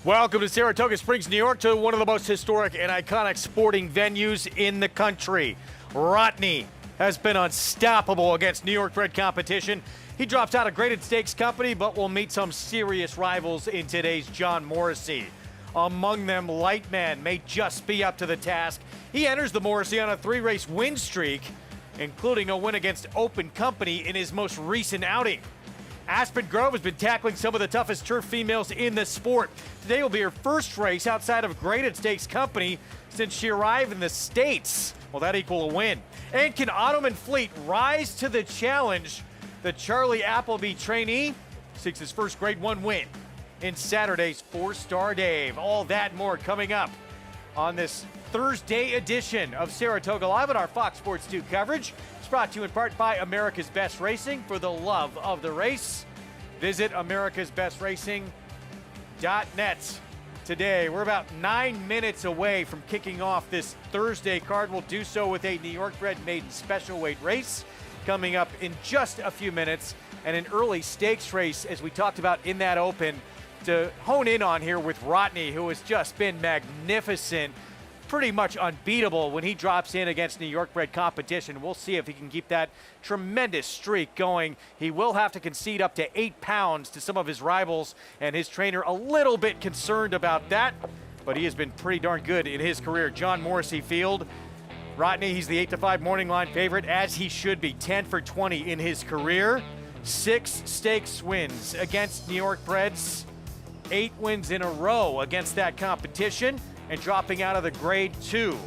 Welcome to Saratoga Springs, New York, to one of the most historic and iconic sporting venues in the country. Rodney has been unstoppable against New York bred competition. He drops out of graded stakes company, but will meet some serious rivals in today's John Morrissey. Among them, Lightman may just be up to the task. He enters the Morrissey on a 3-race win streak, including a win against Open Company in his most recent outing. Aspen Grove has been tackling some of the toughest turf females in the sport. Today will be her first race outside of graded stakes company since she arrived in the States. Will that equal a win? And can Ottoman Fleet rise to the challenge? The Charlie Appleby trainee seeks his first Grade 1 win in Saturday's Fourstar Dave. All that and more coming up on this Thursday edition of Saratoga Live on our Fox Sports 2 coverage. It's brought to you in part by America's Best Racing. For the love of the race, visit americasbestracing.net today. We're about 9 minutes away from kicking off this Thursday card. We'll do so with a New York bred maiden special weight race coming up in just a few minutes, and an early stakes race, as we talked about in that open, to hone in on here with Rodney, who has just been magnificent, pretty much unbeatable when he drops in against New York bred competition. We'll see if he can keep that tremendous streak going. He will have to concede up to 8 pounds to some of his rivals, and his trainer a little bit concerned about that, but he has been pretty darn good in his career. John Morrissey field. Rodney, he's the 8-5 morning line favorite, as he should be. 10 for 20 in his career. 6 stakes wins against New York breds. 8 wins in a row against that competition, and dropping out of the Grade 2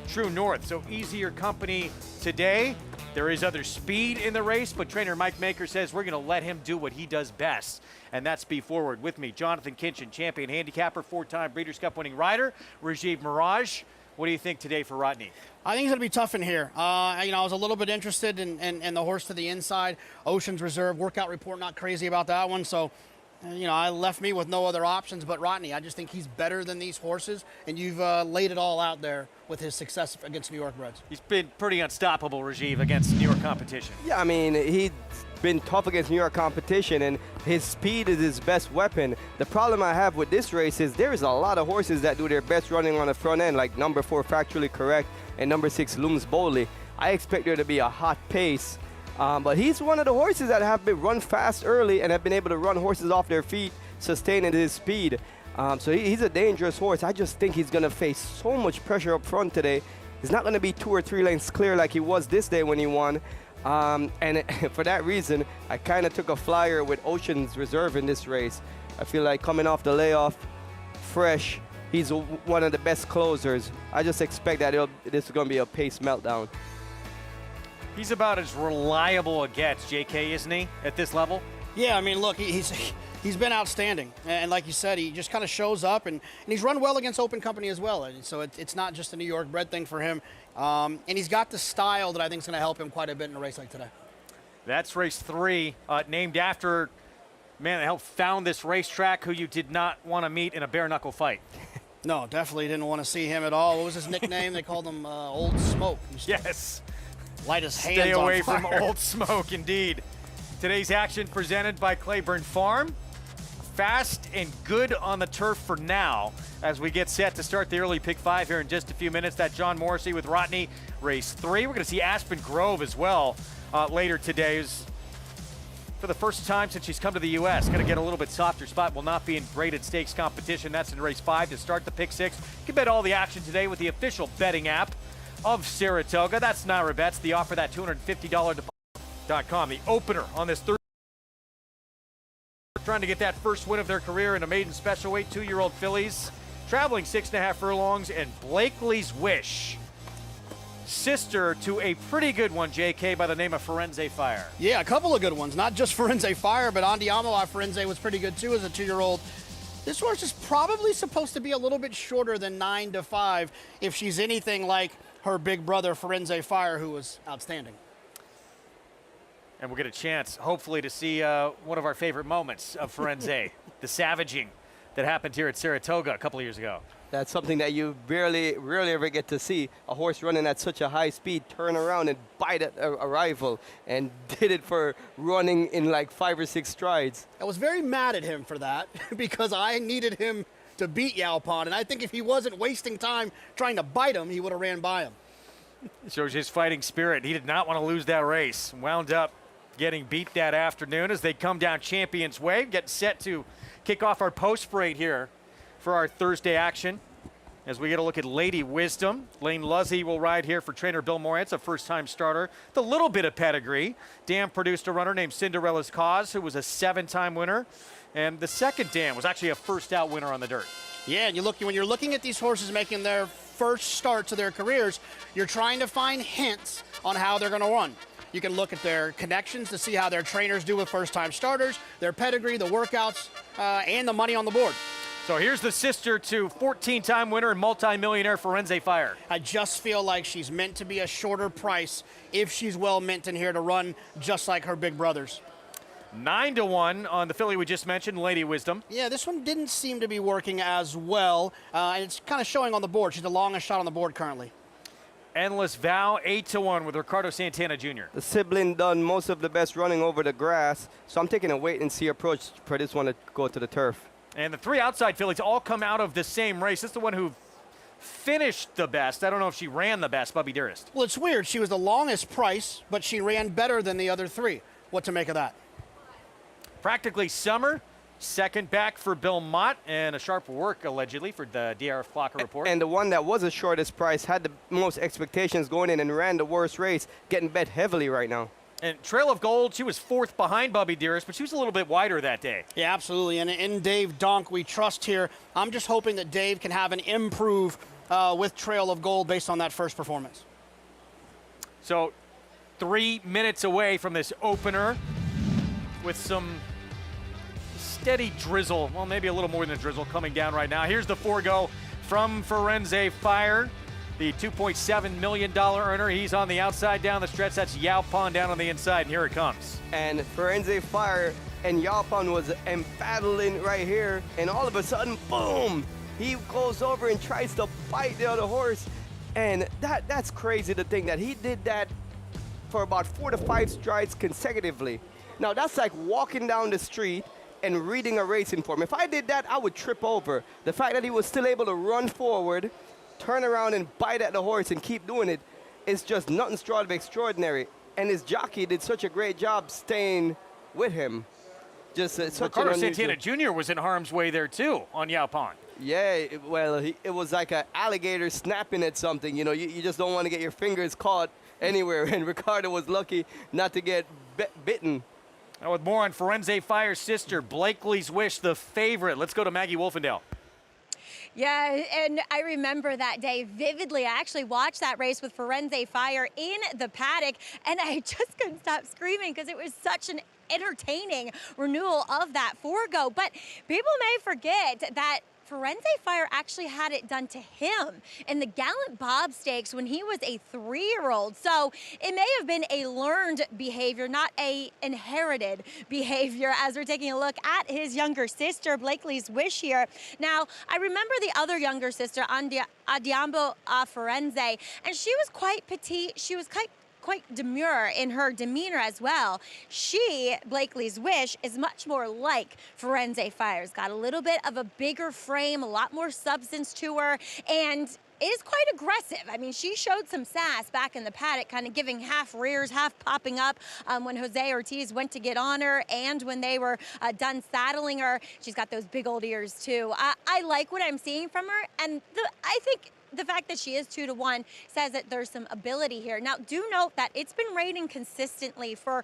True North. So easier company today. There is other speed in the race, but trainer Mike Maker says we're going to let him do what he does best, and that's be forward. With me, Jonathan Kinchin, champion handicapper, 4-time Breeders' Cup winning rider, Rajiv Mirage. What do you think today for Rodney? I think he's going to be tough in here. I was a little bit interested in the horse to the inside. Ocean's Reserve, workout report, not crazy about that one. So, I left me with no other options but Rodney. I just think he's better than these horses, and you've laid it all out there with his success against New York breds. He's been pretty unstoppable, Rajiv, against New York competition. Yeah, I mean, he's been tough against New York competition, and his speed is his best weapon. The problem I have with this race is there is a lot of horses that do their best running on the front end, like number 4, Factually Correct, and number 6, Looms Boldly. I expect there to be a hot pace. But he's one of the horses that have been run fast early and have been able to run horses off their feet, sustaining his speed. So he's a dangerous horse. I just think he's going to face so much pressure up front today. He's not going to be 2 or 3 lengths clear like he was this day when he won. And for that reason, I kind of took a flyer with Ocean's Reserve in this race. I feel like coming off the layoff, fresh, he's one of the best closers. I just expect that this is going to be a pace meltdown. He's about as reliable it gets, JK, isn't he, at this level? Yeah, I mean, look, he's been outstanding. And like you said, he just kind of shows up, and he's run well against Open Company as well. And so it's not just a New York bred thing for him. And he's got the style that I think is going to help him quite a bit in a race like today. That's race 3, named after man that helped found this racetrack, who you did not want to meet in a bare-knuckle fight. No, definitely didn't want to see him at all. What was his nickname? They called him Old Smoke. Yes. Light his hands Stay away on fire. from Old Smoke, indeed. Today's action presented by Claiborne Farm. Fast and good on the turf for now as we get set to start the early pick 5 here in just a few minutes. That John Morrissey with Rodney, race 3. We're going to see Aspen Grove as well later today. For the first time since she's come to the U.S., going to get a little bit softer spot. Will not be in graded stakes competition. That's in race 5 to start the pick 6. You can bet all the action today with the official betting app of Saratoga. That's Naira Bets. The offer, that $250 deposit.com. The opener on this Thursday. Trying to get that first win of their career in a maiden special weight, 2-year-old fillies, traveling 6.5 furlongs, and Blakely's Wish, sister to a pretty good one, JK, by the name of Firenze Fire. Yeah, a couple of good ones. Not just Firenze Fire, but Andiamo a Firenze was pretty good too as a 2-year-old. This horse is probably supposed to be a little bit shorter than 9-5 if she's anything like her big brother, Firenze Fire, who was outstanding. And we'll get a chance, hopefully, to see one of our favorite moments of Firenze, the savaging that happened here at Saratoga a couple of years ago. That's something that you rarely ever get to see. A horse running at such a high speed, turn around and bite at a rival, and did it for running in like 5 or 6 strides. I was very mad at him for that because I needed him to beat Yaupon. And I think if he wasn't wasting time trying to bite him, he would have ran by him. Shows his fighting spirit. He did not want to lose that race. Wound up getting beat that afternoon as they come down Champions Way. Getting set to kick off our post parade here for our Thursday action. As we get a look at Lady Wisdom, Lane Luzzy will ride here for trainer Bill Moritz, a first-time starter. The little bit of pedigree. Dan produced a runner named Cinderella's Cause, who was a 7-time winner. And the second Dan was actually a first-out winner on the dirt. Yeah, and when you're looking at these horses making their first start to their careers, you're trying to find hints on how they're going to run. You can look at their connections to see how their trainers do with first-time starters, their pedigree, the workouts, and the money on the board. So here's the sister to 14-time winner and multi-millionaire Firenze Fire. I just feel like she's meant to be a shorter price if she's well meant in here to run just like her big brothers. 9-1 on the filly we just mentioned, Lady Wisdom. Yeah, this one didn't seem to be working as well, and it's kind of showing on the board. She's the longest shot on the board currently. Endless Vow, 8-1 with Ricardo Santana Jr. The sibling done most of the best running over the grass, so I'm taking a wait-and-see approach for this one to go to the turf. And the 3 outside fillies all come out of the same race. This is the one who finished the best. I don't know if she ran the best, Bubby Dearest. Well, it's weird. She was the longest price, but she ran better than the other 3. What to make of that? Practically Summer, second back for Bill Mott, and a sharp work, allegedly, for the DRF Clocker report. And the one that was the shortest price had the most expectations going in and ran the worst race, getting bet heavily right now. And Trail of Gold, she was 4th behind Bubby Dearest, but she was a little bit wider that day. Yeah, absolutely. And in Dave Donk, we trust here. I'm just hoping that Dave can have an improve with Trail of Gold based on that first performance. So 3 minutes away from this opener with some steady drizzle. Well, maybe a little more than a drizzle coming down right now. Here's the forego from Firenze Fire. The $2.7 million earner. He's on the outside down the stretch. That's Yaupon down on the inside, and here it comes. And Firenze Fire and Yaupon was battling right here, and all of a sudden, boom! He goes over and tries to bite the other horse, and that's crazy to think that he did that for about 4 to 5 strides consecutively. Now, that's like walking down the street and reading a racing form. If I did that, I would trip over. The fact that he was still able to run forward, turn around and bite at the horse and keep doing it is just nothing short of extraordinary. And his jockey did such a great job staying with him. Just such Ricardo an Santana Jr. was in harm's way there too on Yaupon. Yeah, it was like an alligator snapping at something. You know, you just don't want to get your fingers caught anywhere. And Ricardo was lucky not to get bitten. Now with more on Firenze Fire's sister, Blakely's Wish, the favorite. Let's go to Maggie Wolfendale. Yeah, and I remember that day vividly. I actually watched that race with Firenze Fire in the paddock, and I just couldn't stop screaming because it was such an entertaining renewal of that forego. But people may forget that Firenze Fire actually had it done to him in the Gallant Bob Stakes when he was a 3-year-old. So it may have been a learned behavior, not a inherited behavior, as we're taking a look at his younger sister, Blakely's Wish here. Now, I remember the other younger sister, Andiamo Firenze, and she was quite petite. She was quite demure in her demeanor as well. She, Blakely's Wish, is much more like Firenze Fire's. Got a little bit of a bigger frame, a lot more substance to her, and is quite aggressive. I mean, she showed some sass back in the paddock, kind of giving half rears, half popping up when Jose Ortiz went to get on her and when they were done saddling her. She's got those big old ears too. I like what I'm seeing from her, and I think the fact that she is 2-1 says that there's some ability here. Now, do note that it's been raining consistently for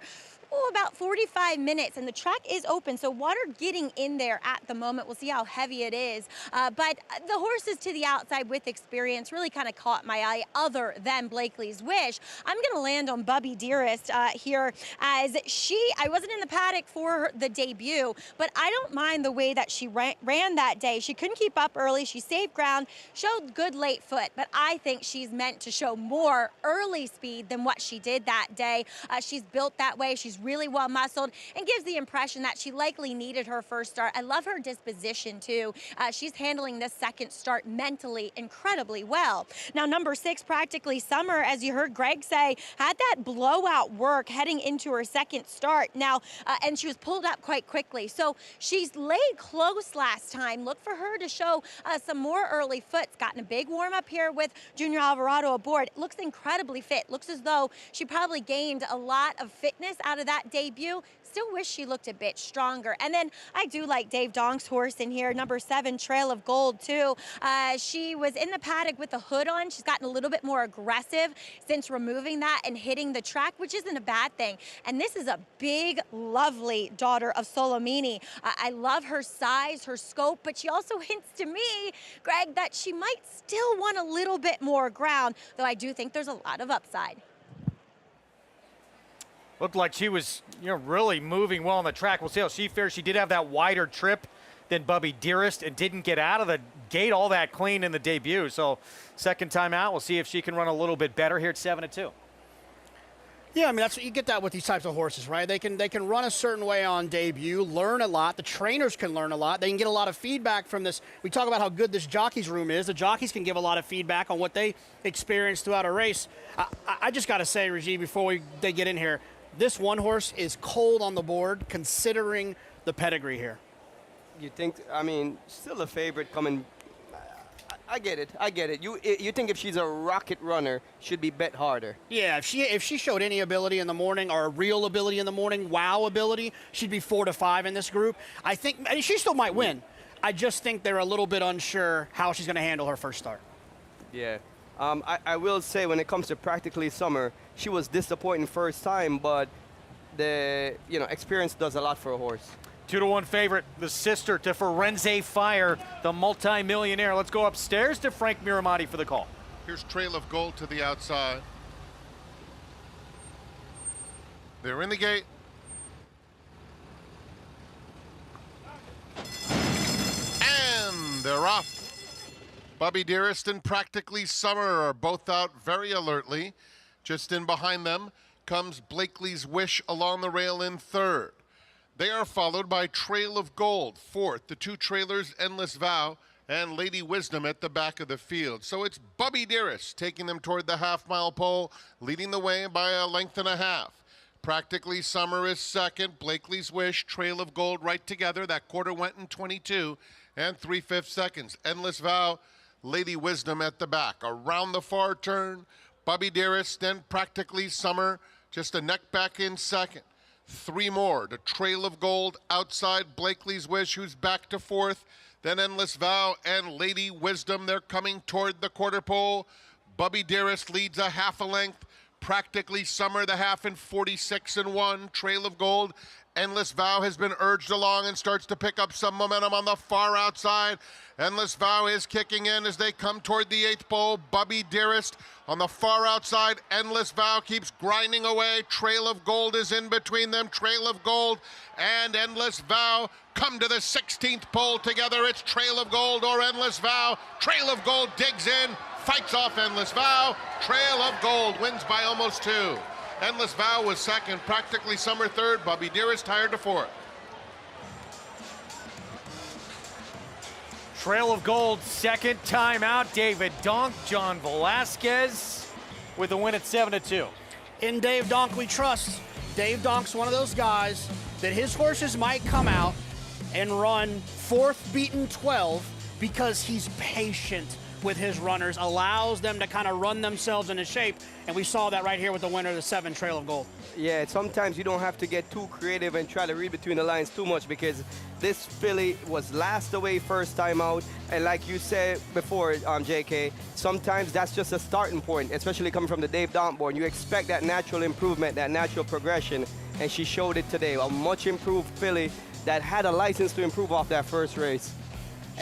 about 45 minutes, and the track is open, so water getting in there at the moment. We'll see how heavy it is. But the horses to the outside with experience really kind of caught my eye other than Blakely's Wish. I'm going to land on Bubby Dearest here as I wasn't in the paddock for the debut, but I don't mind the way that she ran that day. She couldn't keep up early. She saved ground, showed good late foot, but I think she's meant to show more early speed than what she did that day. She's built that way. She's She's really well muscled and gives the impression that she likely needed her first start. I love her disposition too. She's handling this second start mentally incredibly well. Now, number 6, Practically Summer, as you heard Greg say, had that blowout work heading into her second start. Now, and she was pulled up quite quickly. So she's laid close last time. Look for her to show some more early foots. Gotten a big warm up here with Junior Alvarado aboard. Looks incredibly fit. Looks as though she probably gained a lot of fitness out of that debut. Still wish she looked a bit stronger. And then I do like Dave Donk's horse in here, number 7, Trail of Gold too. She was in the paddock with the hood on. She's gotten a little bit more aggressive since removing that and hitting the track, which isn't a bad thing. And this is a big, lovely daughter of Solomini. I love her size, her scope, but she also hints to me, Greg, that she might still want a little bit more ground, though I do think there's a lot of upside. Looked like she was, really moving well on the track. We'll see how she fares. She did have that wider trip than Bubby Dearest and didn't get out of the gate all that clean in the debut. So second time out, we'll see if she can run a little bit better here at 7-2. Yeah, I mean, that's what you get that with these types of horses, right? They can run a certain way on debut, learn a lot. The trainers can learn a lot. They can get a lot of feedback from this. We talk about how good this jockey's room is. The jockeys can give a lot of feedback on what they experienced throughout a race. I just got to say, Rajiv, before they get in here, this one horse is cold on the board considering the pedigree here. You think, still a favorite coming. I get it. You think if she's a rocket runner, should be bet harder. Yeah, if she showed any ability in the morning or a real ability in the morning, wow ability, she'd be 4-5 in this group. I think she still might win. I just think they're a little bit unsure how she's going to handle her first start. Yeah. I will say when it comes to Practically Summer, she was disappointing first time, but the experience does a lot for a horse. 2-1 favorite, the sister to Fourstar Fire, the multi-millionaire. Let's go upstairs to Frank Miramati for the call. Here's Trail of Gold to the outside. They're in the gate. And they're off. Bubby Dearest and Practically Summer are both out very alertly. Just in behind them comes Blakely's Wish along the rail in third. They are followed by Trail of Gold, fourth. The 2 trailers, Endless Vow and Lady Wisdom at the back of the field. So it's Bubby Dearest taking them toward the half-mile pole, leading the way by a length and a half. Practically Summer is second. Blakely's Wish, Trail of Gold right together. That quarter went in 22 and 3/5 seconds. Endless Vow, Lady Wisdom at the back. Around the far turn, Bubby Dearest, then Practically Summer, just a neck back in second. 3 more to Trail of Gold outside Blakely's Wish, who's back to fourth. Then Endless Vow and Lady Wisdom. They're coming toward the quarter pole. Bubby Dearest leads a half a length. Practically Summer, the half in 46-1. Trail of Gold. Endless Vow has been urged along and starts to pick up some momentum on the far outside. Endless Vow is kicking in as they come toward the 8th pole. Bubby Dearest on the far outside. Endless Vow keeps grinding away. Trail of Gold is in between them. Trail of Gold and Endless Vow come to the 16th pole together. It's Trail of Gold or Endless Vow. Trail of Gold digs in, fights off Endless Vow. Trail of Gold wins by almost 2. Endless Vow was second, Practically Summer third, Bubby Dearest tired to fourth. Trail of Gold, second time out. David Donk, John Velasquez with a win at 7-2. In Dave Donk we trust. Dave Donk's one of those guys that his horses might come out and run 4th beaten 12 because he's patient with his runners, allows them to kind of run themselves into shape, and we saw that right here with the winner of the 7 Trail of Gold. Yeah, sometimes you don't have to get too creative and try to read between the lines too much, because this filly was last away first time out, and like you said before, JK, sometimes that's just a starting point, especially coming from the Dave Donk board. You expect that natural improvement, that natural progression, and she showed it today. A much improved filly that had a license to improve off that first race.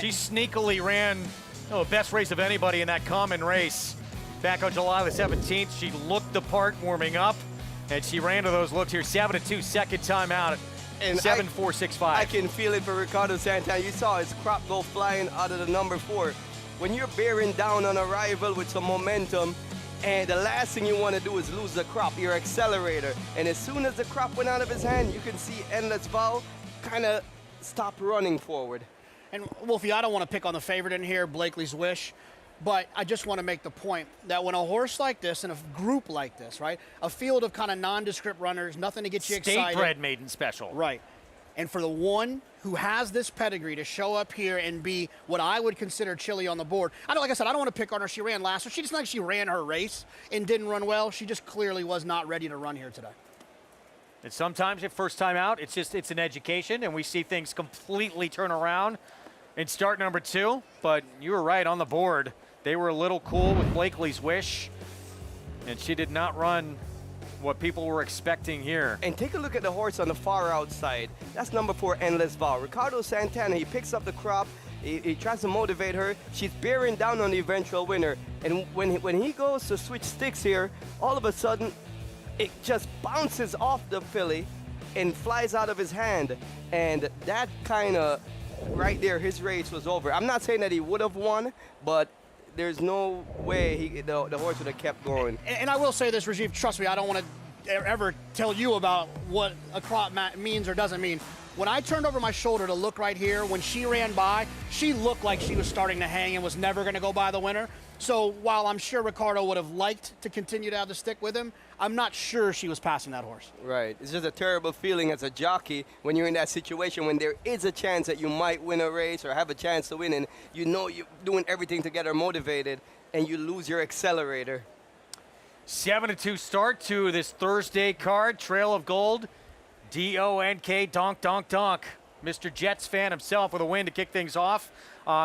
She sneakily ran best race of anybody in that common race back on July the 17th. She looked the part warming up, and she ran to those looks here. 7-2, second time out at 7-4-6-5. I can feel it for Ricardo Santana. You saw his crop go flying out of the number 4. When you're bearing down on a rival with some momentum And the last thing you want to do is lose the crop, your accelerator. And as soon as the crop went out of his hand, you can see Endless Vow kind of stop running forward. And Wolfie, I don't want to pick on the favorite in here, Blakely's Wish, but I just want to make the point that when a horse like this and a group like this, right, a field of kind of nondescript runners, nothing to get you excited. State-bred maiden special. Right. And for the one who has this pedigree to show up here and be what I would consider chilly on the board. Like I said, I don't want to pick on her. She ran last, so she just like she ran her race and didn't run well. She just clearly was not ready to run here today. And sometimes at first time out, it's an education, and we see things completely turn around in start number 2. But you were right on the board. They were a little cool with Blakely's Wish, and she did not run what people were expecting here. And take a look at the horse on the far outside. That's number 4, Endless Vow. Ricardo Santana, he picks up the crop. He tries to motivate her. She's bearing down on the eventual winner. And when he goes to switch sticks here, all of a sudden, it just bounces off the filly and flies out of his hand. And that kind of, right there, his race was over. I'm not saying that he would have won, but there's no way the horse would have kept going. And I will say this, Rajiv, trust me, I don't want to ever tell you about what a crop means or doesn't mean. When I turned over my shoulder to look right here, when she ran by, she looked like she was starting to hang and was never going to go by the winner. So while I'm sure Ricardo would have liked to continue to have the stick with him, I'm not sure she was passing that horse. Right. It's just a terrible feeling as a jockey when you're in that situation when there is a chance that you might win a race or have a chance to win, and you know you're doing everything to get her motivated, and you lose your accelerator. 7-2 start to this Thursday card. Trail of Gold, D-O-N-K, donk, donk, donk. Mr. Jets fan himself with a win to kick things off.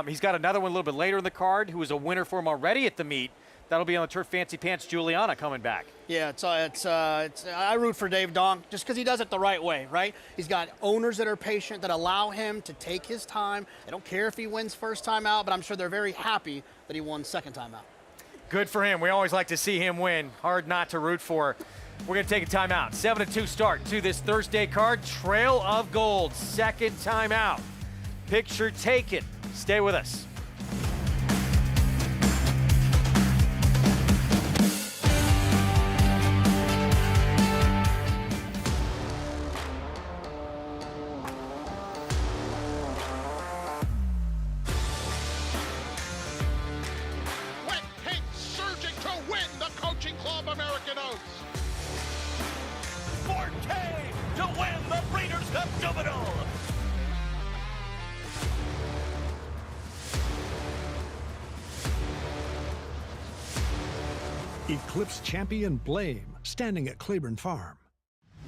He's got another one a little bit later in the card who was a winner for him already at the meet. That'll be on the turf. Fancy Pants Juliana coming back. Yeah, I root for Dave Donk just because he does it the right way, right? He's got owners that are patient, that allow him to take his time. They don't care if he wins first time out, but I'm sure they're very happy that he won second time out. Good for him. We always like to see him win. Hard not to root for. We're going to take a timeout. 7-2 start to this Thursday card. Trail of Gold, second time out. Picture taken. Stay with us. Wet Pink surging to win the Coaching Club American Oaks. Forte to win the Breeders' Cup Juvenile. Eclipse champion Blame, standing at Claiborne Farm.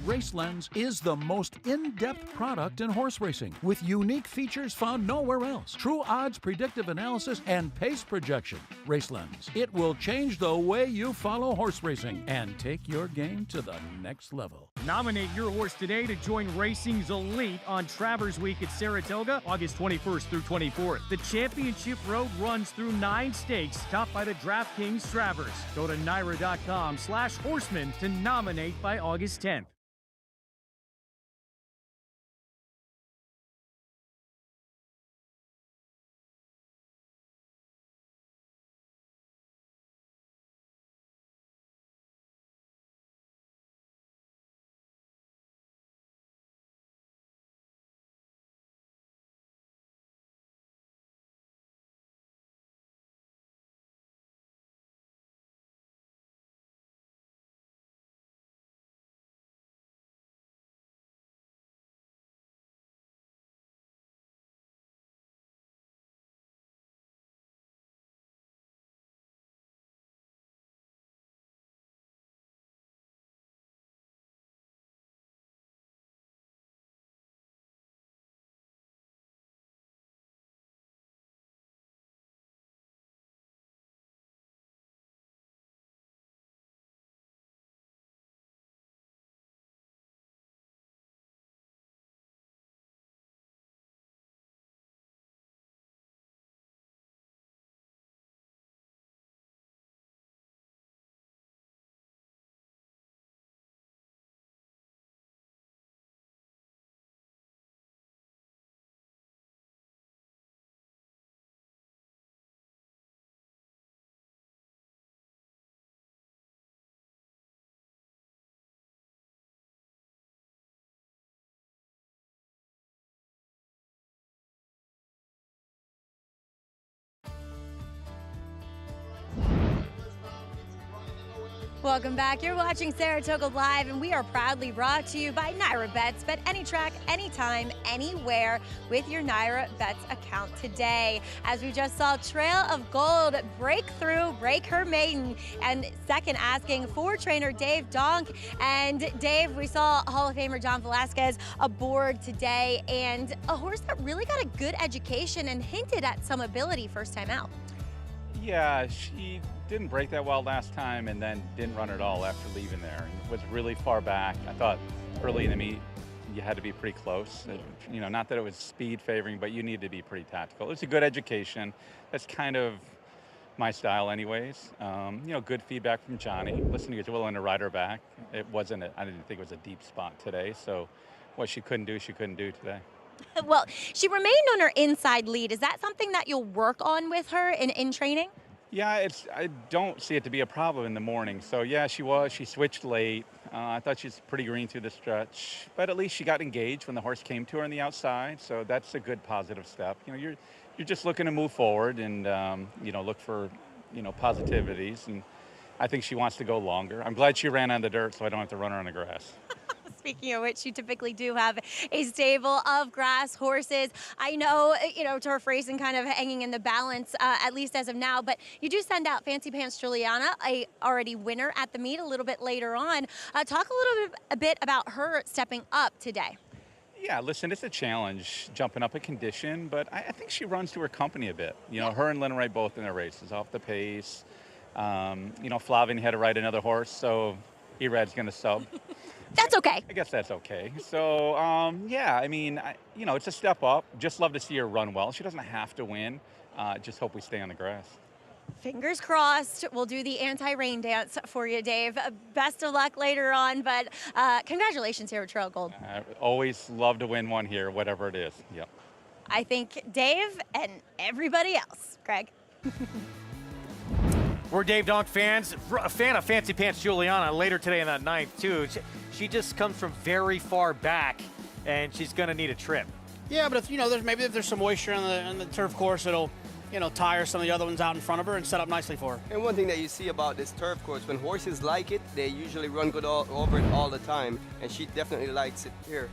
RaceLens is the most in-depth product in horse racing with unique features found nowhere else. True odds, predictive analysis, and pace projection. RaceLens. It will change the way you follow horse racing and take your game to the next level. Nominate your horse today to join racing's elite on Travers Week at Saratoga, August 21st through 24th. The championship road runs through 9 stakes, topped by the DraftKings Travers. Go to NYRA.com/horseman to nominate by August 10th. Welcome back. You're watching Saratoga Live, and we are proudly brought to you by Naira Bets. Bet any track, anytime, anywhere with your Naira Bets account today. As we just saw Trail of Gold break through, break her maiden, and second asking for trainer Dave Donk. And Dave, we saw Hall of Famer John Velasquez aboard today, and a horse that really got a good education and hinted at some ability first time out. Yeah, she didn't break that well last time and then didn't run at all after leaving there. And was really far back. I thought early in the meet you had to be pretty close. You know, not that it was speed favoring, but you need to be pretty tactical. It's a good education. That's kind of my style anyways. You know, good feedback from Johnny. Listen, he was willing to ride her back. It wasn't, I didn't think it was a deep spot today. So what she couldn't do today. Well, she remained on her inside lead. Is that something that you'll work on with her in training? Yeah, I don't see it to be a problem in the morning. So yeah, she switched late. I thought she was pretty green through the stretch, but at least she got engaged when the horse came to her on the outside. So that's a good positive step. You know, you're just looking to move forward and you know, look for, you know, positivities. And I think she wants to go longer. I'm glad she ran on the dirt so I don't have to run her on the grass. Speaking of which, you typically do have a stable of grass horses. I know, you know, turf racing kind of hanging in the balance, at least as of now, but you do send out Fancy Pants Juliana, a already winner at the meet a little bit later on. Talk a bit about her stepping up today. Yeah, listen, it's a challenge jumping up a condition, but I think she runs to her company a bit. You know, her and Lynn Wright both in their races, off the pace. You know, Flavin had to ride another horse, so Erad's going to sub. That's okay. I guess that's okay. So, yeah, I mean, you know, it's a step up. Just love to see her run well. She doesn't have to win. Just hope we stay on the grass. Fingers crossed. We'll do the anti-rain dance for you, Dave. Best of luck later on, but congratulations here with Trail Gold. Always love to win one here, whatever it is. Yep. I think Dave and everybody else. Greg. We're Dave Donk fans. A fan of Fancy Pants Juliana later today in that ninth, too. She just comes from very far back, and she's going to need a trip. Yeah, but if, you know, if there's some moisture on the turf course, it'll, you know, tire some of the other ones out in front of her and set up nicely for her. And one thing that you see about this turf course, when horses like it, they usually run good over it all the time, and she definitely likes it here.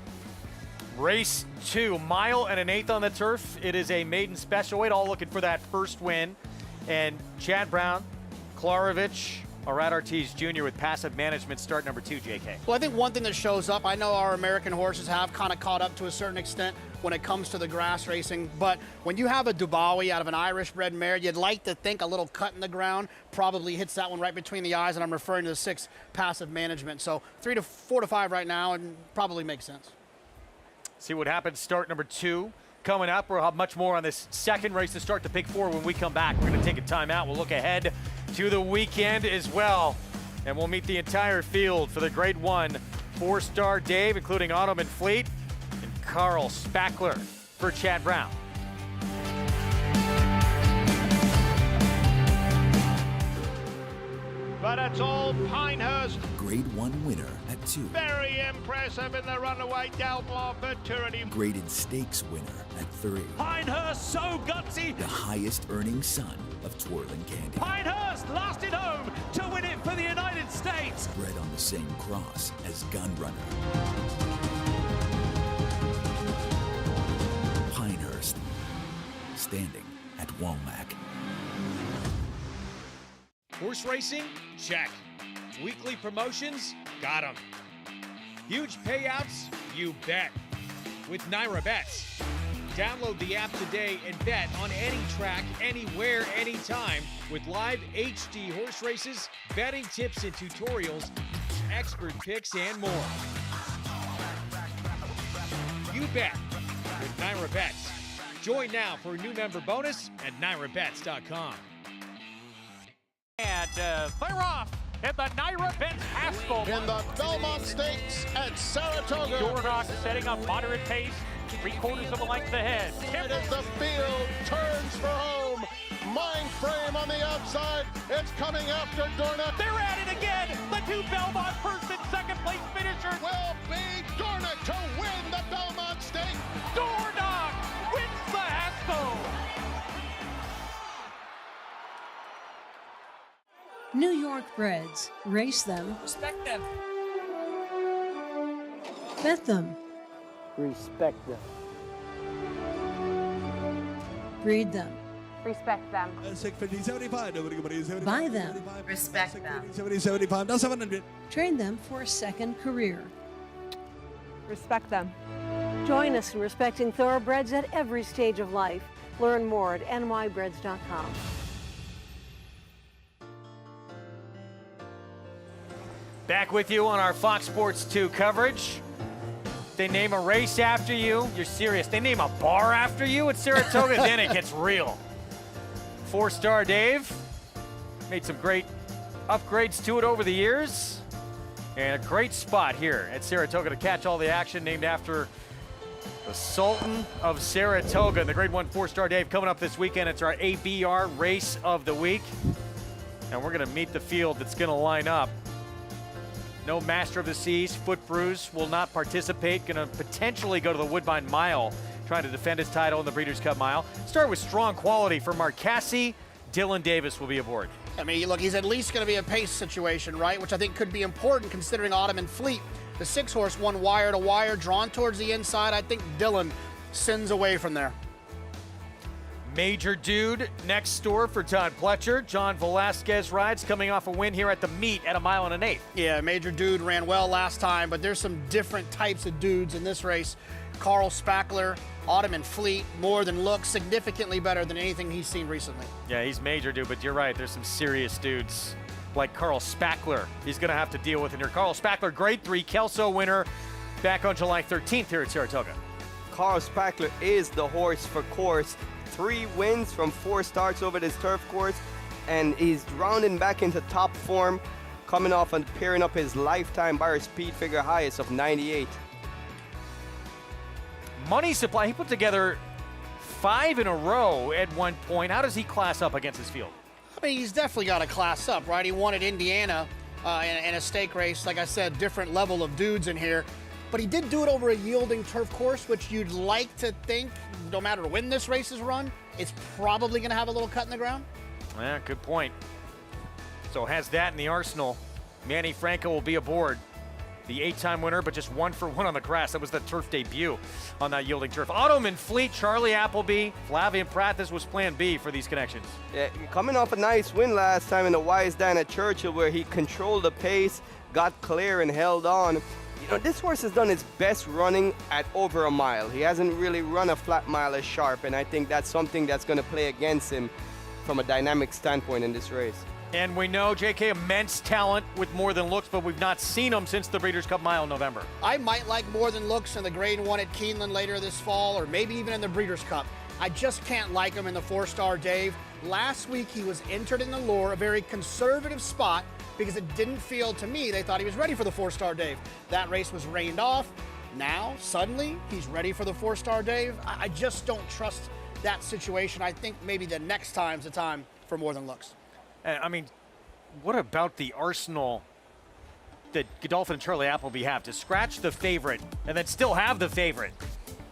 Race 2, mile and an eighth on the turf. It is a maiden special weight, all looking for that first win. And Chad Brown, Klarovich are at Ortiz Jr. with passive management, start number 2, JK. Well, I think one thing that shows up, I know our American horses have kind of caught up to a certain extent when it comes to the grass racing, but when you have a Dubawi out of an Irish bred mare, you'd like to think a little cut in the ground probably hits that one right between the eyes, and I'm referring to the 6 passive management. So 4 to 5 right now, and probably makes sense. See what happens, start number 2. Coming up, we'll have much more on this second race to start the Pick 4 when we come back. We're going to take a timeout. We'll look ahead to the weekend as well. And we'll meet the entire field for the Grade 1 Fourstar Dave, including Ottoman Fleet and Carl Spackler for Chad Brown. But it's all Pinehurst. Grade 1 winner at 2. Very impressive in the runaway Delmar Futurity. Graded stakes winner at 3. Pinehurst so gutsy. The highest earning son of Twirling Candy. Pinehurst lasted home to win it for the United States. Bred on the same cross as Gunrunner. Pinehurst, standing at Womack. Horse racing? Check. Weekly promotions? Got 'em. Huge payouts? You bet. With Naira Bets. Download the app today and bet on any track, anywhere, anytime with live HD horse races, betting tips and tutorials, expert picks, and more. You bet with Naira Bets. Join now for a new member bonus at NairaBets.com. And they're off at the Naira Bets Haskell. In the Belmont Stakes at Saratoga. Dornock setting up moderate pace, 3/4 of a length ahead. Right as the field turns for home. Mind frame on the outside. It's coming after Dornock. They're at it again. The 2 Belmont first and second place finishers will be Dornock to win the Belmont Stakes. Dornock wins the Haskell. New York breds. Race them. Respect them. Bet them. Respect them. Breed them. Respect them. Buy them. Respect them. Train them for a second career. Respect them. Join us in respecting thoroughbreds at every stage of life. Learn more at nybreds.com. Back with you on our Fox Sports 2 coverage. They name a race after you. You're serious. They name a bar after you at Saratoga, then it gets real. Fourstar Dave made some great upgrades to it over the years. And a great spot here at Saratoga to catch all the action, named after the Sultan of Saratoga. And the Grade 1 Fourstar Dave coming up this weekend. It's our ABR race of the week. And we're going to meet the field that's going to line up. No Master of the Seas. Foot Bruise will not participate. Going to potentially go to the Woodbine Mile, trying to defend his title in the Breeders' Cup Mile. Start with strong quality for Casse. Dylan Davis will be aboard. I mean, look, he's at least going to be a pace situation, right? Which I think could be important considering Autumn and Fleet. The 6-horse won wire to wire, drawn towards the inside. I think Dylan sends away from there. Major Dude next door for Todd Pletcher. John Velasquez rides, coming off a win here at the meet at 1 1/8 miles. Yeah, Major Dude ran well last time, but there's some different types of dudes in this race. Carl Spackler, Autumn and Fleet, more than looks, significantly better than anything he's seen recently. Yeah, he's Major Dude, but you're right. There's some serious dudes like Carl Spackler he's going to have to deal with in here. Carl Spackler, Grade 3 Kelso winner back on July 13th here at Saratoga. Carl Spackler is the horse for course. 3 wins from 4 starts over this turf course, and he's rounding back into top form, coming off and pairing up his lifetime Buyer speed figure highest of 98. Money Supply, he put together 5 in a row at one point. How does he class up against his field? I mean, he's definitely got to class up, right? He won at Indiana in a stake race. Like I said, different level of dudes in here. But he did do it over a yielding turf course, which you'd like to think, no matter when this race is run, it's probably going to have a little cut in the ground. Yeah, good point. So has that in the arsenal. Manny Franco will be aboard. The 8-time winner, but just 1 for 1 on the grass. That was the turf debut on that yielding turf. Autumn and Fleet, Charlie Appleby, Flavian Pratt. This was plan B for these connections. Yeah, coming off a nice win last time in the Wise Dan at Churchill, where he controlled the pace, got clear, and held on. You know, this horse has done his best running at over a mile. He hasn't really run a flat mile as sharp, and I think that's something that's going to play against him from a dynamic standpoint in this race. And we know JK, immense talent with More Than Looks, but we've not seen him since the Breeders' Cup Mile in November. I might like More Than Looks in the Grade 1 at Keeneland later this fall, or maybe even in the Breeders' Cup. I just can't like him in the Fourstar Dave. Last week he was entered in the Lure, a very conservative spot, because it didn't feel to me they thought he was ready for the Fourstar Dave. That race was rained off. Now, suddenly, he's ready for the Fourstar Dave. I just don't trust that situation. I think maybe the next time's the time for More Than Looks. I mean, what about the arsenal that Godolphin and Charlie Appleby have to scratch the favorite and then still have the favorite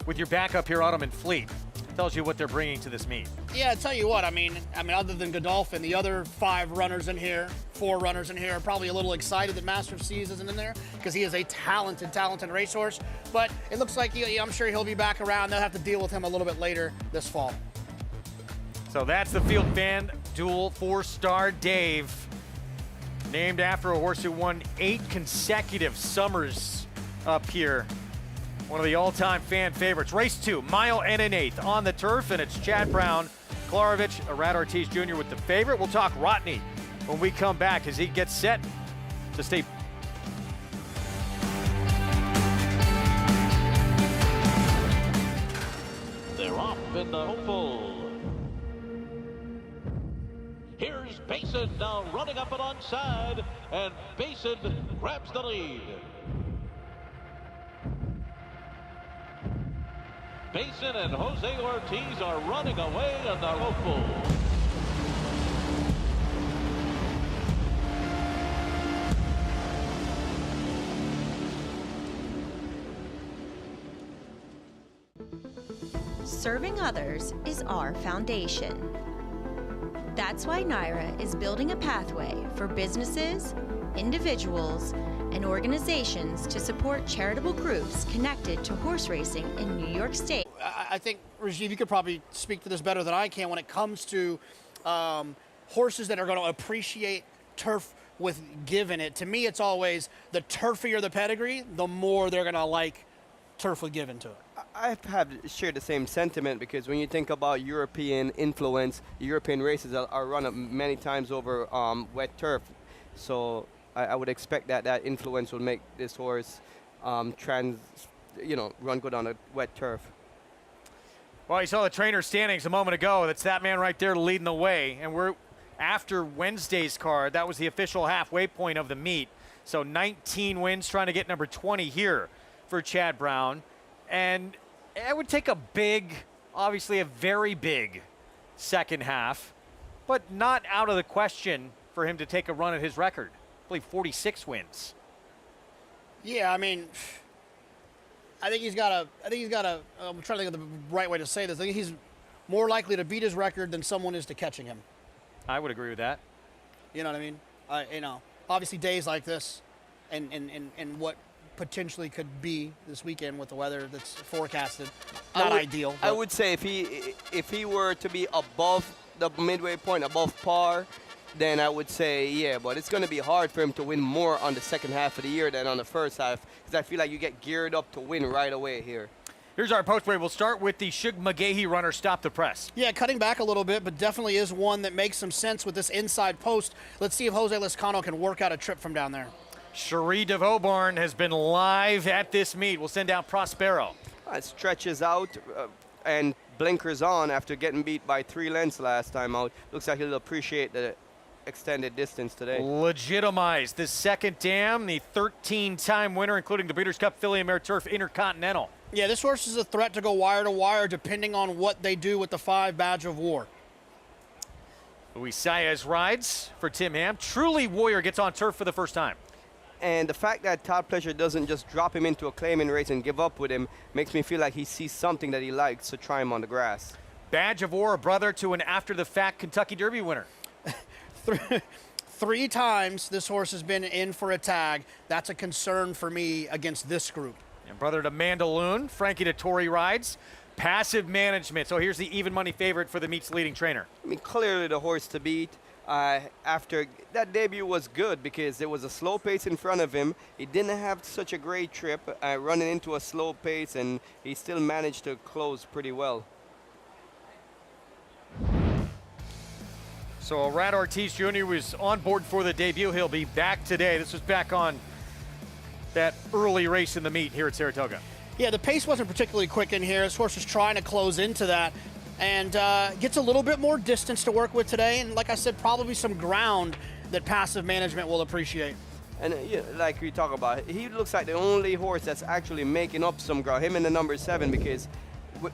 with your backup here, Autumn and Fleet? Tells you what they're bringing to this meet. Yeah, I tell you what, I mean, other than Godolphin, the other 5 runners in here, 4 runners in here are probably a little excited that Master of Seas isn't in there because he is a talented racehorse. But it looks like I'm sure he'll be back around. They'll have to deal with him a little bit later this fall. So that's the Field Fan Duel Fourstar Dave, named after a horse who won 8 consecutive summers up here. One of the all-time fan favorites. Race 2, mile and an 1/8 on the turf, and it's Chad Brown, Klarovich, Arad Ortiz Jr. with the favorite. We'll talk Rotney when we come back as he gets set to stay. They're off in the hopeful. Here's Basin now running up alongside, and Basin grabs the lead. Basin and Jose Ortiz are running away in the hopeful. Serving others is our foundation. That's why Naira is building a pathway for businesses, individuals, and organizations to support charitable groups connected to horse racing in New York State. I think, Rajiv, you could probably speak to this better than I can when it comes to horses that are going to appreciate turf with give in it. To me, it's always the turfier the pedigree, the more they're going to like turf with give into it. I have shared the same sentiment because when you think about European influence, European races are run many times over wet turf. So I would expect that influence will make this horse run good on a wet turf. Well, you saw the trainer standings a moment ago. That's that man right there leading the way. And we're after Wednesday's card. That was the official halfway point of the meet. So 19 wins, trying to get number 20 here for Chad Brown. And it would take a big, obviously a very big second half, but not out of the question for him to take a run at his record. I believe 46 wins. Yeah, I mean, I think he's got a, I'm trying to think of the right way to say this. I think he's more likely to beat his record than someone is to catching him. I would agree with that. You know what I mean? Obviously days like this and what potentially could be this weekend with the weather that's forecasted, not ideal. I would say if he were to be above the midway point, above par, then I would say, yeah, but it's going to be hard for him to win more on the second half of the year than on the first half because I feel like you get geared up to win right away here. Here's our post break. We'll start with the Shug McGahee runner, Stop the Press. Yeah, cutting back a little bit, but definitely is one that makes some sense with this inside post. Let's see if Jose Lescano can work out a trip from down there. Cherie de Vauban has been live at this meet. We'll send out Prospero. It stretches out and blinkers on after getting beat by 3 lengths last time out. Looks like he'll appreciate the extended distance today. Legitimize the second dam, the 13-time winner, including the Breeders' Cup Filly and Mare Turf Intercontinental. Yeah, this horse is a threat to go wire to wire depending on what they do with the 5 Badge of War. Luis Saez rides for Tim Ham. Truly Warrior gets on turf for the first time. And the fact that Todd Pleasure doesn't just drop him into a claiming race and give up with him makes me feel like he sees something that he likes to try him on the grass. Badge of War, a brother to an after-the-fact Kentucky Derby winner. 3 times this horse has been in for a tag. That's a concern for me against this group. And brother to Mandaloon, Frankie Dettori rides. Passive management. So here's the even money favorite for the meet's leading trainer. I mean, clearly the horse to beat. After that debut was good because there was a slow pace in front of him. He didn't have such a great trip running into a slow pace, and he still managed to close pretty well. So Rad Ortiz Jr. was on board for the debut. He'll be back today. This was back on that early race in the meet here at Saratoga. Yeah, the pace wasn't particularly quick in here. This horse was trying to close into that and gets a little bit more distance to work with today. And like I said, probably some ground that passive management will appreciate. And like we talk about, he looks like the only horse that's actually making up some ground, him and the number 7, because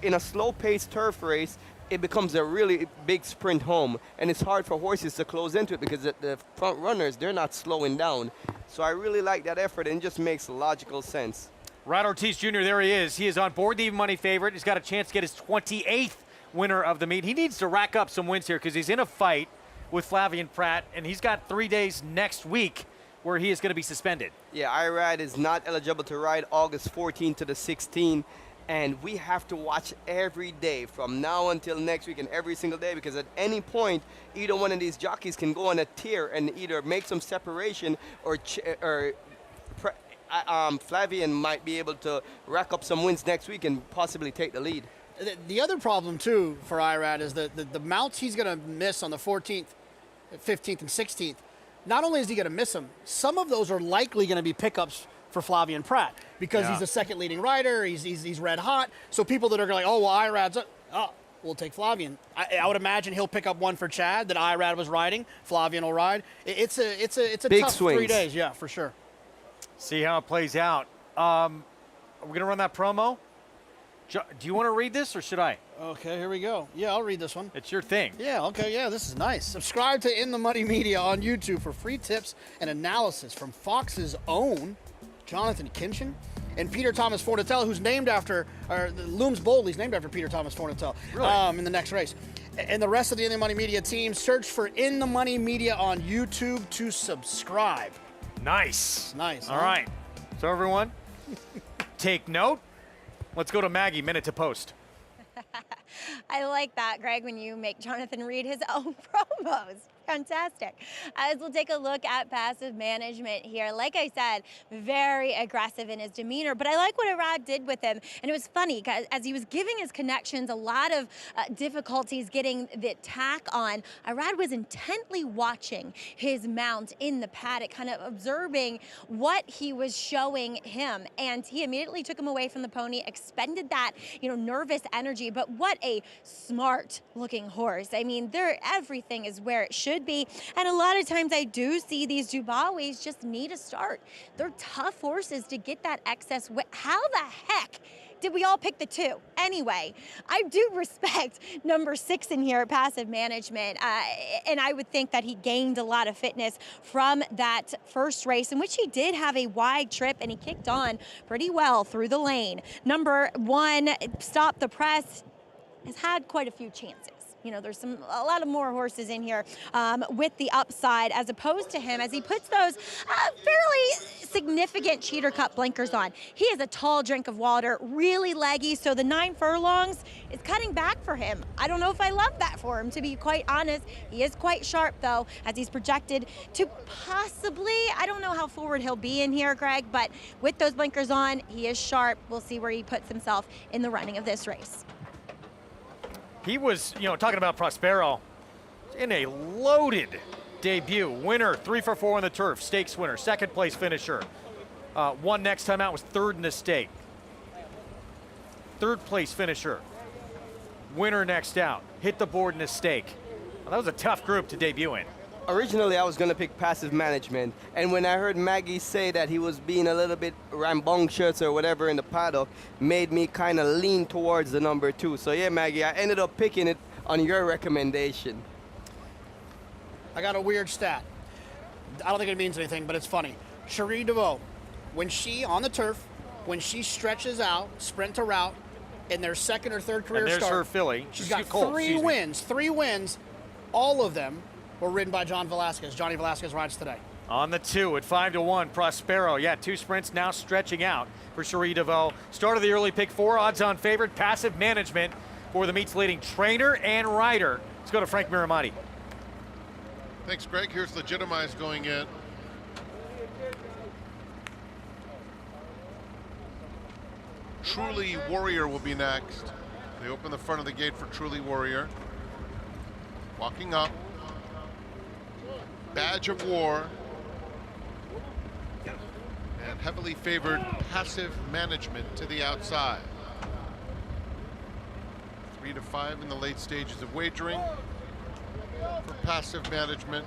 in a slow-paced turf race, it becomes a really big sprint home, and it's hard for horses to close into it because the front runners, they're not slowing down. So I really like that effort, and it just makes logical sense. Rad Ortiz Jr., there he is. He is on board the even money favorite. He's got a chance to get his 28th winner of the meet. He needs to rack up some wins here because he's in a fight with Flavien Prat, and he's got 3 days next week where he is going to be suspended. Yeah, Irad is not eligible to ride August 14th to the 16th. And we have to watch every day from now until next week and every single day because at any point, either one of these jockeys can go on a tear and either make some separation or Flavien might be able to rack up some wins next week and possibly take the lead. The other problem, too, for Irad is that the mounts he's going to miss on the 14th, 15th, and 16th, not only is he going to miss them, some of those are likely going to be pickups for Flavien Prat because he's the second leading rider, he's red hot. So people that are going, oh, well, Irad's we'll take Flavien. I would imagine he'll pick up one for Chad that Irad was riding. Flavien will ride. It's a big tough swings. 3 days, yeah, for sure. See how it plays out. Are we going to run that promo? Do you want to read this or should I? Okay, here we go. Yeah, I'll read this one. It's your thing. Yeah, okay, yeah, this is nice. Subscribe to In the Money Media on YouTube for free tips and analysis from Fox's own Jonathan Kinchin and Peter Thomas Fornatella, who's named after, or Looms Boldly is named after Peter Thomas Fornatella in the next race. and the rest of the In the Money Media team. Search for In the Money Media on YouTube to subscribe. Nice. Nice. All right. So everyone, take note. Let's go to Maggie, minute to post. I like that, Greg, when you make Jonathan read his own promos. Fantastic. As we'll take a look at passive management here. Like I said, very aggressive in his demeanor, but I like what Arad did with him. And it was funny because as he was giving his connections a lot of difficulties getting the tack on, Arad was intently watching his mount in the paddock, kind of observing what he was showing him. And he immediately took him away from the pony, expended that, nervous energy. But what a smart looking horse. I mean, everything is where it should be. And a lot of times I do see these Dubawies just need a start. They're tough horses to get that excess weight. How the heck did we all pick the two? Anyway, I do respect number 6 in here, passive management. And I would think that he gained a lot of fitness from that first race in which he did have a wide trip and he kicked on pretty well through the lane. Number 1, Stop the Press, has had quite a few chances. There's a lot of more horses in here with the upside as opposed to him as he puts those fairly significant cheater cut blinkers on. He has a tall drink of water, really leggy, so the 9 furlongs is cutting back for him. I don't know if I love that for him, to be quite honest. He is quite sharp, though, as he's projected to possibly, I don't know how forward he'll be in here, Greg, but with those blinkers on, he is sharp. We'll see where he puts himself in the running of this race. He was, talking about Prospero in a loaded debut. Winner, 3 for 4 on the turf, stakes winner, second place finisher. Won next time out, was 3rd in the stake. 3rd place finisher. Winner next out, hit the board in the stake. Well, that was a tough group to debut in. Originally, I was going to pick passive management, and when I heard Maggie say that he was being a little bit rambunctious or whatever in the paddock, made me kind of lean towards the number 2. So yeah, Maggie, I ended up picking it on your recommendation. I got a weird stat. I don't think it means anything, but it's funny. Cherie DeVoe, when she, on the turf, when she stretches out, sprint to route, in their 2nd or 3rd career and there's start, her filly. she's got 3 wins, all of them were ridden by Johnny Velasquez rides today. On the 2 at 5-1, Prospero. Yeah, 2 sprints now stretching out for Cherie DeVoe. Start of the early pick 4, odds-on favorite, passive management for the meet's leading trainer and rider. Let's go to Frank Miramati. Thanks, Greg. Here's Legitimize going in. Truly Warrior will be next. They open the front of the gate for Truly Warrior. Walking up. Badge of War. And heavily favored passive management to the outside. 3 to 5 in the late stages of wagering for passive management.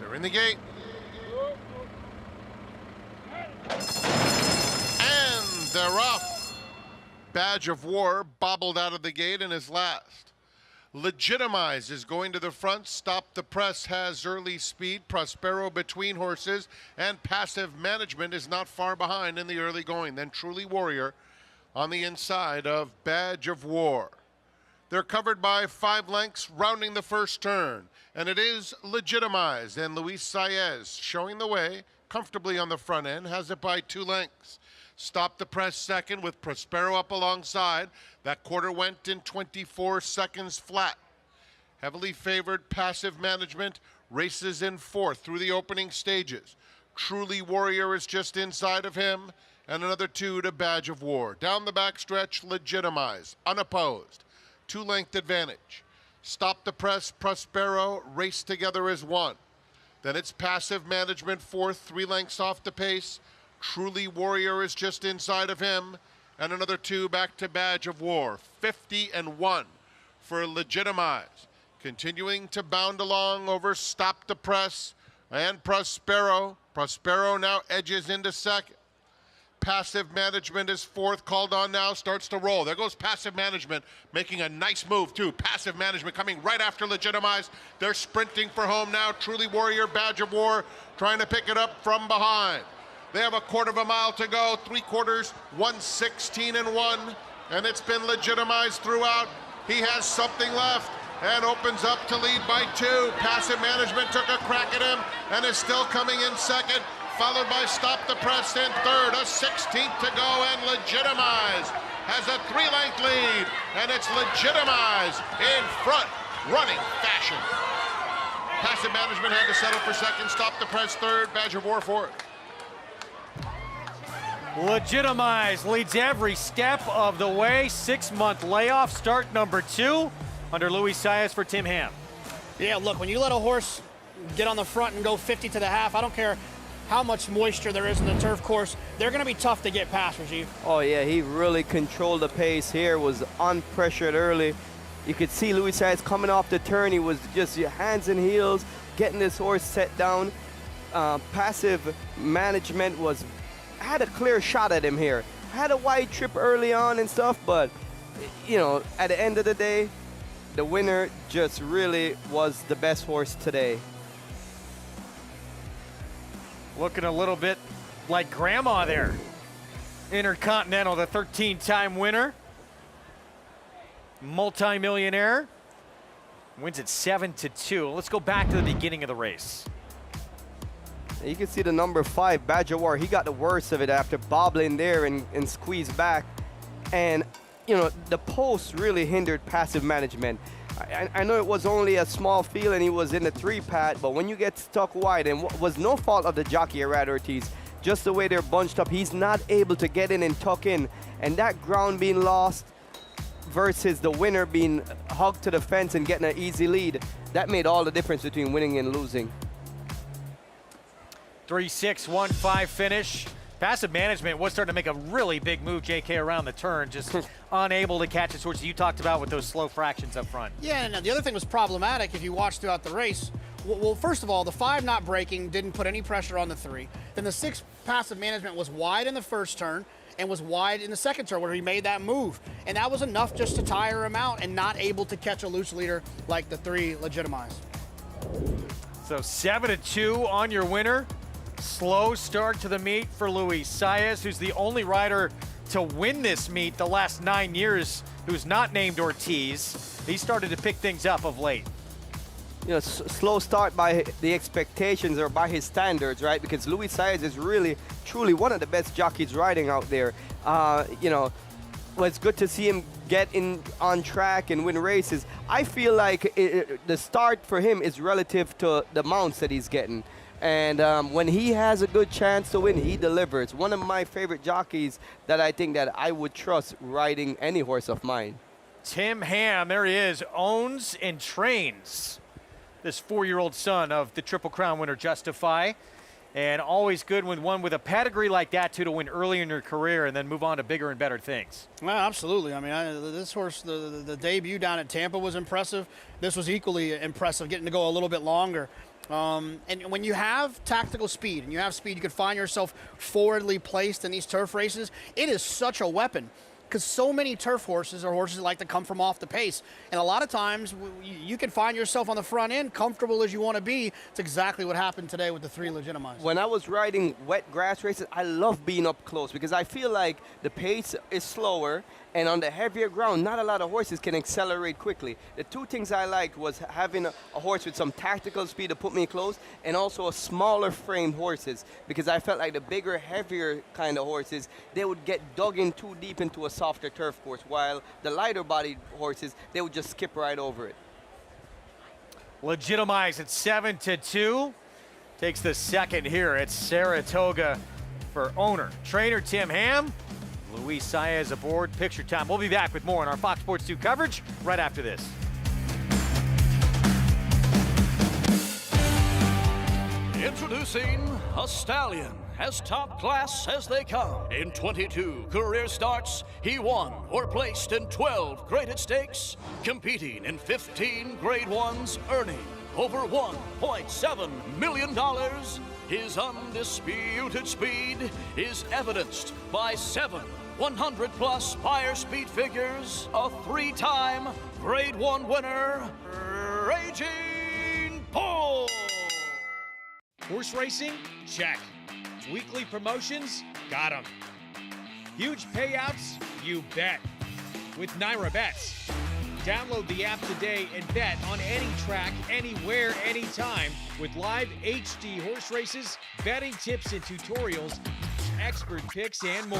They're in the gate. And they're off. Badge of War bobbled out of the gate and is last. Legitimize is going to the front. Stop the Press has early speed. Prospero between horses. And passive management is not far behind in the early going. Then Truly Warrior on the inside of Badge of War. They're covered by 5 lengths rounding the first turn. And it is Legitimized. And Luis Saez showing the way comfortably on the front end. Has it by 2 lengths. Stop the Press second with Prospero up alongside. That quarter went in 24 seconds flat. Heavily favored passive management races in 4th through the opening stages. Truly Warrior is just inside of him. And another 2 to Badge of War. Down the backstretch, Legitimize, unopposed. 2-length advantage. Stop the Press, Prospero race together as 1. Then it's passive management 4th, 3 lengths off the pace. Truly Warrior is just inside of him. And another 2 back to Badge of War. 50-1 for Legitimize. Continuing to bound along over Stop the Press and Prospero. Prospero now edges into 2nd. Passive management is 4th, called on now, starts to roll. There goes passive management, making a nice move too. Passive management coming right after Legitimize. They're sprinting for home now. Truly Warrior, Badge of War, trying to pick it up from behind. They have a quarter of a mile to go, 3/4, 1:16.1, and it's been legitimized throughout. He has something left and opens up to lead by 2. Passive Management took a crack at him and is still coming in second, followed by Stop the Press in third. A 16th to go, and Legitimize has a 3-length lead, and it's Legitimize in front, running fashion. Passive Management had to settle for second, Stop the Press third, Badger War fourth. Legitimize leads every step of the way. 6-month layoff, start number 2 under Luis Saez for Tim Ham. Yeah, look, when you let a horse get on the front and go 50 to the half, I don't care how much moisture there is in the turf course, they're going to be tough to get past, Rajiv. Oh yeah, he really controlled the pace here, was unpressured early. You could see Luis Saez coming off the turn. He was just hands and heels, getting this horse set down. Passive Management had a clear shot at him here. Had a wide trip early on and stuff, but you know, at the end of the day, the winner just really was the best horse today. Looking a little bit like Grandma there. Intercontinental, the 13-time winner. Multi-millionaire. Wins it 7-2. Let's go back to the beginning of the race. You can see the number 5, Badger War. He got the worst of it after bobbling there and squeezed back. And, you know, the post really hindered Passive Management. I know it was only a small field and he was in the 3-pad, but when you get stuck wide, and was no fault of the jockey, Arad Ortiz, just the way they're bunched up, he's not able to get in and tuck in. And that ground being lost versus the winner being hugged to the fence and getting an easy lead, that made all the difference between winning and losing. 3-6, 1-5 finish. Passive Management was starting to make a really big move, JK, around the turn, just unable to catch his horse you talked about with those slow fractions up front. Yeah, and the other thing was problematic if you watch throughout the race. Well, first of all, the 5 not breaking didn't put any pressure on the 3. Then the 6 Passive Management was wide in the first turn and was wide in the second turn where he made that move. And that was enough just to tire him out and not able to catch a loose leader like the 3 Legitimize. So 7-2 on your winner. Slow start to the meet for Luis Saez, who's the only rider to win this meet the last 9 years who's not named Ortiz. He started to pick things up of late. You know, slow start by the expectations or by his standards, right? Because Luis Saez is really, truly one of the best jockeys riding out there. You know, well, it's good to see him get in on track and win races. I feel like the start for him is relative to the mounts that he's getting. And when he has a good chance to win, he delivers. One of my favorite jockeys that I think that I would trust riding any horse of mine. Tim Ham, there he is, owns and trains this 4-year-old son of the Triple Crown winner, Justify. And always good when one with a pedigree like that, too, to win early in your career and then move on to bigger and better things. Well, absolutely. I mean, this horse, the debut down at Tampa was impressive. This was equally impressive, getting to go a little bit longer. And when you have tactical speed and you have speed, you can find yourself forwardly placed in these turf races. It is such a weapon because so many turf horses are horses that like to come from off the pace. And a lot of times you can find yourself on the front end, comfortable as you want to be. It's exactly what happened today with the 3 Legitimized. When I was riding wet grass races, I love being up close because I feel like the pace is slower. And on the heavier ground, not a lot of horses can accelerate quickly. The 2 things I liked was having a horse with some tactical speed to put me close, and also a smaller framed horses, because I felt like the bigger, heavier kind of horses, they would get dug in too deep into a softer turf course, while the lighter bodied horses, they would just skip right over it. Legitimize at 7-2. Takes the second here at Saratoga for owner, trainer Tim Ham. Luis Saez aboard. Picture time. We'll be back with more on our Fox Sports 2 coverage right after this. Introducing a stallion, as top class as they come. In 22 career starts, he won or placed in 12 graded stakes, competing in 15 grade ones, earning over $1.7 million. His undisputed speed is evidenced by 7 100-plus buyer speed figures, a 3-time Grade 1 winner, Raging Bull. Horse racing? Check. Weekly promotions? Got them. Huge payouts? You bet. With Naira Bets. Download the app today and bet on any track, anywhere, anytime with live HD horse races, betting tips and tutorials, expert picks, and more.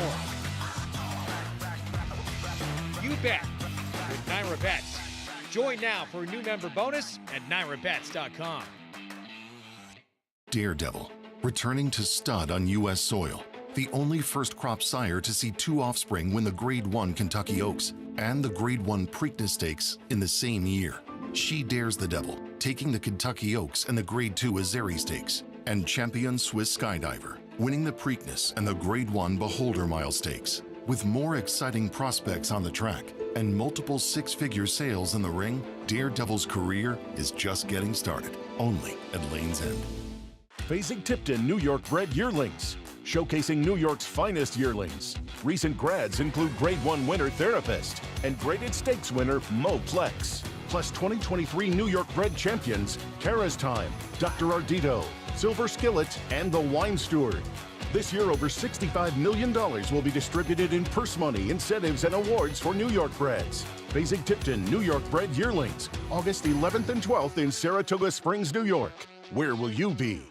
You bet with Naira Bets. Join now for a new member bonus at nairabets.com. Daredevil, returning to stud on U.S. soil. The only first crop sire to see 2 offspring win the Grade 1 Kentucky Oaks and the Grade 1 Preakness Stakes in the same year. She dares the devil, taking the Kentucky Oaks and the Grade 2 Azeri Stakes, and champion Swiss Skydiver, winning the Preakness and the Grade 1 Beholder Mile Stakes. With more exciting prospects on the track and multiple 6-figure sales in the ring, Daredevil's career is just getting started, only at Lane's End. Fasig-Tipton New York bred yearlings, showcasing New York's finest yearlings. Recent grads include Grade 1 winner Therapist and Graded Stakes winner Mo Plex. Plus 2023 New York bred champions Tara's Time, Dr. Ardito, Silver Skillet, and the Wine Steward. This year, over $65 million will be distributed in purse money, incentives, and awards for New York breds. Fasig-Tipton New York bred yearlings, August 11th and 12th in Saratoga Springs, New York. Where will you be?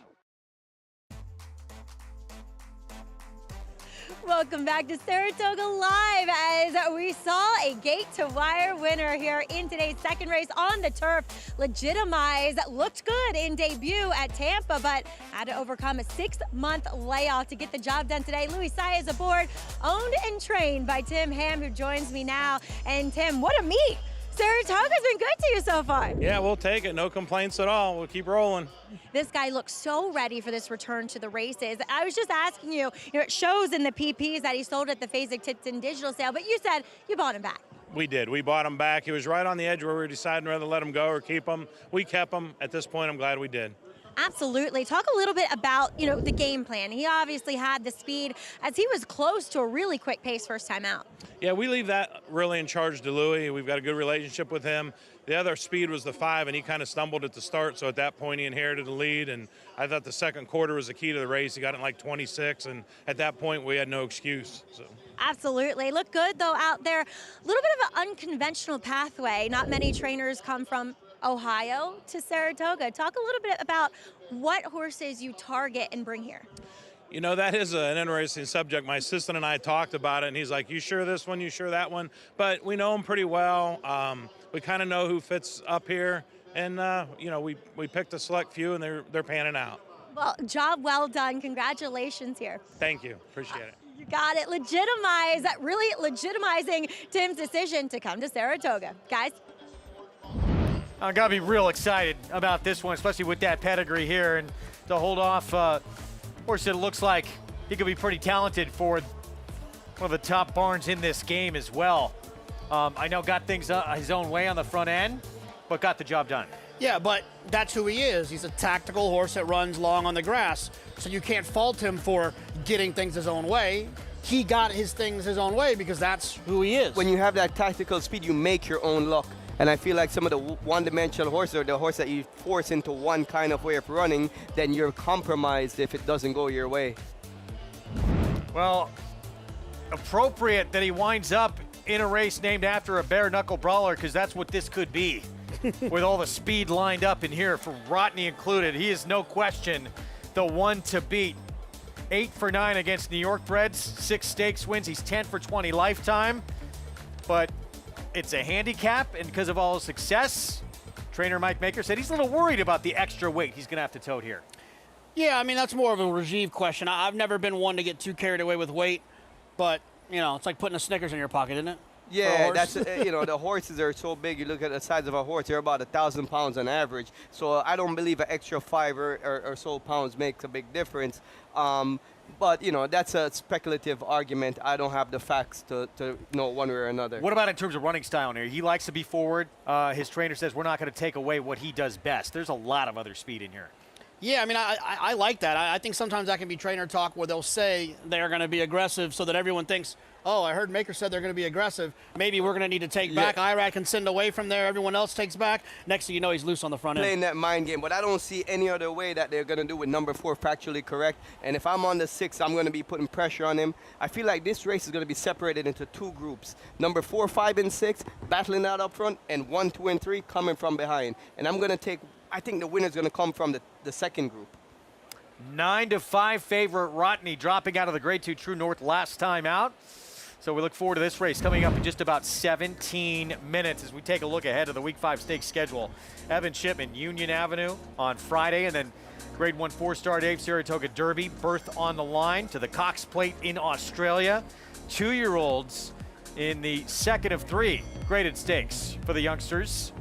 Welcome back to Saratoga Live as we saw a gate-to-wire winner here in today's second race on the turf. Legitimize looked good in debut at Tampa, but had to overcome a 6-month layoff to get the job done today. Louis Saez aboard, owned and trained by Tim Ham, who joins me now. And Tim, what a meet! Saratoga's been good to you so far. Yeah, we'll take it. No complaints at all. We'll keep rolling. This guy looks so ready for this return to the races. I was just asking you, it shows in the PPs that he sold at the Fasig-Tipton digital sale, but you said you bought him back. We did. We bought him back. He was right on the edge where we were deciding whether to let him go or keep him. We kept him. At this point, I'm glad we did. Absolutely. Talk a little bit about, the game plan. He obviously had the speed as he was close to a really quick pace first time out. Yeah, we leave that really in charge to Louis. We've got a good relationship with him. The other speed was the 5, and he kind of stumbled at the start, so at that point he inherited the lead, and I thought the second quarter was the key to the race. He got it in like 26, and at that point we had no excuse. So. Absolutely. Looked good, though, out there. A little bit of an unconventional pathway. Not many trainers come from Ohio to Saratoga. Talk a little bit about what horses you target and bring here. That is an interesting subject. My assistant and I talked about it, and he's like, you sure this one, you sure that one? But we know him pretty well. We kind of know who fits up here, and, we picked a select few, and they're panning out. Well, job well done. Congratulations here. Thank you. Appreciate it. You got it. Really legitimizing Tim's decision to come to Saratoga. Guys? I got to be real excited about this one, especially with that pedigree here, and to hold off horse that looks like he could be pretty talented for one of the top barns in this game as well. I know got things his own way on the front end, but got the job done. Yeah, but that's who he is. He's a tactical horse that runs long on the grass, so you can't fault him for getting things his own way. He got his things his own way because that's who he is. When you have that tactical speed, you make your own luck. And I feel like some of the one-dimensional horses, or the horse that you force into one kind of way of running, then you're compromised if it doesn't go your way. Well, appropriate that he winds up in a race named after a bare-knuckle brawler, because that's what this could be. With all the speed lined up in here for Rodney included, he is no question the one to beat. 8 for 9 against New York breds, 6 stakes wins. He's 10 for 20 lifetime, but it's a handicap, and because of all his success, trainer Mike Maker said he's a little worried about the extra weight he's going to have to tote here. Yeah, I mean, that's more of a Rajiv question. I've never been one to get too carried away with weight, but, it's like putting a Snickers in your pocket, isn't it? Yeah, that's, the horses are so big. You look at the size of a horse, they're about 1,000 pounds on average. So I don't believe an extra 5 or so pounds makes a big difference. But, that's a speculative argument. I don't have the facts to know one way or another. What about in terms of running style here? He likes to be forward. His trainer says we're not going to take away what he does best. There's a lot of other speed in here. Yeah, I mean, I like that. I think sometimes that can be trainer talk where they'll say they're going to be aggressive so that everyone thinks, oh, I heard Maker said they're going to be aggressive. Maybe we're going to need to take back. Irad can send away from there. Everyone else takes back. Next thing you know, he's loose on the front end. Playing that mind game, but I don't see any other way that they're going to do with number 4 factually correct. And if I'm on the 6, I'm going to be putting pressure on him. I feel like this race is going to be separated into 2 groups. Number 4, 5, and 6 battling out up front, and 1, 2, and 3 coming from behind. And I'm going to take, I think the winner's going to come from the second group. 9-5 favorite Rodney dropping out of the Grade 2 True North last time out. So we look forward to this race coming up in just about 17 minutes as we take a look ahead of the Week 5 stakes schedule. Evan Shipman, Union Avenue on Friday, and then Grade 1 Fourstar Dave Saratoga Derby, berth on the line to the Cox Plate in Australia. 2-year-olds in the second of 3 graded stakes for the youngsters.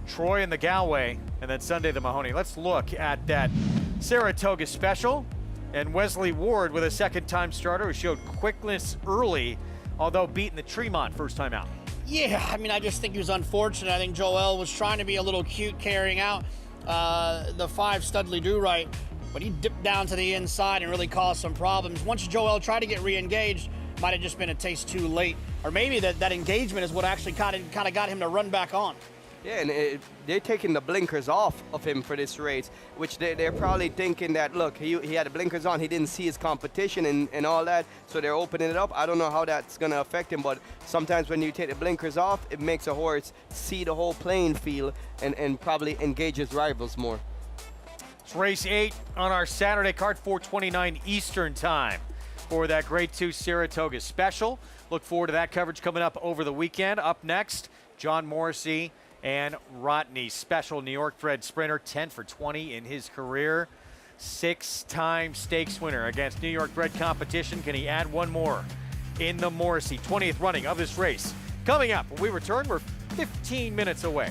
Troy and the Galway, and then Sunday the Mahoney. Let's look at that Saratoga special. And Wesley Ward with a second-time starter who showed quickness early, although beating the Tremont first time out. Yeah, I mean, I just think he was unfortunate. I think Joel was trying to be a little cute carrying out the 5 Studley Do-Right, but he dipped down to the inside and really caused some problems. Once Joel tried to get re-engaged, might have just been a taste too late. Or maybe that engagement is what actually kind of got him to run back on. Yeah, and they're taking the blinkers off of him for this race, which they're probably thinking that, look, he had the blinkers on, he didn't see his competition and all that, so they're opening it up. I don't know how that's going to affect him, but sometimes when you take the blinkers off, it makes a horse see the whole playing field and probably engage his rivals more. It's race 8 on our Saturday card, 4:29 Eastern time for that Grade 2 Saratoga special. Look forward to that coverage coming up over the weekend. Up next, John Morrissey and Rodney, special New York bred sprinter, 10 for 20 in his career. 6-time stakes winner against New York bred competition. Can he add one more in the Morrissey 20th running of this race? Coming up when we return, we're 15 minutes away.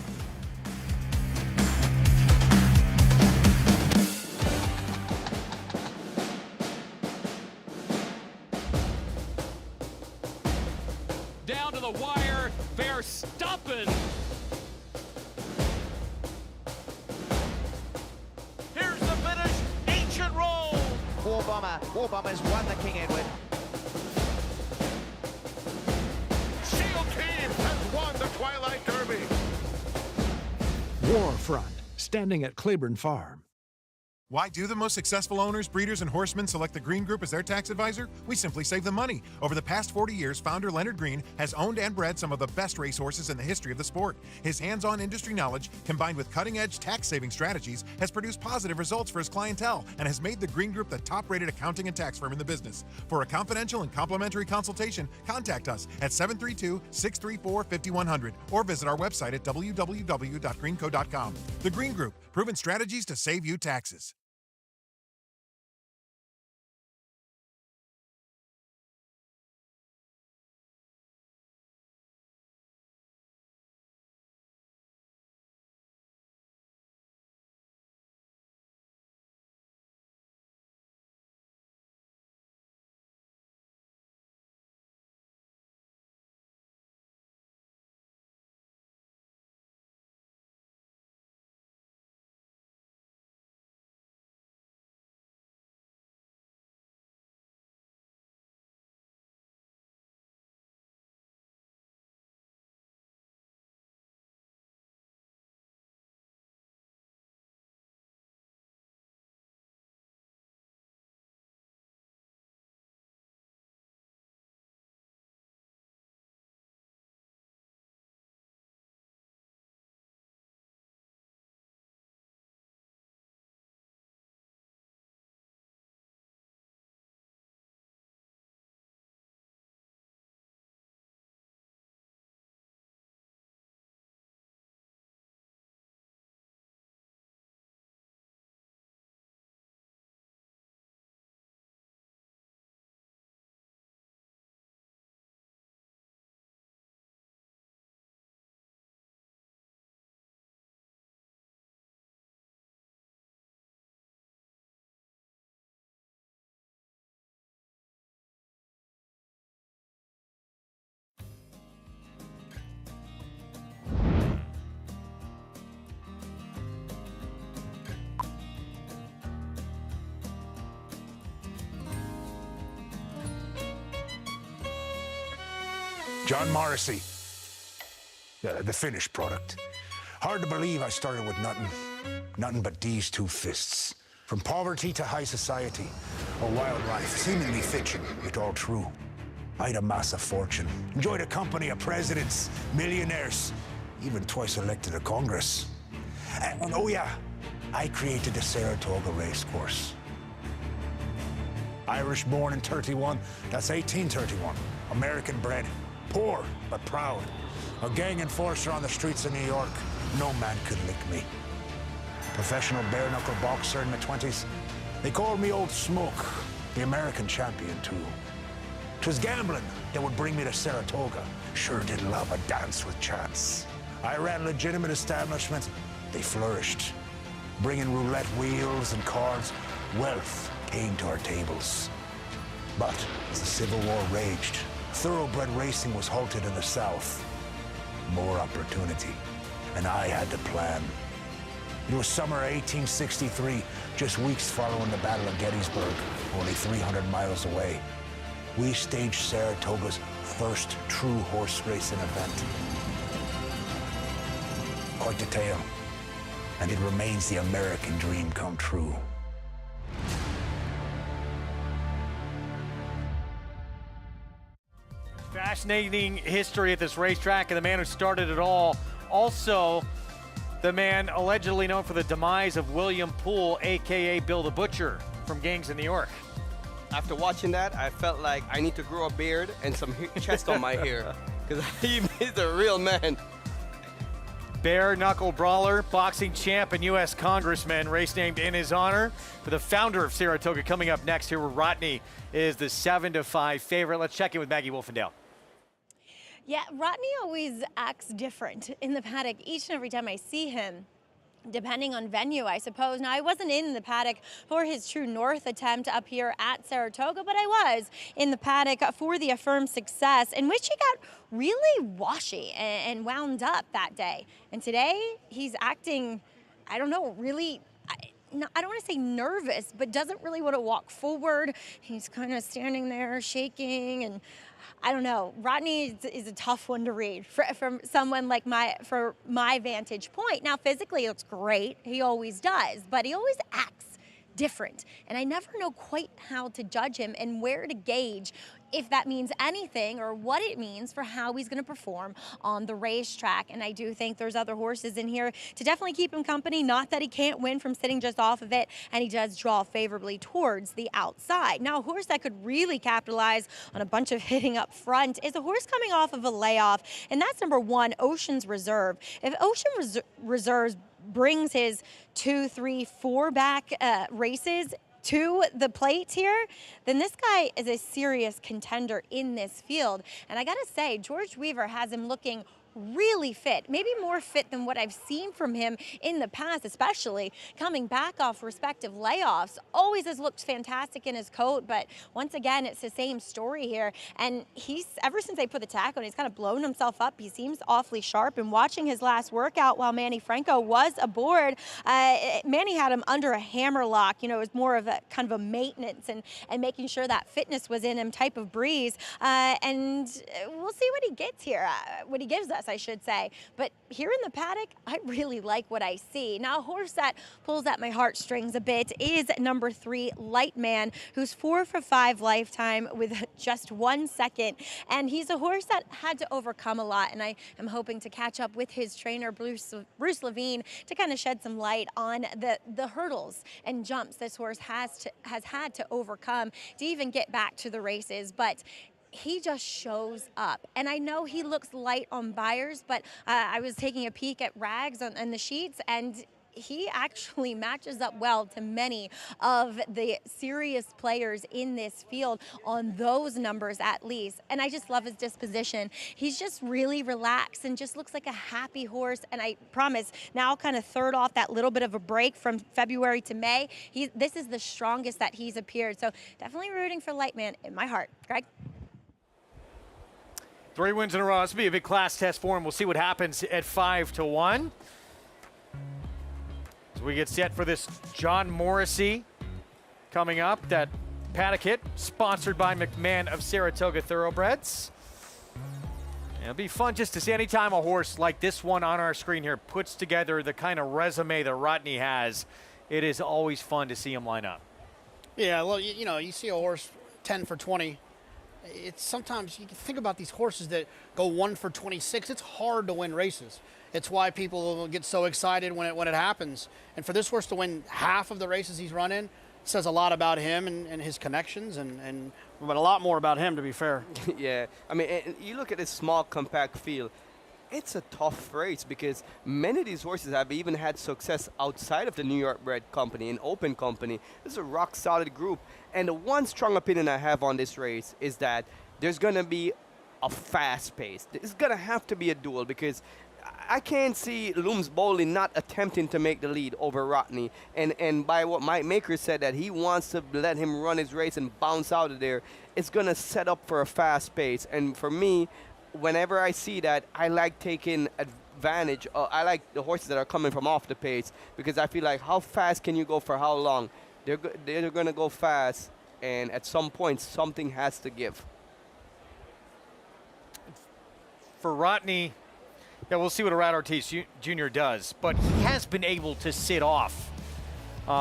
Down to the wire, Verstappen. Here's the finish, ancient roll. War Bomber's won the King Edward. Shield Team has won the Twilight Derby. Warfront, standing at Claiborne Farm. Why do the most successful owners, breeders, and horsemen select the Green Group as their tax advisor? We simply save them money. Over the past 40 years, founder Leonard Green has owned and bred some of the best racehorses in the history of the sport. His hands-on industry knowledge, combined with cutting-edge tax-saving strategies, has produced positive results for his clientele and has made the Green Group the top-rated accounting and tax firm in the business. For a confidential and complimentary consultation, contact us at 732-634-5100 or visit our website at www.greenco.com. The Green Group, proven strategies to save you taxes. John Morrissey, the finished product. Hard to believe I started with nothing but these two fists. From poverty to high society, a wild life, seemingly fiction, yet all true. I'd amass a fortune, enjoy the company of presidents, millionaires, even twice elected to Congress. And oh yeah, I created the Saratoga race course. Irish born in 31, that's 1831. American bred, poor but proud. A gang enforcer on the streets of New York, no man could lick me. Professional bare-knuckle boxer in my 20s. They called me Old Smoke, the American champion too. 'Twas gambling that would bring me to Saratoga. Sure did love a dance with chance. I ran legitimate establishments. They flourished, bringing roulette wheels and cards. Wealth came to our tables. But as the Civil War raged, thoroughbred racing was halted in the South. More opportunity, and I had to plan. It was summer 1863, just weeks following the Battle of Gettysburg, only 300 miles away. We staged Saratoga's first true horse racing event. Quite the tale, and it remains the American dream come true. Fascinating history at this racetrack, and the man who started it all, also the man allegedly known for the demise of William Poole, a.k.a. Bill the Butcher, from gangs in New York. After watching that, I felt like I need to grow a beard and some chest on my hair, because he's a real man. Bare knuckle brawler, boxing champ, and U.S. Congressman, race named in his honor for the founder of Saratoga. Coming up next here, where Rodney is the 7-5 favorite. Let's check in with Maggie Wolfendale. Yeah, Rodney always acts different in the paddock each and every time I see him, depending on venue, I suppose. Now, I wasn't in the paddock for his True North attempt up here at Saratoga, but I was in the paddock for the Affirmed Success, in which he got really washy and wound up that day. And today, he's acting, I don't know, really, I don't want to say nervous, but doesn't really want to walk forward. He's kind of standing there shaking, and I don't know. Rodney is a tough one to read from someone like for my vantage point. Now, physically, he looks great. He always does, but he always acts different. And I never know quite how to judge him and where to gauge if that means anything or what it means for how he's going to perform on the racetrack. And I do think there's other horses in here to definitely keep him company. Not that he can't win from sitting just off of it, and he does draw favorably towards the outside. Now, a horse that could really capitalize on a bunch of hitting up front is a horse coming off of a layoff, and that's number 1, Ocean's Reserve. If Ocean Reserve brings his 2, 3, 4 back races to the plate here, then this guy is a serious contender in this field. And I gotta say, George Weaver has him looking really fit, maybe more fit than what I've seen from him in the past, especially coming back off respective layoffs. Always has looked fantastic in his coat, but once again, it's the same story here. And he's, ever since they put the tack on, he's kind of blown himself up. He seems awfully sharp. And watching his last workout while Manny Franco was aboard, Manny had him under a hammer lock. You know, it was more of a kind of a maintenance and making sure that fitness was in him type of breeze. And we'll see what he gets here, what he gives us, I should say. But here in the paddock, I really like what I see. Now, a horse that pulls at my heartstrings a bit is number 3, Lightman, who's 4 for 5 lifetime with just 1 second. And he's a horse that had to overcome a lot. And I am hoping to catch up with his trainer, Bruce Levine, to kind of shed some light on the hurdles and jumps this horse has had to overcome to even get back to the races. But he just shows up. And I know he looks light on buyers, but I was taking a peek at rags on the sheets, and he actually matches up well to many of the serious players in this field on those numbers at least. And I just love his disposition. He's just really relaxed and just looks like a happy horse. And I promise, now kind of third off that little bit of a break from February to May, this is the strongest that he's appeared. So definitely rooting for Lightman in my heart. Greg? 3 wins in a row. This will be a big class test for him. We'll see what happens at 5-1. So we get set for this John Morrissey coming up. That Paddock hit, sponsored by McMahon of Saratoga Thoroughbreds. It'll be fun just to see any time a horse like this one on our screen here puts together the kind of resume that Rodney has. It is always fun to see him line up. Yeah, well, you know, you see a horse 10 for 20. It's sometimes you can think about these horses that go 1 for 26. It's hard to win races. It's why people get so excited when it happens. And for this horse to win half of the races he's run in says a lot about him and his connections, but a lot more about him, to be fair. Yeah, I mean, you look at this small, compact field. It's a tough race because many of these horses have even had success outside of the New York bred company, in open company. This is a rock-solid group. And the one strong opinion I have on this race is that there's going to be a fast pace. It's going to have to be a duel because I can't see Looms Boldly not attempting to make the lead over Rodney. And by what Mike Maker said, that he wants to let him run his race and bounce out of there, it's going to set up for a fast pace. And for me, whenever I see that, I like taking advantage. I like the horses that are coming from off the pace because I feel like how fast can you go for how long? They're going to go fast, and at some point, something has to give. For Rodney, yeah, we'll see what Arad Ortiz Jr. does, but he has been able to sit off.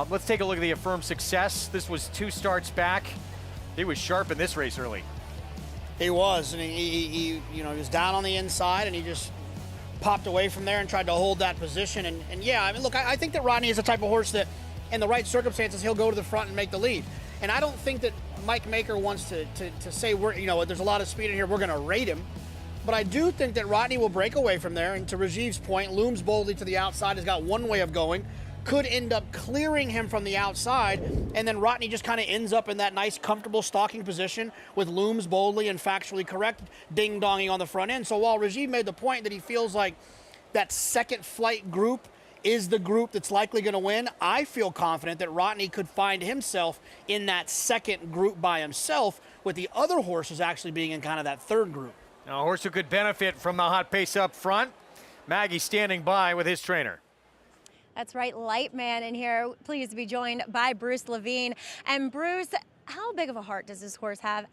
Let's take a look at the affirmed success. This was 2 starts back. He was sharp in this race early. He was, and he was down on the inside, and he just popped away from there and tried to hold that position. And yeah, I mean, look, I think that Rodney is the type of horse that, in the right circumstances, he'll go to the front and make the lead. And I don't think that Mike Maker wants to say there's a lot of speed in here, we're going to rate him. But I do think that Rodney will break away from there. And to Rajiv's point, Looms Boldly to the outside has got one way of going. Could end up clearing him from the outside, and then Rodney just kind of ends up in that nice, comfortable stalking position with Looms Boldly and Factually Correct ding-donging on the front end. So while Rajiv made the point that he feels like that second flight group is the group that's likely going to win, I feel confident that Rodney could find himself in that second group by himself, with the other horses actually being in kind of that third group. Now, a horse who could benefit from the hot pace up front. Maggie standing by with his trainer. That's right, Lightman in here, pleased to be joined by Bruce Levine. And Bruce, how big of a heart does this horse have?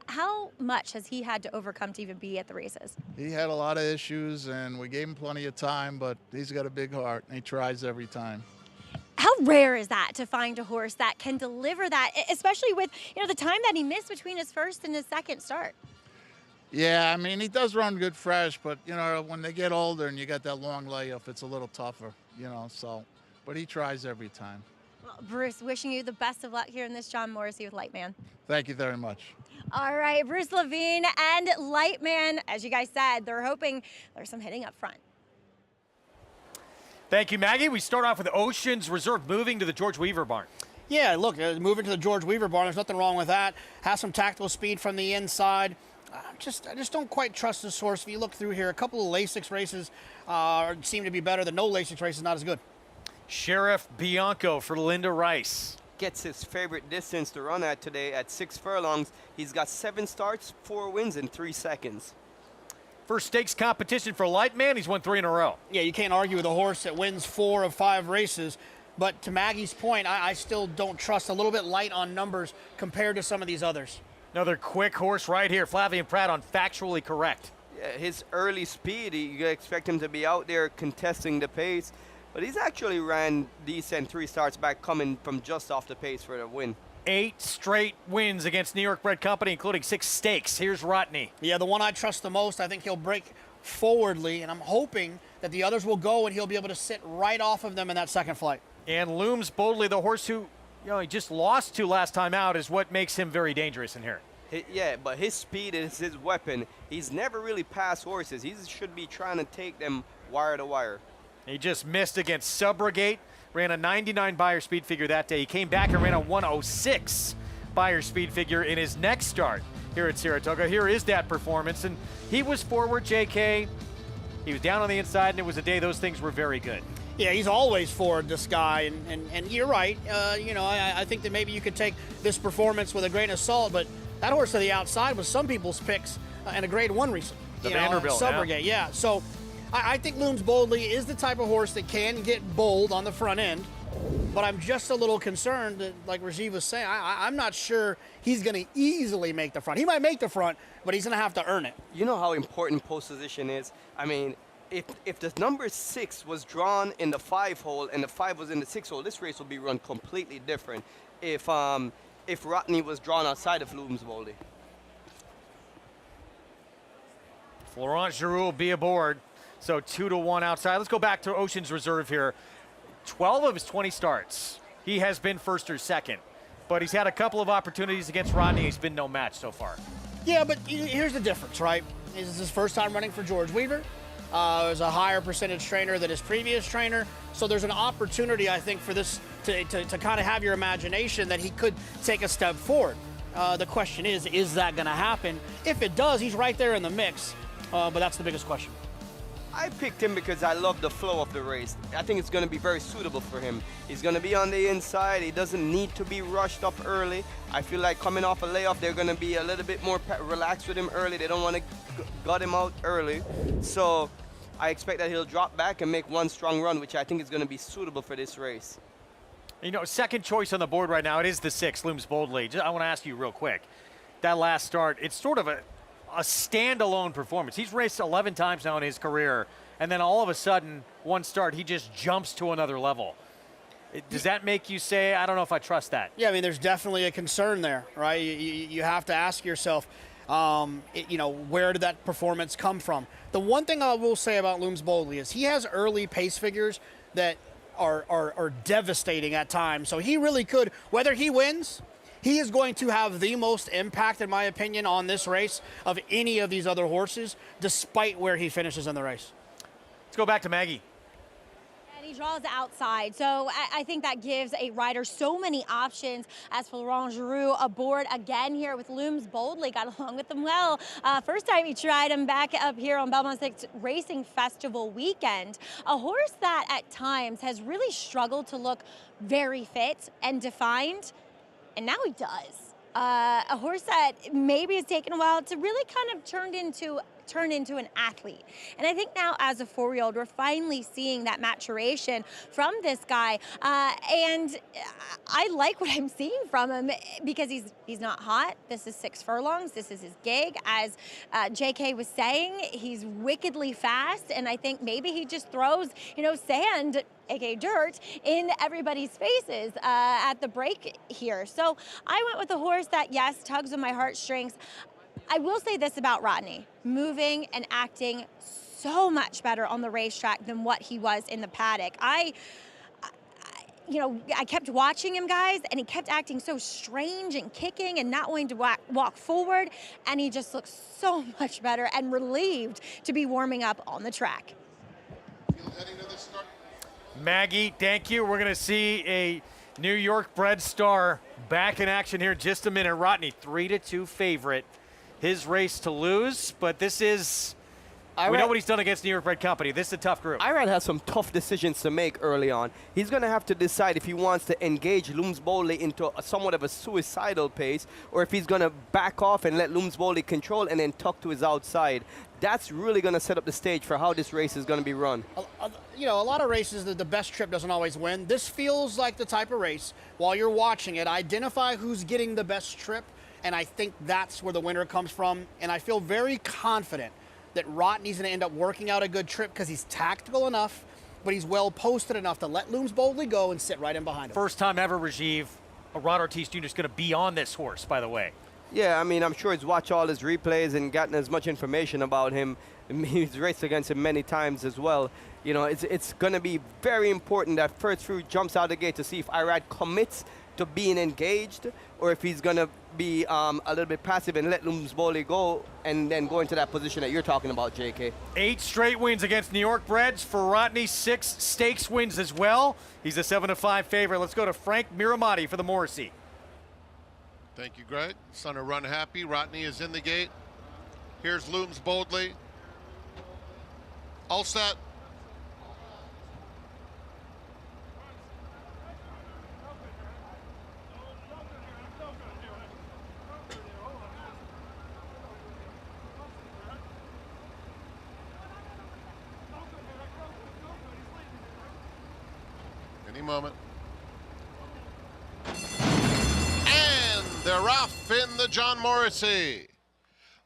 How much has he had to overcome to even be at the races? He had a lot of issues, and we gave him plenty of time, but he's got a big heart, and he tries every time. How rare is that to find a horse that can deliver that, especially with the time that he missed between his first and his second start? Yeah, I mean, he does run good fresh, but, when they get older and you got that long layoff, it's a little tougher, but he tries every time. Well, Bruce, wishing you the best of luck here in this John Morrissey with Lightman. Thank you very much. All right, Bruce Levine and Lightman, as you guys said, they're hoping there's some hitting up front. Thank you, Maggie. We start off with Ocean's Reserve moving to the George Weaver barn. Yeah, look, moving to the George Weaver barn, there's nothing wrong with that. Has some tactical speed from the inside. I just don't quite trust this horse. If you look through here, a couple of Lasix races seem to be better. The no Lasix race is not as good. Sheriff Bianco for Linda Rice. Gets his favorite distance to run at today at 6 furlongs. He's got 7 starts, 4 wins in 3 seconds. First stakes competition for Lightman. He's won 3 in a row. Yeah, you can't argue with a horse that wins 4 of 5 races. But to Maggie's point, I still don't trust, a little bit light on numbers compared to some of these others. Another quick horse right here, Flavian Pratt on Factually Correct. Yeah, his early speed, you expect him to be out there contesting the pace, but he's actually ran decent 3 starts back, coming from just off the pace for the win. 8 straight wins against New York bred company, including 6 stakes. Here's Rodney. Yeah, the one I trust the most. I think he'll break forwardly, and I'm hoping that the others will go and he'll be able to sit right off of them in that second flight. And Looms Boldly, the horse who he just lost to last time out, is what makes him very dangerous in here. Yeah, but his speed is his weapon. He's never really passed horses. He should be trying to take them wire to wire. He just missed against Subrogate. Ran a 99 Beyer speed figure that day. He came back and ran a 106 Beyer speed figure in his next start here at Saratoga. Here is that performance. And he was forward, JK. He was down on the inside, and it was a day those things were very good. Yeah, he's always forward, this guy, and you're right. I think that maybe you could take this performance with a grain of salt, but that horse to the outside was some people's picks in a grade 1 recently. The Vanderbilt, Subrogate, yeah. So I think Looms Boldly is the type of horse that can get bold on the front end. but I'm just a little concerned that, like Rajiv was saying, I'm not sure he's going to easily make the front. He might make the front, but he's going to have to earn it. You know how important post position is? I mean, if the number 6 was drawn in the 5 hole and the 5 was in the 6 hole, this race would be run completely different if Rodney was drawn outside of Looms Bowley. Florent Giroux will be aboard. So 2-1 outside. Let's go back to Ocean's Reserve here. 12 of his 20 starts, he has been first or second. But he's had a couple of opportunities against Rodney. He's been no match so far. Yeah, but here's the difference, right? This is his first time running for George Weaver. Is a higher percentage trainer than his previous trainer. So there's an opportunity, I think, for this to kind of have your imagination that he could take a step forward. The question is that going to happen? If it does, he's right there in the mix. But that's the biggest question. I picked him because I love the flow of the race. I think it's going to be very suitable for him. He's going to be on the inside. He doesn't need to be rushed up early. I feel like coming off a layoff, they're going to be a little bit more relaxed with him early. They don't want to gut him out early. So I expect that he'll drop back and make one strong run, which I think is going to be suitable for this race. You know, second choice on the board right now, it is the 6, Looms Boldly. I want to ask you real quick. That last start, it's sort of a standalone performance. He's raced 11 times now in his career, and then all of a sudden, one start, he just jumps to another level. Does that make you say, I don't know if I trust that? Yeah, I mean, there's definitely a concern there, right? You have to ask yourself, where did that performance come from? The one thing I will say about Looms Boldly is he has early pace figures that are devastating at times. So he really could, whether he wins, he is going to have the most impact, in my opinion, on this race of any of these other horses, despite where he finishes in the race. Let's go back to Maggie. And he draws outside, so I think that gives a rider so many options. As Florent Giroux aboard again here with Looms Boldly, got along with them well. First time he tried him back up here on Belmont 6 Racing Festival weekend. A horse that at times has really struggled to look very fit and defined. And now he does. A horse that maybe has taken a while to really kind of turn into an athlete. And I think now as a 4-year-old, we're finally seeing that maturation from this guy. And I like what I'm seeing from him because he's not hot. This is 6 furlongs. This is his gig. As JK was saying, he's wickedly fast. And I think maybe he just throws, sand, aka dirt, in everybody's faces at the break here. So I went with a horse that, yes, tugs on my heartstrings. I will say this about Rodney, moving and acting so much better on the racetrack than what he was in the paddock. I kept watching him, guys, and he kept acting so strange and kicking and not wanting to walk forward, and he just looks so much better and relieved to be warming up on the track. Maggie, thank you. We're going to see a New York bred star back in action here in just a minute. Rodney, 3-2 favorite. His race to lose, but this is, we know what he's done against New York bred company. This is a tough group. Irad has some tough decisions to make early on. He's going to have to decide if he wants to engage Looms Boldly into somewhat of a suicidal pace, or if he's going to back off and let Looms Boldly control and then tuck to his outside. That's really going to set up the stage for how this race is going to be run. A lot of races, the best trip doesn't always win. This feels like the type of race, while you're watching it, identify who's getting the best trip, and I think that's where the winner comes from. And I feel very confident that Rodney's going to end up working out a good trip because he's tactical enough, but he's well posted enough to let Looms Boldly go and sit right in behind him. First time ever, Rajiv, Rod Ortiz Jr. is going to be on this horse, by the way. Yeah, I mean, I'm sure he's watched all his replays and gotten as much information about him. He's raced against him many times as well. It's going to be very important that first few jumps out of the gate to see if Irad commits to being engaged or if he's going to be a little bit passive and let Looms Boldly go and then go into that position that you're talking about, JK. 8 straight wins against New York breds for Rodney, 6 stakes wins as well. He's a 7-5 favorite. Let's go to Frank Miramati for the Morrissey. Thank you, Greg. Son of Run Happy. Rodney is in the gate. Here's Looms Boldly. All set. Any moment. they're off in the John Morrissey.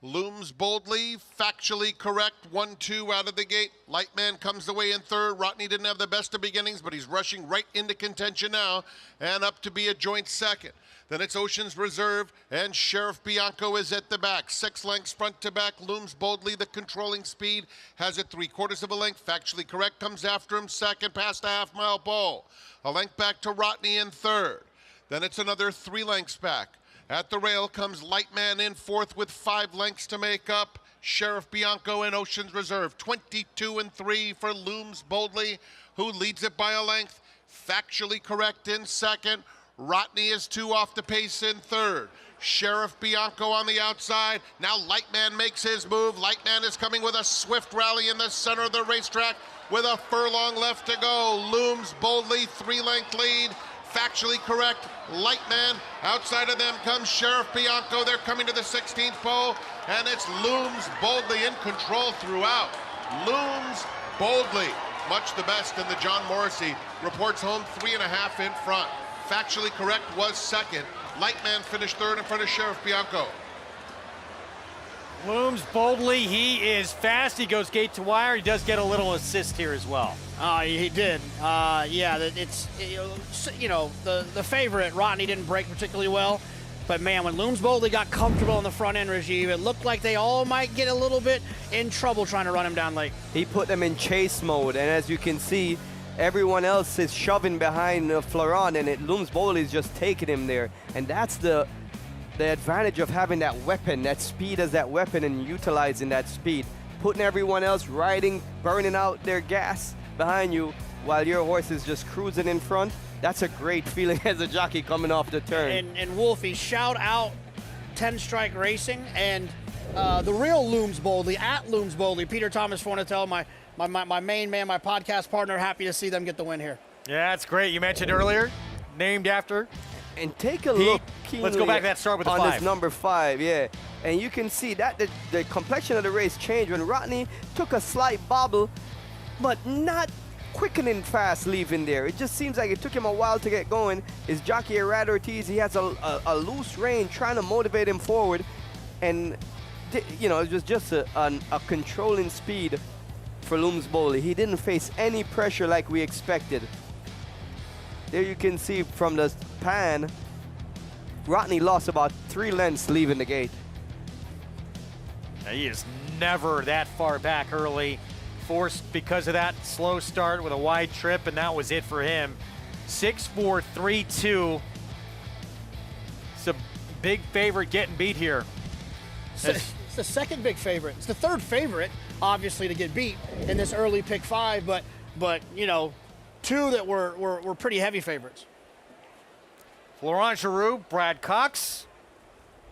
Looms boldly, factually correct, 1-2 out of the gate. Lightman comes away in third. Rodney didn't have the best of beginnings, but he's rushing right into contention now and up to be a joint second. Then it's Ocean's Reserve, and Sheriff Bianco is at the back. 6 lengths front to back. Looms boldly, the controlling speed, has it 3/4 of a length. Factually correct comes after him second, past a half-mile pole. A length back to Rodney in third. Then it's another 3 lengths back. At the rail comes Lightman in fourth with 5 lengths to make up. Sheriff Bianco and Ocean's Reserve. 22-3 for Looms Boldly, who leads it by a length. Factually correct in second. Rodney is 2 off the pace in third. Sheriff Bianco on the outside. Now Lightman makes his move. Lightman is coming with a swift rally in the center of the racetrack with a furlong left to go. Looms Boldly, 3-length lead. Factually correct, Lightman. Outside of them comes Sheriff Bianco. They're coming to the 16th pole, and it's Looms Boldly in control throughout. Looms Boldly, much the best in the John Morrissey. Reports home 3.5 in front. Factually correct was second. Lightman finished third in front of Sheriff Bianco. Looms Boldly, he is fast. He goes gate to wire. He does get a little assist here as well. He did. Yeah, it's, the favorite, Rodney, didn't break particularly well. But, man, when Looms Boldly got comfortable in the front end regime, it looked like they all might get a little bit in trouble trying to run him down late. He put them in chase mode, and as you can see, everyone else is shoving behind Florent, and Looms Boldly is just taking him there. And that's the advantage of having that weapon, that speed as that weapon, and utilizing that speed. Putting everyone else riding, burning out their gas behind you while your horse is just cruising in front. That's a great feeling as a jockey coming off the turn. And Wolfie, shout out 10 Strike Racing and the real Looms Boldly, at Looms Boldly. Peter Thomas Fornatel, my main man, my podcast partner, happy to see them get the win here. Yeah, that's great. You mentioned earlier, named after. And take a look keenly. Let's go back to that start with the 5. On this number 5, yeah. And you can see that the complexion of the race changed when Rodney took a slight bobble, but not quickening fast leaving there. It just seems like it took him a while to get going. His jockey, Arad Ortiz, he has a loose rein trying to motivate him forward. And, it was just a controlling speed for Looms Boldly. He didn't face any pressure like we expected. There you can see from the pan, Rodney lost about 3 lengths leaving the gate. He is never that far back early. Forced because of that slow start with a wide trip, and that was it for him. 6-4, 3-2. It's a big favorite getting beat here. It's the second big favorite. It's the third favorite, obviously, to get beat in this early pick 5, but 2 that were pretty heavy favorites. Florent Giroux, Brad Cox.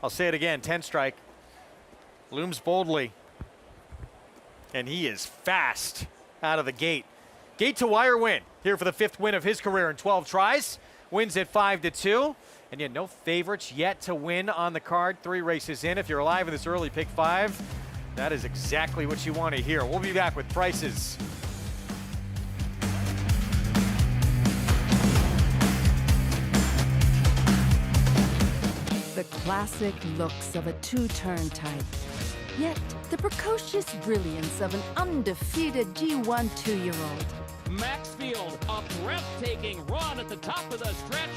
I'll say it again, 10 Strike. Looms Boldly. And he is fast out of the gate. Gate to wire win here for the 5th win of his career in 12 tries. Wins at 5-2. And yet no favorites yet to win on the card. 3 races in. If you're alive in this early pick 5, that is exactly what you want to hear. We'll be back with prices. The classic looks of a 2-turn type, yet the precocious brilliance of an undefeated G1 2-year-old. Maxfield, a breathtaking run at the top of the stretch.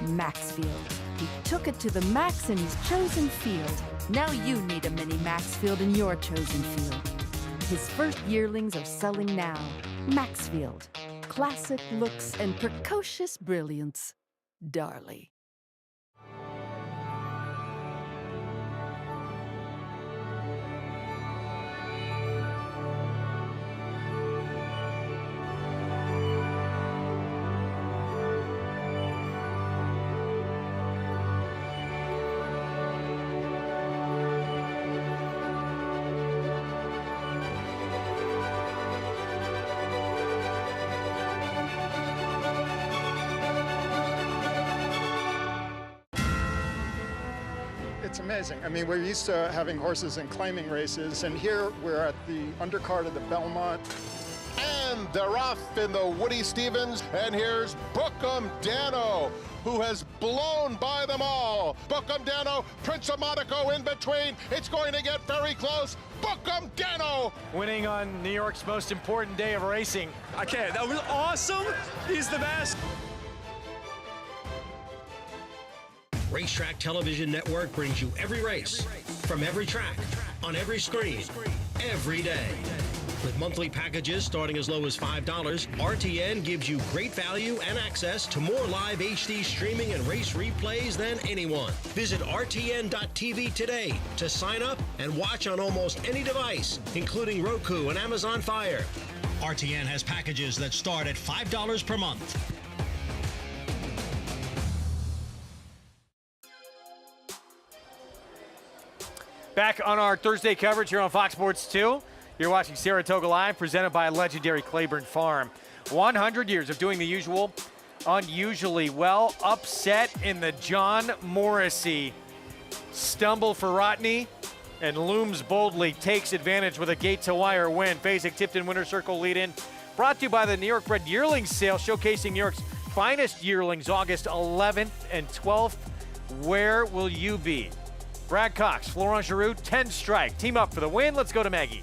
Maxfield. He took it to the max in his chosen field. Now you need a mini Maxfield in your chosen field. His first yearlings are selling now. Maxfield. Classic looks and precocious brilliance. Darley. It's amazing. I mean, we're used to having horses in claiming races, and here we're at the undercard of the Belmont. And they're off in the Woody Stevens. And here's Bookham Dano, who has blown by them all. Bookham Dano, Prince of Monaco in between. It's going to get very close. Bookham Dano winning on New York's most important day of racing. I can't. That was awesome. He's the best. Racetrack Television Network brings you every race, from every track, on every screen, every day. With monthly packages starting as low as $5, RTN gives you great value and access to more live HD streaming and race replays than anyone. Visit RTN.tv today to sign up and watch on almost any device, including Roku and Amazon Fire. RTN has packages that start at $5 per month. Back on our Thursday coverage here on Fox Sports 2. You're watching Saratoga Live, presented by legendary Claiborne Farm. 100 years of doing the usual, unusually well. Upset in the John Morrissey. Stumble for Rodney, and looms boldly, takes advantage with a gate-to-wire win. Basic Tipton Winter Circle lead-in. Brought to you by the New York Bred Yearlings Sale, showcasing New York's finest yearlings, August 11th and 12th. Where will you be? Brad Cox, Florent Giroux, 10 strike. Team up for the win. Let's go to Maggie.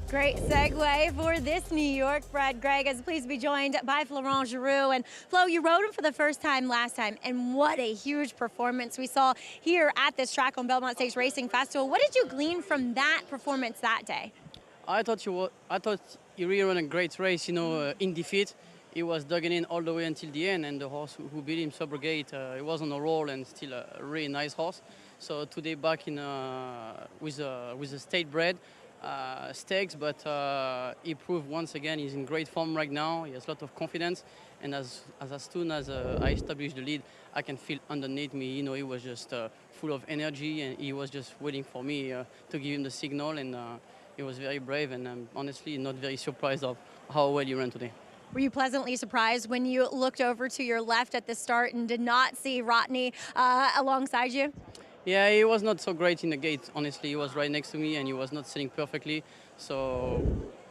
Great segue for this New York bred. Greg is pleased to be joined by Florent Giroux. And Flo, you rode him for the first time last time, and what a huge performance we saw here at this track on Belmont Stakes Racing Festival. What did you glean from that performance that day? I thought he really ran a great race, in defeat. He was digging in all the way until the end, and the horse who beat him, Subrogate, he was on a roll and still a really nice horse. So today back in with a state bred stakes, but he proved once again he's in great form right now. He has a lot of confidence, and as soon as I established the lead, I can feel underneath me. He was just full of energy, and he was just waiting for me to give him the signal, and he was very brave, and I'm honestly not very surprised of how well he ran today. Were you pleasantly surprised when you looked over to your left at the start and did not see Rodney alongside you? Yeah, he was not so great in the gate, honestly. He was right next to me, and he was not sitting perfectly. So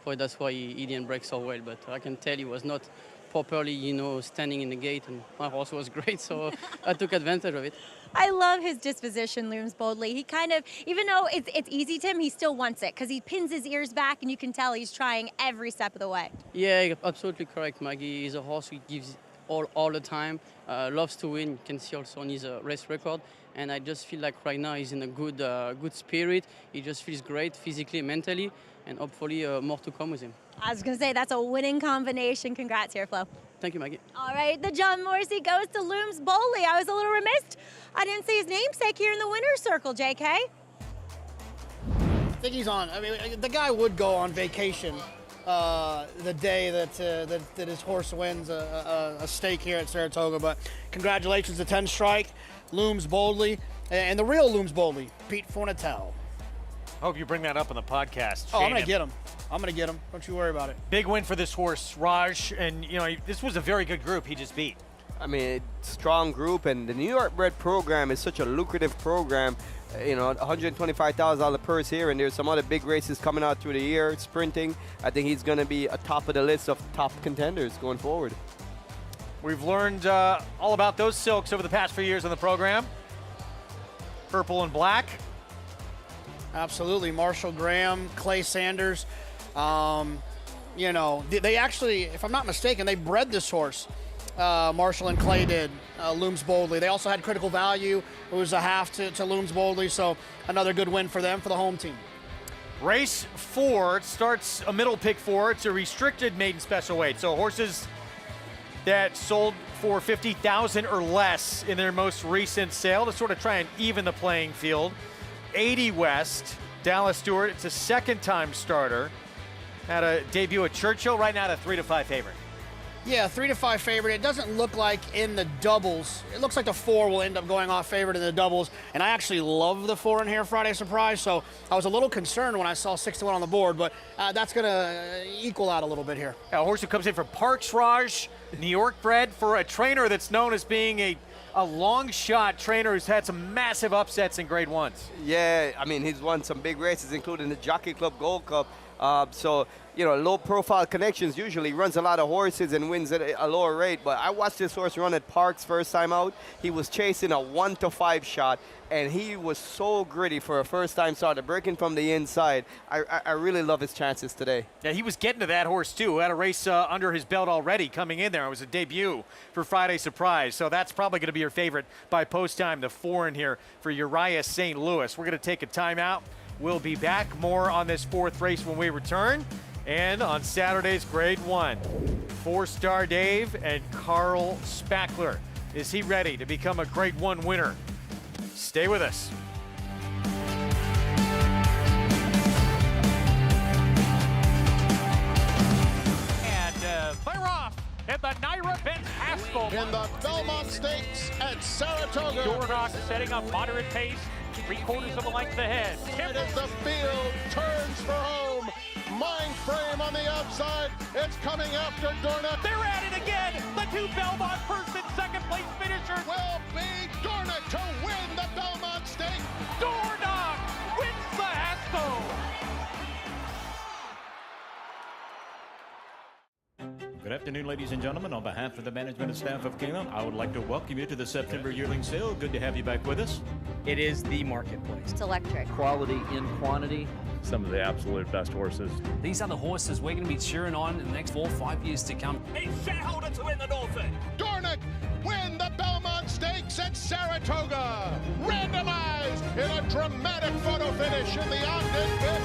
that's why he didn't break so well. But I can tell he was not properly, standing in the gate, and my horse was great, so I took advantage of it. I love his disposition, looms boldly. He kind of, even though it's easy to him, he still wants it because he pins his ears back, and you can tell he's trying every step of the way. Yeah, absolutely correct, Maggie. He's a horse who gives all the time, loves to win. You can see also on his race record. And I just feel like right now he's in a good spirit. He just feels great physically, mentally, and hopefully more to come with him. I was going to say, that's a winning combination. Congrats here, Flo. Thank you, Maggie. All right, the John Morrissey goes to Looms Boldly. I was a little remiss. I didn't see his namesake here in the winner's circle, JK. I think he's on. I mean, the guy would go on vacation the day that his horse wins a stake here at Saratoga. But congratulations to 10 Strike, Looms Boldly, and the real Looms Boldly, Pete Fornatel. Hope you bring that up on the podcast. Oh, I'm going to get him. I'm going to get him. Don't you worry about it. Big win for this horse, Raj. And, this was a very good group he just beat. I mean, strong group, and the New York Bred program is such a lucrative program. $125,000 purse here, and there's some other big races coming out through the year, sprinting. I think he's going to be atop of the list of top contenders going forward. We've learned all about those silks over the past few years on the program. Purple and black. Absolutely. Marshall Graham, Clay Sanders. They actually, if I'm not mistaken, they bred this horse. Marshall and Clay did, Looms Boldly. They also had Critical Value. It was a half to Looms Boldly, so another good win for them, for the home team. Race 4, it starts a middle pick 4. It's a restricted maiden special weight. So horses that sold for $50,000 or less in their most recent sale to sort of try and even the playing field. 80 West, Dallas Stewart, it's a second-time starter. Had a debut at Churchill, right now at a 3-5 favorite. Yeah, 3-5 favorite. It doesn't look like in the doubles. It looks like the 4 will end up going off favorite in the doubles. And I actually love the 4 in here Friday Surprise, so I was a little concerned when I saw 6-1 on the board, but that's going to equal out a little bit here. A horse who comes in from Parks, Raj, New York bred, for a trainer that's known as being a long shot trainer who's had some massive upsets in grade 1s. Yeah, I mean, he's won some big races, including the Jockey Club Gold Cup. So, you know, low profile connections usually runs a lot of horses and wins at a lower rate. But I watched this horse run at Parks first time out. He was chasing a 1-5 shot, and he was so gritty for a first time starter, breaking from the inside. I really love his chances today. Yeah, he was getting to that horse too. Had a race under his belt already coming in there. It was a debut for Friday Surprise. So that's probably going to be your favorite by post time, the foreign here for Uriah St. Louis. We're going to take a timeout. We'll be back more on this fourth race when we return. And on Saturday's Grade 1, Fourstar Dave and Carl Spackler. Is he ready to become a Grade 1 winner? Stay with us. And they're off at the Naira Benz Haskell. In the Belmont Stakes at Saratoga. Dornock setting up moderate pace, 3/4 of a length ahead. Right as the field turns for home. Mind frame on the outside. It's coming after Dornock. They're at it again. The two Belmont first and second place finishers will be Dornock to win the Belmont Stakes. Dornock wins the Haskell. Good afternoon, ladies and gentlemen. On behalf of the management and staff of Keeneland, I would like to welcome you to the September yearling sale. Good to have you back with us. It is the marketplace. It's electric. Quality in quantity. Some of the absolute best horses. These are the horses we're going to be cheering on in the next 4 or 5 years to come. It's shareholder to win the Northern. Dornock win the Belmont Stakes at Saratoga. Randomized in a dramatic photo finish in the Ogden Pit.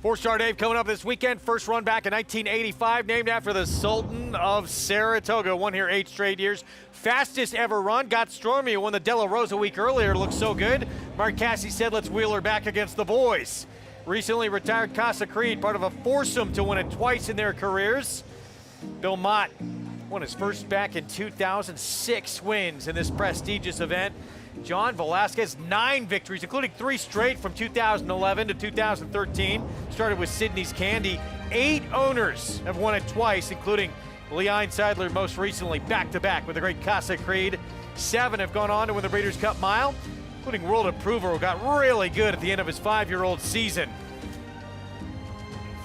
Fourstar Dave coming up this weekend. First run back in 1985, named after the Sultan of Saratoga. Won here 8 straight years. Fastest ever run. Got stormy. Won the De La Rosa a week earlier. Looked so good. Mark Casse said, let's wheel her back against the boys. Recently retired Casa Creed, part of a foursome to win it twice in their careers. Bill Mott won his first back in 2006 wins in this prestigious event. John Velasquez, 9 victories, including 3 straight from 2011 to 2013. Started with Sydney's Candy. 8 owners have won it twice, including Leon Seidler most recently, back-to-back with the great Casa Creed. 7 have gone on to win the Breeders' Cup Mile, including World Approver, who got really good at the end of his 5-year-old season.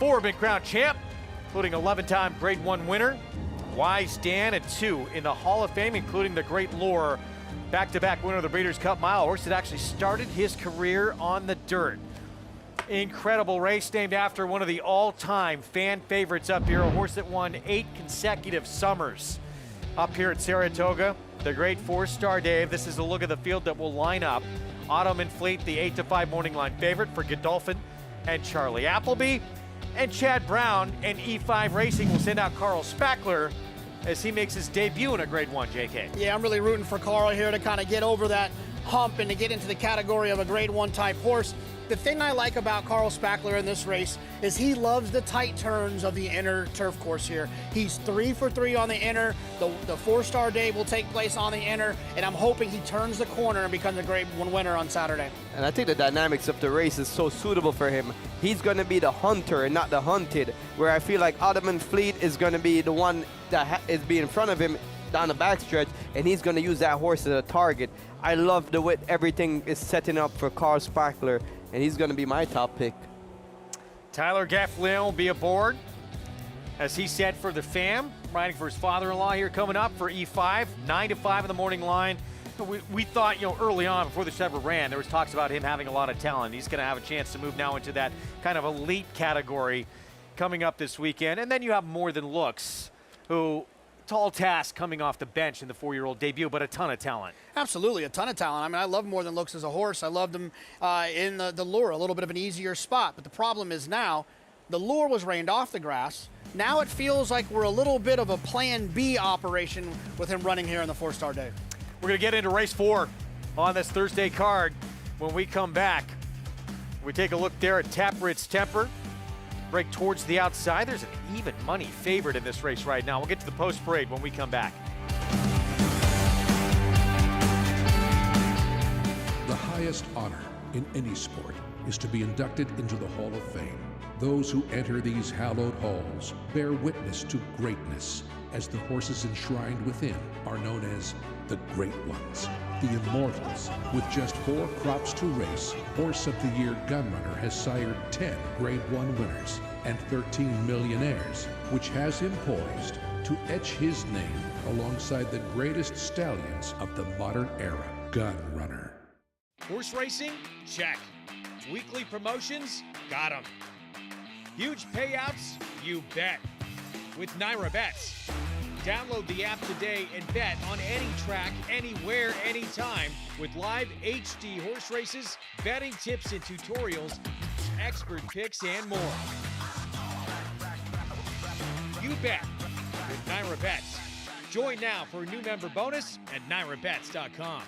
4 have been crowned champ, including 11-time Grade 1 winner, Wise Dan, and 2 in the Hall of Fame, including the great Lure, back-to-back winner of the Breeders' Cup Mile, horse that actually started his career on the dirt. Incredible race named after one of the all-time fan favorites up here, a horse that won 8 consecutive summers up here at Saratoga. The great Fourstar Dave. This is a look at the field that will line up. Ottoman Fleet, the 8-5 morning line favorite for Godolphin and Charlie Appleby. And Chad Brown and E5 Racing will send out Carl Spackler as he makes his debut in a Grade 1, JK. Yeah, I'm really rooting for Carl here to kind of get over that hump and to get into the category of a Grade 1 type horse. The thing I like about Carl Spackler in this race is he loves the tight turns of the inner turf course here. He's 3 for 3 on the inner. The Fourstar day will take place on the inner, and I'm hoping he turns the corner and becomes a Grade 1 winner on Saturday. And I think the dynamics of the race is so suitable for him. He's going to be the hunter and not the hunted, where I feel like Ottoman Fleet is going to be the one that is be in front of him down the backstretch, and he's going to use that horse as a target. I love the way everything is setting up for Carl Spackler, and he's going to be my top pick. Tyler Gafflin will be aboard, as he said, for the fam, riding for his father-in-law here coming up for E5, 9 to 5 in the morning line. We thought, early on, before this ever ran, there was talks about him having a lot of talent. He's going to have a chance to move now into that kind of elite category coming up this weekend. And then you have More Than Looks, who, tall task coming off the bench in the 4-year-old debut, but a ton of talent. Absolutely, a ton of talent. I mean, I love More Than Looks as a horse. I loved him in the lure, a little bit of an easier spot. But the problem is now, the lure was reined off the grass. Now it feels like we're a little bit of a plan B operation with him running here in the Fourstar day. We're going to get into race 4 on this Thursday card. When we come back, we take a look there at Taprit's Temper. Break towards the outside. There's an even money favorite in this race right now. We'll get to the post parade when we come back. The highest honor in any sport is to be inducted into the Hall of Fame. Those who enter these hallowed halls bear witness to greatness, as the horses enshrined within are known as the Great Ones, the Immortals. With just 4 crops to race, Horse of the Year Gunrunner has sired 10 Grade 1 winners and 13 millionaires, which has him poised to etch his name alongside the greatest stallions of the modern era. Gunrunner. Horse racing? Check. Weekly promotions? Got 'em. Huge payouts? You bet. With Naira Bets. Download the app today and bet on any track, anywhere, anytime with live HD horse races, betting tips and tutorials, expert picks, and more. You bet with Naira Bets. Join now for a new member bonus at nairabets.com.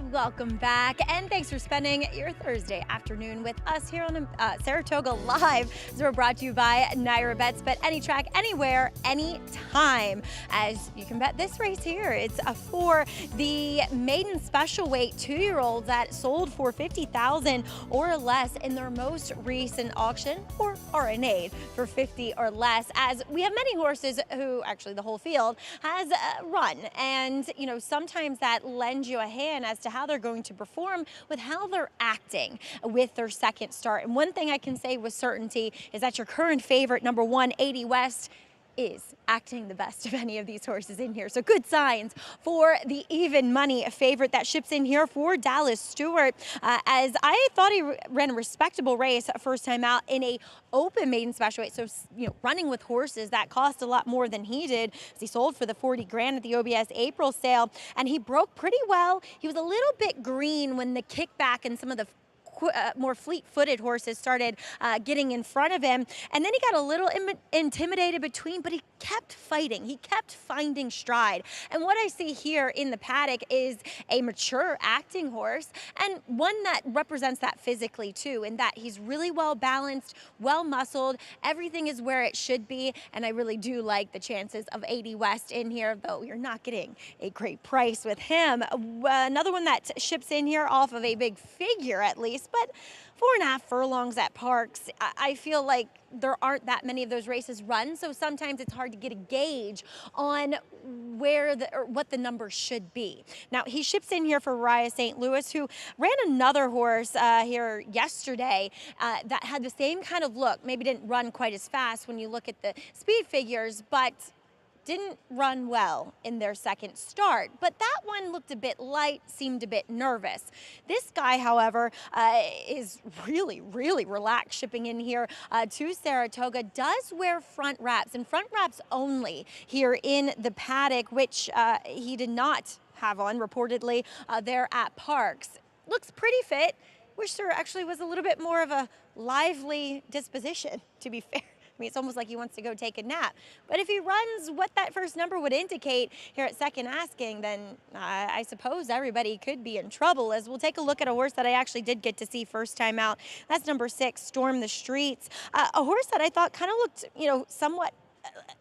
Welcome back, and thanks for spending your Thursday afternoon with us here on Saratoga Live. So we're brought to you by Naira Bets. Bet any track, anywhere, anytime. As you can bet this race here, it's for the Maiden special weight 2-year-old that sold for $50,000 or less in their most recent auction, or RNA'd for 50 or less. As we have many horses who, actually the whole field, has run, and sometimes that lends you a hand as to how they're going to perform with how they're acting with their second start. And one thing I can say with certainty is that your current favorite, number 1, 80 West, is acting the best of any of these horses in here. So good signs for the even money favorite that ships in here for Dallas Stewart. As I thought he ran a respectable race first time out in a open maiden special weight. So, running with horses that cost a lot more than he did. As he sold for the 40 grand at the OBS April sale, and he broke pretty well. He was a little bit green when the kickback and some of the more fleet-footed horses started getting in front of him, and then he got a little intimidated between, but he kept fighting. He kept finding stride. And what I see here in the paddock is a mature acting horse, and one that represents that physically too, in that he's really well balanced, well muscled, everything is where it should be, and I really do like the chances of 80 West in here, though you're not getting a great price with him. Another one that ships in here off of a big figure at least, but 4.5 furlongs at Parks. I feel like there aren't that many of those races run, so sometimes it's hard to get a gauge on what the number should be. Now, he ships in here for Raya St. Louis, who ran another horse here yesterday that had the same kind of look. Maybe didn't run quite as fast when you look at the speed figures, but didn't run well in their second start, but that one looked a bit light, seemed a bit nervous. This guy, however, is really, really relaxed shipping in here to Saratoga, does wear front wraps, and front wraps only here in the paddock, which he did not have on, reportedly, there at Parks. Looks pretty fit. Wish there actually was a little bit more of a lively disposition, to be fair. I mean, it's almost like he wants to go take a nap. But if he runs what that first number would indicate here at second asking, then I suppose everybody could be in trouble, as we'll take a look at a horse that I actually did get to see first time out. That's number 6, Storm the Streets. A horse that I thought kind of looked, somewhat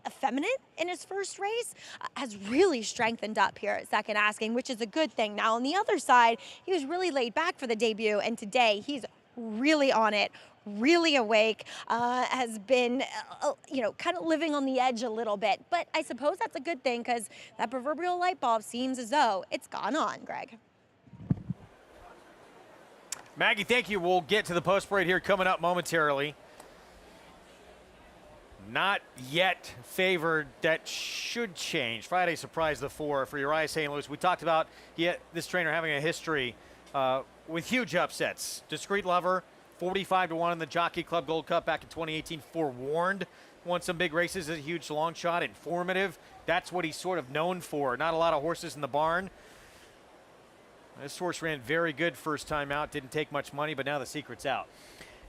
effeminate in his first race, has really strengthened up here at second asking, which is a good thing. Now, on the other side, he was really laid back for the debut, and today he's really on it, really awake, has been, kind of living on the edge a little bit. But I suppose that's a good thing, because that proverbial light bulb seems as though it's gone on, Greg. Maggie, thank you. We'll get to the post parade here coming up momentarily. Not yet favored. That should change. Friday surprised the 4 for Uriah St. Louis. We talked about this trainer having a history with huge upsets. Discreet Lover, 45-1 in the Jockey Club Gold Cup back in 2018. Forewarned, won some big races as a huge long shot. Informative, that's what he's sort of known for. Not a lot of horses in the barn. This horse ran very good first time out. Didn't take much money, but now the secret's out.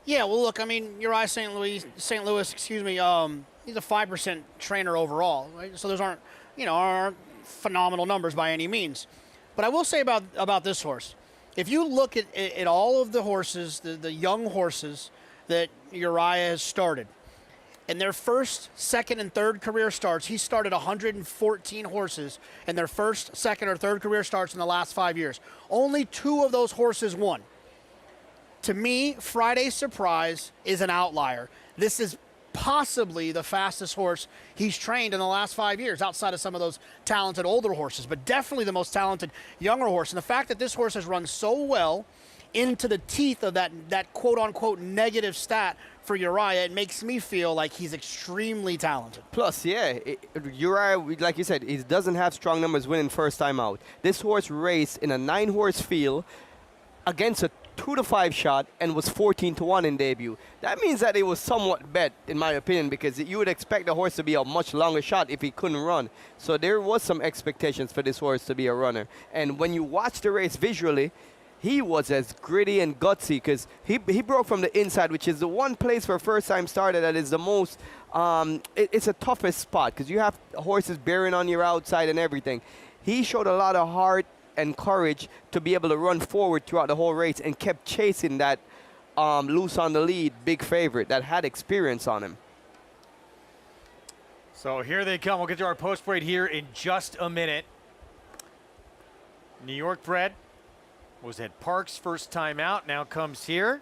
Yeah, well, look, I mean, Uriah St. Louis, he's a 5% trainer overall, right? So those aren't phenomenal numbers by any means. But I will say about this horse, if you look at all of the horses, the young horses that Uriah has started, in their first, second, and third career starts, he started 114 horses in their first, second, or third career starts in the last 5 years. Only 2 of those horses won. To me, Friday's Surprise is an outlier. This is possibly the fastest horse he's trained in the last 5 years, outside of some of those talented older horses, but definitely the most talented younger horse. And the fact that this horse has run so well into the teeth of that quote-unquote negative stat for Uriah, it makes me feel like he's extremely talented. Plus, Uriah, like you said, he doesn't have strong numbers winning first time out. This horse raced in a 9-horse field against a 2-5 shot and was 14-1 in debut. That means that it was somewhat bet, in my opinion, because you would expect the horse to be a much longer shot if he couldn't run. So there was some expectations for this horse to be a runner. And when you watch the race visually, he was as gritty and gutsy, because he broke from the inside, which is the one place for first time starter that is the most, it's a toughest spot, because you have horses bearing on your outside and everything. He showed a lot of heart and courage to be able to run forward throughout the whole race, and kept chasing that loose on the lead big favorite that had experience on him. So here they come. We'll get to our post parade here in just a minute. New York bred was at Parks first time out, now comes here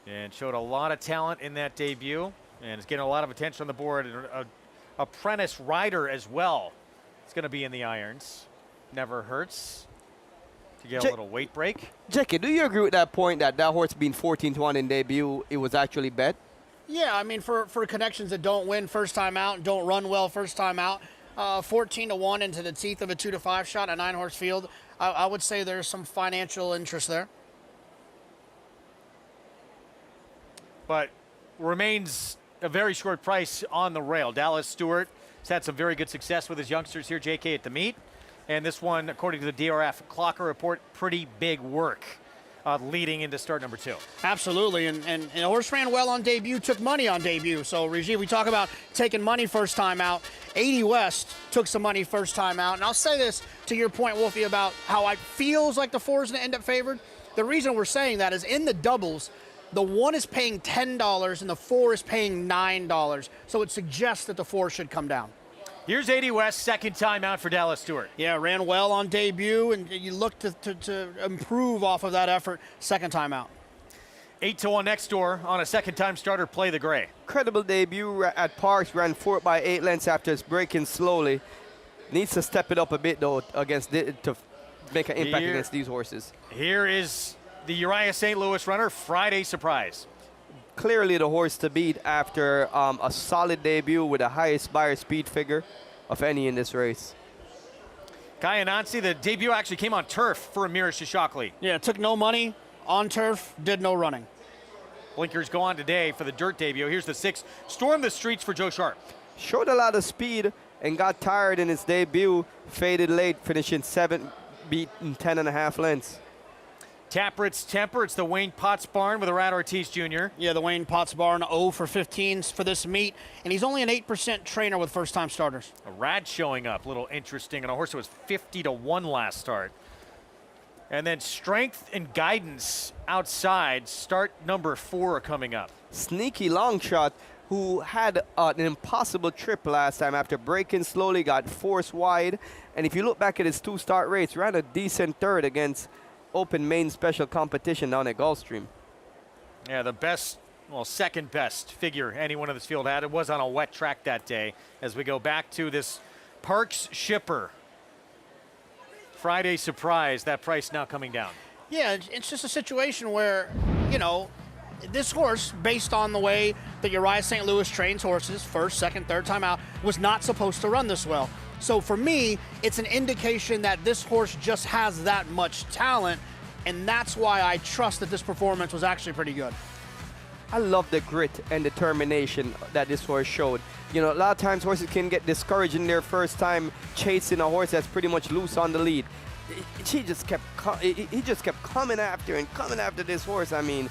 and showed a lot of talent in that debut, and is getting a lot of attention on the board. An apprentice rider as well. It's going to be in the irons. Never hurts to get a little weight break. Jackie, do you agree with that point that horse being 14-1 in debut, it was actually bet? Yeah, I mean, for connections that don't win first time out and don't run well first time out, 14-1 into the teeth of a 2-5 shot, a 9-horse field, I would say there's some financial interest there. But remains a very short price on the rail. Dallas Stewart has had some very good success with his youngsters here, JK, at the meet. And this one, according to the DRF Clocker report, pretty big work. leading into start number 2. Absolutely, and the horse ran well on debut, took money on debut. So, Rajiv, we talk about taking money first time out. 80 West took some money first time out. And I'll say this to your point, Wolfie, about how it feels like the 4 is going to end up favored. The reason we're saying that is in the doubles, the 1 is paying $10 and the 4 is paying $9. So it suggests that the 4 should come down. Here's 80 West, second time out for Dallas Stewart. Yeah, ran well on debut, and you look to improve off of that effort second time out. 8-1 next door on a second-time starter, Play the Gray. Incredible debut at Parks, ran 4 by 8 lengths after breaking slowly. Needs to step it up a bit, though, to make an impact against these horses. Here is the Uriah St. Louis runner, Friday Surprise. Clearly the horse to beat after a solid debut with the highest buyer speed figure of any in this race. Kai Anansi, the debut actually came on turf for Amir Shishakli. Yeah, took no money on turf, did no running. Blinkers go on today for the dirt debut. Here's the 6, Storm the Streets for Joe Sharp. Showed a lot of speed and got tired in his debut, faded late, finishing 7th, beaten 10.5 lengths. Taprit's Temper, it's the Wayne Potts barn with Arad Ortiz Jr. Yeah, the Wayne Potts barn, 0 for 15 for this meet, and he's only an 8% trainer with first-time starters. Arad showing up, a little interesting, and a horse that was 50-1 last start. And then Strength and Guidance outside, start number 4 are coming up. Sneaky long shot, who had an impossible trip last time after breaking slowly, got forced wide. And if you look back at his 2-start race, ran a decent third against Open Main Special competition down at Gulfstream. Yeah, the best, well, second best figure anyone in this field had. It was on a wet track that day. As we go back to this Parks Shipper Friday Surprise, that price now coming down. Yeah, it's just a situation where, you know, this horse, based on the way that Uriah St. Louis trains horses, first, second, third time out, was not supposed to run this well. So for me, it's an indication that this horse just has that much talent, and that's why I trust that this performance was actually pretty good. I love the grit and determination that this horse showed. You know, a lot of times horses can get discouraged in their first time chasing a horse that's pretty much loose on the lead. He just kept coming after this horse. I mean,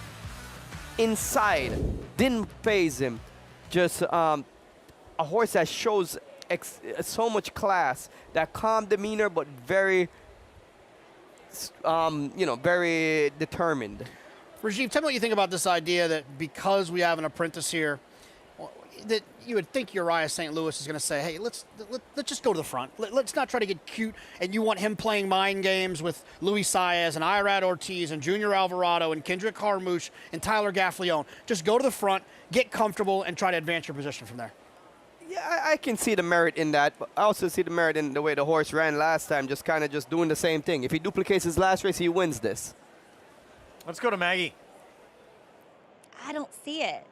inside, didn't phase him. Just a horse that shows so much class, that calm demeanor, but very, very determined. Rajiv, tell me what you think about this idea that because we have an apprentice here, that you would think Uriah St. Louis is going to say, hey, let's just go to the front. Let's not try to get cute, and you want him playing mind games with Luis Saez and Irad Ortiz and Junior Alvarado and Kendrick Harmouche and Tyler Gaffleone. Just go to the front, get comfortable, and try to advance your position from there. Yeah, I can see the merit in that, but I also see the merit in the way the horse ran last time, just kind of just doing the same thing. If he duplicates his last race, he wins this. Let's go to Maggie. I don't see it.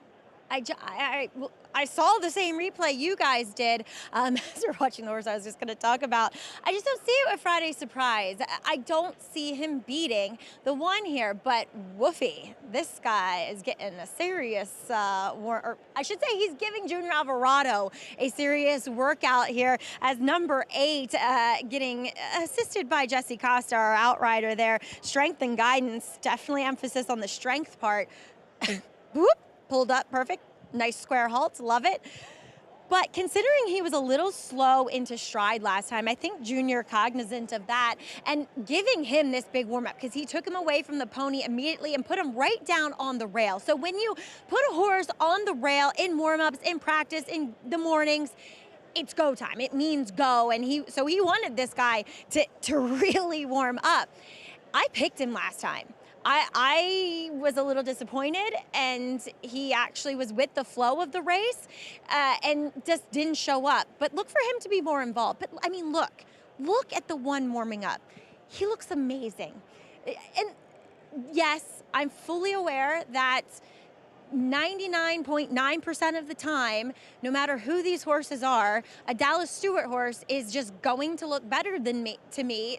I saw the same replay you guys did as you're watching the horse I was just going to talk about. I just don't see it with Friday Surprise. I don't see him beating the 1 here, but woofy, this guy is getting a serious, or I should say he's giving Junior Alvarado a serious workout here as number 8, getting assisted by Jesse Costa, our outrider there. Strength and Guidance, definitely emphasis on the strength part. Whoop. Pulled up, perfect. Nice square halt, love it. But considering he was a little slow into stride last time, I think Junior cognizant of that and giving him this big warm-up because he took him away from the pony immediately and put him right down on the rail. So when you put a horse on the rail in warm-ups, in practice, in the mornings, it's go time. It means go. And he wanted this guy to really warm up. I picked him last time. I was a little disappointed, and he actually was with the flow of the race and just didn't show up. But look for him to be more involved. But, I mean, look at the 1 warming up. He looks amazing. And, yes, I'm fully aware that 99.9% of the time, no matter who these horses are, a Dallas Stewart horse is just going to look better than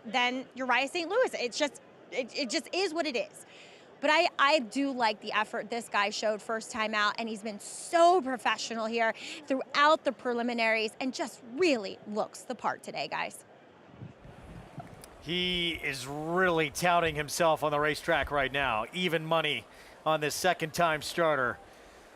than Uriah St. Louis. It just is what it is. But I do like the effort this guy showed first time out, and he's been so professional here throughout the preliminaries and just really looks the part today, guys. He is really touting himself on the racetrack right now. Even money on this second-time starter.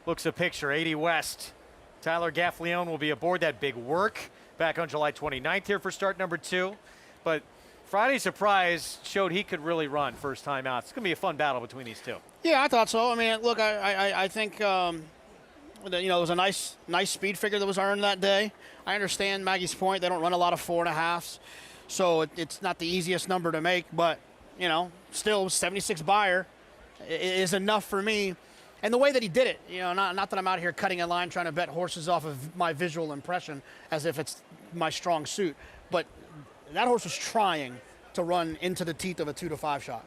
Looks a picture, 80 West. Tyler Gaffalione will be aboard that big work back on July 29th here for start number 2. But Friday Surprise showed he could really run first time out. It's going to be a fun battle between these two. Yeah, I thought so. I mean, look, I think, that, it was a nice speed figure that was earned that day. I understand Maggie's point. They don't run a lot of 4.5s. So it's not the easiest number to make, but, still 76 buyer is enough for me. And the way that he did it, not that I'm out here cutting a line trying to bet horses off of my visual impression as if it's my strong suit, but that horse was trying to run into the teeth of a 2-to-5 shot.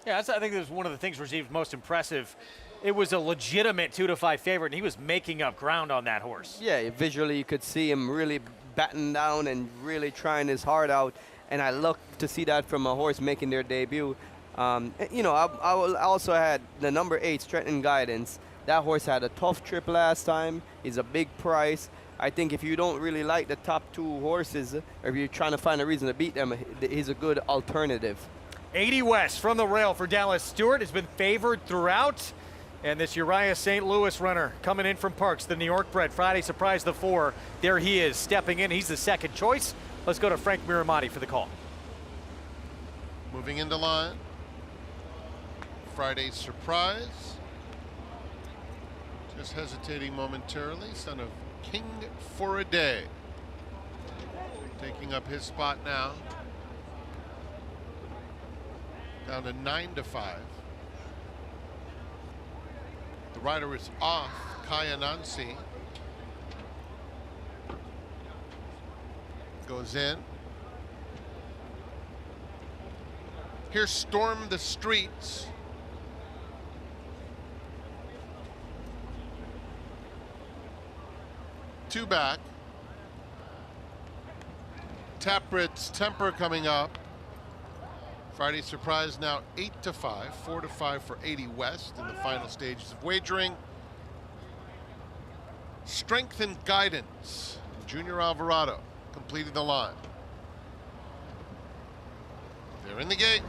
Yeah, I think that was one of the things received most impressive. It was a legitimate 2-to-5 favorite, and he was making up ground on that horse. Yeah, visually you could see him really batting down and really trying his heart out, and I love to see that from a horse making their debut. I also had the number 8, Strength Guidance. That horse had a tough trip last time. He's a big price. I think if you don't really like the top 2 horses, or if you're trying to find a reason to beat them, he's a good alternative. 80 West from the rail for Dallas Stewart has been favored throughout. And this Uriah St. Louis runner coming in from Parks, the New York bred. Friday Surprise the 4. There he is stepping in. He's the second choice. Let's go to Frank Miramati for the call. Moving into line. Friday Surprise. Just hesitating momentarily. Son of King for a Day. Taking up his spot now. Down to 9-5. The rider is off. casse. Goes in. Here's Storm the Streets. Two back. Taprit's Temper coming up. Friday Surprise now 8-5, 4-5 for 80 West in the final stages of wagering. Strength and Guidance. Junior Alvarado completing the line. They're in the gate.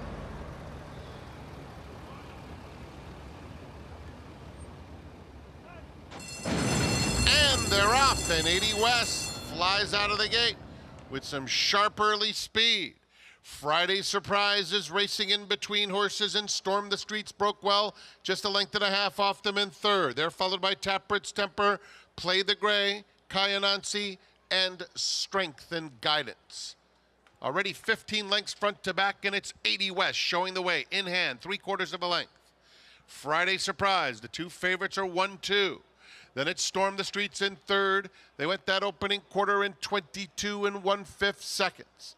And they're off, and 80 West flies out of the gate with some sharp early speed. Friday Surprise is racing in between horses, and Storm the Streets broke well, just a length and a half off them in third. They're followed by Taprit's Temper, Play the Gray, casse, and Strength and Guidance. Already 15 lengths front to back, and it's 80 West showing the way in hand, 3/4 of a length. Friday Surprise, the 2 favorites are 1-2. Then it's Storm the Streets in third. They went that opening quarter in 22 1/5 seconds.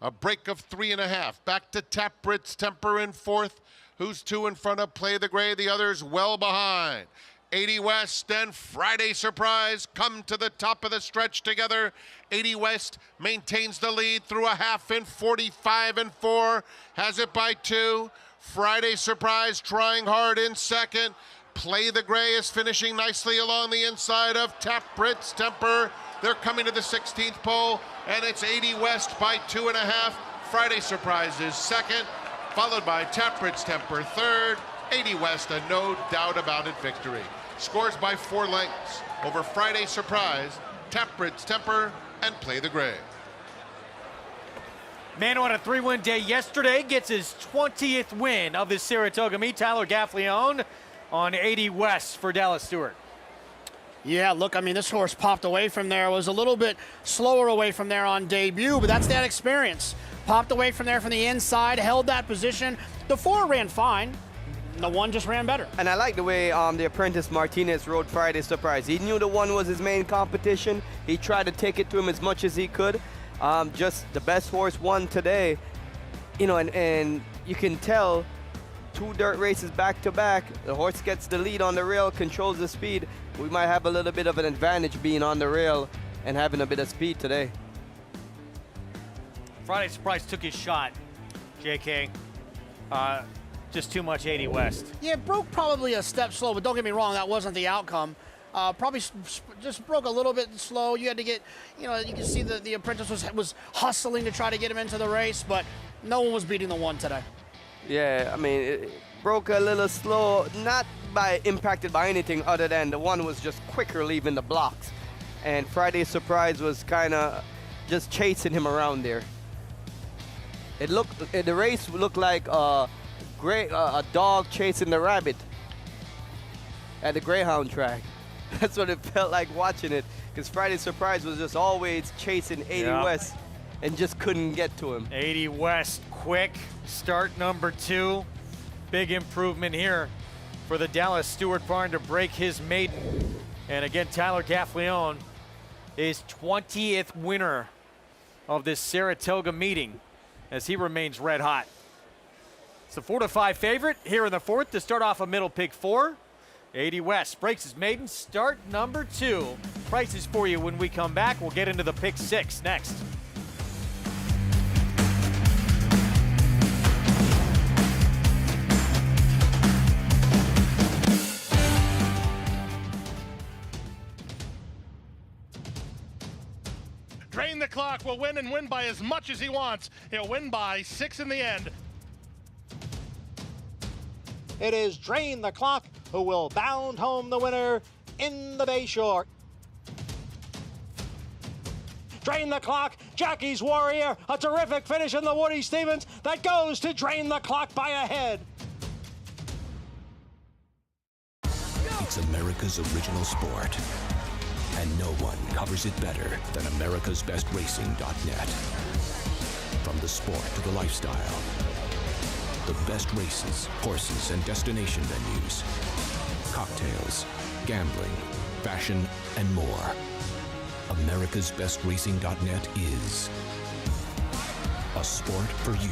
A break of 3.5. Back to Taprit's Temper in fourth. Who's 2 in front of Play the Gray? The others well behind. 80 West and Friday Surprise come to the top of the stretch together. 80 West maintains the lead through a half in 45 4. Has it by 2. Friday Surprise trying hard in second. Play the Gray is finishing nicely along the inside of Taprit's Temper. They're coming to the 16th pole, and it's 80 West by 2.5. Friday Surprise is second, followed by Taprit's Temper third. 80 West, a no doubt about it victory. Scores by 4 lengths over Friday Surprise, Taprit's Temper, and Play the Gray. Mano on a 3-win day yesterday gets his 20th win of the Saratoga meet. Tyler Gaffalione on 80 West for Dallas Stewart. Yeah, look, I mean, this horse popped away from there. Was a little bit slower away from there on debut, but that's that experience. Popped away from there from the inside, held that position. The 4 ran fine. The 1 just ran better. And I like the way the apprentice Martinez rode Friday Surprise. He knew the 1 was his main competition. He tried to take it to him as much as he could. Just the best horse won today. And you can tell 2 dirt races back to back. The horse gets the lead on the rail, controls the speed. We might have a little bit of an advantage being on the rail and having a bit of speed today. Friday Surprise took his shot, JK. Just too much 80 West. Yeah, broke probably a step slow, but don't get me wrong, that wasn't the outcome. Probably just broke a little bit slow. You had to get, you can see the apprentice was hustling to try to get him into the race, but no one was beating the one today. Yeah, I mean, it broke a little slow, not impacted by anything other than the one was just quicker leaving the blocks. And Friday's Surprise was kind of just chasing him around there. The race looked like a dog chasing the rabbit at the Greyhound track. That's what it felt like watching it, because Friday's Surprise was just always chasing 80 West and just couldn't get to him. 80 West, quick start number 2. Big improvement here for the Dallas Stewart barn to break his maiden. And again, Tyler Gaffleone is 20th winner of this Saratoga meeting as he remains red hot. It's the 4-5 favorite here in the 4th to start off a middle pick 4. 80 West breaks his maiden, start number 2. Prices for you when we come back. We'll get into the pick 6 next. Drain the Clock will win and win by as much as he wants. He'll win by 6 in the end. It is Drain the Clock who will bound home the winner in the Bayshore. Drain the Clock, Jackie's Warrior, a terrific finish in the Woody Stevens that goes to Drain the Clock by a head. It's America's original sport, and no one covers it better than americasbestracing.net. From the sport to the lifestyle, the best races, horses, and destination venues, cocktails, gambling, fashion, and more. americasbestracing.net is a sport for you.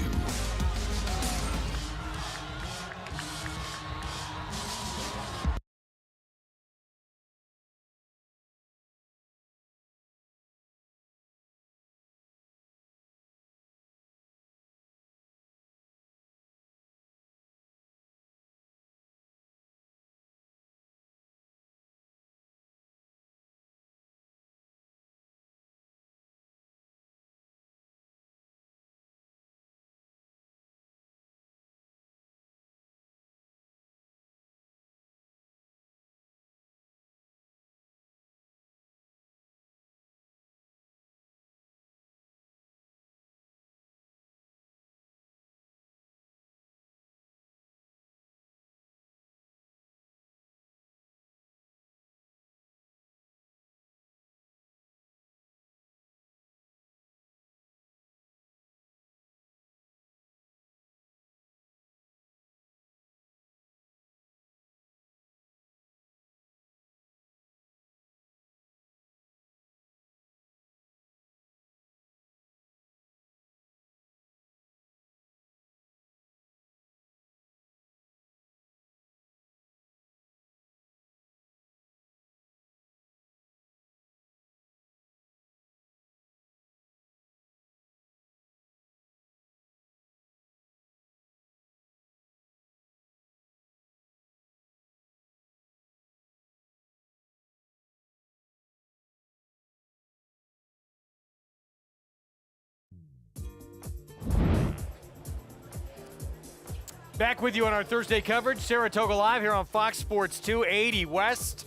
Back with you on our Thursday coverage, Saratoga Live here on Fox Sports 2. 80 West,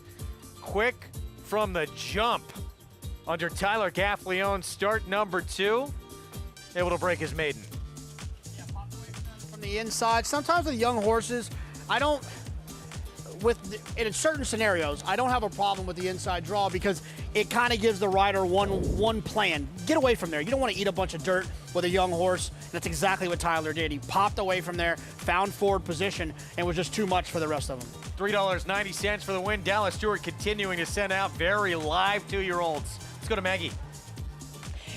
quick from the jump under Tyler Gaffleone, start number 2, able to break his maiden. Yeah, popped away from the inside. Sometimes with young horses, in certain scenarios, I don't have a problem with the inside draw because it kind of gives the rider one plan. Get away from there. You don't want to eat a bunch of dirt with a young horse. And that's exactly what Tyler did. He popped away from there, found forward position, and was just too much for the rest of them. $3.90 for the win. Dallas Stewart continuing to send out very live 2-year-olds. Let's go to Maggie.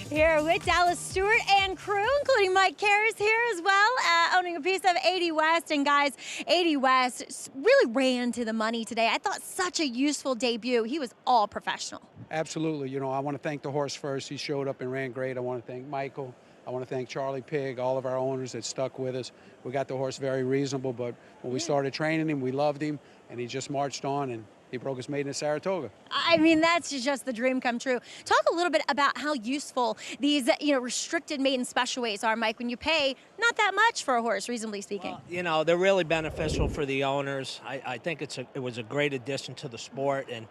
Here with Dallas Stewart and crew, including Mike Karras here as well, owning a piece of 80 West. And guys, 80 West really ran to the money today. I thought such a useful debut. He was all professional. Absolutely. You know, I want to thank the horse first. He showed up and ran great. I want to thank Michael. I want to thank Charlie Pigg, all of our owners that stuck with us. We got the horse very reasonable, but when we started training him, we loved him, and he just marched on, and He broke his maiden at Saratoga. I mean, that's just the dream come true. Talk a little bit about how useful these, restricted maiden special weights are, Mike, when you pay not that much for a horse, reasonably speaking. Well, they're really beneficial for the owners. I think it was a great addition to the sport, and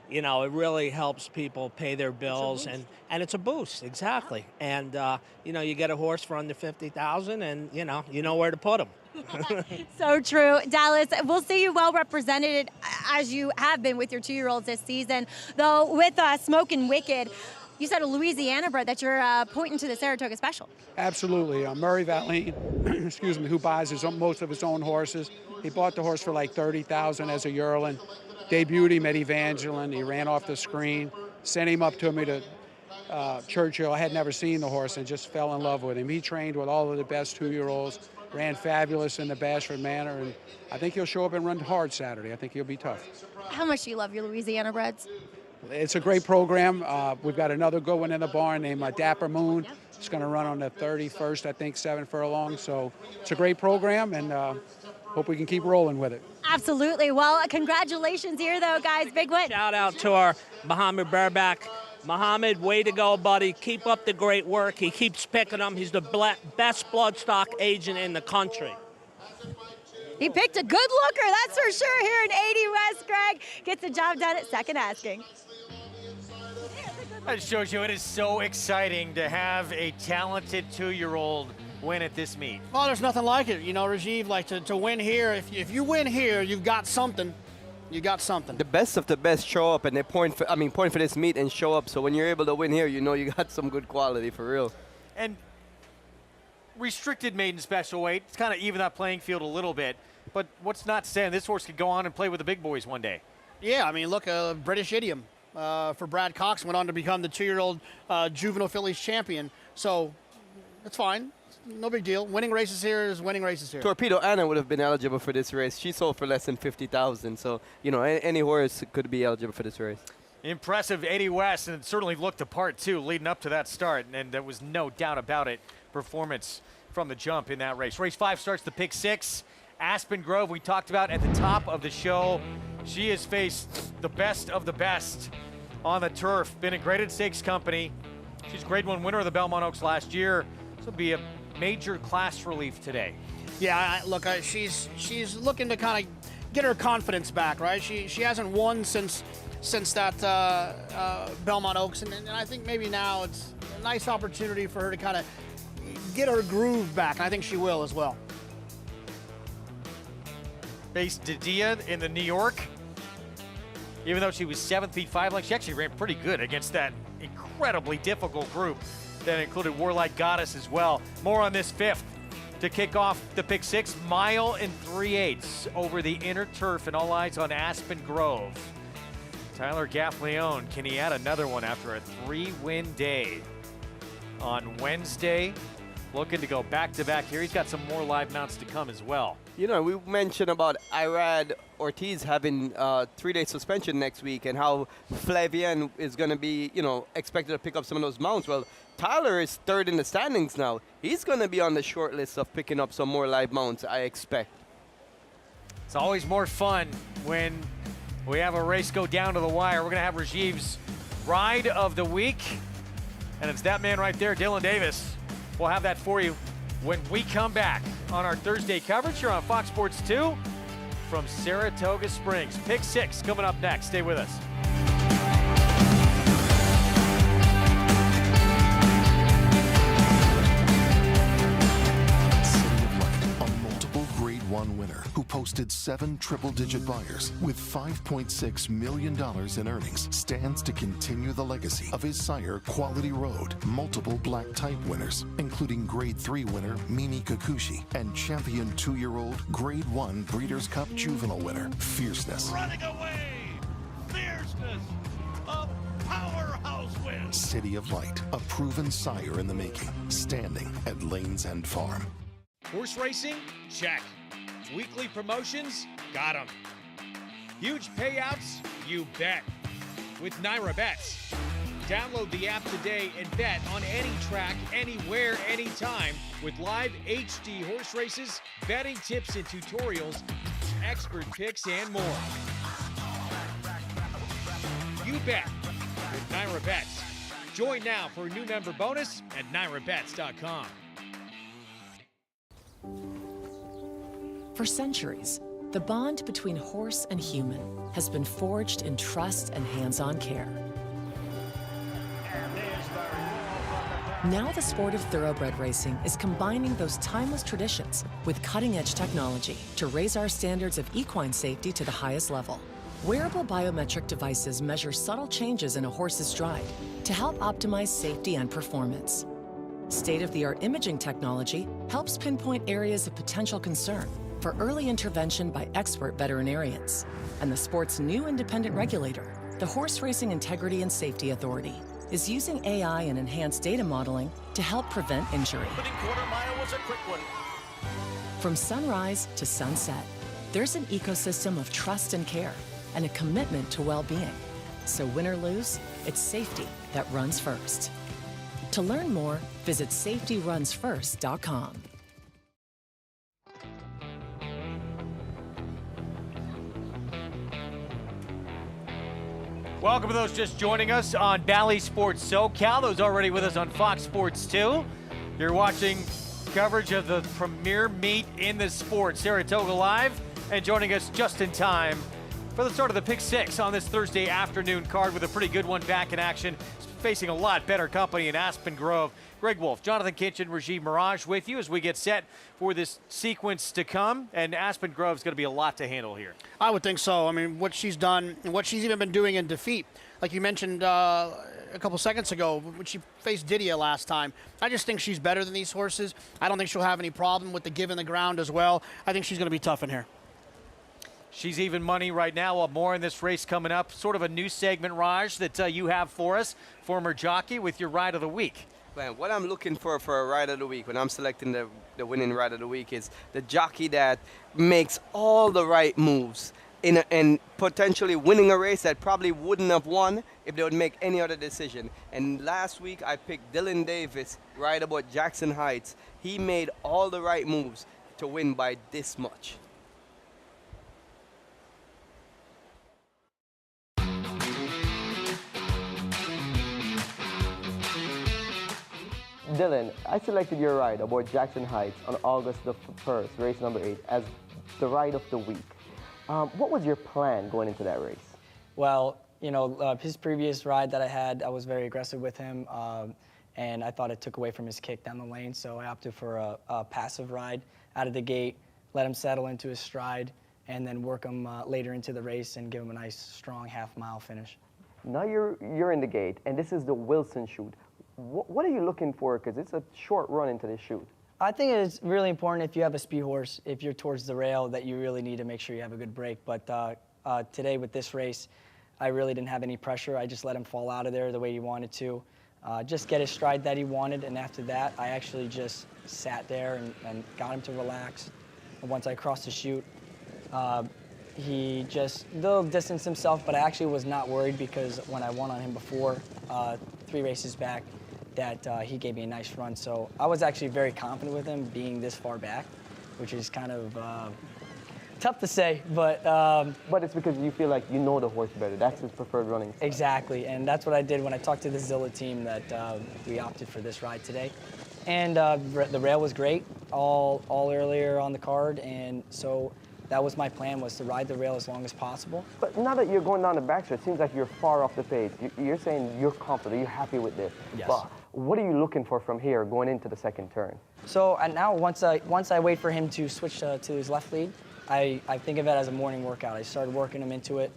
it really helps people pay their bills, and it's a boost, exactly. And you get a horse for under $50,000, and you know where to put them. So true. Dallas, we'll see you well represented as you have been with your 2-year-olds this season. Though with Smokin' Wicked, you said a Louisiana bred that you're pointing to the Saratoga Special. Absolutely. Murray Valine, excuse me, who buys most of his own horses. He bought the horse for like $30,000 as a yearling. Debuted him at Evangeline. He ran off the screen. Sent him up to me to Churchill. I had never seen the horse and just fell in love with him. He trained with all of the best 2-year-olds. Ran fabulous in the Bashford Manor, and I think he'll show up and run hard Saturday. I think he'll be tough. How much do you love your Louisiana breds? It's a great program. We've got another good one in the barn named Dapper Moon. It's going to run on the 31st, I think, 7 furlong. So it's a great program, and hope we can keep rolling with it. Absolutely. Well, congratulations here, though, guys. Big win. Shout out to our Muhammad Bareback. Muhammad, way to go, buddy. Keep up the great work. He keeps picking them. He's the best bloodstock agent in the country. He picked a good looker, that's for sure, here in 80 West. Greg gets the job done at second asking. That shows you it is so exciting to have a talented 2-year-old win at this meet. Well, there's nothing like it. Rajiv, like to win here, if you win here, you've got something. You got something. The best of the best show up, and they point for this meet and show up. So when you're able to win here, you got some good quality for real. And restricted maiden special weight, it's kind of even that playing field a little bit. But what's not saying this horse could go on and play with the big boys one day? Yeah, I mean, look, British Idiom for Brad Cox went on to become the 2-year-old juvenile fillies champion. So that's fine. No big deal. Winning races here is winning races here. Torpedo Anna would have been eligible for this race. She sold for less than $50,000. So, any horse could be eligible for this race. Impressive 80 West, and it certainly looked the part, too, leading up to that start. And there was no doubt about it. Performance from the jump in that race. Race 5 starts the pick 6. Aspen Grove, we talked about at the top of the show. She has faced the best of the best on the turf. Been a graded stakes company. She's Grade 1 winner of the Belmont Oaks last year. This will be a major class relief today. Yeah, look, she's looking to kind of get her confidence back, right? She hasn't won since that Belmont Oaks, and I think maybe now it's a nice opportunity for her to kind of get her groove back, and I think she will as well. Faced Didia in the New York. Even though she was 7 feet 5 lengths, she actually ran pretty good against that incredibly difficult group that included Warlike Goddess as well. More on this 5th to kick off the pick 6, 1 3/8 over the inner turf, and all eyes on Aspen Grove. Tyler Gaffleone, can he add another one after a 3-win day on Wednesday? Looking to go back-to-back here. He's got some more live mounts to come as well. We mentioned about Irad Ortiz having 3-day suspension next week, and how Flavian is going to be, expected to pick up some of those mounts. Well, Tyler is 3rd in the standings now. He's going to be on the short list of picking up some more live mounts, I expect. It's always more fun when we have a race go down to the wire. We're going to have Rajiv's ride of the week, and it's that man right there, Dylan Davis. We'll have that for you when we come back on our Thursday coverage here on Fox Sports 2 from Saratoga Springs. Pick 6 coming up next. Stay with us. Grade 1 winner who posted 7 triple-digit buyers with $5.6 million in earnings stands to continue the legacy of his sire, Quality Road. Multiple black type winners, including Grade 3 winner Mimi Kikuchi and champion 2-year-old Grade 1 Breeders' Cup juvenile winner, Fierceness. Running away! Fierceness! A powerhouse win! City of Light, a proven sire in the making, standing at Lanes End Farm. Horse racing? Check. Weekly promotions? Got 'em. Huge payouts? You bet. With Naira Bets. Download the app today and bet on any track, anywhere, anytime with live HD horse races, betting tips and tutorials, expert picks, and more. you bet with Naira Bets. Join now for a new member bonus at nairabets.com. For centuries, the bond between horse and human has been forged in trust and hands-on care. Now the sport of thoroughbred racing is combining those timeless traditions with cutting-edge technology to raise our standards of equine safety to the highest level. Wearable biometric devices measure subtle changes in a horse's stride to help optimize safety and performance. State-of-the-art imaging technology helps pinpoint areas of potential concern for early intervention by expert veterinarians. And the sport's new independent regulator, the Horse Racing Integrity and Safety Authority, is using AI and enhanced data modeling to help prevent injury. Opening quarter mile was a quick one. From sunrise to sunset, there's an ecosystem of trust and care and a commitment to well-being. So win or lose, it's safety that runs first. To learn more, visit safetyrunsfirst.com. Welcome to those just joining us on Bally Sports SoCal, those already with us on Fox Sports 2. You're watching coverage of the premier meet in the sport, Saratoga Live, and joining us just in time for the start of the Pick 6 on this Thursday afternoon card with a pretty good one back in action, facing a lot better company in Aspen Grove. Greg Wolf, Jonathan Kitchen, Rajiv Mirage with you as we get set for this sequence to come, and Aspen Grove's going to be a lot to handle here. I would think so. I mean, what she's done and what she's even been doing in defeat, like you mentioned a couple seconds ago when she faced Didia last time. I just think she's better than these horses. I don't think she'll have any problem with the give in the ground as well. I think she's going to be tough in here. She's even money right now. We'll have more in this race coming up. Sort of a new segment, Raj, that you have for us, former jockey, with your ride of the week. Man, what I'm looking for a ride of the week when I'm selecting the winning ride of the week is the jockey that makes all the right moves and potentially winning a race that probably wouldn't have won if they would make any other decision. And last week I picked Dylan Davis, right about Jackson Heights. He made all the right moves to win by this much. Dylan, I selected your ride aboard Jackson Heights on August the 1st, race number 8, as the ride of the week. What was your plan going into that race? Well, you know, his previous ride that I had, I was very aggressive with him, and I thought it took away from his kick down the lane, so I opted for a passive ride out of the gate, let him settle into his stride, and then work him later into the race and give him a nice, strong half-mile finish. Now you're in the gate, and this is the Wilson chute. What are you looking for? Because it's a short run into this chute. I think it's really important if you have a speed horse, if you're towards the rail, that you really need to make sure you have a good break. But today with this race, I really didn't have any pressure. I just let him fall out of there the way he wanted to, just get his stride that he wanted. And after that, I actually just sat there and got him to relax. And once I crossed the chute, he just little distanced himself, but I actually was not worried because when I won on him before, 3 races back, that he gave me a nice run. So I was actually very confident with him being this far back, which is kind of tough to say, but it's because you feel like you know the horse better. That's his preferred running style. Exactly, and that's what I did when I talked to the Zilla team that we opted for this ride today. And the rail was great all earlier on the card, and so that was my plan, was to ride the rail as long as possible. But now that you're going down the backstretch, it seems like you're far off the pace. You're saying you're confident, you're happy with this. Yes. But what are you looking for from here going into the second turn? So now once I wait for him to switch to his left lead, I think of it as a morning workout. I started working him into it,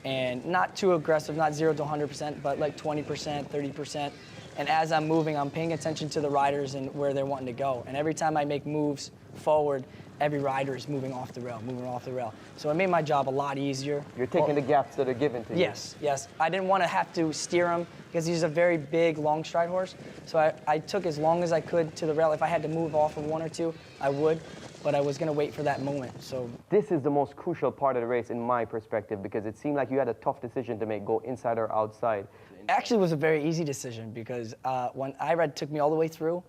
and not too aggressive, not 0 to 100%, but like 20%, 30%. And as I'm moving, I'm paying attention to the riders and where they're wanting to go. And every time I make moves forward, every rider is moving off the rail. So it made my job a lot easier. You're taking the gaps that are given to you. Yes. I didn't want to have to steer him because he's a very big, long stride horse. So I took as long as I could to the rail. If I had to move off of 1 or 2, I would, but I was going to wait for that moment. So this is the most crucial part of the race in my perspective, because it seemed like you had a tough decision to make, go inside or outside. Actually, it was a very easy decision because when IRAD took me all the way through,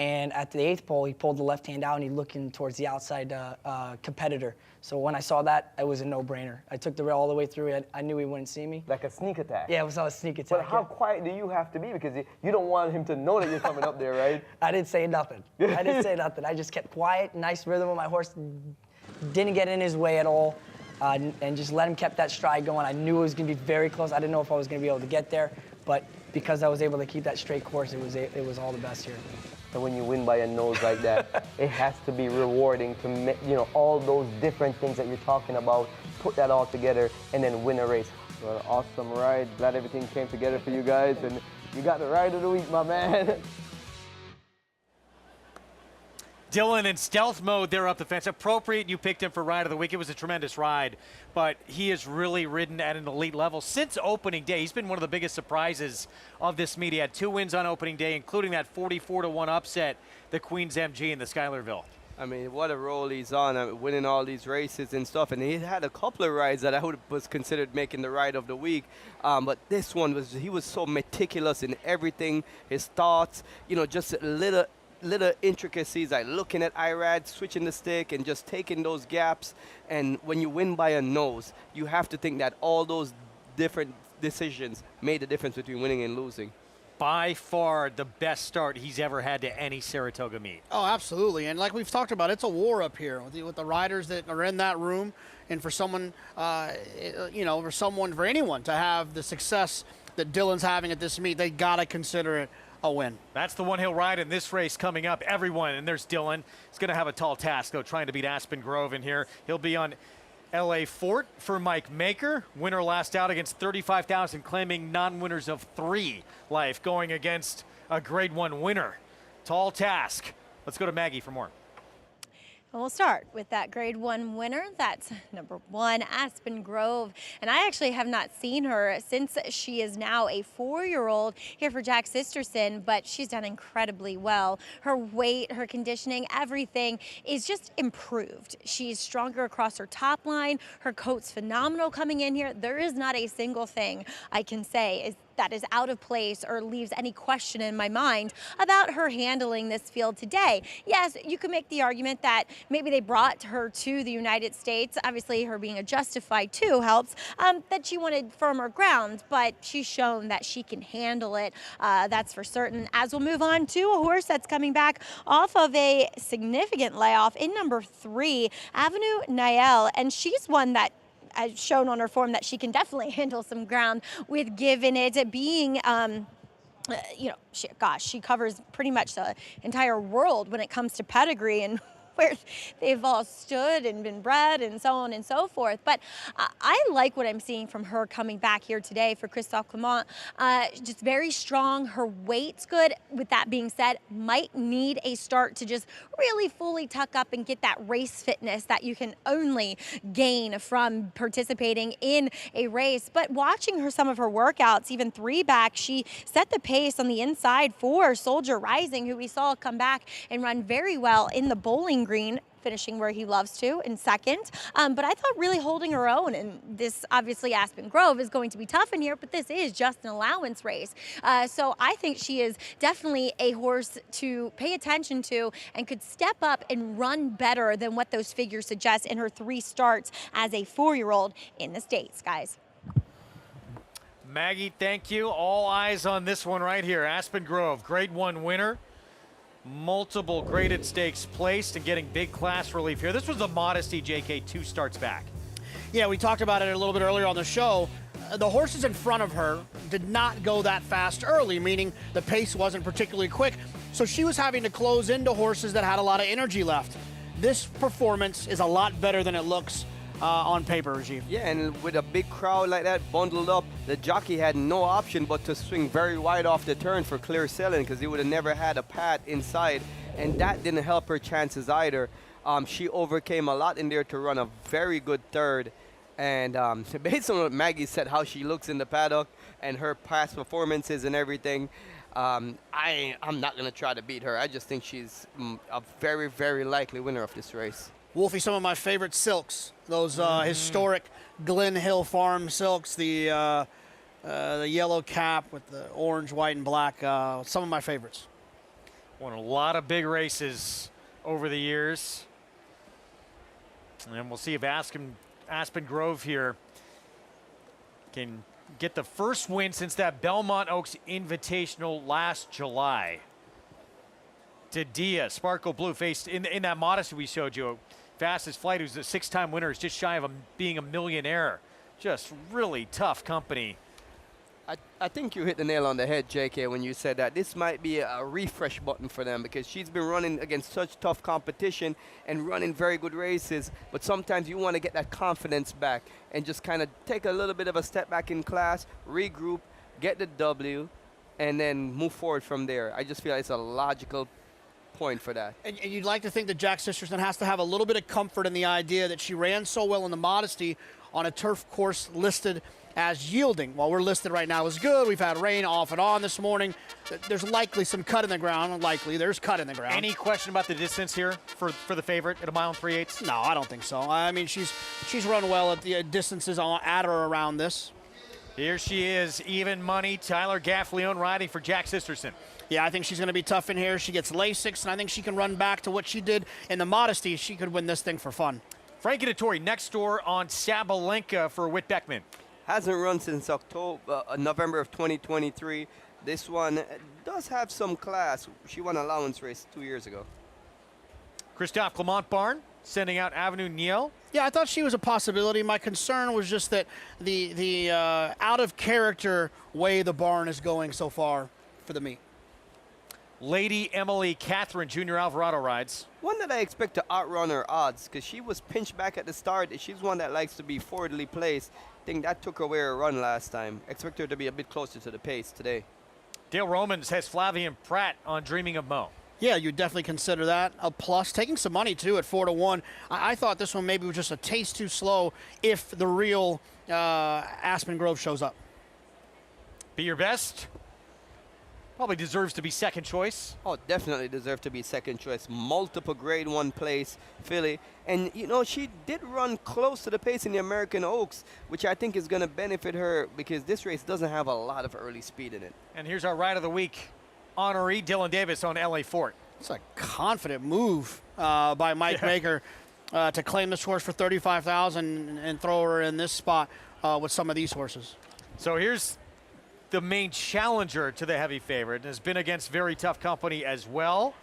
And at the 8th pole, he pulled the left hand out and he looking towards the outside competitor. So when I saw that, it was a no-brainer. I took the rail all the way through. I knew he wouldn't see me. Like a sneak attack. Yeah, it was all a sneak attack. But how quiet do you have to be? Because you don't want him to know that you're coming up there, right? I didn't say nothing. I didn't say nothing. I just kept quiet, nice rhythm with my horse. Didn't get in his way at all. And just let him keep that stride going. I knew it was going to be very close. I didn't know if I was going to be able to get there. But because I was able to keep that straight course, it was all the best here. And when you win by a nose like that, it has to be rewarding to make, all those different things that you're talking about, put that all together, and then win a race. Well, awesome ride. Glad everything came together for you guys, and you got the ride of the week, my man. Dylan in stealth mode there up the fence. Appropriate you picked him for ride of the week. It was a tremendous ride, but he has really ridden at an elite level since opening day. He's been one of the biggest surprises of this meet. He had 2 wins on opening day, including that 44-1 upset, the Queen's MG in the Schuylerville. I mean, what a role he's on, winning all these races and stuff. And he had a couple of rides that was considered making the ride of the week. But this one he was so meticulous in everything, his thoughts, just little intricacies like looking at IRAD, switching the stick, and just taking those gaps. And when you win by a nose, you have to think that all those different decisions made the difference between winning and losing. By far the best start he's ever had to any Saratoga meet. Oh, absolutely. And like we've talked about, it's a war up here with the riders that are in that room. And for someone, for anyone to have the success that Dylan's having at this meet, they got to consider it a win. That's the one he'll ride in this race coming up. Everyone, and there's Dylan. He's going to have a tall task, though, trying to beat Aspen Grove in here. He'll be on LA Fort for Mike Maker. Winner last out against 35,000, claiming non-winners of 3 life, going against a grade 1 winner. Tall task. Let's go to Maggie for more. And we'll start with that grade 1 winner. That's number 1, Aspen Grove. And I actually have not seen her since she is now a 4-year-old here for Jack Sisterson, but she's done incredibly well. Her weight, her conditioning, everything is just improved. She's stronger across her top line. Her coat's phenomenal coming in here. There is not a single thing I can say that is out of place or leaves any question in my mind about her handling this field today. Yes, you could make the argument that maybe they brought her to the United States. Obviously, her being a justified too helps, that she wanted firmer ground, but she's shown that she can handle it. That's for certain. As we'll move on to a horse that's coming back off of a significant layoff in number 3, Avenue Nael, and she's one that as shown on her form that she can definitely handle some ground with, given it being, she covers pretty much the entire world when it comes to pedigree and where they've all stood and been bred and so on and so forth. But I like what I'm seeing from her coming back here today for Christophe Clement. Just very strong. Her weight's good. With that being said, might need a start to just really fully tuck up and get that race fitness that you can only gain from participating in a race. But watching her, some of her workouts, even 3 back, she set the pace on the inside for Soldier Rising, who we saw come back and run very well in the Bowling Green, finishing where he loves to in second. But I thought really holding her own, and this obviously Aspen Grove is going to be tough in here, but this is just an allowance race. So I think she is definitely a horse to pay attention to and could step up and run better than what those figures suggest in her 3 starts as a 4-year-old in the States, guys. Maggie, thank you. All eyes on this one right here. Aspen Grove, grade 1 winner. Multiple graded stakes placed and getting big class relief here. This was the Modesty JK 2 starts back. Yeah, we talked about it a little bit earlier on the show. The horses in front of her did not go that fast early, meaning the pace wasn't particularly quick. So she was having to close into horses that had a lot of energy left. This performance is a lot better than it looks on paper, Rajiv. Yeah, and with a big crowd like that bundled up, the jockey had no option but to swing very wide off the turn for clear sailing, because he would have never had a pad inside, and that didn't help her chances either. She overcame a lot in there to run a very good third, and based on what Maggie said, how she looks in the paddock and her past performances and everything, I'm not going to try to beat her. I just think she's a very, very likely winner of this race. Wolfie, some of my favorite silks, those historic Glen Hill Farm silks, the yellow cap with the orange, white, and black, some of my favorites. Won a lot of big races over the years. And we'll see if Aspen Grove here can get the first win since that Belmont Oaks Invitational last July. Dadia, Sparkle Blue, faced in that Modesty we showed you. Fastest Flight, who's a 6-time winner, is just shy of being a millionaire. Just really tough company. I think you hit the nail on the head, JK, when you said that this might be a refresh button for them, because she's been running against such tough competition and running very good races, but sometimes you want to get that confidence back and just kind of take a little bit of a step back in class, regroup, get the W, and then move forward from there. I just feel like it's a logical point for that. And you'd like to think that Jack Sisterson has to have a little bit of comfort in the idea that she ran so well in the Modesty on a turf course listed as yielding. While we're listed right now as good, we've had rain off and on this morning. There's likely some cut in the ground. There's cut in the ground. Any question about the distance here for the favorite at 1 mile and 3/8? No, I don't think so. I mean, she's run well at the distances at or around this. Here she is, even money. Tyler Gaffleone riding for Jack Sisterson. Yeah, I think she's going to be tough in here. She gets Lasix, and I think she can run back to what she did in the Modesty. She could win this thing for fun. Frankie Dettori next door on Sabalenka for Whit Beckman. Hasn't run since November of 2023. This one does have some class. She won allowance race 2 years ago. Christophe Clement Barn sending out Avenue Niel. Yeah, I thought she was a possibility. My concern was just that the out of character way the barn is going so far for the meet. Lady Emily Catherine Junior Alvarado rides. One that I expect to outrun her odds, because she was pinched back at the start. She's one that likes to be forwardly placed. I think that took away her run last time. Expect her to be a bit closer to the pace today. Dale Romans has Flavian Pratt on Dreaming of Mo. Yeah, you definitely consider that a plus. Taking some money, too, at 4-1. I thought this one maybe was just a taste too slow if the real Aspen Grove shows up. Be Your Best. Probably deserves to be second choice. Oh, definitely deserves to be second choice. Multiple grade 1 place, filly. And, you know, she did run close to the pace in the American Oaks, which I think is going to benefit her because this race doesn't have a lot of early speed in it. And here's our ride of the week honoree, Dylan Davis on LA Fort. It's a confident move by Mike Maker to claim this horse for $35,000 and throw her in this spot with some of these horses. So here's the main challenger to the heavy favorite. Has been against very tough company as well.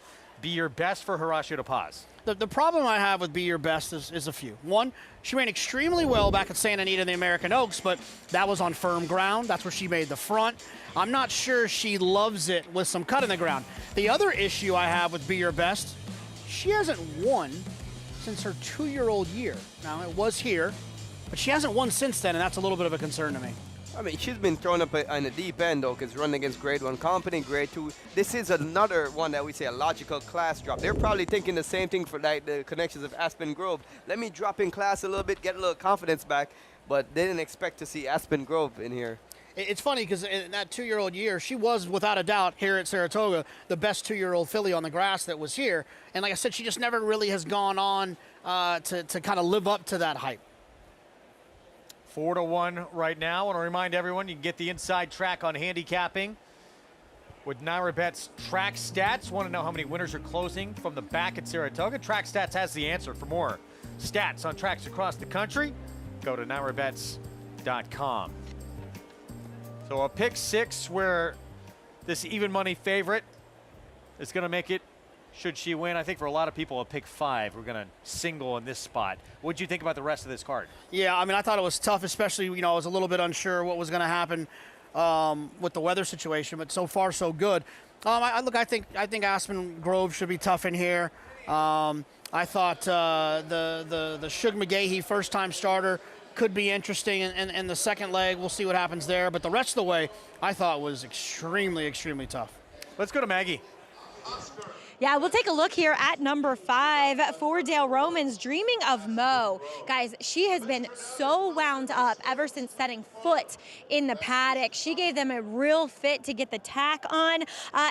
Be Your Best for Horacio de Paz. The problem I have with Be Your Best is a few. One, she ran extremely well back at Santa Anita in the American Oaks, but that was on firm ground. That's where she made the front. I'm not sure she loves it with some cut in the ground. The other issue I have with Be Your Best, she hasn't won since her 2-year-old year. Now, it was here, but she hasn't won since then, and that's a little bit of a concern to me. I mean, she's been thrown up in the deep end, though, because running against grade 1 company, grade 2. This is another one that we say a logical class drop. They're probably thinking the same thing for like the connections of Aspen Grove. Let me drop in class a little bit, get a little confidence back, but they didn't expect to see Aspen Grove in here. It's funny because in that 2-year-old year, she was, without a doubt, here at Saratoga, the best 2-year-old filly on the grass that was here. And like I said, she just never really has gone on to kind of live up to that hype. 4-1 right now. I want to remind everyone you can get the inside track on handicapping with Naira Bet's track stats. Want to know how many winners are closing from the back at Saratoga? Track Stats has the answer. For more stats on tracks across the country, go to nairabets.com. So a pick 6 where this even money favorite is going to make it. Should she win, I think for a lot of people, a pick 5. We're going to single in this spot. What did you think about the rest of this card? Yeah, I mean, I thought it was tough, especially, I was a little bit unsure what was going to happen with the weather situation, but so far so good. I think Aspen Grove should be tough in here. I thought the Shug McGahee first-time starter could be interesting in the second leg. We'll see what happens there, but the rest of the way, I thought was extremely, extremely tough. Let's go to Maggie. Yeah, we'll take a look here at number 5 for Dale Romans, Dreaming of Mo. Guys, she has been so wound up ever since setting foot in the paddock. She gave them a real fit to get the tack on,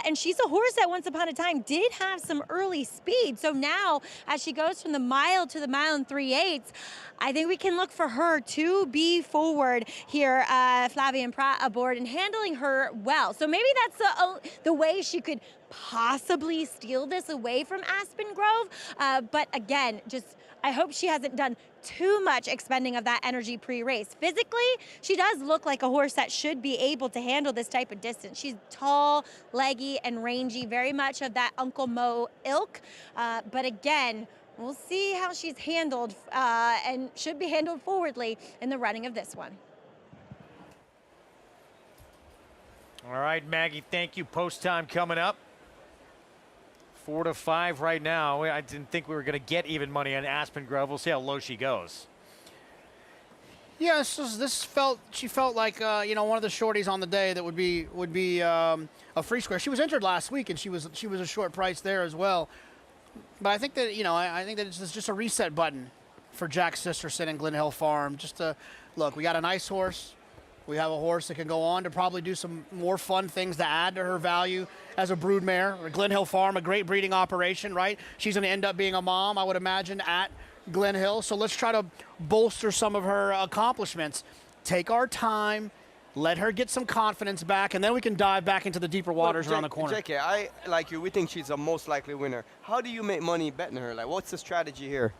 and she's a horse that once upon a time did have some early speed. So now, as she goes from the mile to the 1 mile and 3/8, I think we can look for her to be forward here, Flavian Pratt aboard and handling her well. So maybe that's the way she could possibly steal this away from Aspen Grove. But again, I hope she hasn't done too much expending of that energy pre-race. Physically, she does look like a horse that should be able to handle this type of distance. She's tall, leggy, and rangy, very much of that Uncle Mo ilk. But again, we'll see how she's handled and should be handled forwardly in the running of this one. All right, Maggie, thank you. Post time coming up. 4-5 right now. I didn't think we were going to get even money on Aspen Grove. We'll see how low she goes. Yeah, she felt like one of the shorties on the day that would be a free square. She was entered last week, and she was a short price there as well. But I think that I think that it's just a reset button for Jack Sisterson and Glen Hill Farm. Just to look, we got a nice horse. We have a horse that can go on to probably do some more fun things to add to her value as a broodmare. Glen Hill Farm, a great breeding operation, right? She's going to end up being a mom, I would imagine, at Glen Hill. So let's try to bolster some of her accomplishments. Take our time, let her get some confidence back, and then we can dive back into the deeper waters around the corner. Jackie, I like you. We think she's a most likely winner. How do you make money betting her? Like, what's the strategy here?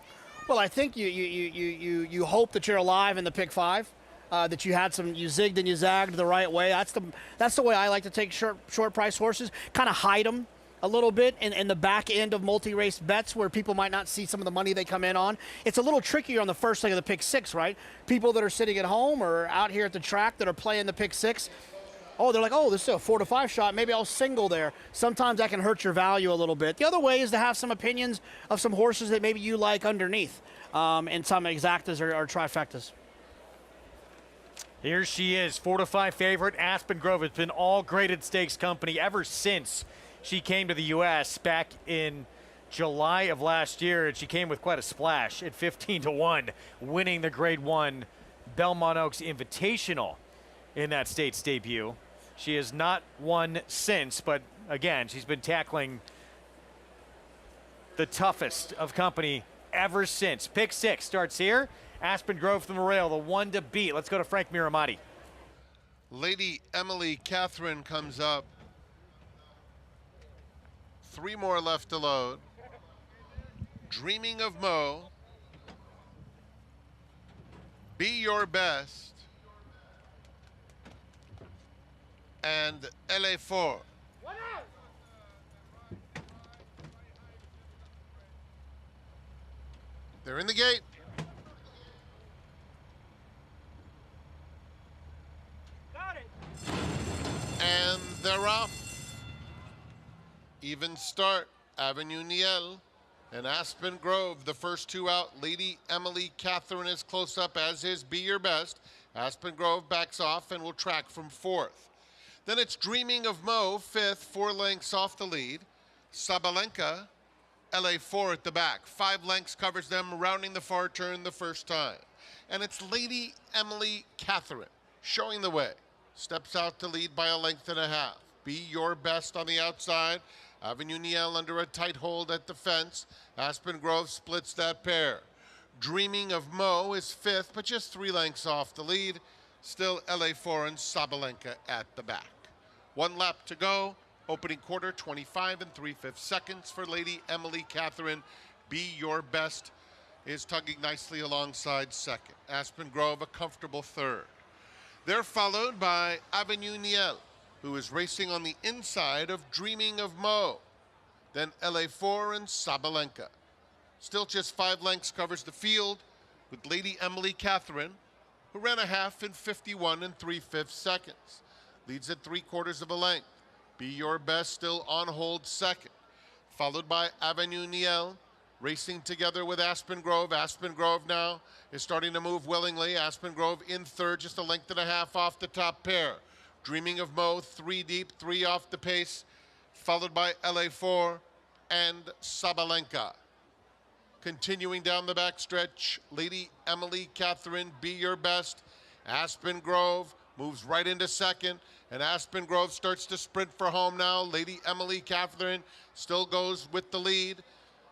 Well, I think you hope that you're alive in the pick 5. That you zigged and you zagged the right way. That's the way I like to take short price horses. Kind of hide them a little bit in the back end of multi-race bets where people might not see some of the money they come in on. It's a little trickier on the first leg of the pick 6, right? People that are sitting at home or out here at the track that are playing the pick 6. Oh, they're like, oh, this is a 4-5 shot. Maybe I'll single there. Sometimes that can hurt your value a little bit. The other way is to have some opinions of some horses that maybe you like underneath, and some exactas or trifectas. Here she is, 4-5 favorite. Aspen Grove has been all graded stakes company ever since she came to the U.S. back in July of last year, and she came with quite a splash at 15-1, winning the Grade 1 Belmont Oaks Invitational in that state's debut. She has not won since, but again, she's been tackling the toughest of company ever since. Pick 6 starts here. Aspen Grove from the rail, the one to beat. Let's go to Frank Miramati. Lady Emily Catherine comes up. 3 more left to load. Dreaming of Mo. Be Your Best. And LA4. They're in the gate. And they're off. Even start. Avenue Niel and Aspen Grove, the first 2 out. Lady Emily Catherine is close up, as is Be Your Best. Aspen Grove backs off and will track from 4th. Then it's Dreaming of Mo, 5th, 4 lengths off the lead. Sabalenka, LA4 at the back. 5 lengths covers them, rounding the far turn the first time. And it's Lady Emily Catherine showing the way. Steps out to lead by 1.5 lengths. Be Your Best on the outside. Avenue Niel under a tight hold at the fence. Aspen Grove splits that pair. Dreaming of Mo is 5th, but just 3 lengths off the lead. Still LA4 and Sabalenka at the back. 1 lap to go. Opening quarter, 25 3/5 seconds for Lady Emily Catherine. Be Your Best is tugging nicely alongside 2nd. Aspen Grove a comfortable 3rd. They're followed by Avenue Niel, who is racing on the inside of Dreaming of Mo. Then LA4 and Sabalenka. Still just 5 lengths covers the field with Lady Emily Catherine, who ran a half in 51 3/5 seconds. Leads at 3/4 of a length. Be Your Best still on hold 2nd. Followed by Avenue Niel, racing together with Aspen Grove. Aspen Grove now is starting to move willingly. Aspen Grove in 3rd, just 1.5 lengths off the top pair. Dreaming of Mo, 3 deep, 3 off the pace, followed by LA4 and Sabalenka. Continuing down the backstretch, Lady Emily Catherine, Be Your Best. Aspen Grove moves right into 2nd, and Aspen Grove starts to sprint for home now. Lady Emily Catherine still goes with the lead,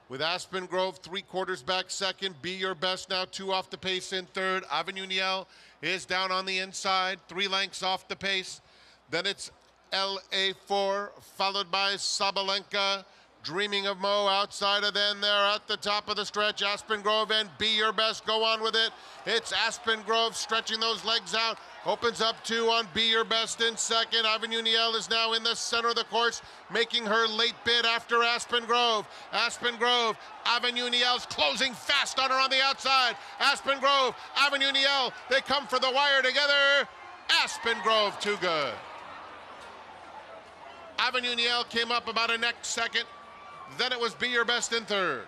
with Aspen Grove 3/4 back 2nd. Be Your Best now 2 off the pace in 3rd. Avenue Niel is down on the inside, 3 lengths off the pace. Then it's LA4, followed by Sabalenka. Dreaming of Mo outside of then there at the top of the stretch. Aspen Grove and Be Your Best. Go on with it. It's Aspen Grove stretching those legs out. Opens up 2 on Be Your Best in second. Avenue Niel is now in the center of the course, making her late bid after Aspen Grove. Aspen Grove, Avenue Niel's closing fast on her on the outside. Aspen Grove, Avenue Niel, they come for the wire together. Aspen Grove, too good. Avenue Niel came up about a neck second. Then it was Be Your Best in third.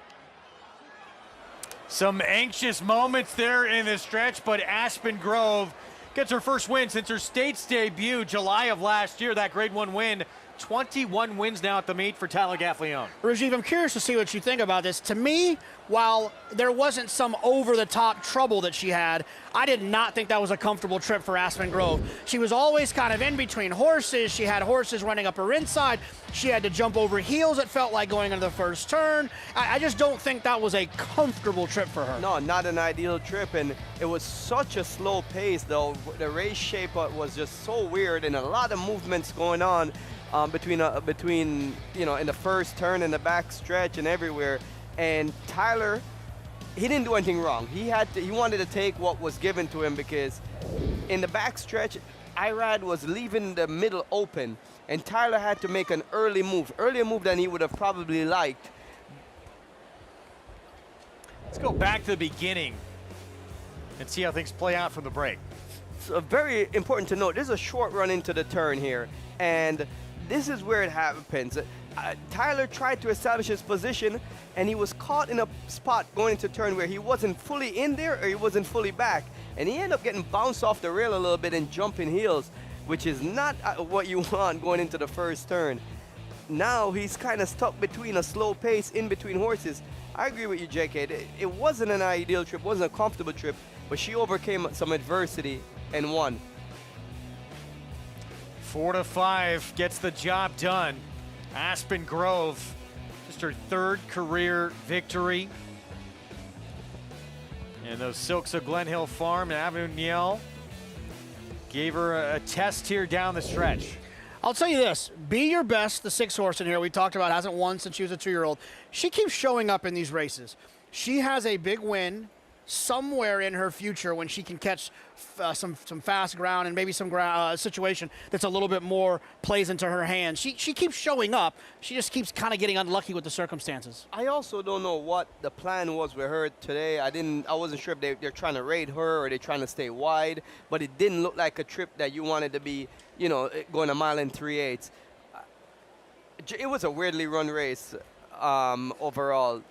Some anxious moments there in the stretch, but Aspen Grove gets her first win since her states debut July of last year. That grade 1 win. 21 wins now at the meet for Tyler Gaffleone. Rajiv, I'm curious to see what you think about this. To me, while there wasn't some over-the-top trouble that she had, I did not think that was a comfortable trip for Aspen Grove. She was always kind of in between horses. She had horses running up her inside. She had to jump over heels, it felt like, going into the first turn. I just don't think that was a comfortable trip for her. No, not an ideal trip, and it was such a slow pace, though. The race shape was just so weird, and a lot of movements going on. Between in the first turn and the back stretch and everywhere. And Tyler, he didn't do anything wrong. He wanted to take what was given to him, because in the back stretch, Irad was leaving the middle open, and Tyler had to make an earlier move than he would have probably liked. Let's go back to the beginning and see how things play out from the break. So very important to note, there's a short run into the turn here, and this is where it happens. Tyler tried to establish his position, and he was caught in a spot going into turn where he wasn't fully in there or he wasn't fully back. And he ended up getting bounced off the rail a little bit and jumping heels, which is not what you want going into the first turn. Now he's kind of stuck between a slow pace in between horses. I agree with you, JK. It wasn't an ideal trip, wasn't a comfortable trip, but she overcame some adversity and won. 4-5 gets the job done. Aspen Grove, just her third career victory. And those Silks of Glen Hill Farm and Avenue Niel gave her a test here down the stretch. I'll tell you this, Be Your Best, the 6 horse in here we talked about, hasn't won since she was a 2-year-old. She keeps showing up in these races. She has a big win somewhere in her future when she can catch some fast ground and maybe some situation that's a little bit more plays into her hands. She keeps showing up. She just keeps kind of getting unlucky with the circumstances. I also don't know what the plan was with her today. I wasn't sure if they're trying to raid her or they're trying to stay wide, but it didn't look like a trip that you wanted to be, going a mile and 3/8. It was a weirdly run race overall.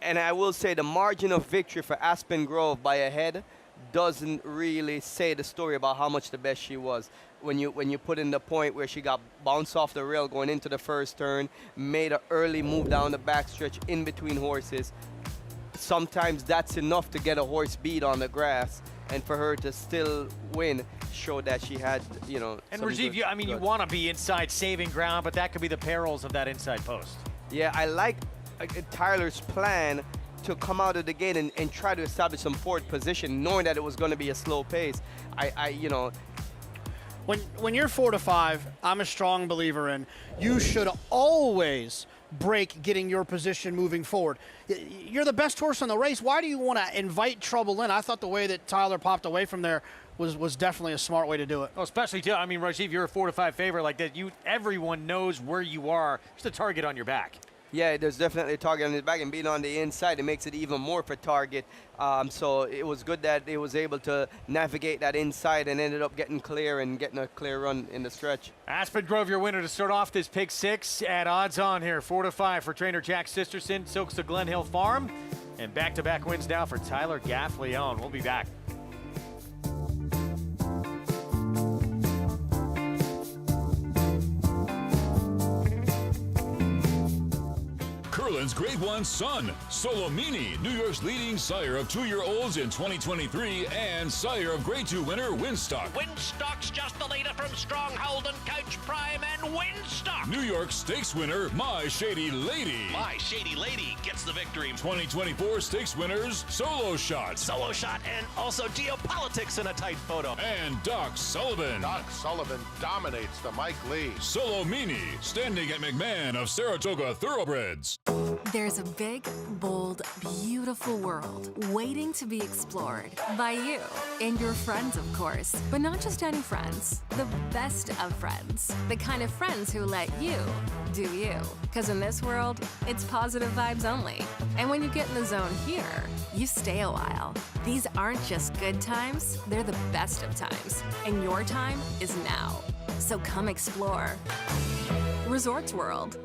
And I will say the margin of victory for Aspen Grove by a head doesn't really say the story about how much the best she was. When you put in the point where she got bounced off the rail going into the first turn, made an early move down the backstretch in between horses, sometimes that's enough to get a horse beat on the grass. And for her to still win showed that she had, And Rajiv, you want to be inside saving ground, but that could be the perils of that inside post. Yeah, I like Tyler's plan to come out of the gate and try to establish some forward position, knowing that it was going to be a slow pace. When you're 4-5, I'm a strong believer in you should always break getting your position moving forward. You're the best horse in the race. Why do you want to invite trouble in? I thought the way that Tyler popped away from there was definitely a smart way to do it. Oh, especially too. Rajiv, you're a 4-5 favorite like that. Everyone knows where you are. There's a target on your back. Yeah, there's definitely a target on his back, and being on the inside, it makes it even more for target. So it was good that he was able to navigate that inside and ended up getting clear and getting a clear run in the stretch. Aspen Grove, your winner to start off this pick 6 at odds on here. 4-5 for trainer Jack Sisterson, Silks of Glen Hill Farm, and back-to-back wins now for Tyler Gaffleone. We'll be back. Sullivan's Grade 1 son, Solomini, New York's leading sire of 2-year-olds in 2023 and sire of Grade 2 winner Winstock. Winstock's just the leader from Stronghold and Coach Prime and Winstock. New York Stakes winner My Shady Lady. My Shady Lady gets the victory. 2024 Stakes winners Solo Shot. Solo Shot and also Geopolitics in a tight photo. And Doc Sullivan. Doc Sullivan dominates the Mike Lee. Solomini, standing at McMahon of Saratoga Thoroughbreds. There's a big, bold, beautiful world waiting to be explored by you and your friends, of course. But not just any friends, the best of friends. The kind of friends who let you do you. Because in this world, it's positive vibes only. And when you get in the zone here, you stay a while. These aren't just good times, they're the best of times. And your time is now. So come explore. Resorts World.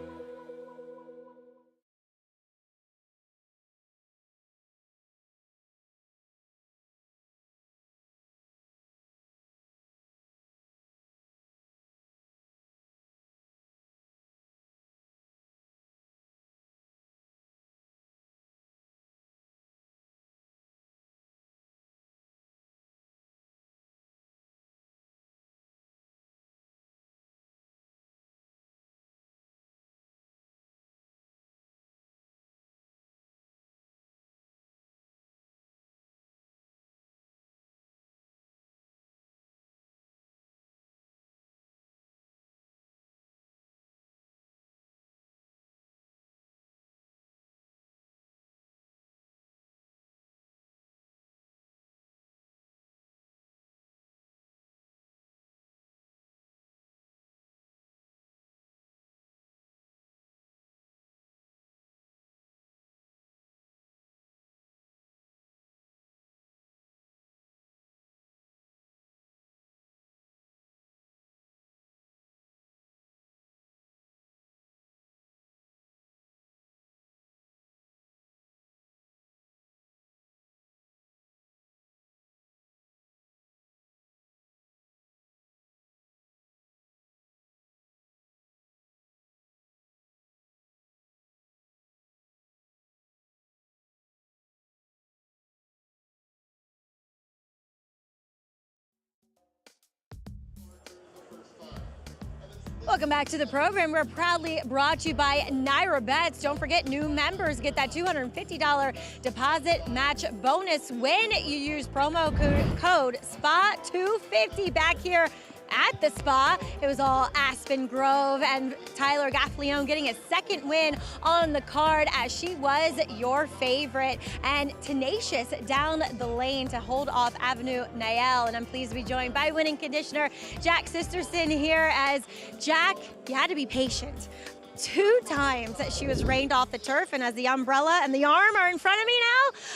Welcome back to the program. We're proudly brought to you by Naira Bets. Don't forget, new members get that $250 deposit match bonus when you use promo code SPA250 back here at the Spa. It was all Aspen Grove and Tyler Gaffleone getting a second win on the card as she was your favorite and tenacious down the lane to hold off Avenue Nael. And I'm pleased to be joined by winning conditioner Jack Sisterson here. As Jack, you had to be patient. 2 times that she was rained off the turf, and as the umbrella and the arm are in front of me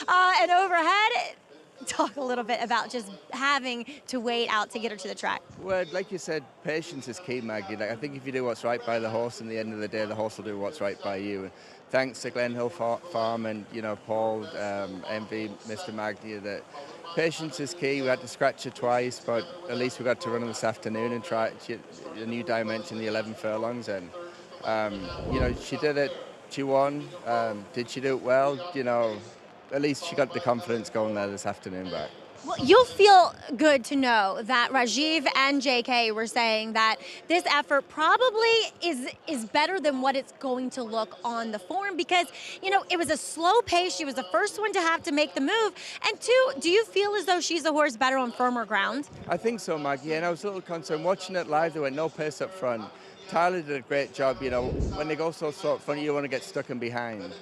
now and overhead, talk a little bit about just having to wait out to get her to the track. Well, like you said, patience is key, Maggie. Like, I think if you do what's right by the horse, in the end of the day, the horse will do what's right by you. And thanks to Glen Hill Farm and, you know, Paul, MV, Mr. Maggie, that patience is key. We had to scratch her twice, but at least we got to run her this afternoon and try a new dimension, the 11 furlongs. And, you know, she did it. She won. Did she do it well? You know, at least she got the confidence going there this afternoon back. Well, you'll feel good to know that Rajiv and JK were saying that this effort probably is better than what it's going to look on the form because, you know, it was a slow pace. She was the first one to have to make the move. And 2, do you feel as though she's a horse better on firmer ground? I think so, Maggie. And I was a little concerned watching it live. There were no pace up front. Tyler did a great job. You know, when they go so slow up front, you want to get stuck in behind.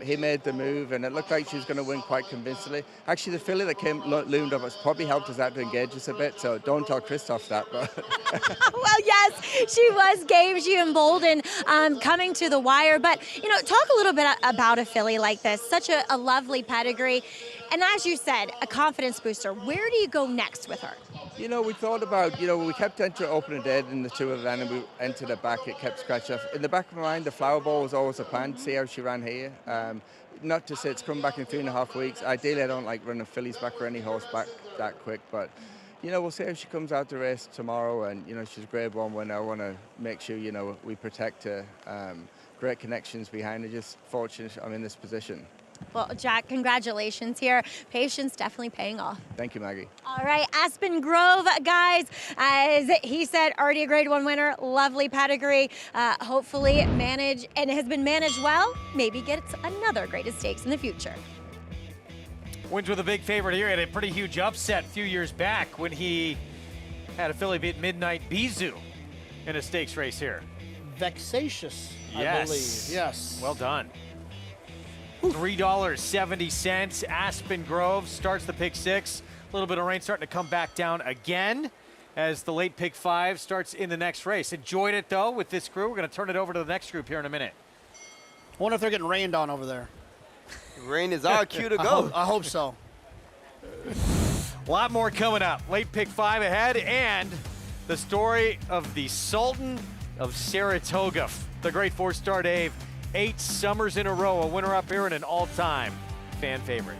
He made the move, and it looked like she was going to win quite convincingly. Actually, the filly that loomed up has probably helped us out to engage us a bit, so don't tell Christoph that. But well, yes, she was game. She emboldened coming to the wire. But, you know, talk a little bit about a filly like this. Such a lovely pedigree. And as you said, a confidence booster. Where do you go next with her? You know, we thought about, you know, we kept entering opening dead in the 2 of them, and we entered her back. It kept scratching off. In the back of my mind, the flower ball was always a plan to see how she ran here. Not to say it's come back in 3.5 weeks. Ideally, I don't like running fillies back or any horse back that quick, but, you know, we'll see how she comes out the race tomorrow. And, you know, she's a grade 1 winner. I want to make sure, you know, we protect her. great connections behind it. Just fortunate I'm in this position. Well, Jack, congratulations here. Patience definitely paying off. Thank you, Maggie. All right, Aspen Grove, guys, as he said, already a Grade 1 winner, lovely pedigree, hopefully managed and has been managed well, maybe gets another Greatest Stakes in the future. Wins with a big favorite here. He had a pretty huge upset a few years back when he had a filly beat Midnight Bijou in a stakes race here. Vexatious, Yes. I believe. Yes. Well done. $3.70. Aspen Grove starts the pick 6. A little bit of rain starting to come back down again as the late pick 5 starts in the next race. Enjoyed it though with this crew. We're going to turn it over to the next group here in a minute. I wonder if they're getting rained on over there. Rain is our cue to go. I hope so. A lot more coming up. Late pick 5 ahead, and the story of the Sultan of Saratoga, the great Fourstar Dave. 8 summers in a row, a winner up here and an all-time fan favorite.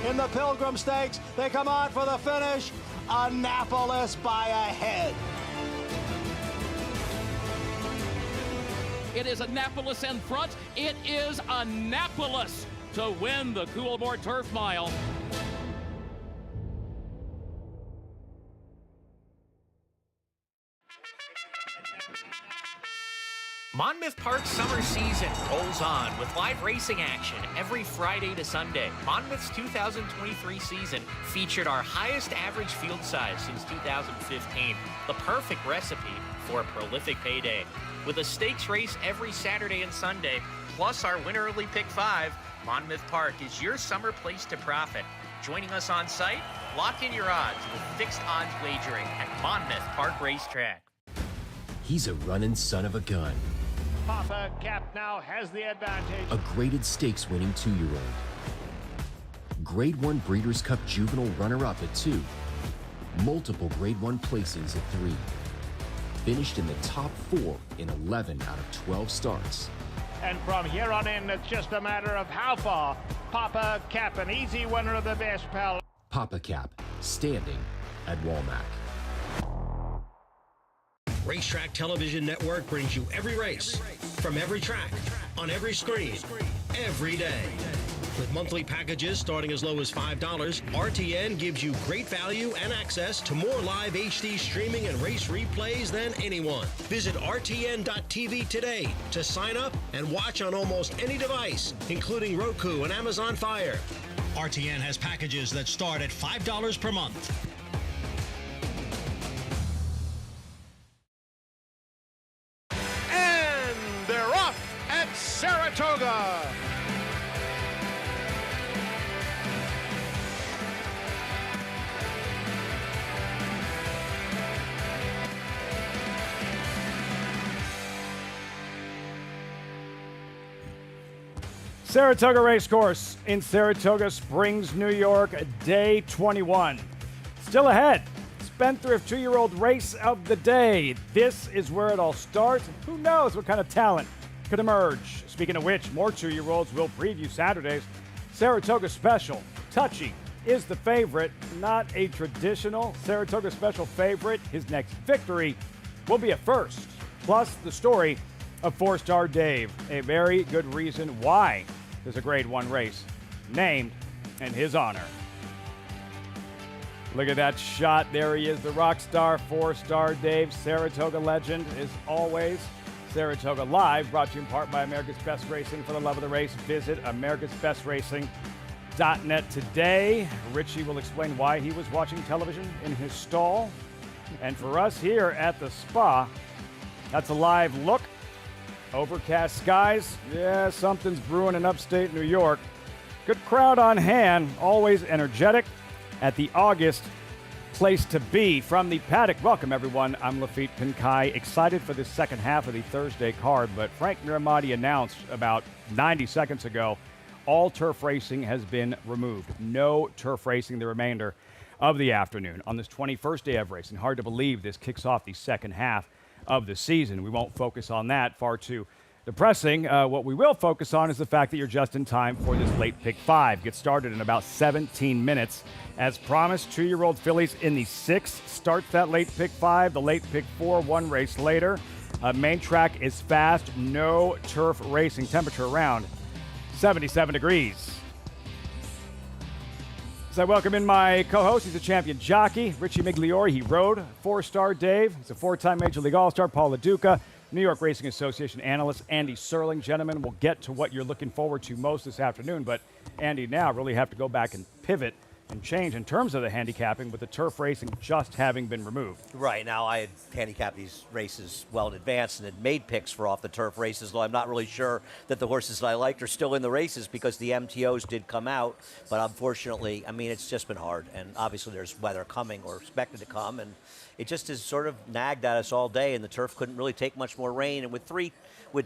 In the Pilgrim Stakes, they come on for the finish. Annapolis by a head. It is Annapolis in front. It is Annapolis to win the Coolmore Turf Mile. Monmouth Park's summer season rolls on with live racing action every Friday to Sunday. Monmouth's 2023 season featured our highest average field size since 2015, the perfect recipe for a prolific payday. With a stakes race every Saturday and Sunday, plus our Winter Early Pick 5, Monmouth Park is your summer place to profit. Joining us on site, lock in your odds with fixed odds wagering at Monmouth Park Racetrack. He's a running son of a gun. Papa Cap now has the advantage. A graded stakes winning 2-year-old. Grade 1 Breeders' Cup Juvenile runner-up at 2. Multiple Grade 1 places at 3. Finished in the top 4 in 11 out of 12 starts. And from here on in, it's just a matter of how far. Papa Cap, an easy winner of the best pal. Papa Cap, standing at Walmack. Racetrack Television Network brings you every race, from every track, on every screen, every day. With monthly packages starting as low as $5, RTN gives you great value and access to more live HD streaming and race replays than anyone. Visit RTN.tv today to sign up and watch on almost any device, including Roku and Amazon Fire. RTN has packages that start at $5 per month. And they're off at Saratoga. Saratoga Racecourse in Saratoga Springs, New York, day 21. Still ahead, Spendthrift 2-year-old race of the day. This is where it all starts. Who knows what kind of talent could emerge? Speaking of which, more 2-year-olds will preview Saturday's Saratoga Special. Touchy is the favorite, not a traditional Saratoga Special favorite. His next victory will be a first. Plus, the story of Fourstar Dave. A very good reason why there's a Grade 1 race named in his honor. Look at that shot. There he is, the rock star, Fourstar Dave, Saratoga legend, as always. Saratoga Live, brought to you in part by America's Best Racing. For the love of the race, visit americasbestracing.net today. Richie will explain why he was watching television in his stall. And for us here at the spa, that's a live look. Overcast skies. Yeah, something's brewing in upstate New York. Good crowd on hand, always energetic at the August place to be. From the Paddock, welcome everyone. I'm Lafitte Pinkai. Excited for the second half of the Thursday card, but Frank Miramati announced about 90 seconds ago all turf racing has been removed. No turf racing the remainder of the afternoon on this 21st day of racing. Hard to believe this kicks off the second half of the season. We won't focus on that. Far too depressing. What we will focus on is the fact that you're just in time for this late pick 5. Gets started in about 17 minutes. As promised, 2-year-old fillies in the 6 start that late pick 5. The late pick 4, 1 race later. Main track is fast. No turf racing. Temperature around 77 degrees. So I welcome in my co-host. He's a champion jockey, Richie Migliore. He rode Fourstar Dave. He's a 4-time Major League All-Star, Paul LaDuca. New York Racing Association analyst Andy Serling. Gentlemen, we'll get to what you're looking forward to most this afternoon, but Andy, now really have to go back and pivot and change in terms of the handicapping with the turf racing just having been removed. Right. Now, I had handicapped these races well in advance and had made picks for off the turf races, though I'm not really sure that the horses that I liked are still in the races because the MTOs did come out. But unfortunately, I mean, it's just been hard. And obviously there's weather coming or expected to come. And it just has sort of nagged at us all day. And the turf couldn't really take much more rain. And with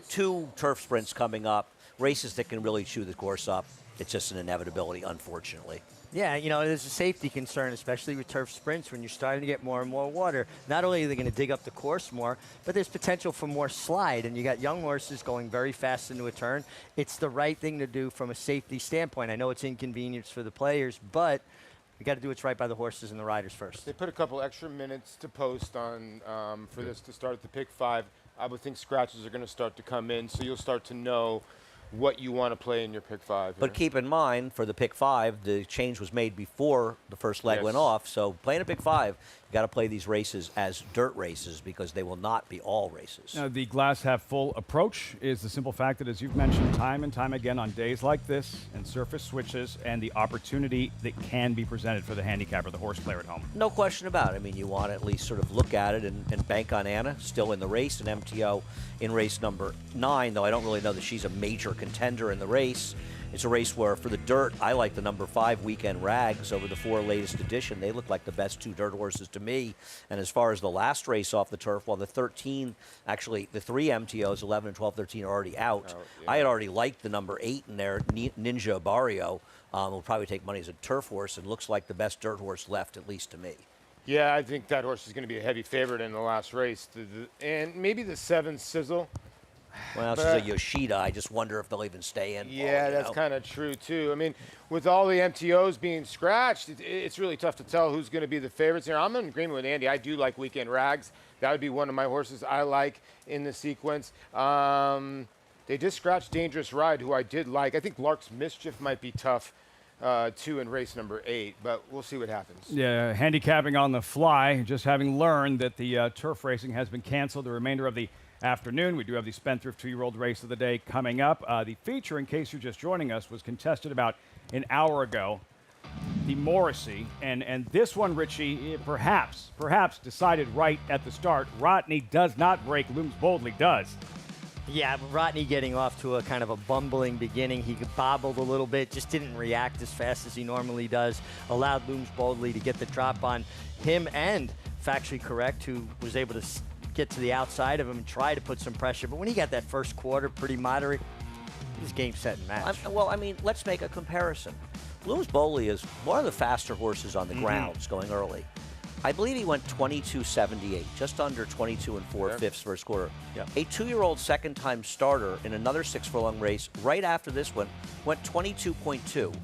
2 turf sprints coming up, races that can really chew the course up, it's just an inevitability, unfortunately. Yeah, you know, there's a safety concern, especially with turf sprints when you're starting to get more and more water. Not only are they going to dig up the course more, but there's potential for more slide, and you got young horses going very fast into a turn. It's the right thing to do from a safety standpoint. I know it's inconvenience for the players, but we got to do what's right by the horses and the riders first. They put a couple extra minutes to post on for this to start at the pick 5. I would think scratches are going to start to come in, so you'll start to know what you want to play in your pick 5. But keep in mind, for the pick 5, the change was made before the first leg went off. So playing a pick 5, you got to play these races as dirt races because they will not be all races. Now, the glass half full approach is the simple fact that, as you've mentioned time and time again, on days like this and surface switches and the opportunity that can be presented for the handicapper, the horse player at home. No question about it. I mean, you want to at least sort of look at it and bank on Anna, still in the race, and MTO in race number 9, though I don't really know that she's a major contender in the race. It's a race where, for the dirt, I like the number 5 Weekend Rags over the 4 latest edition. They look like the best 2 dirt horses to me. And as far as the last race off the turf, while the 13, actually the 3 MTOs, 11 and 12, 13, are already out. I had already liked the number 8 in there, Ninja Barrio. Will probably take money as a turf horse and looks like the best dirt horse left, at least to me. Yeah, I think that horse is going to be a heavy favorite in the last race. And maybe the 7 Sizzle. Well, this is a Yoshida. I just wonder if they'll even stay in. Yeah, that's kind of true, too. I mean, with all the MTOs being scratched, it's really tough to tell who's going to be the favorites here. I'm in agreement with Andy. I do like Weekend Rags. That would be one of my horses I like in the sequence. They just scratched Dangerous Ride, who I did like. I think Lark's Mischief might be tough, too, in race number 8, but we'll see what happens. Yeah, handicapping on the fly, just having learned that the turf racing has been canceled the remainder of the afternoon. We do have the Spendthrift 2-year-old race of the day coming up. The feature, in case you're just joining us, was contested about an hour ago. The Morrissey, and this one, Richie, perhaps decided right at the start. Rodney does not break, Looms Boldly does. Yeah, Rodney getting off to a kind of a bumbling beginning. He bobbled a little bit, just didn't react as fast as he normally does. Allowed Looms Boldly to get the drop on him and Factually Correct, who was able to get to the outside of him and try to put some pressure. But when he got that first quarter pretty moderate, he was game, set, and match. Well, I mean, let's make a comparison. Looms Boldly is one of the faster horses on the grounds going early. I believe he went 22.78, just under 22 and 4/5 first quarter. Yep. A 2-year-old second-time starter in another 6-furlong race right after this one went 22.2.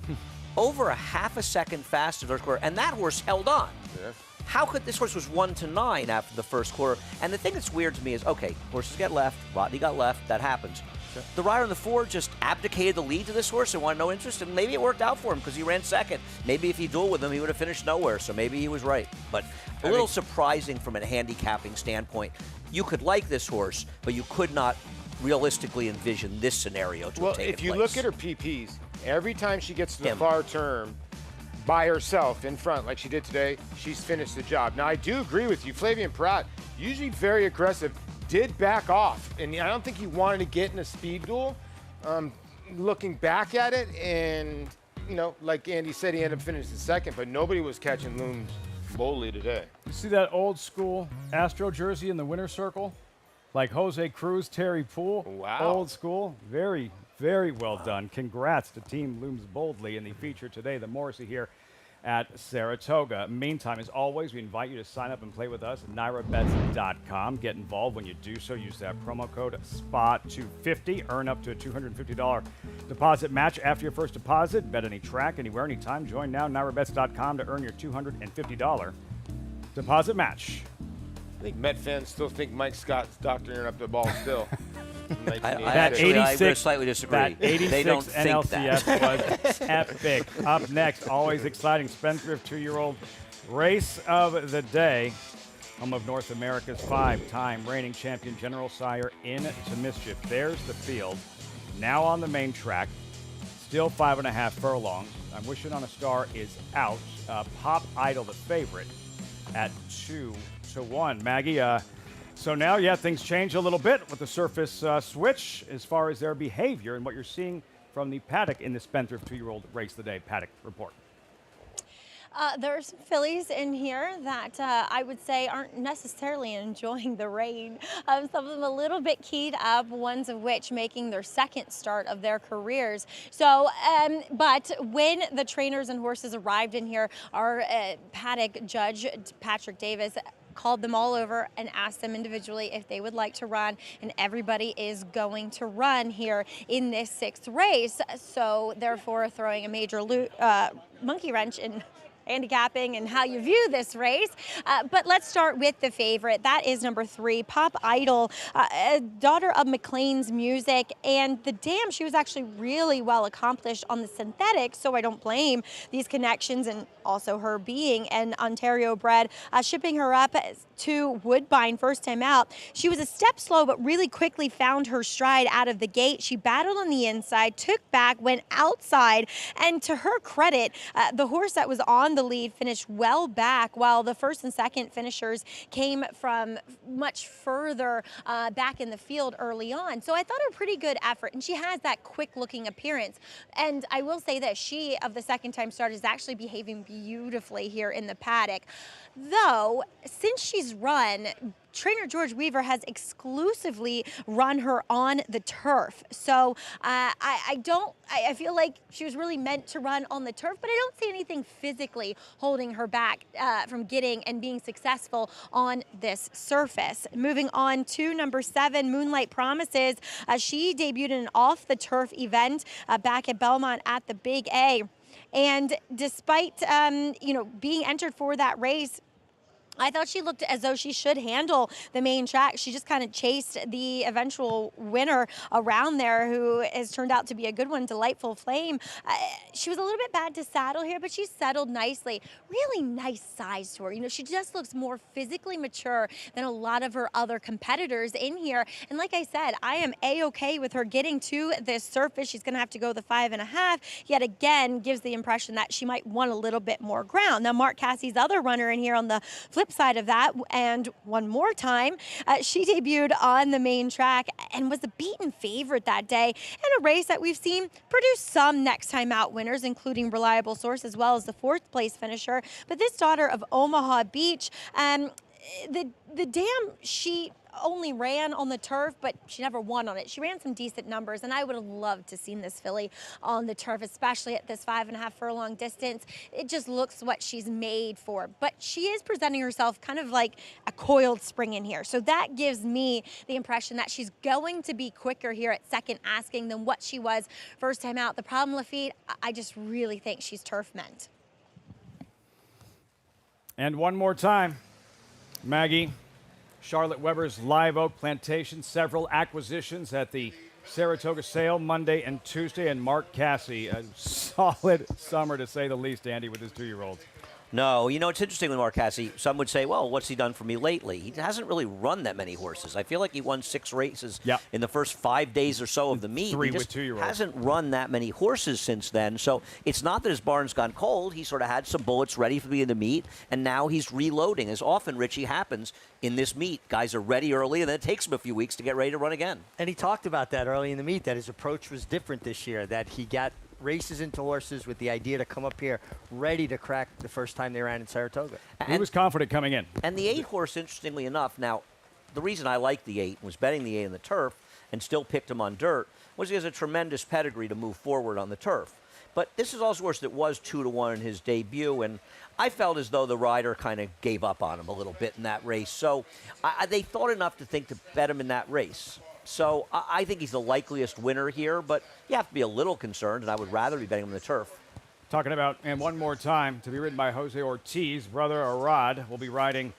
Over a half a second faster first quarter, and that horse held on. Yeah. How could this horse was 1-9 after the first quarter? And the thing that's weird to me is, okay, horses get left, Rodney got left, that happens. Sure. The rider on the 4 just abdicated the lead to this horse and wanted no interest, and maybe it worked out for him because he ran second. Maybe if he dueled with him, he would have finished nowhere, so maybe he was right. But a little surprising from a handicapping standpoint. You could like this horse, but you could not realistically envision this scenario to have taken if you place. look at her PPs, every time she gets to the far turn by herself in front, like she did today, she's finished the job. Now, I do agree with you. Flavien Prat, usually very aggressive, did back off. And I don't think he wanted to get in a speed duel. Looking back at it, and, you know, like Andy said, he ended up finishing second, but nobody was catching Looms Boldly today. You see that old school Astro jersey in the winner's circle? Like Jose Cruz, Terry Poole. Wow. Old school. Very, very well done. Congrats to Team Looms Boldly in the feature today, the Morrissey here at Saratoga. Meantime, as always, we invite you to sign up and play with us at NyraBets.com. Get involved. When you do so, use that promo code SPA250. Earn up to a $250 deposit match after your first deposit. Bet any track, anywhere, anytime. Join now, NyraBets.com, to earn your $250 deposit match. I think Met fans still think Mike Scott's doctoring up the ball still. I would slightly disagree. That 86 They don't think NLCS that. was epic. Up next, always exciting Spendthrift 2-year-old race of the day. Home of North America's 5-time reigning champion General Sire Into Mischief. There's the field. Now on the main track. Still 5.5 furlongs. I'm Wishing on a Star is out. Pop Idol, the favorite, at 2-1. Maggie, so now, things change a little bit with the surface switch as far as their behavior and what you're seeing from the Paddock in the Spendthrift 2-year-old race of the day. Paddock, report. There are some fillies in here that I would say aren't necessarily enjoying the rain. Some of them a little bit keyed up, ones of which making their second start of their careers. So, but when the trainers and horses arrived in here, our Paddock judge, Patrick Davis, called them all over and asked them individually if they would like to run, and everybody is going to run here in this 6th race. So therefore throwing a major monkey wrench in handicapping and how you view this race. But let's start with the favorite. That is number 3, Pop Idol, daughter of McLean's Music. And the dam, she was actually really well accomplished on the synthetic, so I don't blame these connections and also her being an Ontario bred. Shipping her up to Woodbine first time out. She was a step slow, but really quickly found her stride out of the gate. She battled on the inside, took back, went outside, and to her credit, the horse that was on the lead finished well back, while the first and second finishers came from much further back in the field early on. So I thought a pretty good effort, and she has that quick looking appearance. And I will say that she, of the second time start, is actually behaving beautifully here in the Paddock. Though, since she's run, trainer George Weaver has exclusively run her on the turf. So I feel like she was really meant to run on the turf, but I don't see anything physically holding her back from getting and being successful on this surface. Moving on to number 7, Moonlight Promises. She debuted in an off-the-turf event back at Belmont at the Big A. And despite, being entered for that race, I thought she looked as though she should handle the main track. She just kind of chased the eventual winner around there, who has turned out to be a good one, Delightful Flame. She was a little bit bad to saddle here, but she settled nicely. Really nice size to her. She just looks more physically mature than a lot of her other competitors in here. And like I said, I am A-okay with her getting to this surface. She's going to have to go the 5.5. Yet again, gives the impression that she might want a little bit more ground. Now, Mark Cassie's other runner in here on the flip side of that, and one more time, she debuted on the main track and was the beaten favorite that day in a race that we've seen produce some next time out winners, including Reliable Source as well as the 4th place finisher. But this daughter of Omaha Beach, the dam, she only ran on the turf, but she never won on it. She ran some decent numbers, and I would have loved to seen this filly on the turf, especially at this 5.5 furlong distance. It just looks what she's made for. But she is presenting herself kind of like a coiled spring in here. So that gives me the impression that she's going to be quicker here at second asking than what she was first time out. The problem, Lafitte, I just really think she's turf meant. And one more time, Maggie. Charlotte Weber's Live Oak Plantation, several acquisitions at the Saratoga sale Monday and Tuesday, and Mark Casse, a solid summer to say the least, Andy, with his 2-year-old. No, it's interesting with Mark Casse. Some would say, well, what's he done for me lately? He hasn't really run that many horses. I feel like he won 6 races in the first 5 days or so of the meet. 3 he with 2-year-olds. Hasn't run that many horses since then. So it's not that his barn's gone cold. He sort of had some bullets ready for me in the meet, and now he's reloading. As often, Richie, happens in this meet. Guys are ready early, and then it takes him a few weeks to get ready to run again. And he talked about that early in the meet, that his approach was different this year, that he got races into horses with the idea to come up here ready to crack the first time they ran in Saratoga. He was confident coming in. And the 8 horse, interestingly enough, now, the reason I liked the 8 was betting the 8 on the turf and still picked him on dirt was he has a tremendous pedigree to move forward on the turf. But this is also a horse that was 2-1 in his debut, and I felt as though the rider kind of gave up on him a little bit in that race. So they thought enough to think to bet him in that race. So I think he's the likeliest winner here, but you have to be a little concerned, and I would rather be betting him on the turf. Talking about, and one more time, to be ridden by Jose Ortiz, brother Arad will be riding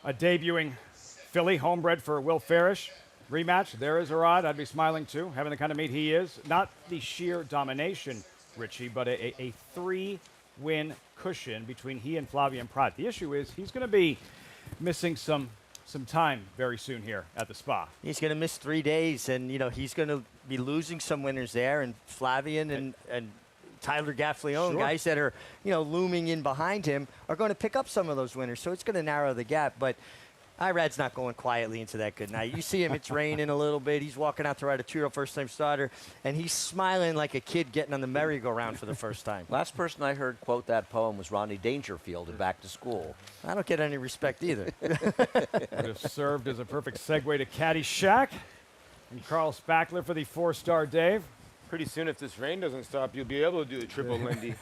a debuting filly, homebred for Will Farish. Rematch, there is Arad. I'd be smiling too, having the kind of meet he is. Not the sheer domination, Richie, but a 3-win cushion between he and Flavien Prat. The issue is he's going to be missing some time very soon here at the Spa. He's going to miss 3 days, and he's going to be losing some winners there. And Flavien and Tyler Gaffleone, guys that are looming in behind him, are going to pick up some of those winners. So it's going to narrow the gap. But Irad's not going quietly into that good night. You see him, it's raining a little bit. He's walking out to ride a two-year first-time starter, and he's smiling like a kid getting on the merry-go-round for the first time. Last person I heard quote that poem was Rodney Dangerfield in Back to School. I don't get any respect either. Would have served as a perfect segue to Caddyshack. And Carl Spackler for the Fourstar Dave. Pretty soon, if this rain doesn't stop, you'll be able to do a triple Lindy.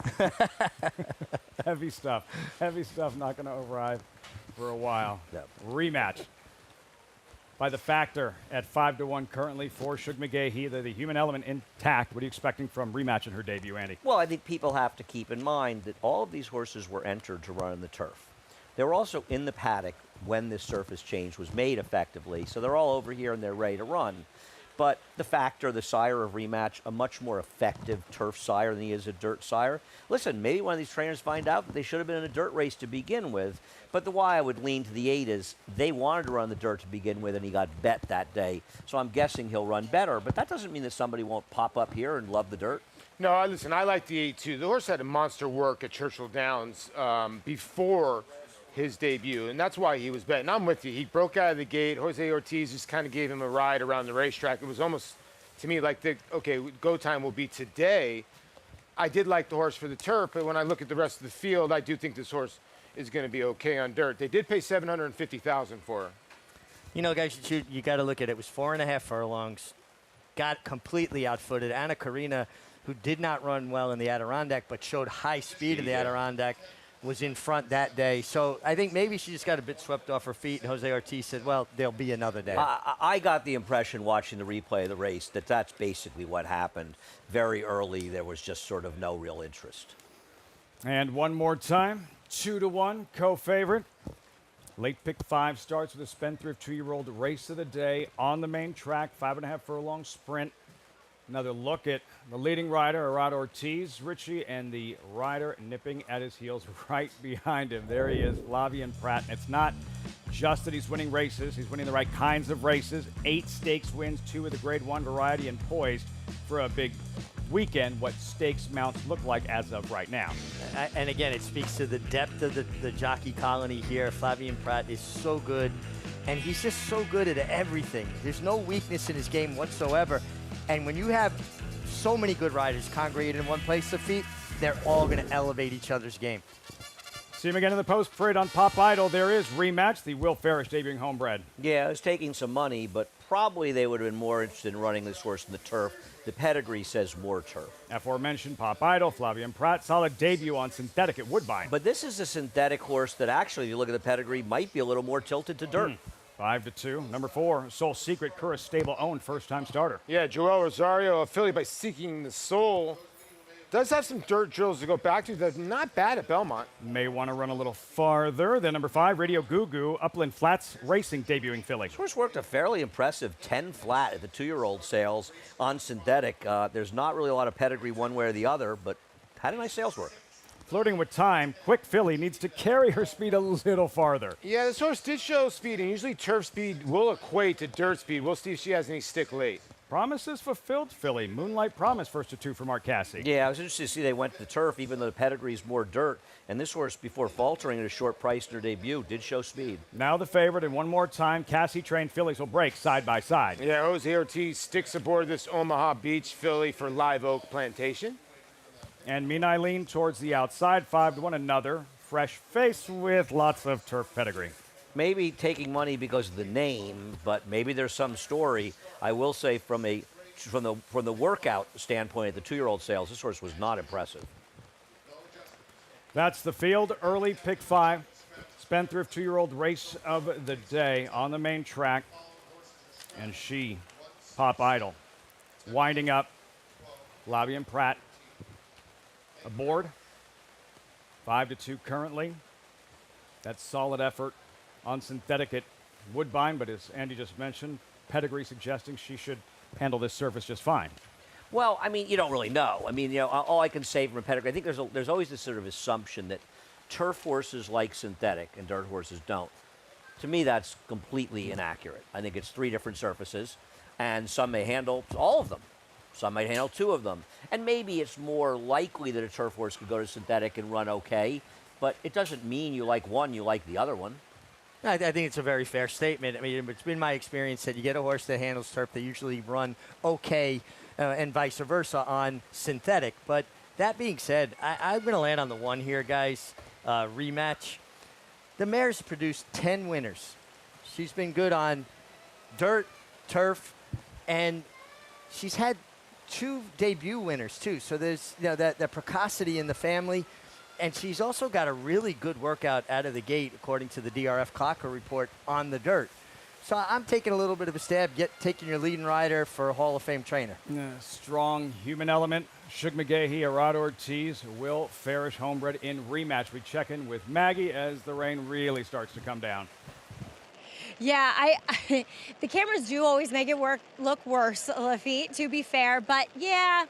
Heavy stuff. Heavy stuff, not going to arrive for a while. Yep. Rematch by the Factor at 5-1 currently for Shug McGahee. The human element intact. What are you expecting from Rematch in her debut, Andy? Well, I think people have to keep in mind that all of these horses were entered to run in the turf. They were also in the paddock when this surface change was made effectively, so they're all over here and they're ready to run. But the Factor, the sire of Rematch, a much more effective turf sire than he is a dirt sire. Listen, maybe one of these trainers find out that they should have been in a dirt race to begin with. But the why I would lean to the 8 is they wanted to run the dirt to begin with, and he got bet that day. So I'm guessing he'll run better. But that doesn't mean that somebody won't pop up here and love the dirt. No, listen, I like the 8 too. The horse had a monster work at Churchill Downs before his debut, and that's why he was bet. And I'm with you. He broke out of the gate. Jose Ortiz just kind of gave him a ride around the racetrack. It was almost, to me, like go time will be today. I did like the horse for the turf, but when I look at the rest of the field, I do think this horse is going to be okay on dirt. They did pay $750,000 for her. Guys, you got to look at it. It was 4.5 furlongs. Got completely outfooted. Anna Karina, who did not run well in the Adirondack, but showed high speed in the Adirondack, was in front that day. So I think maybe she just got a bit swept off her feet, and Jose Ortiz said, well, there'll be another day. I got the impression watching the replay of the race that that's basically what happened. Very early, there was just sort of no real interest. And one more time, 2-1, co-favorite. Late pick 5 starts with a Spendthrift 2-year-old race of the day on the main track, 5.5 furlong sprint. Another look at the leading rider, Arad Ortiz, Richie, and the rider nipping at his heels right behind him. There he is, Flavien Prat. And it's not just that he's winning races. He's winning the right kinds of races. 8 stakes wins, 2 of the Grade 1 variety, and poised for a big weekend, what stakes mounts look like as of right now. And again, it speaks to the depth of the jockey colony here. Flavien Prat is so good, and he's just so good at everything. There's no weakness in his game whatsoever. And when you have so many good riders congregated in one place to feet, they're all going to elevate each other's game. See him again in the post parade on Pop Idol. There is Rematch, the Will Farish debuting homebred. Yeah, it was taking some money, but probably they would have been more interested in running this horse in the turf. The pedigree says more turf. Aforementioned Pop Idol, Flavien Prat, solid debut on synthetic at Woodbine. But this is a synthetic horse that actually, if you look at the pedigree, might be a little more tilted to dirt. 5-2. Number 4, Soul Secret, Curris Stable owned, first-time starter. Yeah, Joel Rosario, a filly by Seeking the Soul. Does have some dirt drills to go back to. That's not bad at Belmont. May want to run a little farther. Then number 5, Radio Goo Goo, Upland Flats Racing debuting filly. This horse worked a fairly impressive 10 flat at the 2-year-old sales on synthetic. There's not really a lot of pedigree one way or the other, but had a nice sales work. Flirting with time, Quick Filly needs to carry her speed a little farther. Yeah, this horse did show speed, and usually turf speed will equate to dirt speed. We'll see if she has any stick late. Promises fulfilled, Filly. Moonlight Promise, 1-2 for Mark Casse. Yeah, I was interested to see they went to the turf, even though the pedigree is more dirt. And this horse, before faltering at a short price in her debut, did show speed. Now the favorite, and one more time, Casse-trained fillies will break side by side. Yeah, Jose Ortiz sticks aboard this Omaha Beach filly for Live Oak Plantation. And Mean Eileen towards the outside, 5-1, another fresh face with lots of turf pedigree. Maybe taking money because of the name, but maybe there's some story. I will say from a from the workout standpoint at the 2-year-old sales, this horse was not impressive. That's the field. Early pick 5. Spendthrift 2-year-old race of the day on the main track. And she, Pop Idol, winding up. Lavian Pratt aboard. 5-2 currently. That's solid effort on synthetic at Woodbine, but as Andy just mentioned, pedigree suggesting she should handle this surface just fine. Well, I mean, you don't really know. I mean, all I can say from a pedigree, I think there's always this sort of assumption that turf horses like synthetic and dirt horses don't. To me, that's completely inaccurate. I think it's 3 different surfaces, and some may handle all of them. Some might handle 2 of them. And maybe it's more likely that a turf horse could go to synthetic and run okay, but it doesn't mean you like one, you like the other one. I think it's a very fair statement. I mean, it's been my experience that you get a horse that handles turf, they usually run okay, and vice versa on synthetic. But that being said, I'm going to land on the 1 here, guys. Rematch. The mare's produced 10 winners. She's been good on dirt, turf, and she's had 2 debut winners, too. So there's that precocity in the family. And she's also got a really good workout out of the gate, according to the DRF Clocker report, on the dirt. So I'm taking a little bit of a stab, taking your leading rider for a Hall of Fame trainer. Strong human element. Shug McGahee, Arad Ortiz, Will Farish, homebred in rematch. We check in with Maggie as the rain really starts to come down. Yeah, the cameras do always make it look worse, Lafitte, to be fair. But yeah,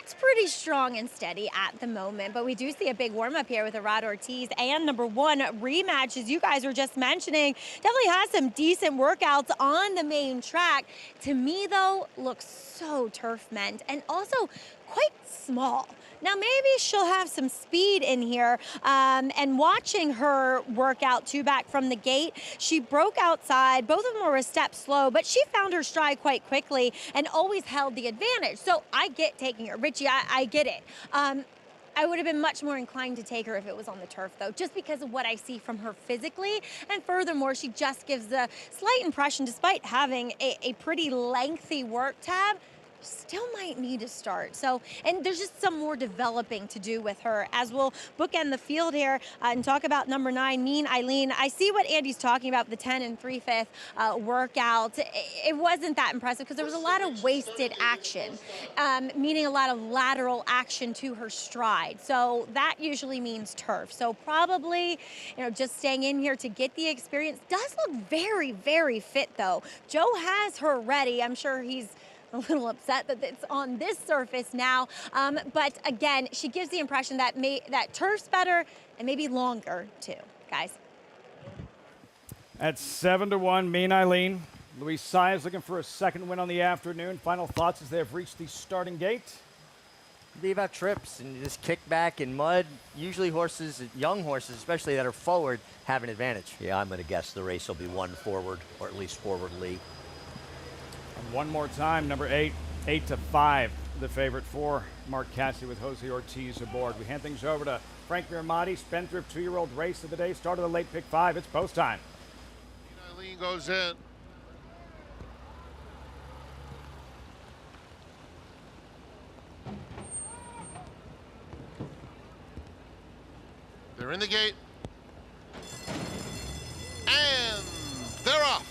it's pretty strong and steady at the moment, but we do see a big warm-up here with Arad Ortiz and number 1 rematch, as you guys were just mentioning. Definitely has some decent workouts on the main track. To me, though, looks so turf-meant and also quite small. Now, maybe she'll have some speed in here, and watching her workout 2 back from the gate, she broke outside. Both of them were a step slow, but she found her stride quite quickly and always held the advantage. So I get taking her. Richie, I get it. I would have been much more inclined to take her if it was on the turf, though, just because of what I see from her physically. And furthermore, she just gives the slight impression, despite having a pretty lengthy work tab, still might need to start. So, and there's just some more developing to do with her, as we'll bookend the field here and talk about number 9, Mean Eileen. I see what Andy's talking about, the 10 3/5 workout. It wasn't that impressive because there was a lot of wasted action, meaning a lot of lateral action to her stride. So that usually means turf. So probably, just staying in here to get the experience. Does look very, very fit, though. Joe has her ready. I'm sure he's a little upset that it's on this surface now. But again, she gives the impression that that turf's better and maybe longer too, guys. At 7-1, Mean Eileen. Luis Saez looking for a second win on the afternoon. Final thoughts as they have reached the starting gate? Be about trips and just kick back in mud. Usually horses, young horses especially that are forward, have an advantage. Yeah, I'm going to guess the race will be 1 forward, or at least forwardly. One more time, number 8, 8-5, the favorite for Mark Casse with Jose Ortiz aboard. We hand things over to Frank Miramati, Spendthrift 2-year-old race of the day. Start of the late pick 5. It's post time. Eileen goes in. They're in the gate. And they're off.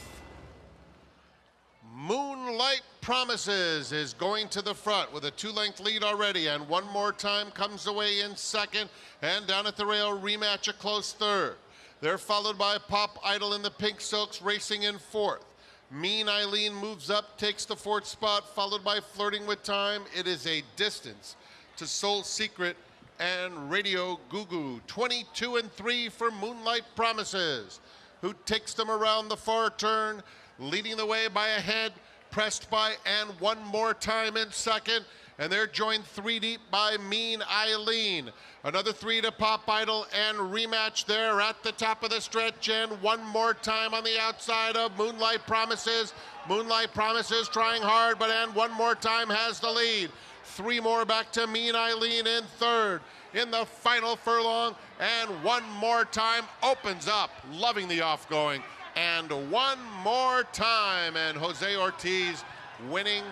Moonlight Promises is going to the front with a 2-length lead already, and one more time comes away in second, and down at the rail, Rematch a close third. They're followed by Pop Idol in the pink silks racing in fourth. Mean Eileen moves up, takes the 4th spot, followed by Flirting with Time. It is a distance to Soul Secret and Radio Goo-Goo. 22-3 for Moonlight Promises, who takes them around the far turn, leading the way by a head, pressed by and one more time in second, and they're joined 3 deep by Mean Eileen. Another 3 to Pop Idol and Rematch there at the top of the stretch, and one more time on the outside of Moonlight Promises. Moonlight Promises trying hard, but and one more time has the lead. 3 more back to Mean Eileen in third. In the final furlong, and one more time opens up, loving the off-going. And one more time, and Jose Ortiz winning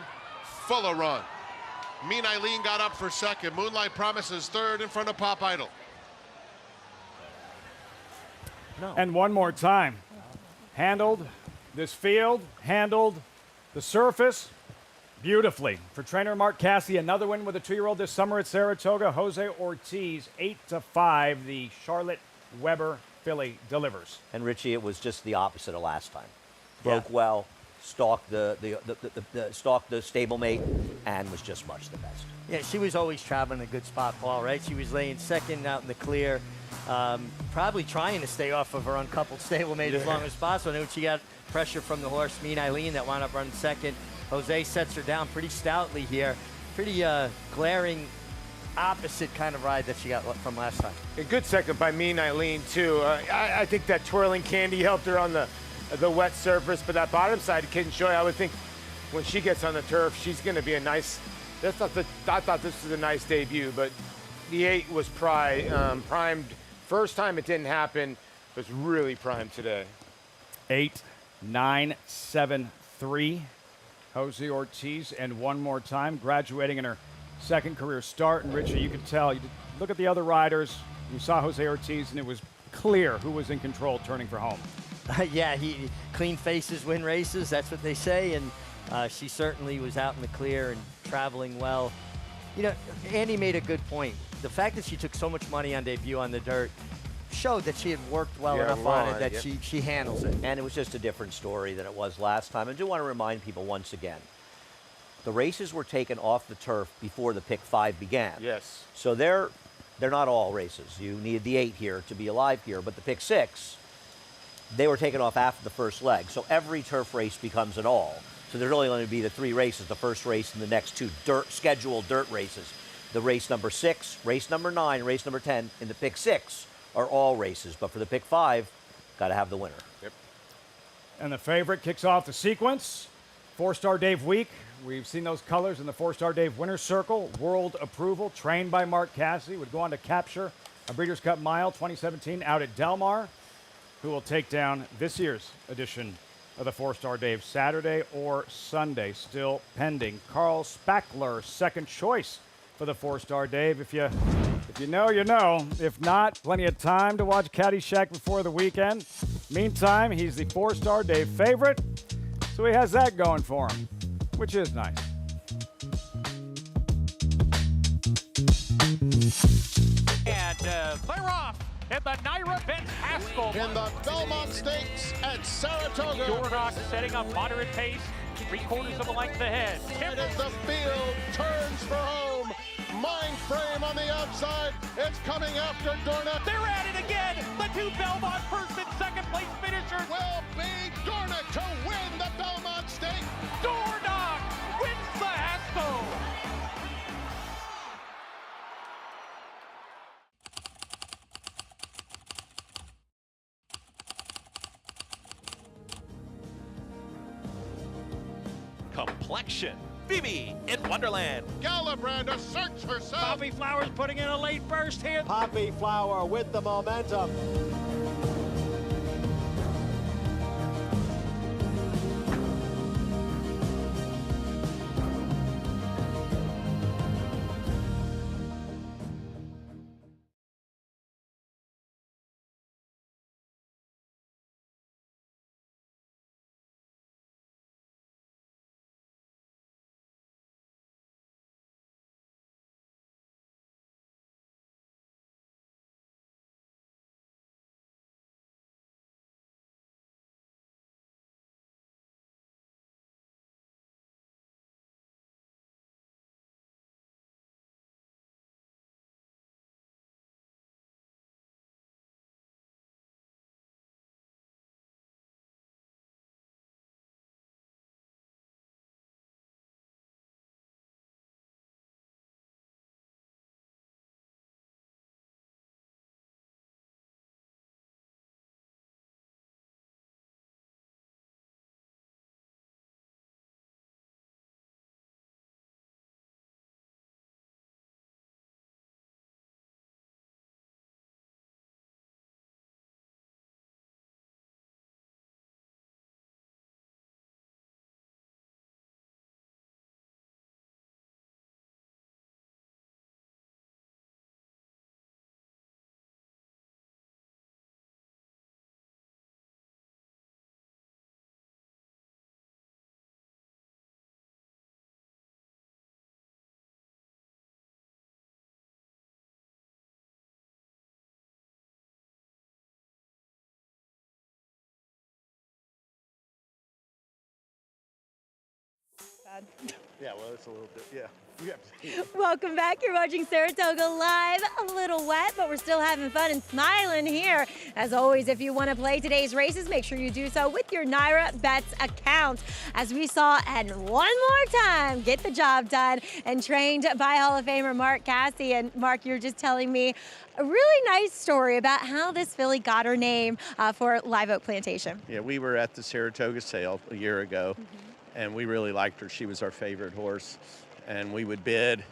full of run. Mean Eileen got up for second. Moonlight Promises third in front of Pop Idol. No. And one more time. Handled this field, handled the surface beautifully. For trainer Mark Casse, another win with a 2-year-old this summer at Saratoga. Jose Ortiz, 8-5. The Charlotte Weber filly delivers. And Richie, it was just the opposite of last time. Broke well, stalked the stablemate, and was just much the best. Yeah, she was always traveling a good spot, Paul, right? She was laying second out in the clear, probably trying to stay off of her uncoupled stablemate as long as possible. And when she got pressure from the horse, Mean Eileen, that wound up running second. Jose sets her down pretty stoutly here. Pretty glaring opposite kind of ride that she got from last time. A good second by Mean Eileen, too. I think that twirling candy helped her on the wet surface, but that bottom side of Kid and Shoy, I would think when she gets on the turf, she's going to be a nice. I thought this was a nice debut, but the 8 was primed. First time it didn't happen, was really primed today. 8, 9, 7, 3. Jose Ortiz, and one more time, graduating in her second career start. And Richie, you could tell, you look at the other riders, you saw Jose Ortiz, and it was clear who was in control turning for home. Yeah, he clean faces win races, that's what they say, and she certainly was out in the clear and traveling well. You know, Andy made a good point. The fact that she took so much money on debut on the dirt showed that she had worked well enough on it that she handles it. And it was just a different story than it was last time. I do want to remind people once again, the races were taken off the turf before the pick 5 began. Yes. So they're not all races. You needed the 8 here to be alive here, but the pick 6, they were taken off after the first leg. So every turf race becomes an all. So there's only going to be the 3 races, the first race and the next 2 scheduled dirt races. The race number 6, race number 9, race number 10, and the pick 6 are all races. But for the pick 5, got to have the winner. Yep. And the favorite kicks off the sequence. Fourstar Dave Week. We've seen those colors in the Fourstar Dave Winner's Circle. World approval, trained by Mark Casse, would go on to capture a Breeders' Cup Mile 2017 out at Del Mar, who will take down this year's edition of the Fourstar Dave, Saturday or Sunday, still pending. Carl Spackler, second choice for the Fourstar Dave. If you know, you know. If not, plenty of time to watch Caddyshack before the weekend. Meantime, he's the Fourstar Dave favorite, so he has that going for him, which is nice. And they're off in the Naira Benz Haskell. In the Belmont Stakes at Saratoga. Dornock setting up moderate pace, 3/4 of a length ahead. And as the field turns for home, Mind Frame on the outside. It's coming after Dornock. They're at it again. The 2 Belmont first and second place finishers will be Dornock to win the Belmont Stakes. Dornock wins the Haskell. Complexion. Phoebe in Wonderland. Galabrand asserts herself. Poppy Flowers putting in a late burst here. Poppy Flower with the momentum. done. Yeah, well, it's a little bit, yeah. Welcome back. You're watching Saratoga Live. A little wet, but we're still having fun and smiling here. As always, if you want to play today's races, make sure you do so with your Naira Bets account. As we saw, and one more time, get the job done and trained by Hall of Famer Mark Casse. And Mark, you're just telling me a really nice story about how this filly got her name for Live Oak Plantation. Yeah, we were at the Saratoga sale a year ago, and we really liked her. She was our favorite horse. And we would bid,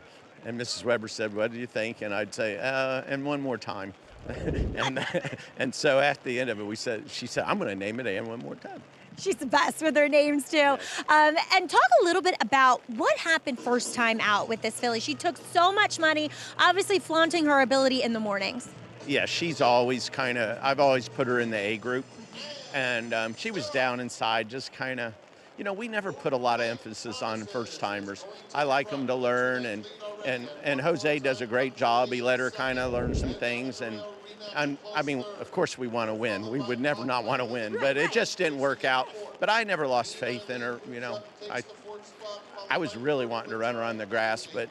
and Mrs. Weber said, "What do you think?" And I'd say, "And one more time." and so at the end of it, she said, "I'm going to name it and one more time." She's the best with her names, too. Yes. And talk a little bit about what happened first time out with this filly. She took so much money, obviously flaunting her ability in the mornings. Yeah, she's always I've always put her in the A group. And she was down inside, just kind of, we never put a lot of emphasis on first-timers. I like them to learn, and Jose does a great job. He let her kind of learn some things, and I mean, of course we want to win. We would never not want to win, but it just didn't work out. But I never lost faith in her, I was really wanting to run her on the grass, but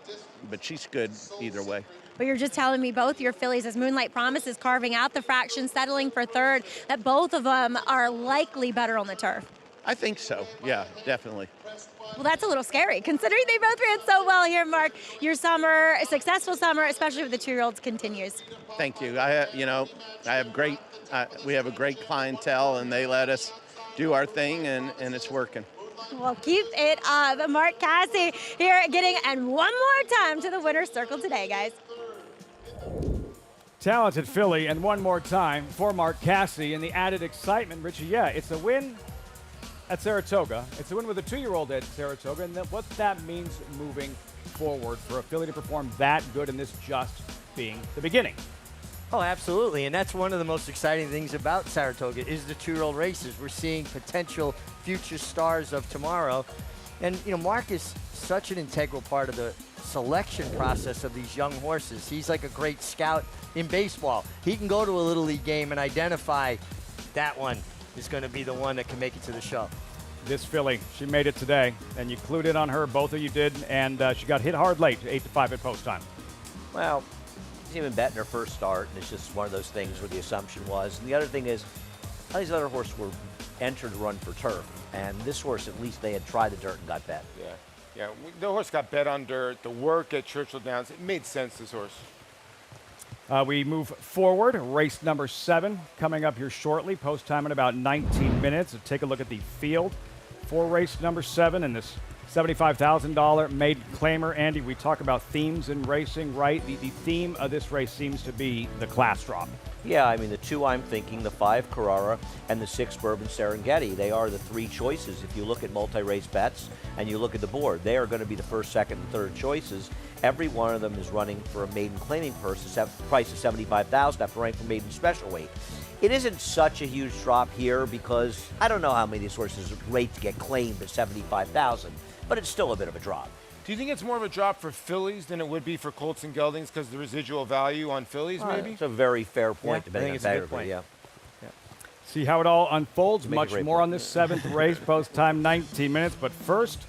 she's good either way. But you're just telling me both your fillies, as Moonlight Promise is carving out the fraction, settling for third, that both of them are likely better on the turf. I think so. Yeah, definitely. Well, that's a little scary, considering they both ran so well here, Mark. Your summer, a successful summer, especially with the 2-year-olds, continues. Thank you. We have a great clientele, and they let us do our thing, and it's working. Well, keep it up. Mark Casse here getting, and one more time to the winner's circle today, guys. Talented filly, and one more time for Mark Casse, and the added excitement, Richie. Yeah, it's a win at Saratoga. It's a win with a 2-year-old at Saratoga, and then what that means moving forward for a filly to perform that good, and this just being the beginning. Oh, absolutely, and that's one of the most exciting things about Saratoga is the 2-year-old races. We're seeing potential future stars of tomorrow, and Mark is such an integral part of the selection process of these young horses. He's like a great scout in baseball. He can go to a Little League game and identify that one is going to be the one that can make it to the show. This filly, she made it today, and you clued in on her, both of you did, and she got hit hard late, 8-5 at post time. Well, she's even bet in her first start, and it's just one of those things where the assumption was. And the other thing is, all these other horses were entered to run for turf, and this horse, at least they had tried the dirt and got bet. Yeah, the horse got bet on dirt, the work at Churchill Downs, it made sense, this horse. We move forward. Race number 7 coming up here shortly. Post time in about 19 minutes. So take a look at the field for race number 7 and this $75,000 Maiden Claimer. Andy, we talk about themes in racing, right? The theme of this race seems to be the class drop. Yeah, I mean, the 2 I'm thinking, the 5 Carrara and the 6 Bourbon Serengeti, they are the 3 choices. If you look at multi-race bets and you look at the board, they are going to be the first, second, and third choices. Every one of them is running for a maiden claiming price of $75,000 after running for maiden special weight. It isn't such a huge drop here because I don't know how many of these horses rate to get claimed at $75,000, but it's still a bit of a drop. Do you think it's more of a drop for fillies than it would be for colts and geldings because of the residual value on fillies, maybe? It's a very fair point, depending on a good point. Yeah. See how it all unfolds. Much more on this 7th race, post time 19 minutes. But first,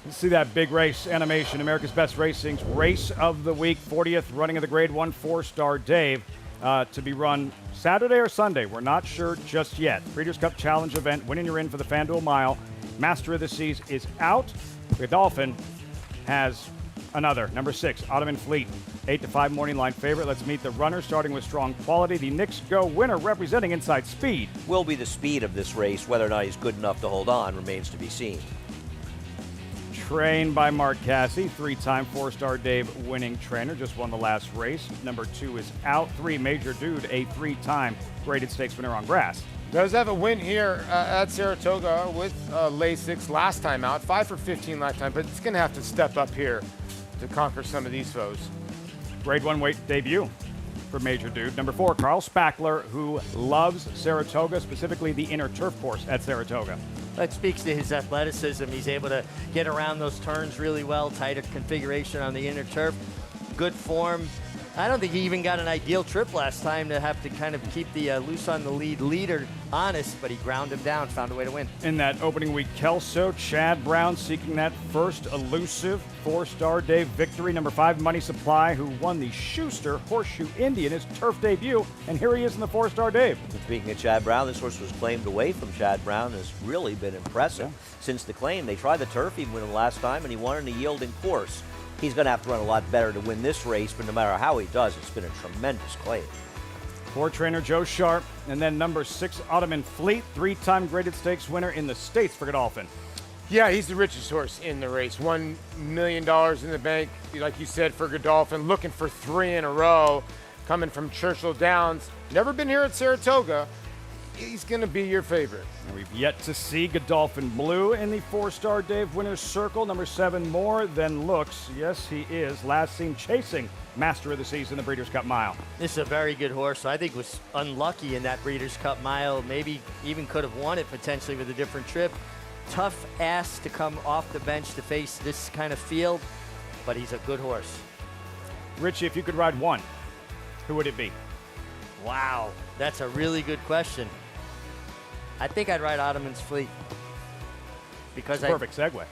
let's see that big race animation. America's Best Racing's Race of the Week, 40th running of the Grade 1 Fourstar Dave, to be run Saturday or Sunday. We're not sure just yet. Breeders' Cup Challenge event, winning your in for the FanDuel Mile. Master of the Seas is out. Godolphin has another, number 6, Ottoman Fleet, 8-5 morning line favorite. Let's meet the runner, starting with Strong Quality. The Knicks Go winner, representing Inside Speed. Will be the speed of this race. Whether or not he's good enough to hold on remains to be seen. Trained by Mark Casse, 3-time Fourstar Dave winning trainer, just won the last race. Number 2 is out. 3, Major Dude, a 3-time graded stakes winner on grass. Does have a win here at Saratoga with Lasix last time out, 5 for 15 last time, but it's going to have to step up here to conquer some of these foes. Grade 1 weight debut for Major Dude. Number 4, Carl Spackler, who loves Saratoga, specifically the inner turf course at Saratoga. That speaks to his athleticism. He's able to get around those turns really well, tighter configuration on the inner turf. Good form. I don't think he even got an ideal trip last time to have to kind of keep the loose on the lead leader honest, but he ground him down, found a way to win. In that opening week Kelso, Chad Brown seeking that first elusive Fourstar Day victory. Number 5, Money Supply, who won the Schuster Horseshoe Indy in his turf debut, and here he is in the Fourstar Dave. Speaking of Chad Brown, this horse was claimed away from Chad Brown, has really been impressive since the claim. They tried the turf even with him last time, and he won in a yielding course. He's going to have to run a lot better to win this race, but no matter how he does, it's been a tremendous claim. 4 trainer Joe Sharp, and then number 6, Ottoman Fleet, 3-time graded stakes winner in the States for Godolphin. Yeah, he's the richest horse in the race. $1 million in the bank, like you said, for Godolphin, looking for 3 in a row, coming from Churchill Downs. Never been here at Saratoga. He's going to be your favorite. And we've yet to see Godolphin Blue in the Fourstar Dave winner's circle. Number 7, More Than Looks. Yes, he is. Last seen chasing Master of the Season, the Breeders' Cup Mile. This is a very good horse. I think was unlucky in that Breeders' Cup Mile. Maybe even could have won it potentially with a different trip. Tough ass to come off the bench to face this kind of field, but he's a good horse. Richie, if you could ride one, who would it be? Wow, that's a really good question. I think I'd ride Ottoman's Fleet. Because Perfect segue.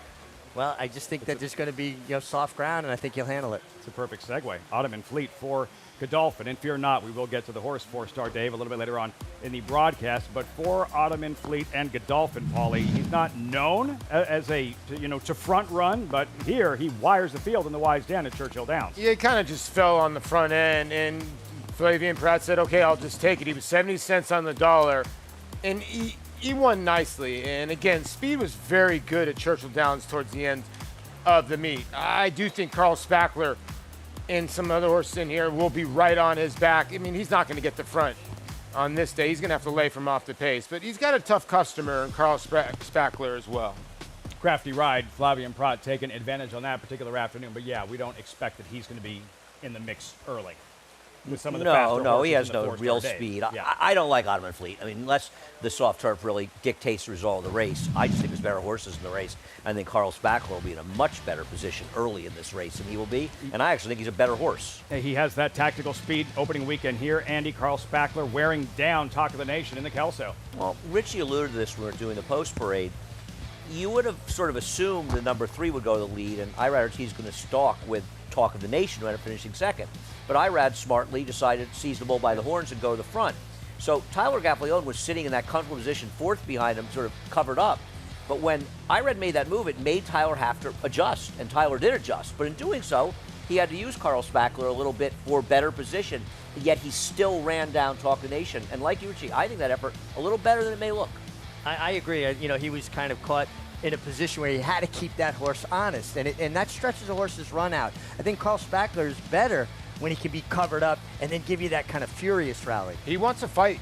Well, I just think that there's going to be soft ground, and I think he'll handle it. It's a perfect segue. Ottoman Fleet for Godolphin. And fear not, we will get to the horse Fourstar Dave a little bit later on in the broadcast. But for Ottoman Fleet and Godolphin, Paulie, he's not known as to front run, but here he wires the field in the Wise Den at Churchill Downs. Yeah, he kind of just fell on the front end, and Flavien Prat said, okay, I'll just take it. He was 70 cents on the dollar, and he won nicely. And again, speed was very good at Churchill Downs towards the end of the meet. I do think Carl Spackler and some other horses in here will be right on his back. I mean, he's not going to get the front on this day. He's going to have to lay from off the pace. But he's got a tough customer in Carl Spackler as well. Crafty ride, Flavien Prat taking advantage on that particular afternoon. But yeah, we don't expect that he's going to be in the mix early. With some of the No, he has no real Dave. speed. Yeah. I don't like Ottoman Fleet. I mean, unless the soft turf really dictates the result of the race, I just think there's better horses in the race. I think Carl Spackler will be in a much better position early in this race than he will be, and I actually think he's a better horse. He has that tactical speed opening weekend here. Andy, Carl Spackler wearing down Talk of the Nation in the Kelso. Well, Richie alluded to this when we were doing the post parade. You would have sort of assumed the number 3 would go to the lead, and Irad Ortiz going to stalk with Talk of the Nation, who ended up finishing second. But Irad smartly decided to seize the bull by the horns and go to the front. So Tyler Gaffalione was sitting in that comfortable position, 4th behind him, sort of covered up. But when Irad made that move, it made Tyler have to adjust, and Tyler did adjust. But in doing so, he had to use Carl Spackler a little bit for better position, yet he still ran down Talk of the Nation. And like you, Richie, I think that effort a little better than it may look. I agree. He was kind of caught in a position where he had to keep that horse honest, and that stretches a horse's run out. I think Carl Spackler is better when he can be covered up and then give you that kind of furious rally. He wants a fight,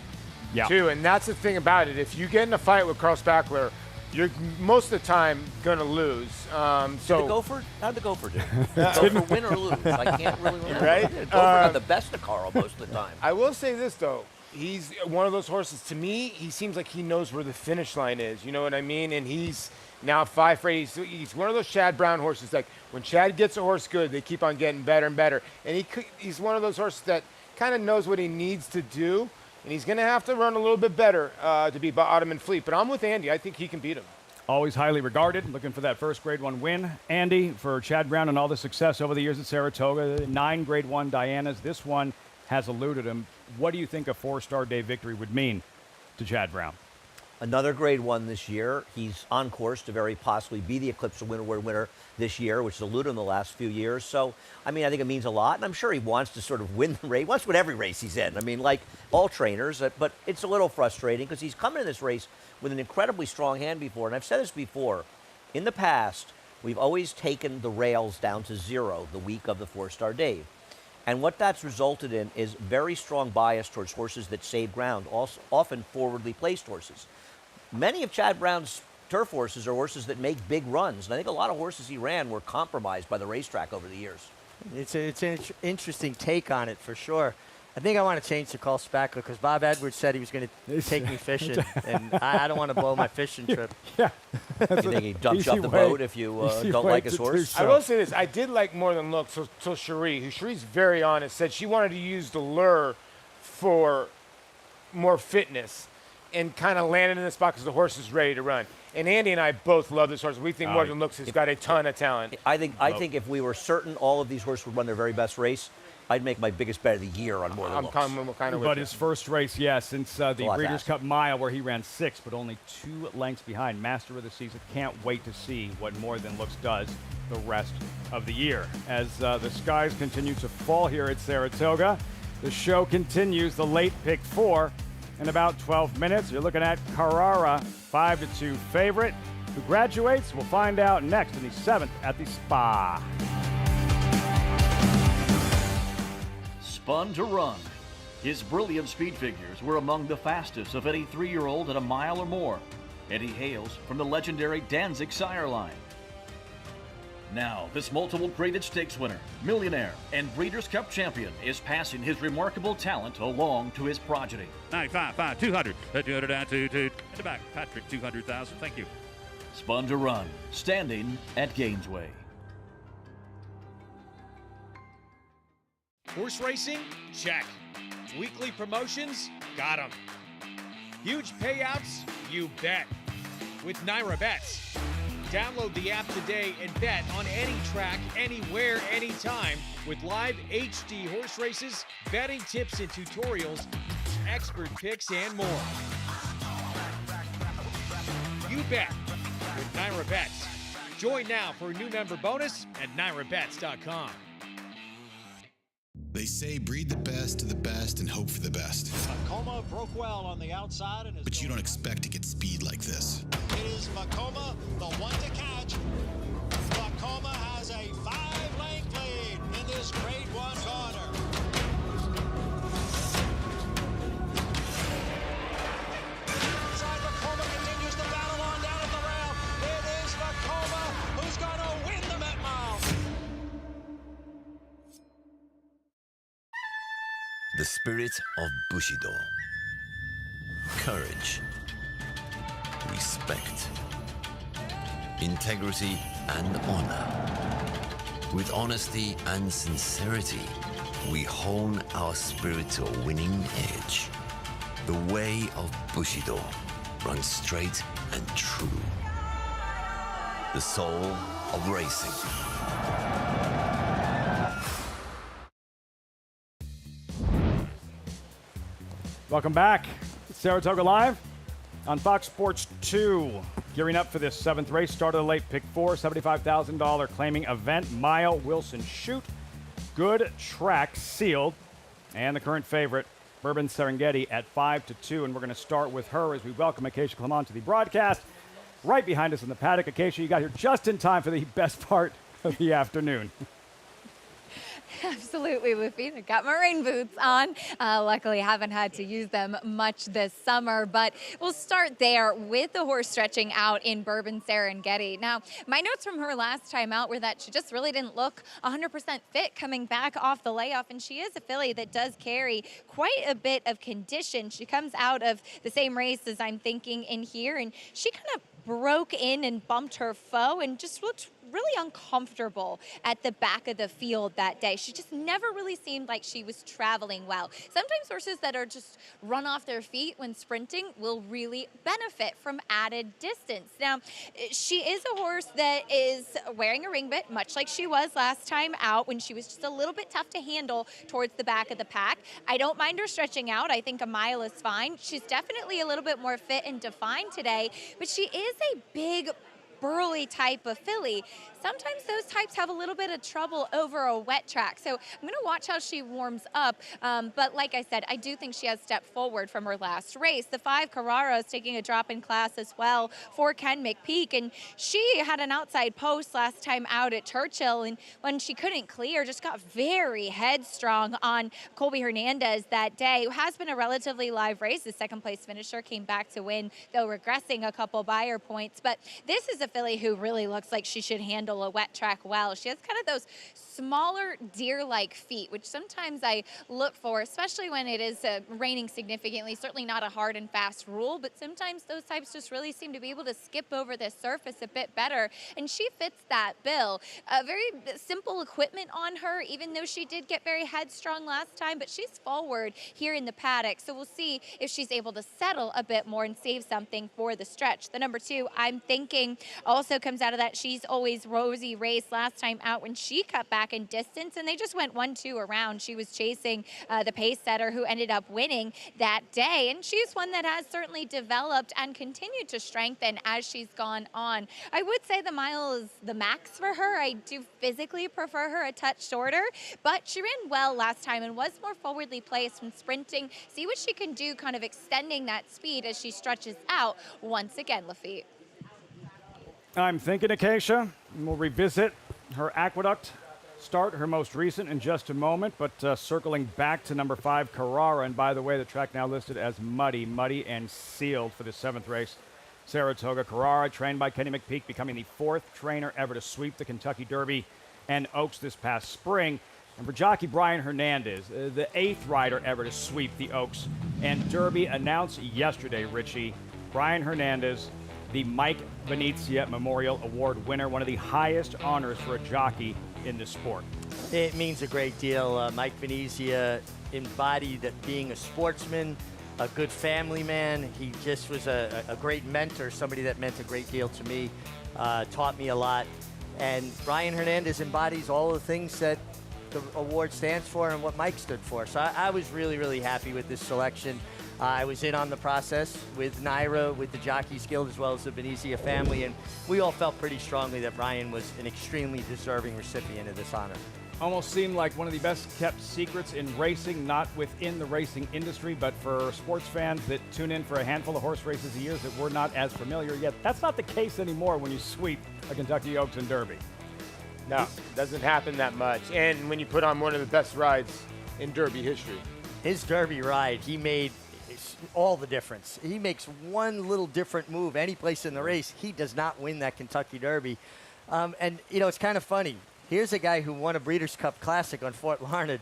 too, and that's the thing about it. If you get in a fight with Carl Spackler, you're most of the time going to lose. How'd the Gopher do? Gopher win or lose? I can't really remember. Right? Gopher got the best of Carl most of the time. I will say this, though. He's one of those horses, to me, he seems like he knows where the finish line is. You know what I mean? And he's now 5 for 8. He's one of those Chad Brown horses. Like, when Chad gets a horse good, they keep on getting better and better. And he's one of those horses that kind of knows what he needs to do. And he's going to have to run a little bit better to beat Ottoman Fleet. But I'm with Andy. I think he can beat him. Always highly regarded, looking for that first Grade 1 win. Andy, for Chad Brown and all the success over the years at Saratoga, 9 Grade 1 Dianas. This one has eluded him. What do you think a Fourstar Day victory would mean to Chad Brown? Another Grade 1 this year. He's on course to very possibly be the Eclipse Award winner this year, which has eluded him the last few years. So, I think it means a lot, and I'm sure he wants to sort of win the race. He wants to win every race he's in. Like all trainers, but it's a little frustrating because he's coming in this race with an incredibly strong hand before. And I've said this before. In the past, we've always taken the rails down to 0 the week of the Fourstar Day. And what that's resulted in is very strong bias towards horses that save ground, also often forwardly placed horses. Many of Chad Brown's turf horses are horses that make big runs, and I think a lot of horses he ran were compromised by the racetrack over the years. It's an interesting take on it for sure. I think I want to change the call Spackler because Bob Edwards said he was going to take me fishing, and I don't want to blow my fishing trip. Yeah. You think he dumps you off the boat if you don't like his horse? I will say this. I did like more than looks till Cherie, who Cherie's very honest, said she wanted to use the lure for more fitness and kind of landed in the spot because the horse is ready to run. And Andy and I both love this horse. We think More Than Looks has got a ton of talent. I think if we were certain all of these horses would run their very best race, I'd make my biggest bet of the year on More Than Looks. But his first race, since the Breeders' Cup Mile, where he ran 6th, but only 2 lengths behind. Master of the season. Can't wait to see what More Than Looks does the rest of the year. As the skies continue to fall here at Saratoga, the show continues. The late pick 4 in about 12 minutes. You're looking at Carrara, 5-2 favorite. Who graduates? We'll find out next in the 7th at the Spa. Spun to Run. His brilliant speed figures were among the fastest of any 3-year-old at a mile or more, and he hails from the legendary Danzig sire line. Now, this multiple graded stakes winner, millionaire, and Breeders' Cup champion is passing his remarkable talent along to his progeny. 955, 200, 200 down, 2, in the back. Patrick, 200,000. Thank you. Spun to Run, standing at Gainesway. Horse racing? Check. Weekly promotions? Got 'em. Huge payouts? You bet. With Naira Bets. Download the app today and bet on any track, anywhere, anytime with live HD horse races, betting tips and tutorials, expert picks, and more. You bet with Naira Bets. Join now for a new member bonus at nairabets.com. They say breed the best of the best and hope for the best. Macoma broke well on the outside. And But you don't expect to get speed like this. It is Macoma, the one to catch. Macoma has a 5-length lead in this Grade 1 corner. Inside, Macoma continues to battle on down at the rail. It is Macoma who's going to win the Met Mile. The spirit of Bushido. Courage. Respect. Integrity and honor. With honesty and sincerity, we hone our spirit to a winning edge. The way of Bushido runs straight and true. The soul of racing. Welcome back. Saratoga Live on Fox Sports 2. Gearing up for this 7th race. Start of the late pick 4, $75,000 claiming event. Mile Wilson Shoot. Good track sealed. And the current favorite, Bourbon Serengeti at 5-2. And we're going to start with her as we welcome Acacia Clement to the broadcast. Right behind us in the paddock. Acacia, you got here just in time for the best part of the afternoon. Absolutely, Luffy. I got my rain boots on. Luckily, I haven't had to use them much this summer, but we'll start there with the horse stretching out in Bourbon Serengeti. Now, my notes from her last time out were that she just really didn't look 100% fit coming back off the layoff, and she is a filly that does carry quite a bit of condition. She comes out of the same race as I'm thinking in here, and she kind of broke in and bumped her foe and just looked really uncomfortable at the back of the field that day. She just never really seemed like she was traveling well. Sometimes horses that are just run off their feet when sprinting will really benefit from added distance. Now, she is a horse that is wearing a ring bit, much like she was last time out when she was just a little bit tough to handle towards the back of the pack. I don't mind her stretching out. I think a mile is fine. She's definitely a little bit more fit and defined today, but she is a big, burly type of filly. Sometimes those types have a little bit of trouble over a wet track. So I'm going to watch how she warms up. But like I said, I do think she has stepped forward from her last race. The 5 Carrara is taking a drop in class as well for Ken McPeak. And she had an outside post last time out at Churchill. And when she couldn't clear, just got very headstrong on Colby Hernandez that day. It has been a relatively live race. The second place finisher came back to win, though regressing a couple buyer points. But this is a filly who really looks like she should handle a wet track well. She has kind of those smaller deer-like feet, which sometimes I look for, especially when it is raining significantly. Certainly not a hard and fast rule, but sometimes those types just really seem to be able to skip over the surface a bit better, and she fits that bill. Very simple equipment on her, even though she did get very headstrong last time, but she's forward here in the paddock, so we'll see if she's able to settle a bit more and save something for the stretch. The number 2, I'm thinking, also comes out of that She's Always Rosy race last time out when she cut back in distance, and they just went 1-2 around. She was chasing the pace setter who ended up winning that day, and she's one that has certainly developed and continued to strengthen as she's gone on. I would say the mile is the max for her. I do physically prefer her a touch shorter, but she ran well last time and was more forwardly placed when sprinting. See what she can do, kind of extending that speed as she stretches out once again, Lafitte. I'm thinking Acacia. We'll revisit her Aqueduct start, her most recent, in just a moment, but circling back to number 5, Carrara. And by the way, the track now listed as muddy and sealed for the 7th race. Saratoga. Carrara, trained by Kenny McPeak, becoming the 4th trainer ever to sweep the Kentucky Derby and Oaks this past spring. And for jockey Brian Hernandez, the 8th rider ever to sweep the Oaks and Derby, announced yesterday, Richie, Brian Hernandez, the Mike Venezia Memorial Award winner, one of the highest honors for a jockey in the sport. It means a great deal. Mike Venezia embodied being a sportsman, a good family man. He just was a great mentor, somebody that meant a great deal to me, taught me a lot. And Brian Hernandez embodies all the things that the award stands for and what Mike stood for. So I was really, really happy with this selection. I was in on the process with Naira, with the Jockeys Guild, as well as the Venezia family, and we all felt pretty strongly that Brian was an extremely deserving recipient of this honor. Almost seemed like one of the best kept secrets in racing, not within the racing industry, but for sports fans that tune in for a handful of horse races a year that we're not as familiar yet. That's not the case anymore when you sweep a Kentucky Oaks and Derby. No, doesn't happen that much. And when you put on one of the best rides in Derby history. His Derby ride, he made all the difference. He makes one little different move any place in the race. He does not win that Kentucky Derby. And, you know, it's kind of funny. Here's a guy who won a Breeders' Cup Classic on Fort Larned,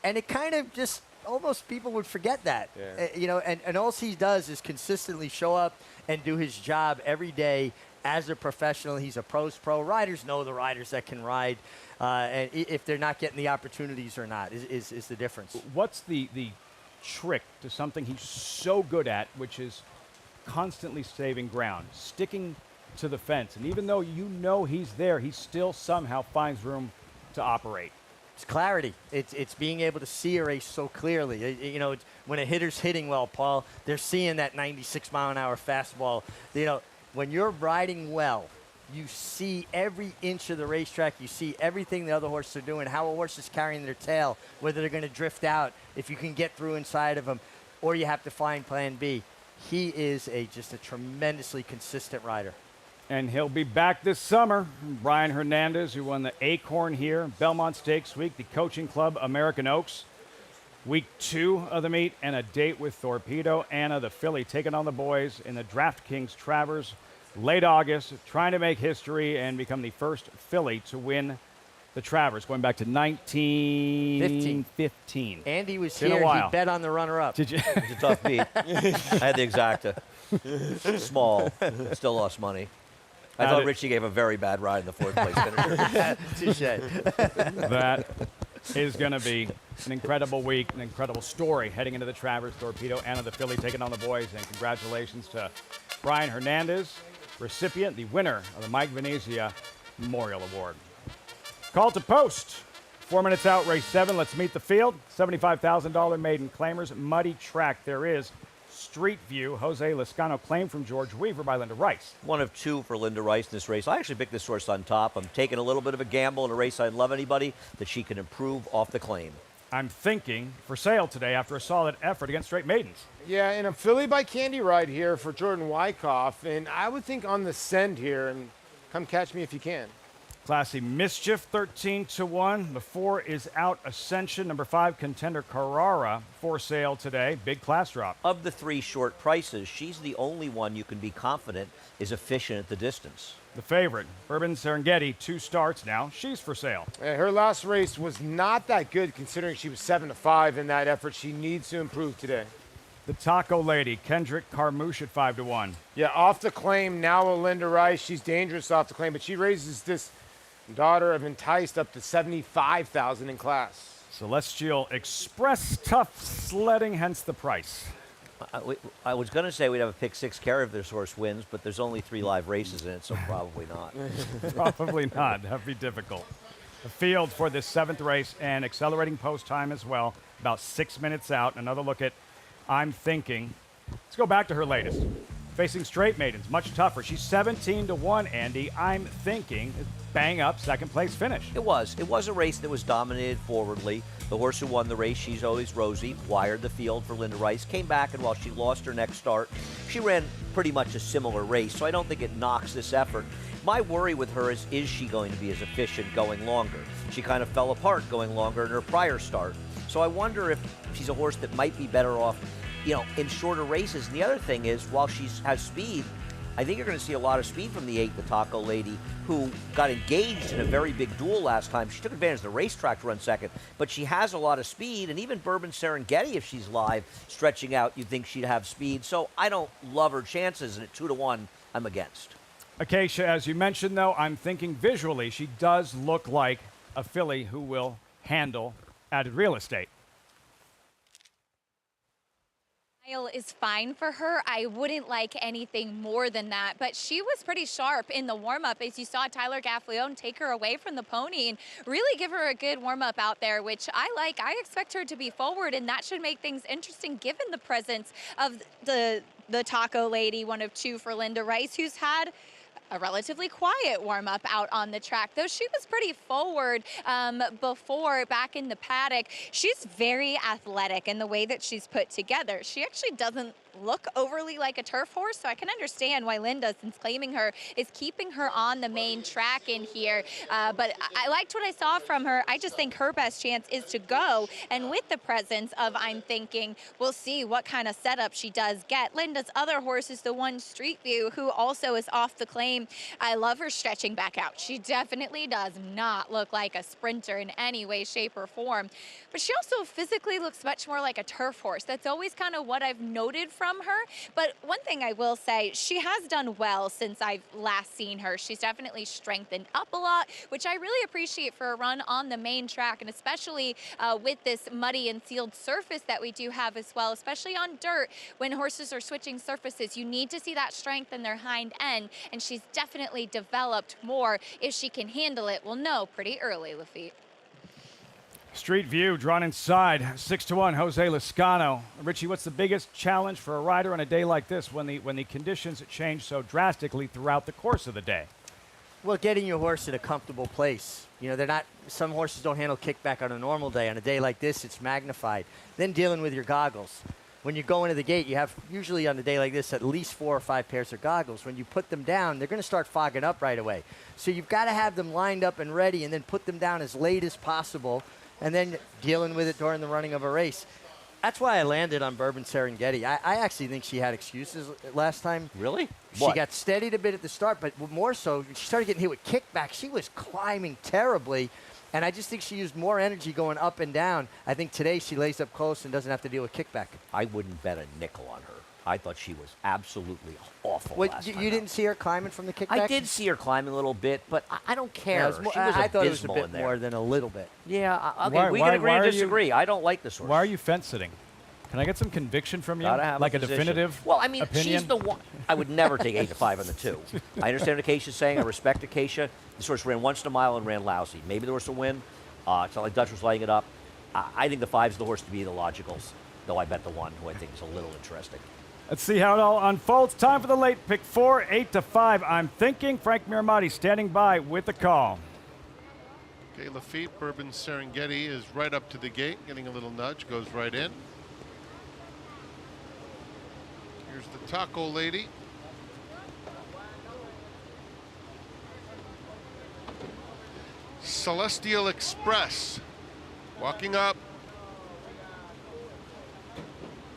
and it kind of just almost people would forget that. Yeah. You know, and all he does is consistently show up and do his job every day as a professional. He's a pro's pro. Riders know the riders that can ride, and if they're not getting the opportunities or not is the difference. What's the trick to something he's so good at, which is constantly saving ground, sticking to the fence, and even though you know he's there, he still somehow finds room to operate? It's clarity. It's being able to see a race so clearly. You know, when a hitter's hitting well, Paul, they're seeing that 96-mile-an-hour fastball. You know, when you're riding well, you see every inch of the racetrack. You see everything the other horses are doing, how a horse is carrying their tail, whether they're going to drift out, if you can get through inside of them, or you have to find plan B. He is just a tremendously consistent rider. And he'll be back this summer. Brian Hernandez, who won the Acorn here, Belmont Stakes Week, the Coaching Club American Oaks, Week 2 of the meet, and a date with Torpedo Anna, the filly, taking on the boys in the DraftKings Travers late August, trying to make history and become the first filly to win the Travers, going back to 1915. Andy was here. He bet on the runner-up. Did you? It's a tough beat. I had the exacta. Small. Still lost money. I thought Richie gave a very bad ride in the 4th place finisher. Touché. That is going to be an incredible week, an incredible story heading into the Travers. Torpedo Anna, the filly, taking on the boys. And congratulations to Brian Hernandez, recipient, the winner of the Mike Venezia Memorial Award. Call to post. 4 minutes out, race 7. Let's meet the field. $75,000 maiden claimers. Muddy track. There is Street View. Jose Lascano claimed from George Weaver by Linda Rice. One of 2 for Linda Rice in this race. I actually picked this horse on top. I'm taking a little bit of a gamble in a race I'd love anybody that she can improve off the claim. I'm thinking for sale today after a solid effort against straight maidens. Yeah, and a filly by Candy Ride here for Jordan Wyckoff, and I would think on the send here, and come catch me if you can. Classy Mischief, 13-1. The 4 is Out Ascension. Number 5, Contender Carrara, for sale today. Big class drop. Of the 3 short prices, she's the only one you can be confident is efficient at the distance. The favorite, Bourbon Serengeti, 2 starts now. She's for sale. Her last race was not that good considering she was 7-5 in that effort. She needs to improve today. The Taco Lady, Kendrick Carmouche at 5-1. Yeah, off the claim, now Linda Rice. She's dangerous off the claim, but she raises this daughter of Enticed up to 75,000 in class. Celestial Express, tough sledding, hence the price. I was going to say we'd have a pick 6 carry if this horse wins, but there's only 3 live races in it, so probably not. Probably not. That'd be difficult. The field for this 7th race and accelerating post time as well, about 6 minutes out. Another look at I'm Thinking. Let's go back to her latest. Facing straight maidens, much tougher. She's 17-1, Andy. I'm Thinking. Bang up, 2nd place finish. It was a race that was dominated forwardly. The horse who won the race, She's Always Rosie, wired the field for Linda Rice, came back, and while she lost her next start, she ran pretty much a similar race, so I don't think it knocks this effort. My worry with her is she going to be as efficient going longer? She kind of fell apart going longer in her prior start. So I wonder if she's a horse that might be better off, in shorter races. And the other thing is, while she has speed, I think you're going to see a lot of speed from the 8, the Taco Lady, who got engaged in a very big duel last time. She took advantage of the racetrack to run 2nd, but she has a lot of speed, and even Bourbon Serengeti, if she's live, stretching out, you'd think she'd have speed. So I don't love her chances, and at 2-1, I'm against. Acacia, as you mentioned, though, I'm Thinking visually, she does look like a filly who will handle added real estate. Is fine for her. I wouldn't like anything more than that, but she was pretty sharp in the warm-up as you saw Tyler Gaffleone take her away from the pony and really give her a good warm-up out there, which I like. I expect her to be forward, and that should make things interesting given the presence of the Taco Lady, one of 2 for Linda Rice, who's had a relatively quiet warm-up out on the track, though she was pretty forward before back in the paddock. She's very athletic in the way that she's put together. She actually doesn't look overly like a turf horse, so I can understand why Linda, since claiming her, is keeping her on the main track in here. But I liked what I saw from her. I just think her best chance is to go, and with the presence of I'm Thinking, we'll see what kind of setup she does get. Linda's other horse is the one Street View, who also is off the claim. I love her stretching back out. She definitely does not look like a sprinter in any way, shape, or form, but she also physically looks much more like a turf horse. That's always kind of what I've noted from her. But one thing I will say, she has done well since I've last seen her. She's definitely strengthened up a lot, which I really appreciate for a run on the main track, and especially with this muddy and sealed surface that we do have as well, especially on dirt. When horses are switching surfaces, you need to see that strength in their hind end, and she's definitely developed more. If she can handle it, we'll know pretty early, Lafitte. Street View drawn inside, 6-1, Jose Lascano. Richie, what's the biggest challenge for a rider on a day like this when the conditions change so drastically throughout the course of the day? Well, getting your horse in a comfortable place. Some horses don't handle kickback on a normal day. On a day like this, it's magnified. Then dealing with your goggles. When you go into the gate, you have usually on a day like this at least 4 or 5 pairs of goggles. When you put them down, they're going to start fogging up right away. So you've got to have them lined up and ready and then put them down as late as possible, and then dealing with it during the running of a race. That's why I landed on Bourbon Serengeti. I actually think she had excuses last time. Really? She got steadied a bit at the start, but more so, she started getting hit with kickback. She was climbing terribly, and I just think she used more energy going up and down. I think today she lays up close and doesn't have to deal with kickback. I wouldn't bet a nickel on her. I thought she was absolutely awful last time. You didn't see her climbing from the kickback? I did see her climbing a little bit, but I don't care. I thought it was a bit more than a little bit. Yeah, okay, we can agree to disagree. I don't like this horse. Why are you fence sitting? Can I get some conviction from you? Gotta have like a position. definitive Well, I mean, opinion? she's the one. I would never take 8-5 on the 2. I understand what Acacia's saying. I respect Acacia. This horse ran once in a mile and ran lousy. Maybe the horse will win. It's not like Dutch was lighting it up. I think the 5's the horse to be the logicals, though I bet the 1, who I think is a little interesting. Let's see how it all unfolds. Time for the late pick 4, 8-5. I'm Thinking. Frank Miramati standing by with the call. Okay, Lafitte, Bourbon Serengeti is right up to the gate, getting a little nudge, goes right in. Here's the Taco Lady. Celestial Express walking up.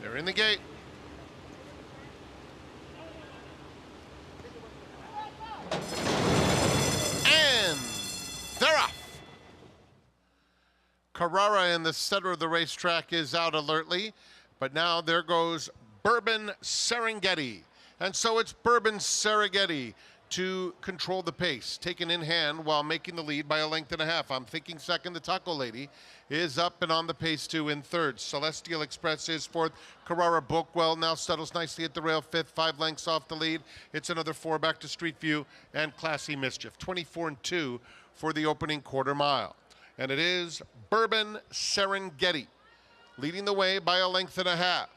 They're in the gate. Carrara in the center of the racetrack is out alertly, but now there goes Bourbon Serengeti. And so it's Bourbon Serengeti to control the pace, taken in hand while making the lead by a length and a half. I'm thinking second, the Taco Lady is up and on the pace too in third. Celestial Express is fourth. Carrara Bookwell now settles nicely at the rail fifth, 5 lengths off the lead. It's another 4 back to Street View and Classy Mischief. 24-2 for the opening quarter mile. And it is Bourbon Serengeti leading the way by a length and a half,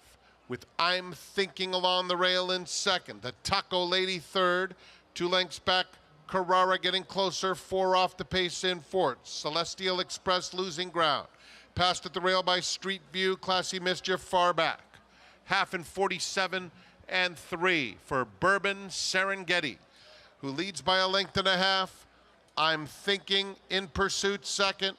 with I'm Thinking along the rail in second. The Taco Lady third. 2 lengths back, Carrara getting closer, 4 off the pace in fourth. Celestial Express losing ground. Passed at the rail by Street View, Classy Mischief far back. Half in 47-3 for Bourbon Serengeti, who leads by a length and a half. I'm Thinking in pursuit second.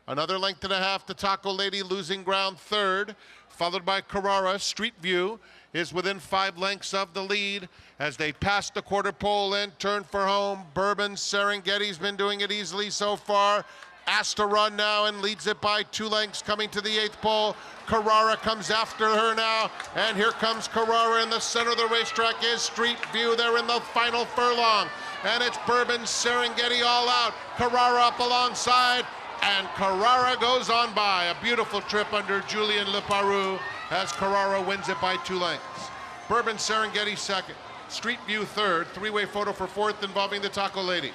Another length and a half, the Taco Lady losing ground third, followed by Carrara. Street View is within 5 lengths of the lead as they pass the quarter pole and turn for home. Bourbon Serengeti's been doing it easily so far. Asked to run now and leads it by 2 lengths coming to the 8th pole. Carrara comes after her now, and here comes Carrara in the center of the racetrack is Street View. They're in the final furlong, and it's Bourbon Serengeti all out. Carrara up alongside, and Carrara goes on by. A beautiful trip under Julian leparoux as Carrara wins it by 2 lengths. Bourbon Serengeti second. Street View third. 3-way photo for fourth involving the Taco Lady.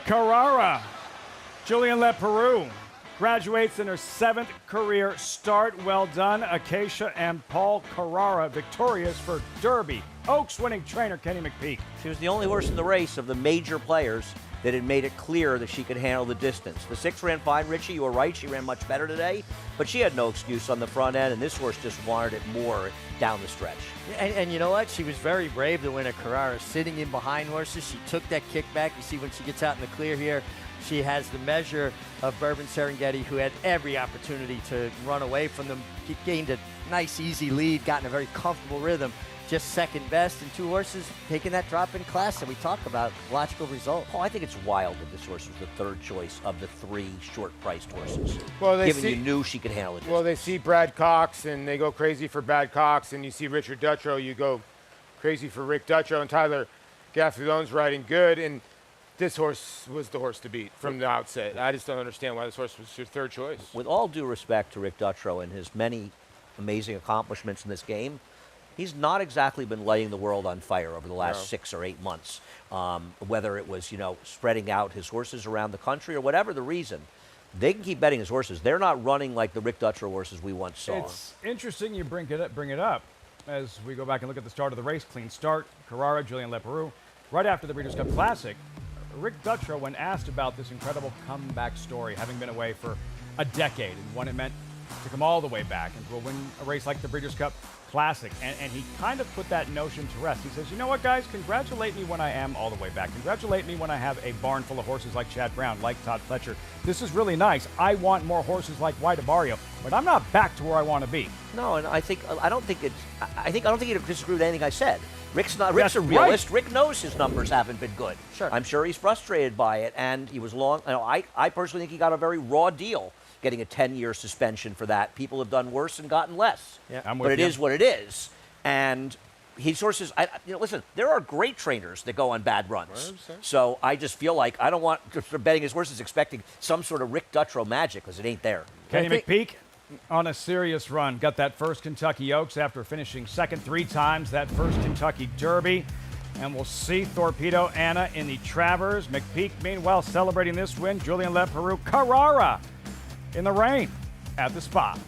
Carrara, Julian leparoux, graduates in her 7th career start. Well done, Acacia and Paul Carrara, victorious for Derby. Oaks winning trainer Kenny McPeak. She was the only horse in the race of the major players that had made it clear that she could handle the distance. The 6 ran fine, Richie, you were right, she ran much better today, but she had no excuse on the front end, and this horse just wanted it more down the stretch. And you know what? She was very brave to win a Carrara, sitting in behind horses. She took that kickback. You see when she gets out in the clear here, she has the measure of Bourbon Serengeti, who had every opportunity to run away from them. She gained a nice, easy lead, got in a very comfortable rhythm. Just second best, and 2 horses taking that drop in class that we talked about. Logical result. Oh, I think it's wild that this horse was the 3rd choice of the 3 short-priced horses. Well, given you knew she could handle it. Well, they see Brad Cox, and they go crazy for Brad Cox, and you see Richard Dutrow, you go crazy for Rick Dutrow, and Tyler Gaffilone's riding good, and this horse was the horse to beat from the outset. I just don't understand why this horse was your 3rd choice. With all due respect to Rick Dutrow and his many amazing accomplishments in this game, he's not exactly been lighting the world on fire over the last 6 or 8 months. Whether it was, spreading out his horses around the country or whatever the reason, they can keep betting his horses. They're not running like the Rick Dutrow horses we once saw. It's interesting you bring it up as we go back and look at the start of the race. Clean start, Carrara, Julian leparoux. Right after the Breeders' Cup Classic, Rick Dutrow, when asked about this incredible comeback story, having been away for a decade and what it meant to come all the way back and to win a race like the Breeders' Cup Classic, and he kind of put that notion to rest. He says, you know what, guys, congratulate me when I am all the way back. Congratulate me when I have a barn full of horses like Chad Brown, like Todd Fletcher. This is really nice. I want more horses like White Abarrio, but I'm not back to where I want to be. No, and I don't think he'd disagree with anything I said. Rick's a realist. Right. Rick knows his numbers haven't been good. Sure. I'm sure he's frustrated by it, and he was long. I personally think he got a very raw deal, getting a 10-year suspension for that. People have done worse and gotten less. Yeah, but it is what it is. And his horses, listen, there are great trainers that go on bad runs. So I just feel like I don't want for betting his horses expecting some sort of Rick Dutrow magic, because it ain't there. Kenny McPeak on a serious run. Got that first Kentucky Oaks after finishing second 3 times, that first Kentucky Derby. And we'll see Torpedo Anna in the Travers. McPeak, meanwhile, celebrating this win. Julian leparoux, Carrara in the rain at the Spa.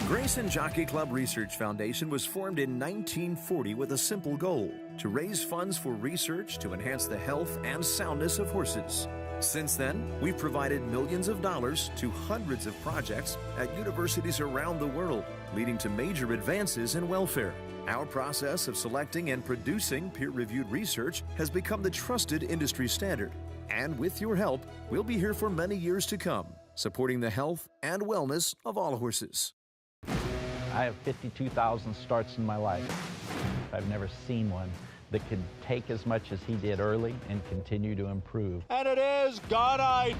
Grayson Jockey Club Research Foundation was formed in 1940 with a simple goal: to raise funds for research to enhance the health and soundness of horses. Since then, we've provided millions of dollars to hundreds of projects at universities around the world, leading to major advances in welfare. Our process of selecting and producing peer-reviewed research has become the trusted industry standard. And with your help, we'll be here for many years to come, supporting the health and wellness of all horses. I have 52,000 starts in my life. I've never seen one that could take as much as he did early and continue to improve. And it is Gunite.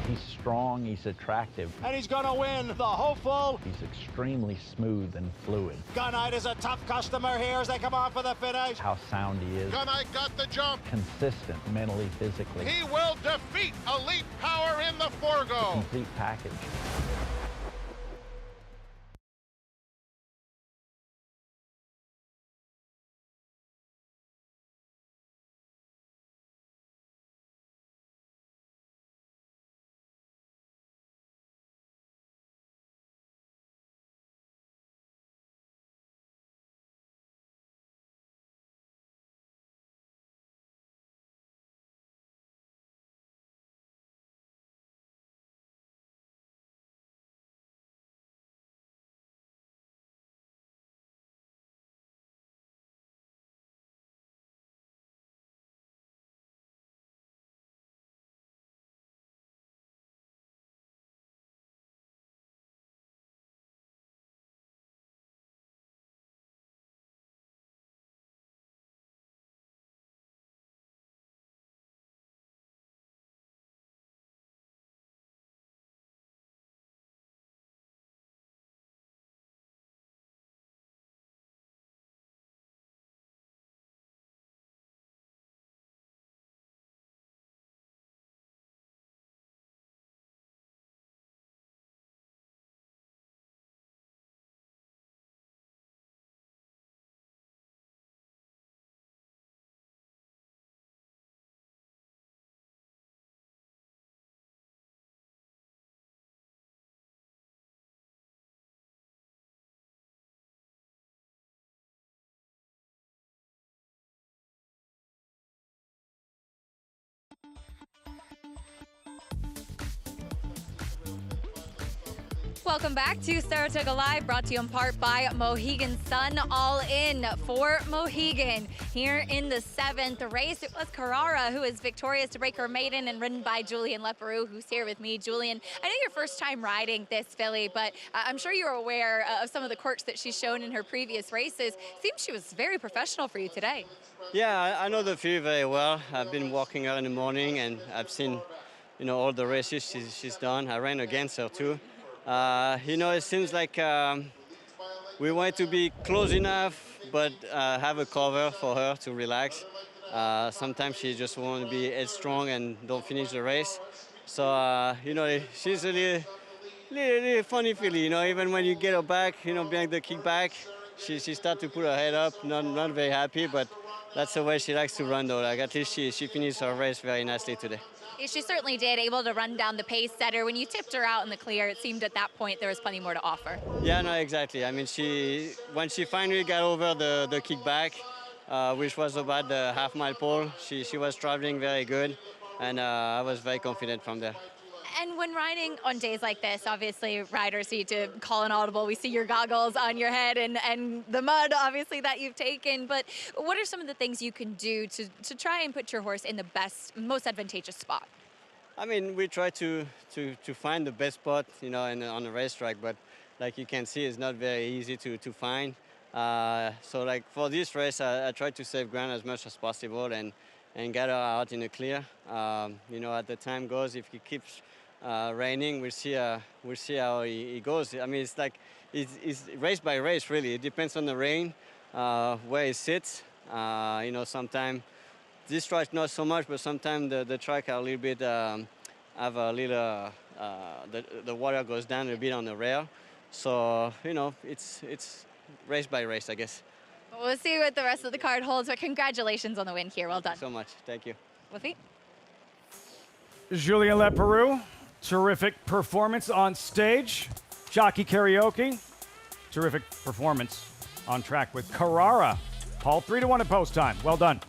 He's strong, he's attractive. And he's going to win the hopeful. He's extremely smooth and fluid. Gunite is a tough customer here as they come on for the finish. How sound he is. Gunite got the jump. Consistent mentally, physically. He will defeat Elite Power in the forego. Complete package. Welcome back to Saratoga Live, brought to you in part by Mohegan Sun. All in for Mohegan. Here in the 7th race, it was Carrara who is victorious to break her maiden and ridden by Julian leparoux, who's here with me. Julian, I know your first time riding this filly, but I'm sure you're aware of some of the quirks that she's shown in her previous races. Seems she was very professional for you today. Yeah, I know the filly very well. I've been walking her in the morning, and I've seen, all the races she's done. I ran against her too. It seems like we want to be close enough, but have a cover for her to relax. Sometimes she just wants to be headstrong and don't finish the race. So, she's a little funny filly, even when you get her back, behind the kickback, she starts to put her head up, not very happy, but that's the way she likes to run though. Like, at least she finished her race very nicely today. She certainly did, able to run down the pace setter. When you tipped her out in the clear, it seemed at that point there was plenty more to offer. Yeah, no, exactly. I mean, when she finally got over the kickback, which was about the half-mile pole, she was traveling very good, and I was very confident from there. And when riding on days like this, obviously riders need to call an audible. We see your goggles on your head and the mud, obviously, that you've taken. But what are some of the things you can do to try and put your horse in the most advantageous spot? I mean, we try to find the best spot, on the racetrack. But like you can see, it's not very easy to find. So like for this race, I try to save ground as much as possible and get her out in the clear. As the time goes, if he keeps raining, we'll see how he goes. I mean, it's race by race, really. It depends on the rain, where it sits. Sometimes this track not so much, but sometimes the track are a little bit have a little the water goes down a bit on the rail. So it's race by race, I guess. We'll see what the rest of the card holds, but congratulations on the win here. Well done. Thanks so much. Thank you. Whoopi? Julian leparoux, terrific performance on stage. Jockey karaoke, terrific performance on track with Carrara. Paul, 3-1 at post time. Well done.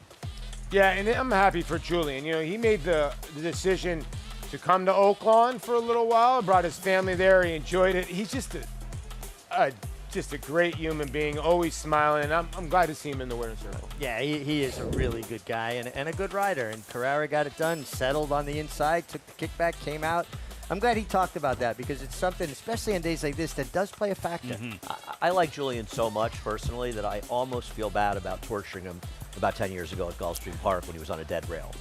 Yeah, and I'm happy for Julian. He made the decision to come to Oaklawn for a little while, brought his family there. He enjoyed it. He's just a just a great human being, always smiling, and I'm glad to see him in the winner's circle. Yeah, he is a really good guy and a good rider. And Carrera got it done, settled on the inside, took the kickback, came out. I'm glad he talked about that because it's something, especially on days like this, that does play a factor. I like Julian so much personally that I almost feel bad about torturing him about 10 years ago at Gulfstream Park when he was on a dead rail.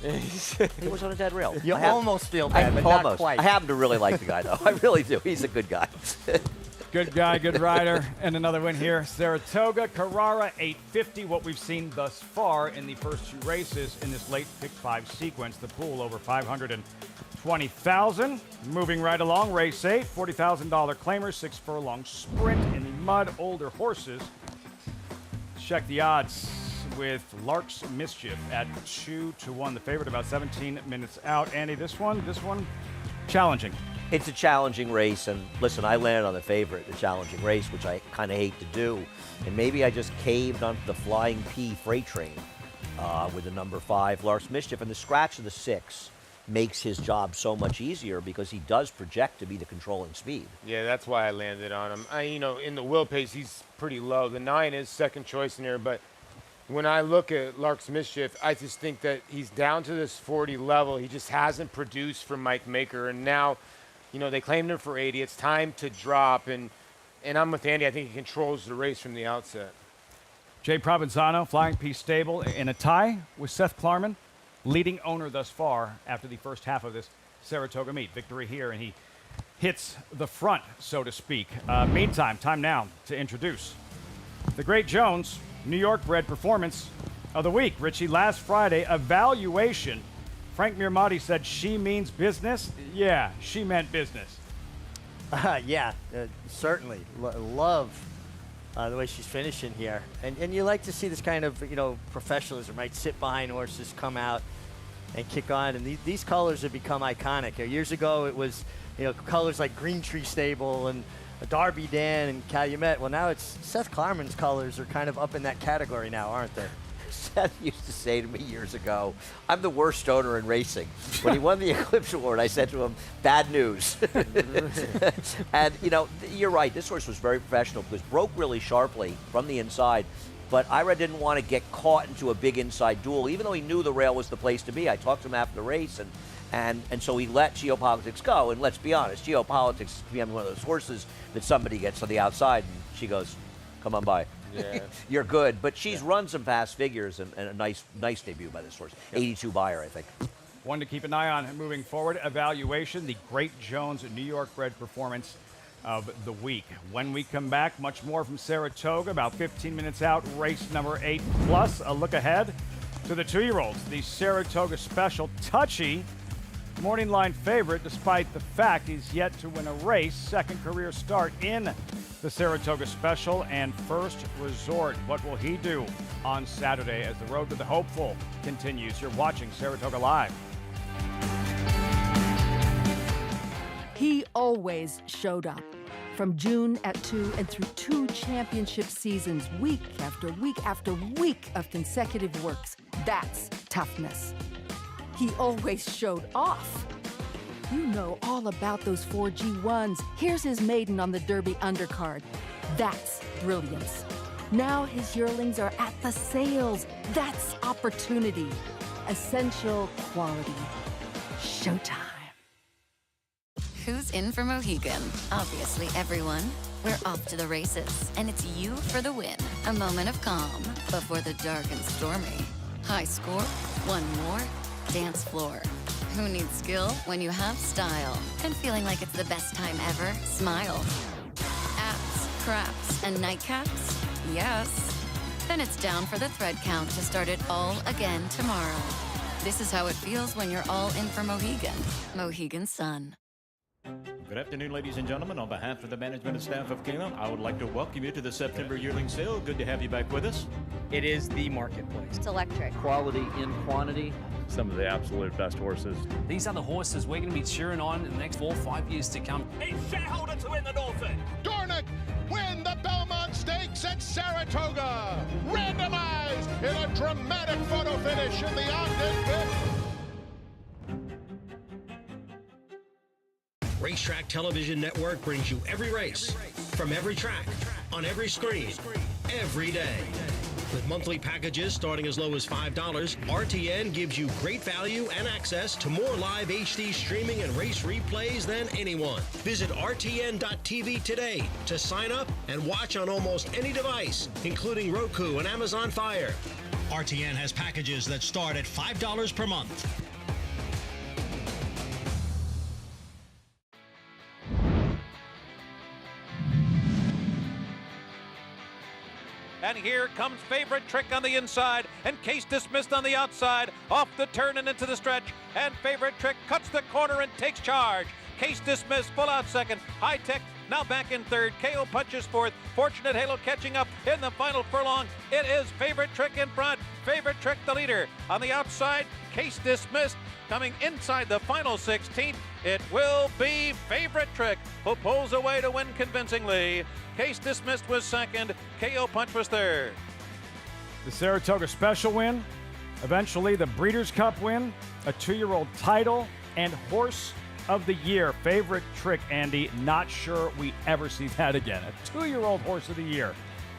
He was on a dead rail. You almost feel bad, but not quite. I happen to really like the guy, though. I really do. He's a good guy. Good guy, good rider, and another win here. Saratoga, Carrara, 850. What we've seen thus far in the first two races in this late pick 5 sequence. The pool over 520,000. Moving right along, race 8, $40,000 claimer, 6 furlong sprint in the mud. Older horses. Check the odds with Lark's Mischief at 2-1. The favorite, about 17 minutes out. Andy, this one, challenging. It's a challenging race, and listen, I landed on the favorite, the challenging race, which I kind of hate to do. And maybe I just caved onto the Flying P freight train with the number 5, Lark's Mischief. And the scratch of the 6 makes his job so much easier because he does project to be the controlling speed. Yeah, that's why I landed on him. In the wheel pace, he's pretty low. The 9 is second choice in there, but when I look at Lark's Mischief, I just think that he's down to this 40 level. He just hasn't produced for Mike Maker, and now, they claimed him for 80. It's time to drop, and I'm with Andy. I think he controls the race from the outset. Jay Provenzano, Flying P Stable, in a tie with Seth Klarman, leading owner thus far after the first half of this Saratoga meet. Victory here, and he hits the front, so to speak. Meantime, time now to introduce the Great Jones New York bred performance of the week. Richie, last Friday, evaluation. Frank Mirmati said she means business. Yeah, she meant business. Certainly. Love the way she's finishing here. And you like to see this kind of, professionalism, right? Sit behind horses, come out and kick on. And these colors have become iconic. Years ago, it was, colors like Green Tree Stable and Darby Dan and Calumet. Well, now it's Seth Klarman's colors are kind of up in that category now, aren't they? Seth used to say to me years ago, I'm the worst owner in racing. When he won the Eclipse Award, I said to him, bad news. And, you're right. This horse was very professional because broke really sharply from the inside. But Ira didn't want to get caught into a big inside duel, even though he knew the rail was the place to be. I talked to him after the race, and so he let Geopolitics go. And let's be honest, Geopolitics is becoming one of those horses that somebody gets on the outside, and she goes, come on by. Yeah. You're good. But she's run some fast figures and a nice debut by this horse. 82 buyer, I think. One to keep an eye on moving forward. Evaluation, the Great Jones New York bred performance of the week. When we come back, much more from Saratoga, about 15 minutes out, race number 8, plus a look ahead to the 2-year-olds. The Saratoga Special, touchy morning line favorite, despite the fact he's yet to win a race. Second career start in the Saratoga Special and first resort. What will he do on Saturday as the road to the hopeful continues? You're watching Saratoga Live. He always showed up. From June at 2 and through 2 championship seasons, week after week after week of consecutive works. That's toughness. He always showed off. You know all about those 4 G1s. Here's his maiden on the Derby undercard. That's brilliance. Now his yearlings are at the sales. That's opportunity. Essential quality. Showtime. Who's in for Mohegan? Obviously everyone. We're off to the races, and it's you for the win. A moment of calm before the dark and stormy. High score, one more, dance floor. Who needs skill when you have style? And feeling like it's the best time ever? Smile. Abs, craps, and nightcaps? Yes. Then it's down for the thread count to start it all again tomorrow. This is how it feels when you're all in for Mohegan. Mohegan Sun. Good afternoon, ladies and gentlemen. On behalf of the management and staff of Kayla, I would like to welcome you to the September yearling sale. Good to have you back with us. It is the marketplace. It's electric. Quality in quantity. Some of the absolute best horses. These are the horses we're going to be cheering on in the next 4 or 5 years to come. A shareholder to win the Norfolk. Dornick win the Belmont Stakes at Saratoga. Randomized in a dramatic photo finish in the Ogden Pit. Racetrack Television Network brings you every race, from every track, on every screen, every day. With monthly packages starting as low as $5, RTN gives you great value and access to more live HD streaming and race replays than anyone. Visit RTN.tv today to sign up and watch on almost any device, including Roku and Amazon Fire. RTN has packages that start at $5 per month. And here comes Favorite Trick on the inside, and Case Dismissed on the outside, off the turn and into the stretch, and Favorite Trick cuts the corner and takes charge. Case Dismissed full out second, High Tech now back in third, KO punches fourth, Fortunate Halo catching up in the final furlong. It is Favorite Trick in front, Favorite Trick the leader. On the outside, Case Dismissed coming inside the final 16th. It will be Favorite Trick who pulls away to win convincingly. Case Dismissed was second, KO Punch was third. The Saratoga Special win, eventually the Breeders' Cup win, a 2-year-old title, and Horse of the Year. Favorite Trick, Andy. Not sure we ever see that again. A 2-year-old Horse of the Year.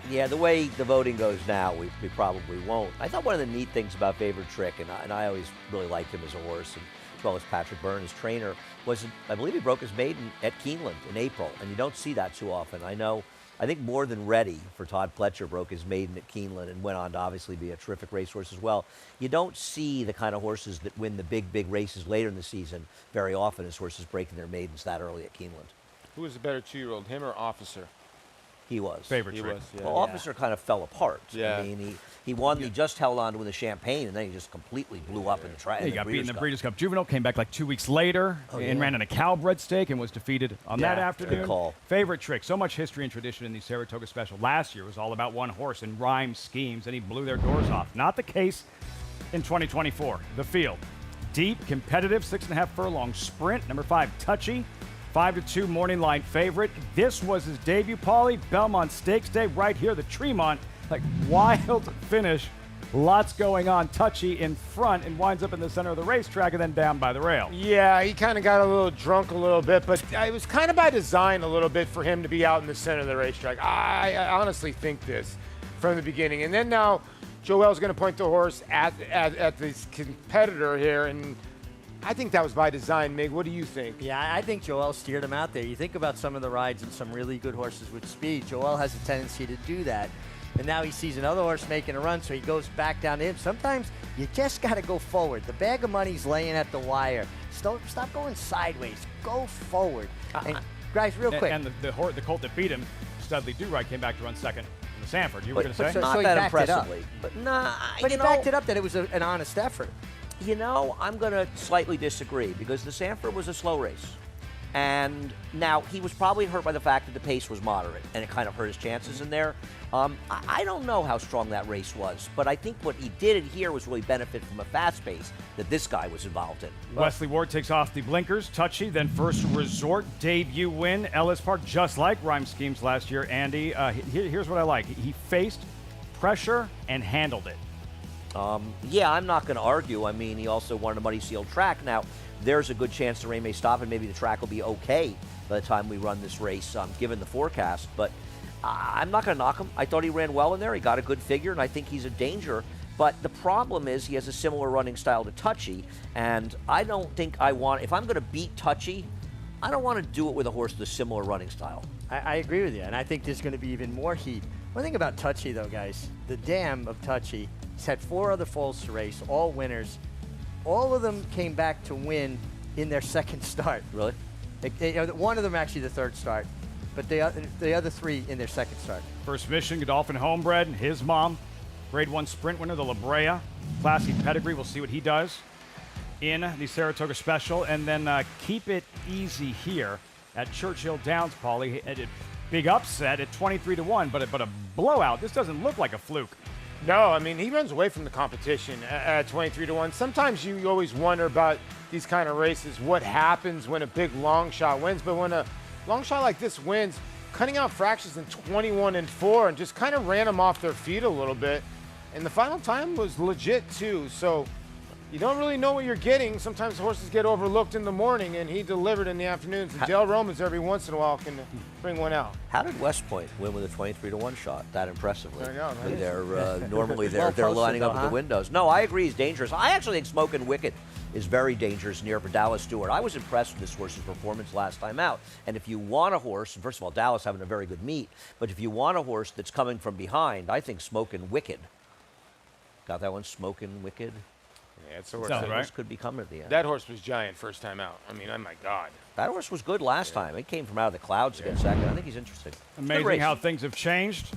Yeah, the way the voting goes now, we probably won't. I thought one of the neat things about Favorite Trick, and I always really liked him as a horse, and as well as Patrick Byrne, his trainer, was I believe he broke his maiden at Keeneland in April, and you don't see that too often. I think More Than Ready for Todd Pletcher broke his maiden at Keeneland and went on to obviously be a terrific racehorse as well. You don't see the kind of horses that win the big races later in the season very often as horses breaking their maidens that early at Keeneland. Who was the better 2-year-old, him or Officer? He was. Favorite He Trick. was, yeah. Well, Officer kind of fell apart. Yeah. I mean, he won, he just held on to win the Champagne, and then he just completely blew up in the track. He got beaten in the Breeders' Cup Juvenile, came back like 2 weeks later and ran in a Cowbred stake and was defeated on that afternoon. Good call. Favorite Trick. So much history and tradition in the Saratoga Special. Last year was all about one horse and rhyme schemes, and he blew their doors off. Not the case in 2024. The field. Deep, competitive, 6.5 furlong sprint. Number 5, Touchy. 5-2 morning line favorite. This was his debut, Paulie. Belmont Stakes Day right here, the Tremont. Like wild finish. Lots going on. Touchy in front and winds up in the center of the racetrack and then down by the rail. Yeah, he kind of got a little drunk a little bit, but it was kind of by design a little bit for him to be out in the center of the racetrack. I honestly think this from the beginning. And then now Joel's going to point the horse at this competitor here, and I think that was by design. Mig, what do you think? Yeah, I think Joel steered him out there. You think about some of the rides and some really good horses with speed. Joel has a tendency to do that. And now he sees another horse making a run, so he goes back down to him. Sometimes you just got to go forward. The bag of money's laying at the wire. Stop going sideways. Go forward. And guys, real quick. And the colt that beat him, Studley Do-Right, came back to run second in the Sanford. You were going to say? Not that impressively. But he backed it up that it was an honest effort. You know, I'm going to slightly disagree because the Sanford was a slow race. And now he was probably hurt by the fact that the pace was moderate and it kind of hurt his chances in there. I don't know how strong that race was, but I think what he did here was really benefit from a fast pace that this guy was involved in. Wesley Ward takes off the blinkers. Touchy, then First Resort. Debut win. Ellis Park, just like Rhyme Schemes last year. Andy, here's what I like. He faced pressure and handled it. Yeah, I'm not going to argue. I mean, he also won a muddy sealed track. Now, there's a good chance the rain may stop and maybe the track will be okay by the time we run this race, given the forecast. But I'm not going to knock him. I thought he ran well in there. He got a good figure, and I think he's a danger. But the problem is he has a similar running style to Touchy, and I don't think if I'm going to beat Touchy, I don't want to do it with a horse with a similar running style. I agree with you, and I think there's going to be even more heat. One thing about Touchy, though, guys, the dam of Touchy, he's had 4 other foals to race, all winners. All of them came back to win in their second start. Really? One of them actually the third start, but the other 3 in their second start. First Mission, Godolphin Homebred, his mom, Grade 1 sprint winner, the La Brea. Classic pedigree, we'll see what he does in the Saratoga Special. And then Keep It Easy here at Churchill Downs, Paulie. A big upset at 23-1, but a blowout. This doesn't look like a fluke. No, I mean, he runs away from the competition at 23-1. Sometimes you always wonder about these kind of races, what happens when a big long shot wins. But when a long shot like this wins, cutting out fractions in 21-4 and just kind of ran them off their feet a little bit. And the final time was legit, too. So you don't really know what you're getting. Sometimes horses get overlooked in the morning, and he delivered in the afternoons. And Dale Romans every once in a while can bring one out. How did West Point win with a 23-1 shot that impressively? I know, right? They're normally Well they're posted, lining up though, at the windows. No, I agree. He's dangerous. I actually think Smokin' Wicked is very dangerous near for Dallas Stewart. I was impressed with this horse's performance last time out. And if you want a horse, first of all, Dallas having a very good meet, but if you want a horse that's coming from behind, I think Smokin' Wicked. Got that one, Smokin' Wicked? Yeah, it's a horse. That horse could be coming at the end. That horse was giant first time out. I mean, oh my God. That horse was good last time. It came from out of the clouds to get second. I think he's interesting. Amazing how things have changed.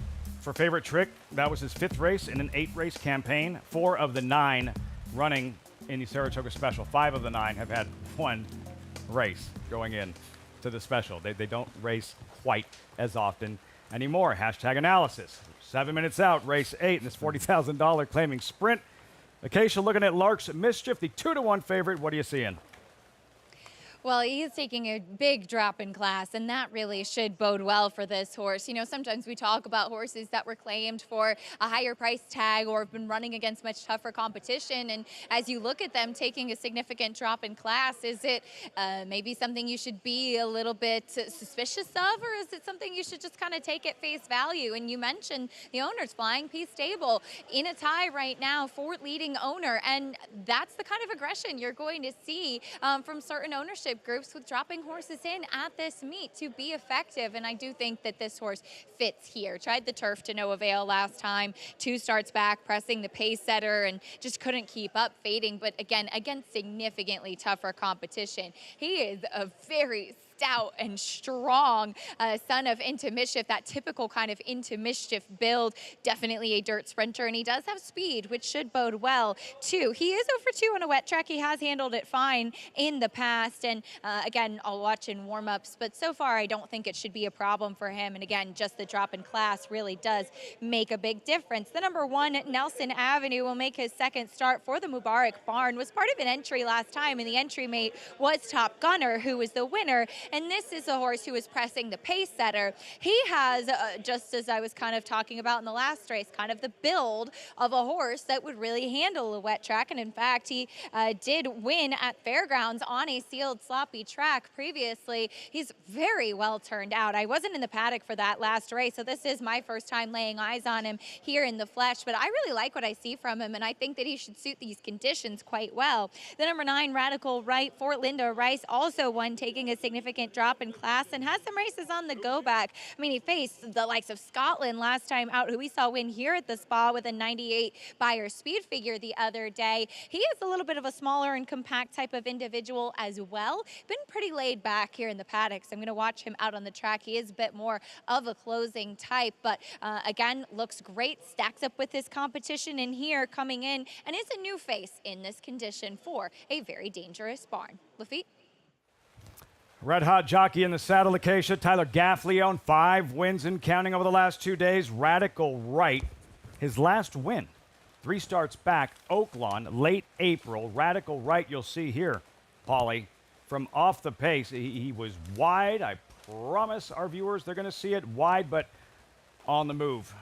For Favorite Trick, that was his 5th race in an 8-race campaign. 4 of the 9 running in the Saratoga Special. 5 of the 9 have had 1 race going in to the Special. They don't race quite as often anymore. Hashtag analysis. 7 minutes out, race 8 in this $40,000 claiming sprint. Acacia looking at Lark's Mischief, the 2-1 favorite. What are you seeing? Well, he's taking a big drop in class, and that really should bode well for this horse. You know, sometimes we talk about horses that were claimed for a higher price tag or have been running against much tougher competition. And as you look at them taking a significant drop in class, is it maybe something you should be a little bit suspicious of, or is it something you should just kind of take at face value? And you mentioned the owner's Flying P Stable in a tie right now, 4th leading owner, and that's the kind of aggression you're going to see from certain ownership groups with dropping horses in at this meet to be effective. And I do think that this horse fits here. Tried the turf to no avail last time. 2 starts back, pressing the pace setter, and just couldn't keep up, fading. But again, against significantly tougher competition. He is a very stout and strong son of Into Mischief, that typical kind of Into Mischief build. Definitely a dirt sprinter, and he does have speed, which should bode well too. He is 0-2 on a wet track. He has handled it fine in the past, and again, I'll watch in warm-ups, but so far I don't think it should be a problem for him. And again, just the drop in class really does make a big difference. The number 1, Nelson Avenue, will make his 2nd start for the Mubarak Barn. Was part of an entry last time, and the entry mate was Top Gunner, who was the winner. And this is a horse who is pressing the pace setter. He has, just as I was kind of talking about in the last race, kind of the build of a horse that would really handle a wet track. And in fact, he did win at Fairgrounds on a sealed sloppy track previously. He's very well turned out. I wasn't in the paddock for that last race, so this is my first time laying eyes on him here in the flesh. But I really like what I see from him, and I think that he should suit these conditions quite well. The number 9, Radical Right, for Linda Rice, also won, taking a significant drop in class and has some races on the go back. I mean, he faced the likes of Scotland last time out, who we saw win here at the Spa with a 98 Beyer speed figure the other day. He is a little bit of a smaller and compact type of individual as well. Been pretty laid back here in the paddock, so I'm going to watch him out on the track. He is a bit more of a closing type, but again, looks great, stacks up with his competition in here coming in, and is a new face in this condition for a very dangerous barn. Lafitte? Red hot jockey in the saddle, Acacia. Tyler Gaffleone, 5 wins and counting over the last 2 days. Radical Right, his last win. 3 starts back, Oaklawn, late April. Radical Right, you'll see here, Paulie, from off the pace. He was wide. I promise our viewers they're going to see it wide, but on the move.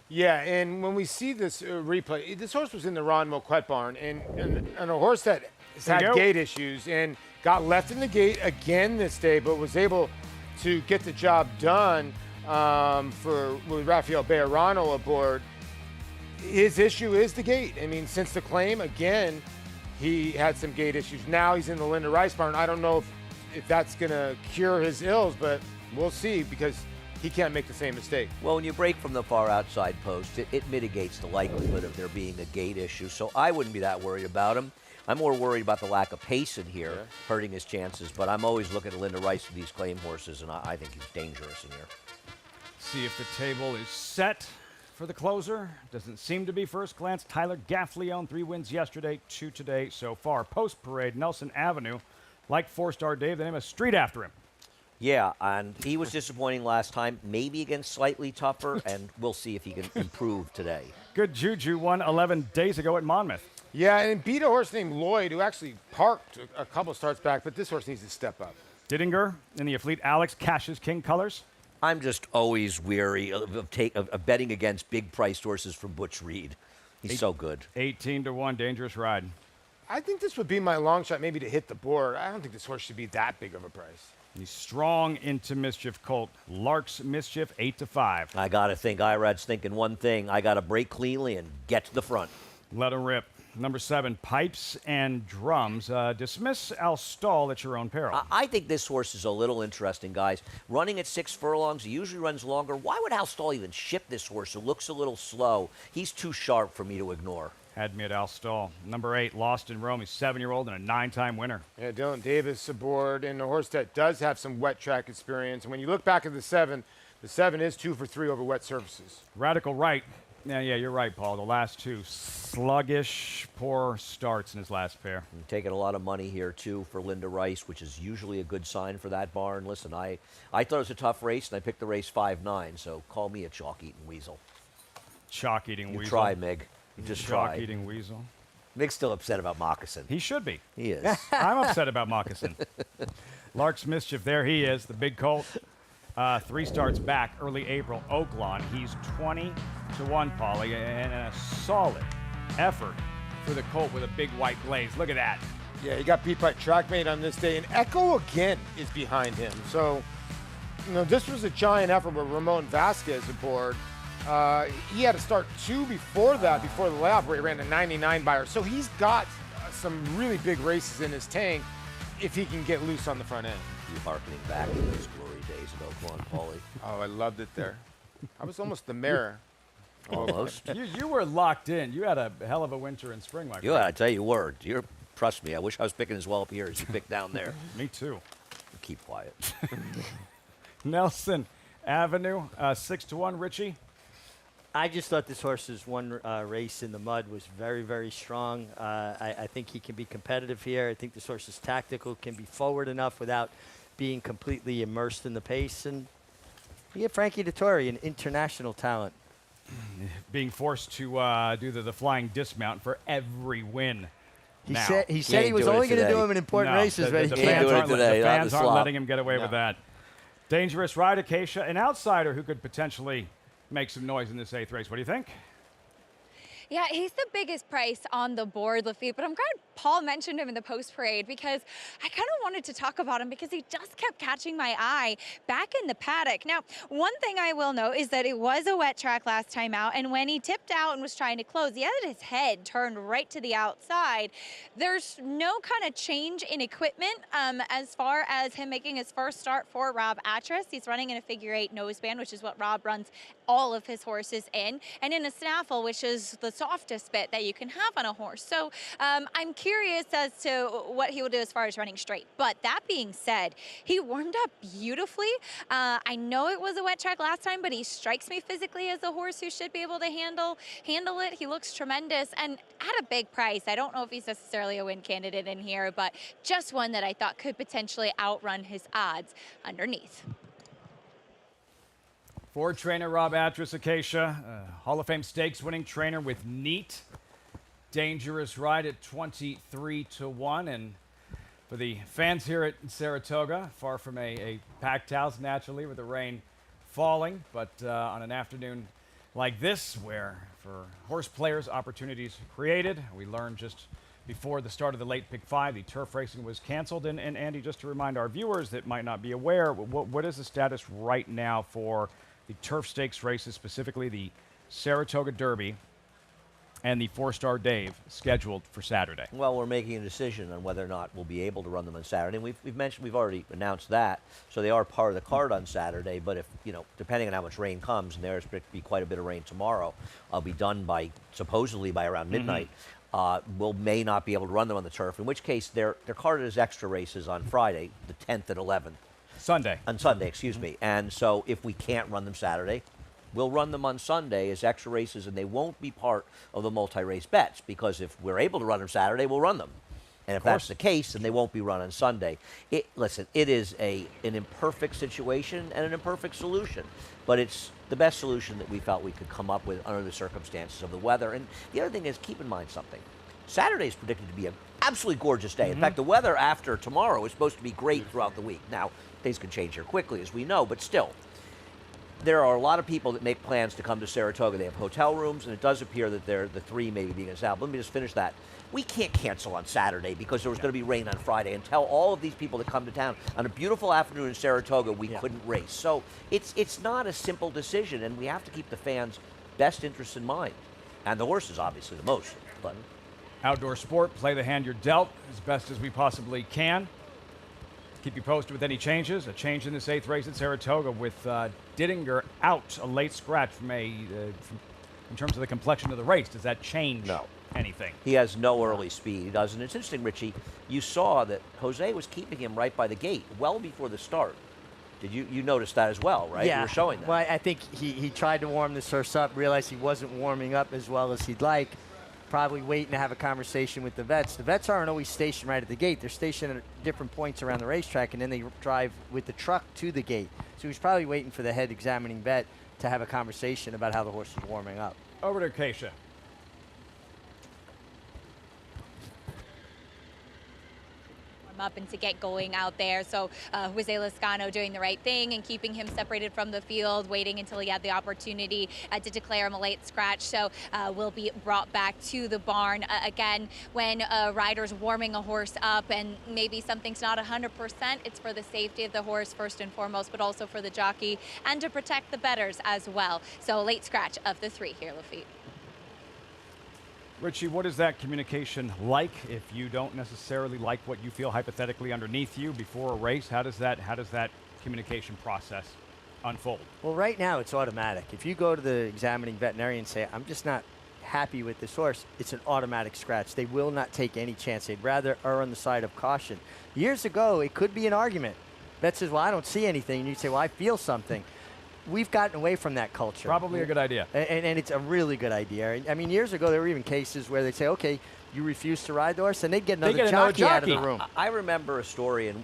Yeah, and when we see this replay, this horse was in the Ron Moquette barn, and a horse that has had gate issues and got left in the gate again this day, but was able to get the job done with Rafael Bejarano aboard. His issue is the gate. I mean, since the claim, again, he had some gate issues. Now he's in the Linda Rice barn. I don't know if that's going to cure his ills, but we'll see, because he can't make the same mistake. Well, when you break from the far outside post, it mitigates the likelihood of there being a gate issue, so I wouldn't be that worried about him. I'm more worried about the lack of pace in here, hurting his chances, but I'm always looking at Linda Rice with these claim horses, and I think he's dangerous in here. See if the table is set for the closer. Doesn't seem to be first glance. Tyler Gaffleone, 3 wins yesterday, 2 today so far. Post-parade, Nelson Avenue, like Fourstar Dave, they name a street after him. Yeah, and he was disappointing last time, maybe against slightly tougher, and we'll see if he can improve today. Good Juju won 11 days ago at Monmouth. Yeah, and beat a horse named Lloyd, who actually parked a couple starts back, but this horse needs to step up. Diddinger in the Afleet Alex Cash's King colors. I'm just always weary of betting against big-priced horses from Butch Reed. He's so good. 18-1, dangerous ride. I think this would be my long shot, maybe to hit the board. I don't think this horse should be that big of a price. The strong into Mischief colt, Lark's Mischief, 8-5. I got to think Irad's thinking one thing. I got to break cleanly and get to the front. Let her rip. Number 7, Pipes and Drums. Dismiss Al Stall at your own peril. I think this horse is a little interesting, guys. Running at 6 furlongs, he usually runs longer. Why would Al Stall even ship this horse? It looks a little slow. He's too sharp for me to ignore. Had me at Al Stall. Number 8, Lost in Rome. He's 7-year-old and a 9-time winner. Yeah, Dylan Davis aboard, and a horse that does have some wet track experience. And when you look back at the 7 is 2 for 3 over wet surfaces. Radical Right. Yeah, you're right, Paul. The last 2, sluggish, poor starts in his last pair. I'm taking a lot of money here, too, for Linda Rice, which is usually a good sign for that barn. Listen, I thought it was a tough race, and I picked the race 5-9, so call me a chalk-eating weasel. Chalk-eating weasel. You try, Mig. You just try. Chalk-eating weasel. Mig's still upset about Moccasin. He should be. He is. I'm upset about Moccasin. Lark's Mischief, there he is, the big colt. 3 starts back, early April, Oaklawn. He's 20-1, Paulie, and a solid effort for the colt with a big white blaze. Look at that. Yeah, he got beat by Trackmate on this day, and Echo again is behind him. So, this was a giant effort with Ramon Vasquez aboard. He had to start 2 before that, before the layoff, where he ran a 99 by her. So he's got some really big races in his tank if he can get loose on the front end. You harkening back to those glory days of Oaklawn, Paulie. Oh, I loved it there. I was almost the mayor. Almost. You were locked in. You had a hell of a winter and spring, my friend. Yeah, I tell you, trust me, I wish I was picking as well up here as you picked down there. Me too. Keep quiet. Nelson Avenue, 6-1, Richie. I just thought this horse's one race in the mud was very, very strong. I think he can be competitive here. I think this horse is tactical, can be forward enough without being completely immersed in the pace. And you get Frankie Dettori, an international talent. Being forced to do the flying dismount for every win. He said he was only going to do them in important races. The fans aren't letting him get away with that. Dangerous Ride, Acacia, an outsider who could potentially make some noise in this 8th race. What do you think? Yeah, he's the biggest price on the board, Lafitte, but I'm glad Paul mentioned him in the post parade because I kind of wanted to talk about him because he just kept catching my eye back in the paddock. Now, one thing I will note is that it was a wet track last time out, and when he tipped out and was trying to close, he had his head turned right to the outside. There's no kind of change in equipment as far as him making his first start for Rob Atras. He's running in a figure-8 noseband, which is what Rob runs all of his horses in, and in a snaffle, which is the softest bit that you can have on a horse. So I'm curious as to what he will do as far as running straight. But that being said, he warmed up beautifully. I know it was a wet track last time, but he strikes me physically as a horse who should be able to handle it. He looks tremendous and at a big price. I don't know if he's necessarily a win candidate in here, but just one that I thought could potentially outrun his odds underneath. Ford trainer Rob Atras, Acacia, Hall of Fame stakes winning trainer with Neat. Dangerous Ride at 23-1. And for the fans here at Saratoga, far from a packed house naturally with the rain falling, but on an afternoon like this where for horse players opportunities created. We learned just before the start of the late pick 5, the turf racing was canceled. And Andy, just to remind our viewers that might not be aware, what is the status right now for the turf stakes races, specifically the Saratoga Derby and the Fourstar Dave scheduled for Saturday? Well, we're making a decision on whether or not we'll be able to run them on Saturday. And we've already announced that, so they are part of the card on Saturday. But if depending on how much rain comes, and there's going to be quite a bit of rain tomorrow, I'll be done supposedly by around midnight. We may not be able to run them on the turf. In which case, they're carded as extra races on Friday, the 10th and 11th. On Sunday, excuse me. And so if we can't run them Saturday, we'll run them on Sunday as extra races, and they won't be part of the multi-race bets, because if we're able to run them Saturday, we'll run them. And if that's the case, then they won't be run on Sunday. Listen, it is an imperfect situation and an imperfect solution, but it's the best solution that we felt we could come up with under the circumstances of the weather. And the other thing is, keep in mind something. Saturday is predicted to be an absolutely gorgeous day. In fact, the weather after tomorrow is supposed to be great throughout the week. Now, things can change here quickly, as we know, but still, there are a lot of people that make plans to come to Saratoga. They have hotel rooms, and it does appear that the 3 maybe being out. Let me just finish that. We can't cancel on Saturday because there was going to be rain on Friday and tell all of these people that come to town on a beautiful afternoon in Saratoga we couldn't race. So it's not a simple decision, and we have to keep the fans' best interests in mind. And the horses, obviously, the most. But Outdoor sport, play the hand you're dealt as best as we possibly can. Keep you posted with any changes. A change in this 8th race at Saratoga with Dittinger out, a late scratch from in terms of the complexion of the race. Does that change anything? He has no early speed, he doesn't. It's interesting, Richie, you saw that Jose was keeping him right by the gate well before the start. Did you notice that as well, right? Yeah. You were showing that. Well, I think he tried to warm this horse up, realized he wasn't warming up as well as he'd like, probably waiting to have a conversation with the vets. The vets aren't always stationed right at the gate. They're stationed at different points around the racetrack, and then they drive with the truck to the gate. So he's probably waiting for the head examining vet to have a conversation about how the horse is warming up. Over to Keisha. Up and to get going out there. So Jose Lezcano doing the right thing and keeping him separated from the field, waiting until he had the opportunity to declare him a late scratch. So will be brought back to the barn. Again, when a rider's warming a horse up and maybe something's not 100%, it's for the safety of the horse first and foremost, but also for the jockey and to protect the bettors as well. So late scratch of the 3 here, Lafitte. Richie, what is that communication like if you don't necessarily like what you feel hypothetically underneath you before a race? How does that communication process unfold? Well, right now it's automatic. If you go to the examining veterinarian and say, I'm just not happy with this horse, it's an automatic scratch. They will not take any chance. They'd rather err on the side of caution. Years ago, it could be an argument. Vet says, well, I don't see anything. And you say, well, I feel something. We've gotten away from that culture. Probably a good idea. And it's a really good idea. I mean, years ago, there were even cases where they'd say, okay, you refuse to ride the horse, and they'd get another jockey out of the room. I remember a story, and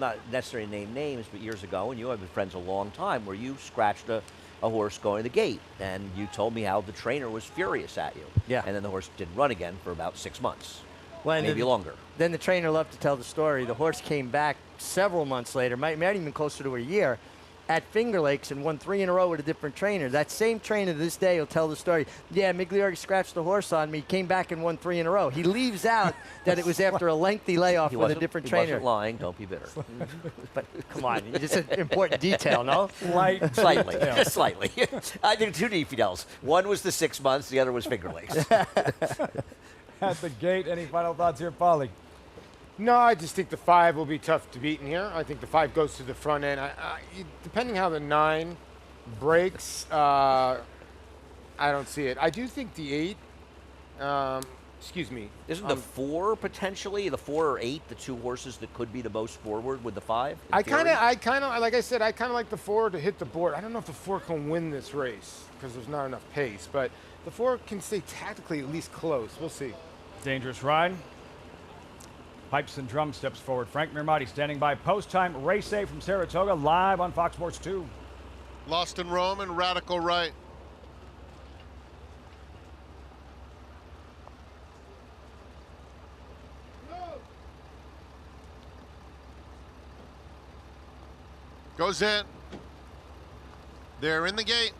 not necessarily name names, but years ago, and you have been friends a long time, where you scratched a horse going to the gate, and you told me how the trainer was furious at you. Yeah. And then the horse didn't run again for about 6 months, well, maybe longer. Then the trainer loved to tell the story. The horse came back several months later, might even closer to a year, at Finger Lakes and won 3 in a row with a different trainer. That same trainer to this day will tell the story. Yeah, Migliore scratched the horse on me, came back and won 3 in a row. He leaves out that it was after a lengthy layoff with a different trainer. He wasn't lying, don't be bitter. But come on, it's an important detail, no? Slightly. Slightly. I did 2 defidels. One was the 6 months, the other was Finger Lakes. At the gate, any final thoughts here, Paulie? No, I just think the 5 will be tough to beat in here. I think the 5 goes to the front end. Depending how the 9 breaks, I don't see it. I do think the 8, excuse me. Isn't the 4 potentially, the 4 or 8, the 2 horses that could be the most forward with the 5? I kind of, like I said, I kind of like the 4 to hit the board. I don't know if the 4 can win this race because there's not enough pace, but the 4 can stay tactically at least close. We'll see. Dangerous ride. Pipes and Drums steps forward. Frank Mirmati standing by. Post-time race day from Saratoga, live on Fox Sports 2. Lost in Rome and Radical Right. Goes in. They're in the gate.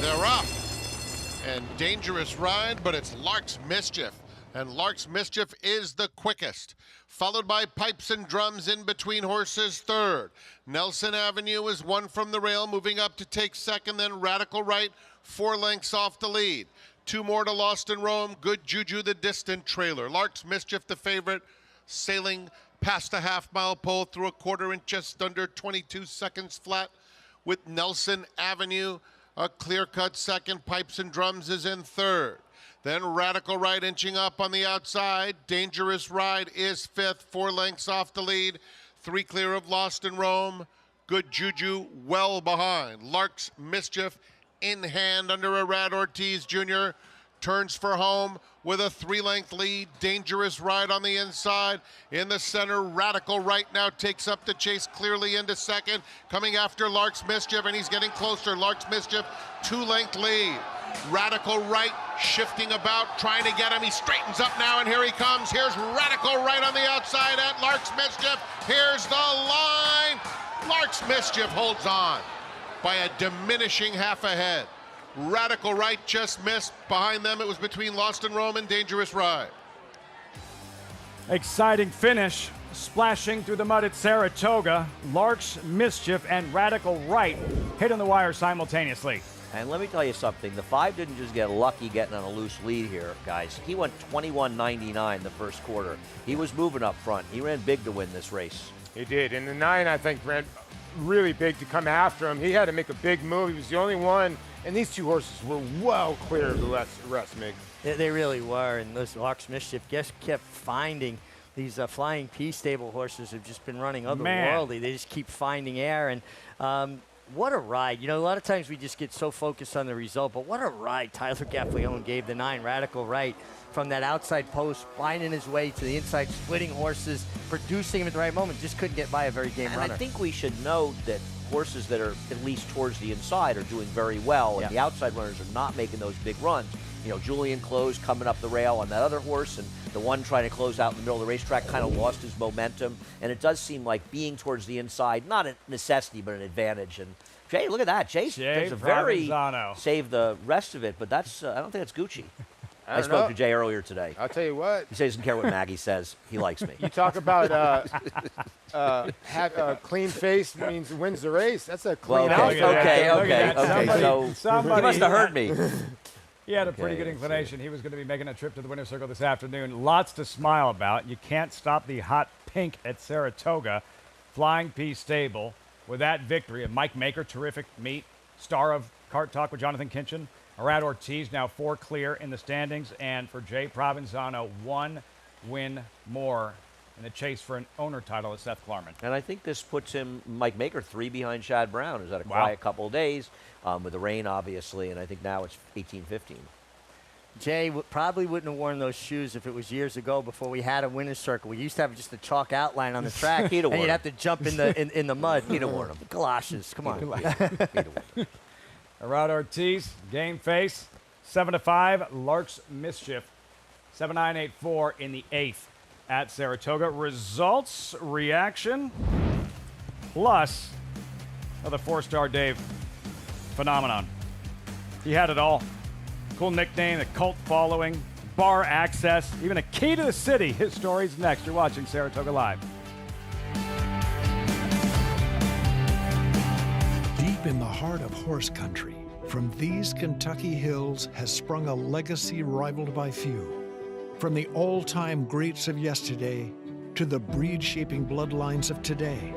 They're off. And dangerous ride, but it's Lark's Mischief. And Lark's Mischief is the quickest. Followed by Pipes and Drums in between horses, 3rd. Nelson Avenue is 1 from the rail, moving up to take 2nd. Then Radical Right, 4 lengths off the lead. 2 more to Lost in Rome. Good Juju, the distant trailer. Lark's Mischief, the favorite, sailing past a half-mile pole through a quarter in just under 22 seconds flat with Nelson Avenue. A clear-cut 2nd. Pipes and Drums is in 3rd. Then Radical Right inching up on the outside. Dangerous Ride is 5th, 4 lengths off the lead. 3 clear of Lost in Rome. Good Juju well behind. Lark's Mischief in hand under Arad Ortiz Jr. Turns for home with a 3-length lead. Dangerous Ride on the inside. In the center, Radical Right now takes up the chase clearly into 2nd. Coming after Lark's Mischief, and he's getting closer. Lark's Mischief, 2-length lead. Radical Right shifting about, trying to get him. He straightens up now, and here he comes. Here's Radical Right on the outside at Lark's Mischief. Here's the line. Lark's Mischief holds on by a diminishing half a head. Radical Right just missed. Behind them, it was between Lost and Rome and Dangerous Ride. Exciting finish. Splashing through the mud at Saratoga. Lark's Mischief and Radical Right hit on the wire simultaneously. And let me tell you something. The 5 didn't just get lucky getting on a loose lead here, guys. He went 21.99 the first quarter. He was moving up front. He ran big to win this race. He did. And the 9, I think, ran really big to come after him. He had to make a big move. He was the only one. And these two horses were well clear of the rest, Mig. They really were. And those Lark's Mischief just kept finding these Flying P stable horses have just been running otherworldly. They just keep finding air. And what a ride. You know, a lot of times we just get so focused on the result, but what a ride Tyler Gaffalione gave the 9 Radical Right from that outside post, finding his way to the inside, splitting horses, producing him at the right moment. Just couldn't get by a very game runner. I think we should note that horses that are at least towards the inside are doing very well, and the outside runners are not making those big runs. You know, Julian closed coming up the rail on that other horse, and the one trying to close out in the middle of the racetrack kind of lost his momentum. And it does seem like being towards the inside, not a necessity, but an advantage. And Jay, look at that. Jay does a very save the rest of it, but that's I don't think that's Gucci. I spoke to Jay earlier today. I'll tell you what. He says he doesn't care what Maggie says. He likes me. You talk about clean face means wins the race. That's a clean outfit. Okay. So he must have heard me. He had a pretty good inclination. He was going to be making a trip to the winner's circle this afternoon. Lots to smile about. You can't stop the hot pink at Saratoga. Flying P stable with that victory. And Mike Maker, terrific meet. Star of Cart Talk with Jonathan Kinchin. Arad Ortiz now 4 clear in the standings. And for Jay Provenzano, 1 win more in the chase for an owner title at Seth Klarman. And I think this puts him, Mike Maker, 3 behind Chad Brown, who's had a quiet couple of days with the rain, obviously, and I think now it's 18-15. Jay probably wouldn't have worn those shoes if it was years ago before we had a winner's circle. We used to have just a chalk outline on the track, and you'd have to jump in the mud. He'd have worn them. Galoshes, come on. Arad Ortiz, game face, 7-5. Lark's Mischief, 7-9-8-4 in the 8th at Saratoga. Results, reaction, plus the Fourstar Dave phenomenon. He had it all. Cool nickname, a cult following, bar access, even a key to the city. His story's next. You're watching Saratoga Live. Deep in the heart of horse country, from these Kentucky hills has sprung a legacy rivaled by few. From the all-time greats of yesterday to the breed-shaping bloodlines of today,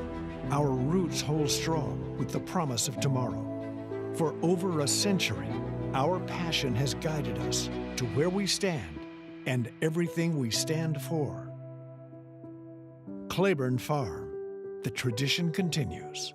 our roots hold strong with the promise of tomorrow. For over a century, our passion has guided us to where we stand and everything we stand for. Claiborne Farm, the tradition continues.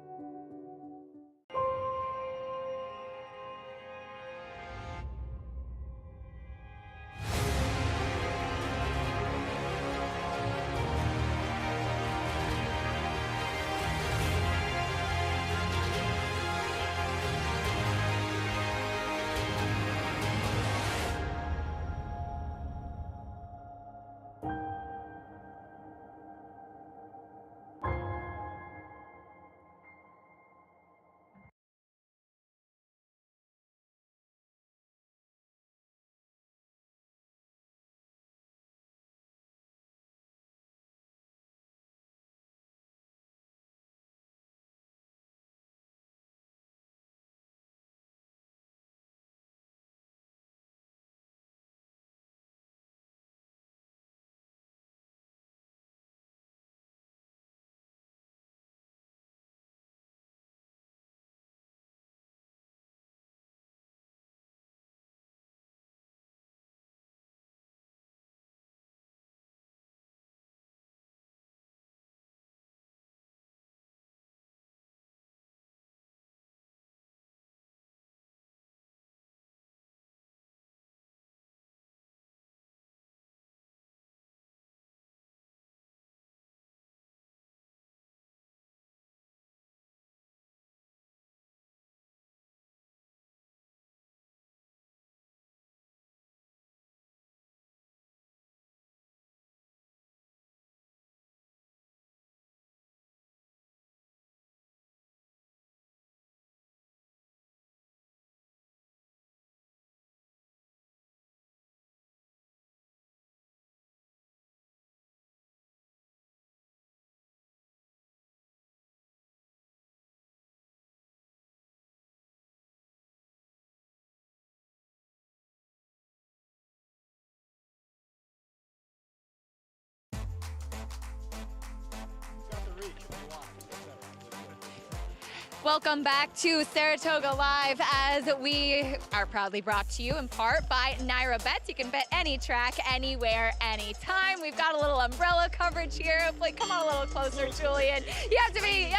Welcome back to Saratoga Live, as we are proudly brought to you in part by Naira Bets. You can bet any track, anywhere, anytime. We've got a little umbrella coverage here. Hopefully, come on a little closer, Julian. You have to be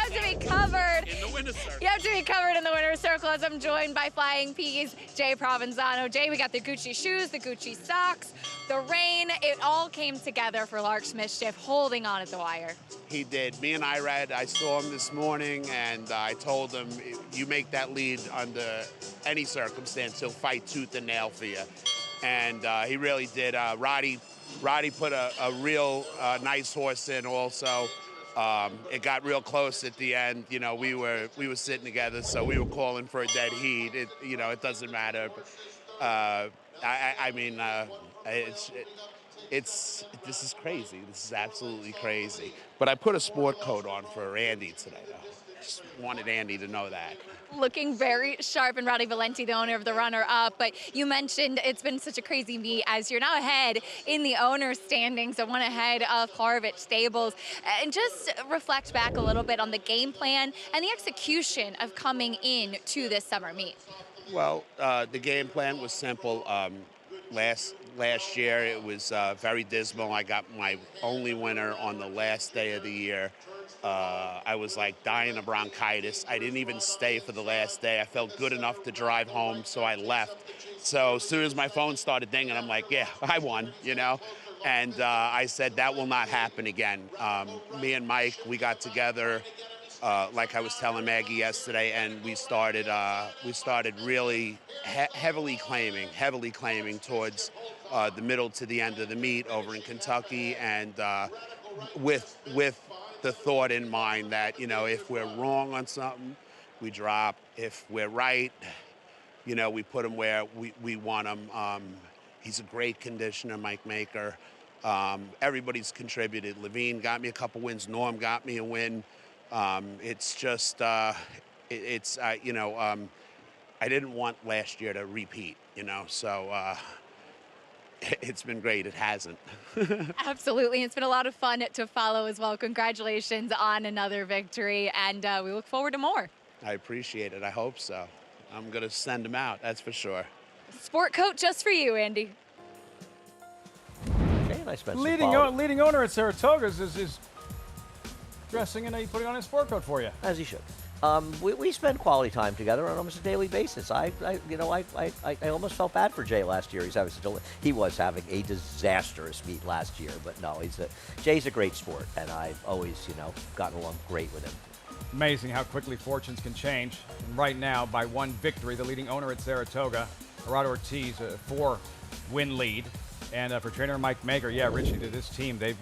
covered. In the winner's circle. You have to be covered in the winner's circle, as I'm joined by Flying P's Jay Provenzano. Jay, we got the Gucci shoes, the Gucci socks, the rain. It all came together for Lark's Mischief, holding on at the wire. He did. Me and I saw him this morning, and I told him, you make that lead under any circumstance, he'll fight tooth and nail for you. And he really did. Roddy put a real nice horse in also. It got real close at the end. You know, we were sitting together, so we were calling for a dead heat. It doesn't matter. This is crazy. This is absolutely crazy. But I put a sport coat on for Andy today, though. Just wanted Andy to know that. Looking very sharp, and Rowdy Valenti, the owner of the runner-up. But you mentioned it's been such a crazy meet, as you're now ahead in the owner's standings, so one ahead of Harvich Stables. And just reflect back a little bit on the game plan and the execution of coming in to this summer meet. Well, the game plan was simple. Last year it was very dismal. I got my only winner on the last day of the year. I was like dying of bronchitis. I didn't even stay for the last day. I felt good enough to drive home, so I left. So as soon as my phone started dinging, I'm like, yeah, I won, you know? And I said, that will not happen again. Me and Mike, we got together, like I was telling Maggie yesterday, and we started really heavily claiming towards the middle to the end of the meet over in Kentucky, and with the thought in mind that, you know, if we're wrong on something, we drop. If we're right, you know, we put him where we want him. He's a great conditioner, Mike Maker. Everybody's contributed. Levine got me a couple wins. Norm got me a win. It's just, I didn't want last year to repeat, you know, so it's been great. It hasn't. Absolutely. It's been a lot of fun to follow as well. Congratulations on another victory, and we look forward to more. I appreciate it. I hope so. I'm going to send them out, that's for sure. Sport coat just for you, Andy. Okay, and I spent some leading owner at Saratoga's is dressing and putting on his sport coat for you. As he should. We spend quality time together on almost a daily basis. I almost felt bad for Jay last year. He was having a disastrous meet last year, but no, Jay's a great sport, and I've always, gotten along great with him. Amazing how quickly fortunes can change. And right now, by one victory, the leading owner at Saratoga, Gerardo Ortiz, a 4-win lead. And for trainer Mike Maker, yeah, Richie, to this team, they're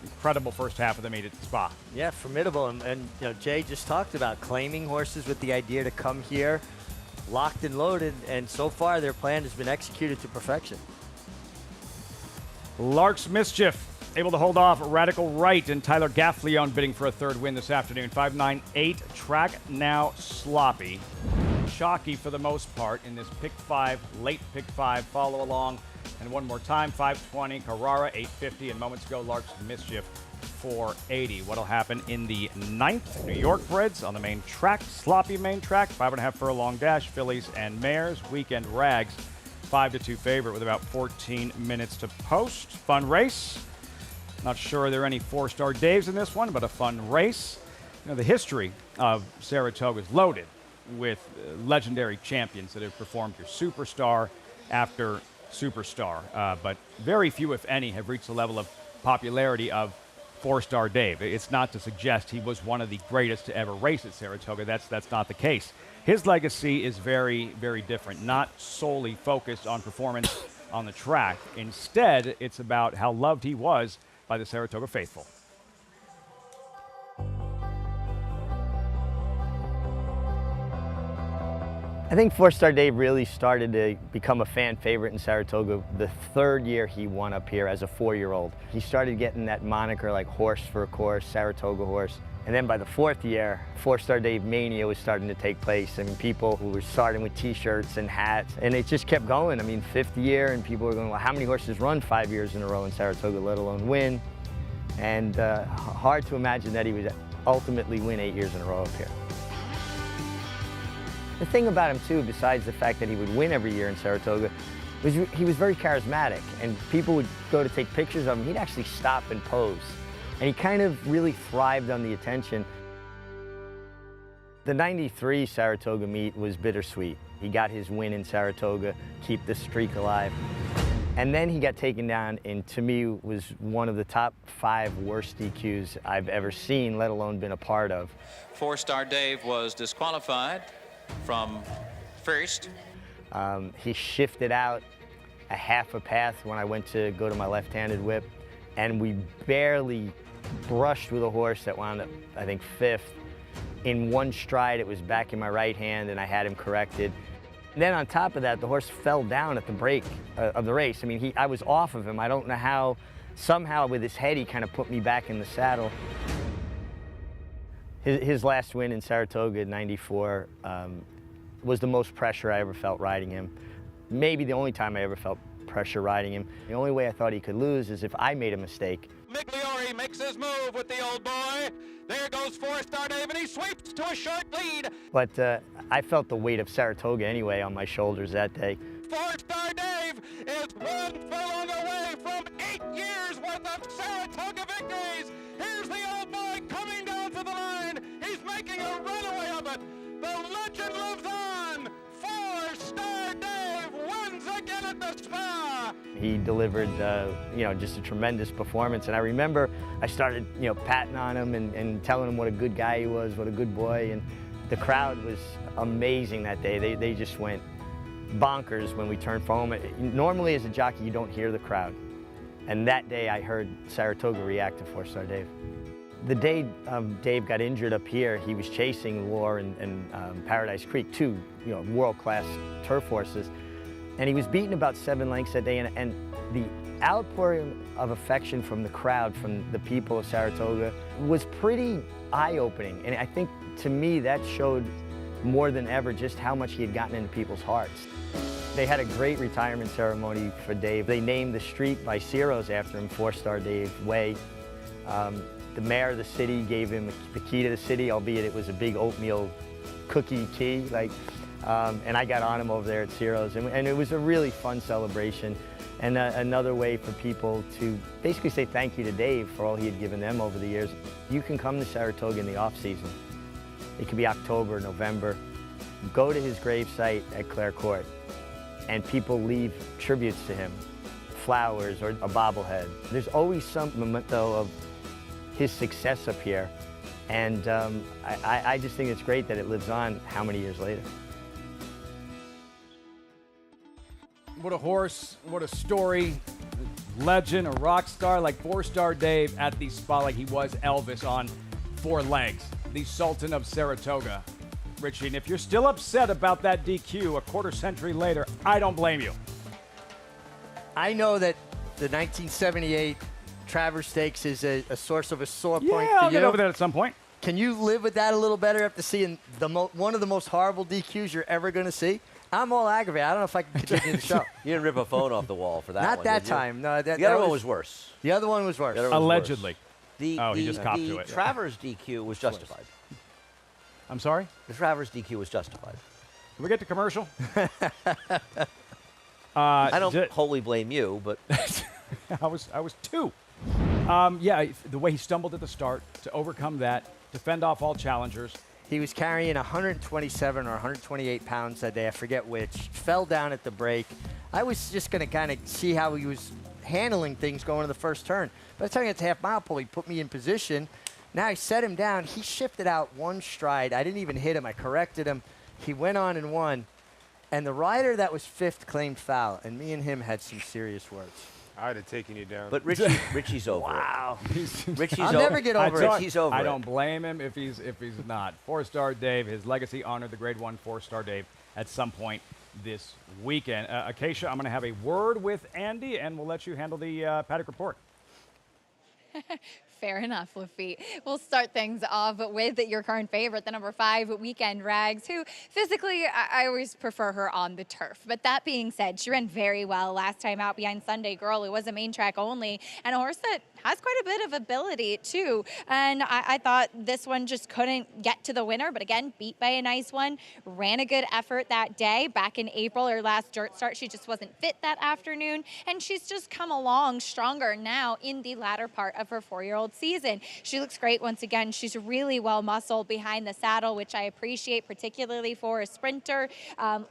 incredible first half of the meet at the Spa. Yeah, formidable. And Jay just talked about claiming horses with the idea to come here, locked and loaded, and so far their plan has been executed to perfection. Lark's Mischief able to hold off Radical Right and Tyler Gaffleone bidding for a third win this afternoon. 5-9-8, track now sloppy. Chalky for the most part in this pick 5, late pick 5 follow along. And one more time, 520, Carrara, 850, and moments ago, Lark's Mischief, 480. What'll happen in the 9th? New York Breds on the main track, sloppy main track, 5.5 furlong dash, fillies and mares, weekend rags, 5-2 favorite with about 14 minutes to post. Fun race. Not sure there are any 4-star Daves in this one, but a fun race. The history of Saratoga is loaded with legendary champions that have performed here. Superstar after superstar, but very few, if any, have reached the level of popularity of 4-star Dave. It's not to suggest he was one of the greatest to ever race at Saratoga. That's not the case. His legacy is very, very different, not solely focused on performance on the track. Instead, it's about how loved he was by the Saratoga faithful. I think 4-Star Dave really started to become a fan favorite in Saratoga the 3rd year he won up here as a 4-year-old. He started getting that moniker like horse for a course, Saratoga horse. And then by the 4th year, 4-Star Dave mania was starting to take place. I mean, people who were starting with t-shirts and hats, and it just kept going. I mean, 5th year, and people were going, well, how many horses run 5 years in a row in Saratoga, let alone win? And hard to imagine that he would ultimately win 8 years in a row up here. The thing about him too, besides the fact that he would win every year in Saratoga, was he was very charismatic, and people would go to take pictures of him. He'd actually stop and pose, and he kind of really thrived on the attention. The '93 Saratoga meet was bittersweet. He got his win in Saratoga, keep the streak alive. And then he got taken down, and to me was one of the top 5 worst DQs I've ever seen, let alone been a part of. Fourstar Dave was disqualified from first. He shifted out a half a path when I went to go to my left-handed whip, and we barely brushed with a horse that wound up, I think, 5th. In one stride, it was back in my right hand, and I had him corrected. And then on top of that, the horse fell down at the break of the race. I mean, I was off of him. I don't know how. Somehow, with his head, he kind of put me back in the saddle. His last win in Saratoga in '94 was the most pressure I ever felt riding him. Maybe the only time I ever felt pressure riding him. The only way I thought he could lose is if I made a mistake. Migliore makes his move with the old boy. There goes Fourstar Dave, and he sweeps to a short lead. But I felt the weight of Saratoga anyway on my shoulders that day. Fourstar Dave is one furlong away from 8 years worth of Saratoga victories. Here's the old boy coming down to the line. He's making a runaway of it. The legend lives on. Fourstar Dave wins again at the Spa. He delivered, just a tremendous performance. And I remember I started, patting on him and telling him what a good guy he was, what a good boy. And the crowd was amazing that day. They just went bonkers when we turned for home. Normally as a jockey, you don't hear the crowd. And that day I heard Saratoga react to Fourstar Dave. The day Dave got injured up here, he was chasing Lure and Paradise Creek, 2 world-class turf horses. And he was beaten about 7 lengths that day, and the outpouring of affection from the crowd, from the people of Saratoga, was pretty eye-opening. And I think, to me, that showed more than ever just how much he had gotten into people's hearts. They had a great retirement ceremony for Dave. They named the street by Ciro's after him, Fourstar Dave Way. The mayor of the city gave him the key to the city, albeit it was a big oatmeal cookie key. And I got on him over there at Ciro's, and it was a really fun celebration, and another way for people to basically say thank you to Dave for all he had given them over the years. You can come to Saratoga in the off-season. It could be October, November. Go to his gravesite at Clare Court, and people leave tributes to him, flowers or a bobblehead. There's always some memento of his success up here, and I just think it's great that it lives on how many years later. What a horse, what a story. Legend, a rock star like Fourstar Dave at the Spa, like he was Elvis on 4 legs. The Sultan of Saratoga. Richie, and if you're still upset about that DQ a quarter century later, I don't blame you. I know that the 1978 Travers Stakes is a source of a sore point for you. Yeah, I'll get over that at some point. Can you live with that a little better after seeing one of the most horrible DQs you're ever going to see? I'm all aggravated. I don't know if I can continue the show. You didn't rip a phone off the wall for that Not one, that did you? time. No, the other one was worse. The other one was worse. Allegedly. He just copped to it. The Travers DQ was justified. I'm sorry? The Travers DQ was justified. Can we get to commercial? I don't wholly blame you, but I was 2. The way he stumbled at the start, to overcome that, to fend off all challengers. He was carrying 127 or 128 pounds that day, I forget which. Fell down at the break. I was just going to kind of see how he was handling things going to the first turn. By the time he got to half-mile pole, he put me in position. Now I set him down. He shifted out 1 stride. I didn't even hit him. I corrected him. He went on and won. And the rider that was 5th claimed foul, and me and him had some serious words. I'd have taken you down. But Richie's over wow. Richie's I'll never get over it. Richie's over I don't blame him if he's not. Fourstar Dave, his legacy honored the Grade 1 Fourstar Dave at some point this weekend. Acacia, I'm going to have a word with Andy, and we'll let you handle the Paddock report. Fair enough, Lafitte. We'll start things off with your current favorite, the number 5, Weekend Rags, who physically, I always prefer her on the turf. But that being said, she ran very well last time out behind Sunday Girl, who was a main track only, and a horse that has quite a bit of ability, too. And I thought this one just couldn't get to the winner, but again, beat by a nice one. Ran a good effort that day. Back in April, her last dirt start, she just wasn't fit that afternoon, and she's just come along stronger now in the latter part of her 4-year-old season. She looks great once again. She's really well muscled behind the saddle, which I appreciate, particularly for a sprinter.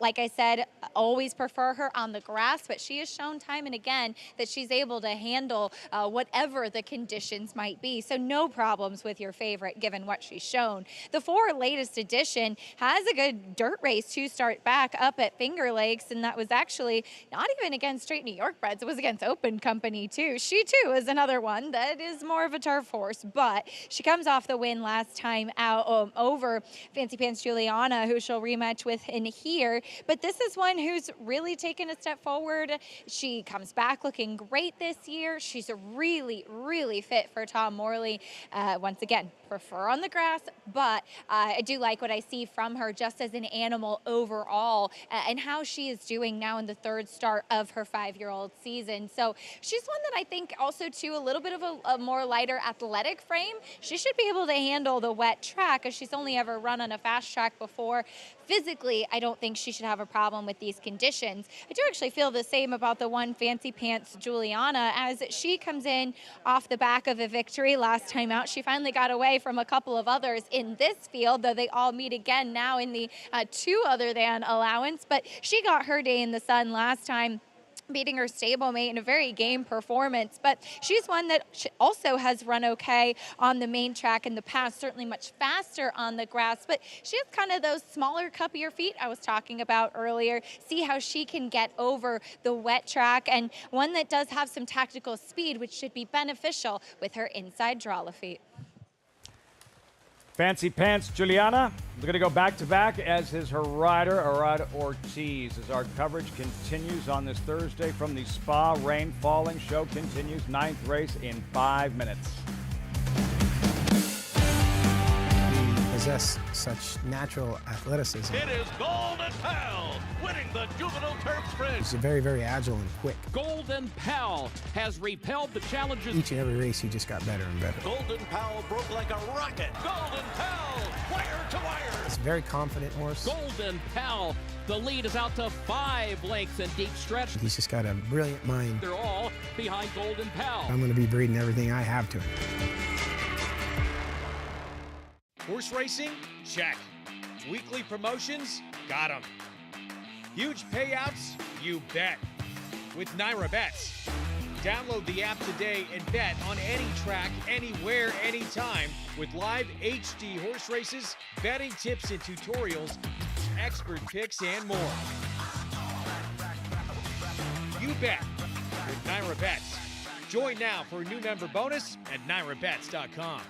Like I said, always prefer her on the grass, but she has shown time and again that she's able to handle whatever the conditions might be. So no problems with your favorite, given what she's shown. The 4 latest edition has a good dirt race to start back up at Finger Lakes, and that was actually not even against straight New York breds. It was against Open Company, too. She, too, is another one that is more of a turf horse, but she comes off the win last time out over Fancy Pants Juliana, who she'll rematch with in here. But this is one who's really taken a step forward. She comes back looking great this year. She's really, really fit for Tom Morley. Once again, prefer on the grass, but I do like what I see from her just as an animal overall and how she is doing now in the 3rd start of her 5-year-old season. So she's one that I think also, too, a little bit of a more lighter athletic frame. She should be able to handle the wet track, as she's only ever run on a fast track before. Physically, I don't think she should have a problem with these conditions. I do actually feel the same about the one Fancy Pants Juliana, as she comes in off the back of a victory last time out. She finally got away from a couple of others in this field, though they all meet again now in the 2 other than allowance. But she got her day in the sun last time, beating her stablemate in a very game performance. But she's one that also has run okay on the main track in the past, certainly much faster on the grass. But she has kind of those smaller, cuppier feet I was talking about earlier. See how she can get over the wet track, and one that does have some tactical speed, which should be beneficial with her inside draw feet. Fancy Pants Juliana is going to go back-to-back, as is her rider, Arad Ortiz, as our coverage continues on this Thursday from the Spa. Rain falling. Show continues. 9th race in 5 minutes. We possess such natural athleticism. It is Golden Pal winning the Juvenile Turf Sprint. He's very, very agile and quick. Golden Pal has repelled the challenges. Each and every race, he just got better and better. Golden Pal broke like a rocket. Golden Pal, wire to wire. He's a very confident horse. Golden Pal, the lead is out to 5 lengths in deep stretch. He's just got a brilliant mind. They're all behind Golden Pal. I'm going to be breeding everything I have to him. Horse racing? Check. Weekly promotions? Got 'em. Huge payouts? You bet. With Naira Bets. Download the app today and bet on any track, anywhere, anytime, with live HD horse races, betting tips and tutorials, expert picks, and more. You bet with Naira Bets. Join now for a new member bonus at NairaBets.com.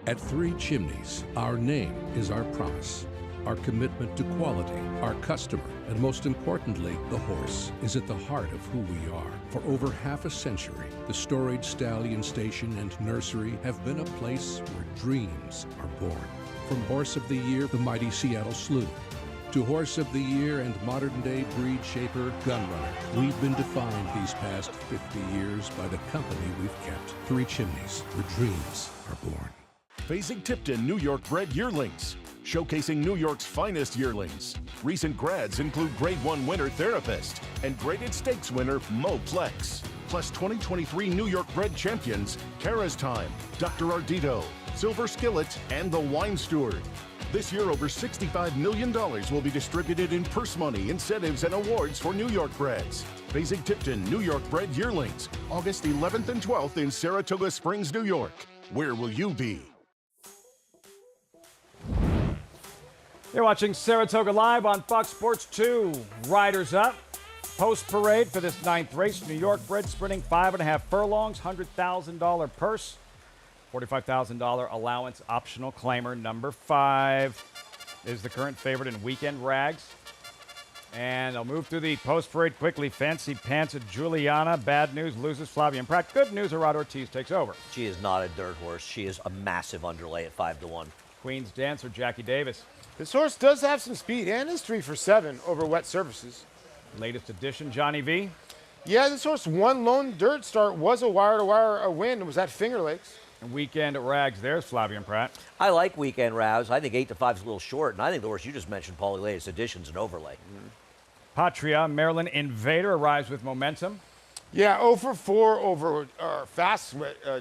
At Three Chimneys, our name is our promise. Our commitment to quality, our customer, and most importantly, the horse, is at the heart of who we are. For over half a century, the Storage Stallion Station and Nursery have been a place where dreams are born. From Horse of the Year, the mighty Seattle Slew, to Horse of the Year and modern-day breed shaper, Gunrunner, we've been defined these past 50 years by the company we've kept. Three Chimneys, where dreams are born. Fasig-Tipton New York bred yearlings, showcasing New York's finest yearlings. Recent grads include Grade 1 winner Therapist and Graded Stakes winner Mo Plex. Plus 2023 New York bred champions Kara's Time, Dr. Ardito, Silver Skillet, and The Wine Steward. This year, over $65 million will be distributed in purse money, incentives, and awards for New York breds. Fasig-Tipton New York bred yearlings, August 11th and 12th in Saratoga Springs, New York. Where will you be? You're watching Saratoga Live on Fox Sports 2. Riders up. Post-parade for this 9th race. New York bred sprinting 5.5 furlongs, $100,000 purse, $45,000 allowance, optional claimer. Number 5 is the current favorite in Weekend Rags. And I'll move through the post parade quickly. Fancy Pants at Juliana. Bad news, loses Flavian Pratt. Good news, Gerard Ortiz takes over. She is not a dirt horse. She is a massive underlay at 5-1. Queen's Dancer, Jackie Davis. This horse does have some speed and is 3 for 7 over wet surfaces. Latest edition, Johnny V. Yeah, this horse one lone dirt start was a wire-to-wire win. It was at Finger Lakes. And Weekend Rags, there's Flavian Pratt. I like Weekend Rags. I think 8-5 is a little short, and I think the horse you just mentioned, Paulie, latest edition's an overlay. Patria, Maryland Invader arrives with momentum. Yeah, 0 for 4 over fast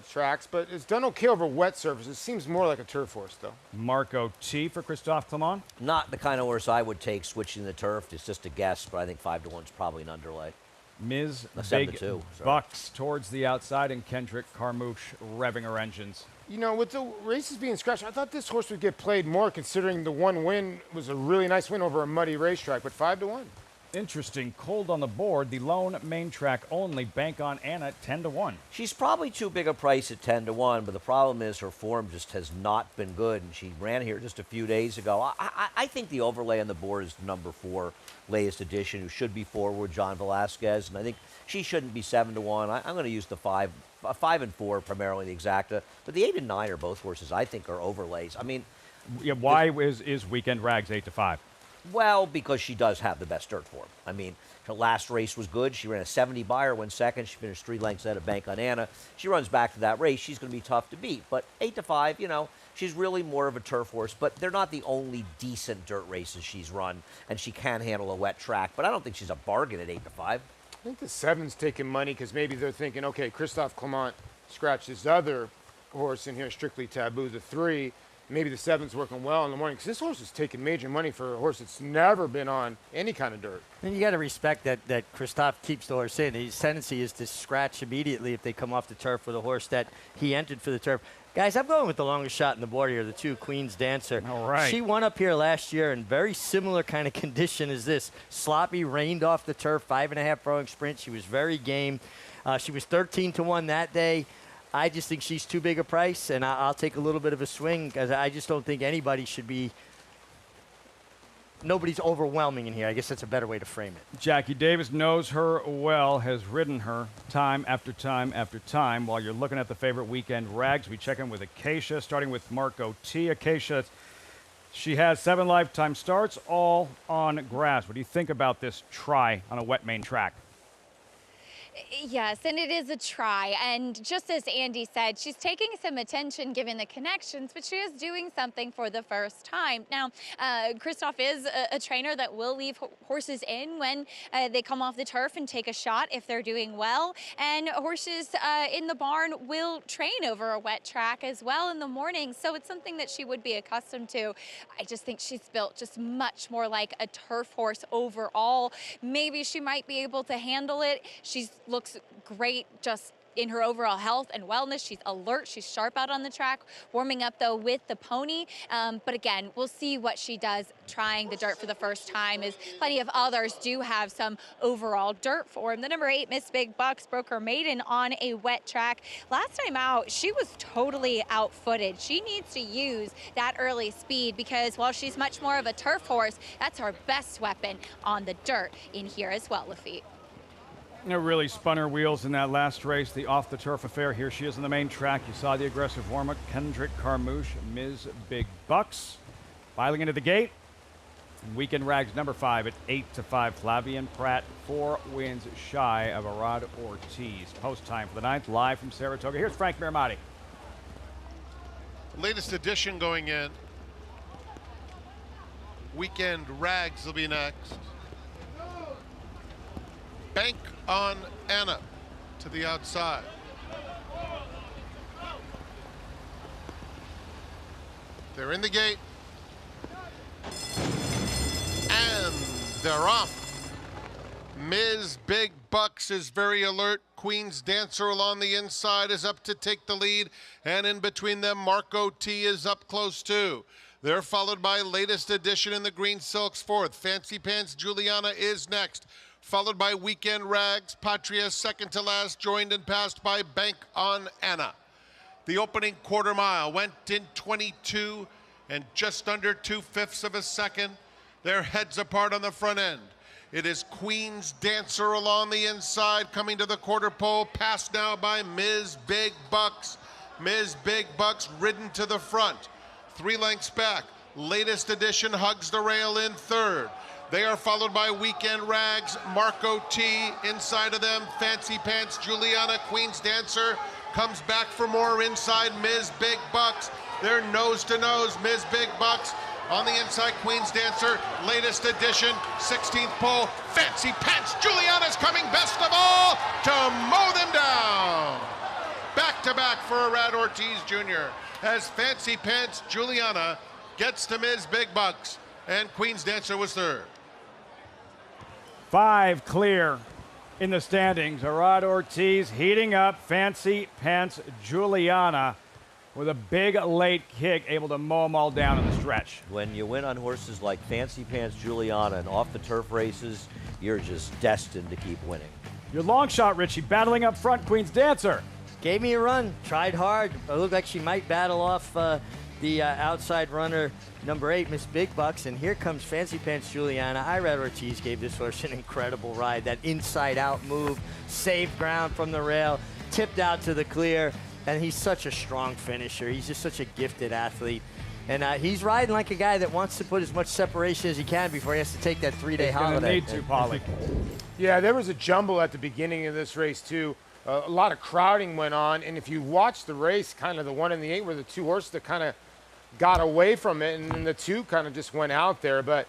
tracks, but it's done okay over wet surfaces. Seems more like a turf horse, though. Marco T for Christophe Clement. Not the kind of horse I would take switching the turf. It's just a guess, but I think 5-1 is probably an underlay. Ms. Big Big Bucks towards the outside, and Kendrick Carmouche revving her engines. You know, with the races being scratched, I thought this horse would get played more, considering the one win was a really nice win over a muddy racetrack, but 5-1. Interesting, cold on the board. The lone main track only. Bank on Anna, 10-1. She's probably too big a price at 10-1, but the problem is her form just has not been good, and she ran here just a few days ago. I think the overlay on the board is number 4, latest edition, who should be forward, John Velasquez, and I think she shouldn't be 7-1. I'm going to use the 5 and 4 primarily, the exacta, but the 8 and 9 are both horses I think are overlays. I mean, yeah, why is Weekend Rags 8-5? Well, because she does have the best dirt form. I mean, her last race was good. She ran a 70 buyer, went second. She finished 3 lengths ahead of Bank on Anna. She runs back to that race. She's going to be tough to beat. But 8-5, you know, she's really more of a turf horse. But they're not the only decent dirt races she's run, and she can handle a wet track. But I don't think she's a bargain at 8-5. I think the 7's taking money because maybe they're thinking, okay, Christophe Clement scratched this other horse in here, Strictly Taboo, the 3. Maybe the 7's working well in the morning because this horse is taking major money for a horse that's never been on any kind of dirt. And you got to respect that Christophe keeps the horse in. His tendency is to scratch immediately if they come off the turf with a horse that he entered for the turf. Guys, I'm going with the longest shot in the board here, the 2, Queen's Dancer. All right. She won up here last year in very similar kind of condition as this. Sloppy, rained off the turf, 5.5 throwing sprint. She was very game. She was 13-1 that day. I just think she's too big a price, and I'll take a little bit of a swing because I just don't think anybody should be – nobody's overwhelming in here. I guess that's a better way to frame it. Jackie Davis knows her well, has ridden her time after time after time. While you're looking at the favorite Weekend Rags, we check in with Acacia, starting with Marco T. Acacia, she has 7 lifetime starts, all on grass. What do you think about this try on a wet main track? Yes, and it is a try. And just as Andy said, she's taking some attention given the connections, but she is doing something for the first time. Now, Christophe is a trainer that will leave horses in when they come off the turf and take a shot if they're doing well. And horses in the barn will train over a wet track as well in the morning. So it's something that she would be accustomed to. I just think she's built just much more like a turf horse overall. Maybe she might be able to handle it. She looks great just in her overall health and wellness. She's alert, she's sharp out on the track, warming up though with the pony. But again, we'll see what she does trying the dirt for the first time, as plenty of others do have some overall dirt form. The number 8, Miss Big Bucks, broke her maiden on a wet track. Last time out, she was totally out-footed. She needs to use that early speed because while she's much more of a turf horse, that's her best weapon on the dirt in here as well, Lafitte. It really spun her wheels in that last race, the off-the-turf affair. Here she is on the main track. You saw the aggressive warm-up. Kendrick Carmouche, Ms. Big Bucks. Filing into the gate. Weekend Rags number 5 at 8-5. Flavian Pratt, 4 wins shy of Gerard Ortiz. Post time for the 9th, live from Saratoga. Here's Frank Miramati. Latest edition going in. Weekend Rags will be next. Bank on Anna to the outside. They're in the gate. And they're off. Ms. Big Bucks is very alert. Queen's Dancer along the inside is up to take the lead. And in between them, Marco T is up close too. They're followed by Latest Edition in the green silks 4th. Fancy Pants Juliana is next, followed by Weekend Rags. Patria second to last, joined and passed by Bank on Anna. The opening quarter mile went in 22 and just under 2/5 of a second. They're heads apart on the front end. It is Queen's Dancer along the inside, coming to the quarter pole. Passed now by Ms. Big Bucks. Ms. Big Bucks ridden to the front. 3 lengths back. Latest edition hugs the rail in third. They are followed by Weekend Rags, Marco T. Inside of them, Fancy Pants, Juliana, Queen's Dancer. Comes back for more inside, Ms. Big Bucks. They're nose to nose, Ms. Big Bucks. On the inside, Queen's Dancer, latest edition, 16th pole, Fancy Pants. Juliana's coming best of all to mow them down. Back to back for Arad Ortiz Jr. as Fancy Pants Juliana gets to Ms. Big Bucks, and Queen's Dancer was third. 5 clear in the standings. Arad Ortiz heating up. Fancy Pants Juliana with a big late kick, able to mow them all down in the stretch. When you win on horses like Fancy Pants Juliana and off the turf races, you're just destined to keep winning. Your long shot, Richie, battling up front, Queen's Dancer. Gave me a run, tried hard. It looked like she might battle off the outside runner, number 8, Miss Big Bucks. And here comes Fancy Pants Juliana. Irad Ortiz gave this horse an incredible ride. That inside-out move, saved ground from the rail, tipped out to the clear. And he's such a strong finisher. He's just such a gifted athlete. And he's riding like a guy that wants to put as much separation as he can before he has to take that 3-day holiday. Need to, Polly. Yeah, there was a jumble at the beginning of this race, too. A lot of crowding went on. And if you watch the race, kind of the 1 and the 8 were the 2 horses that kind of got away from it. And then the 2 kind of just went out there. But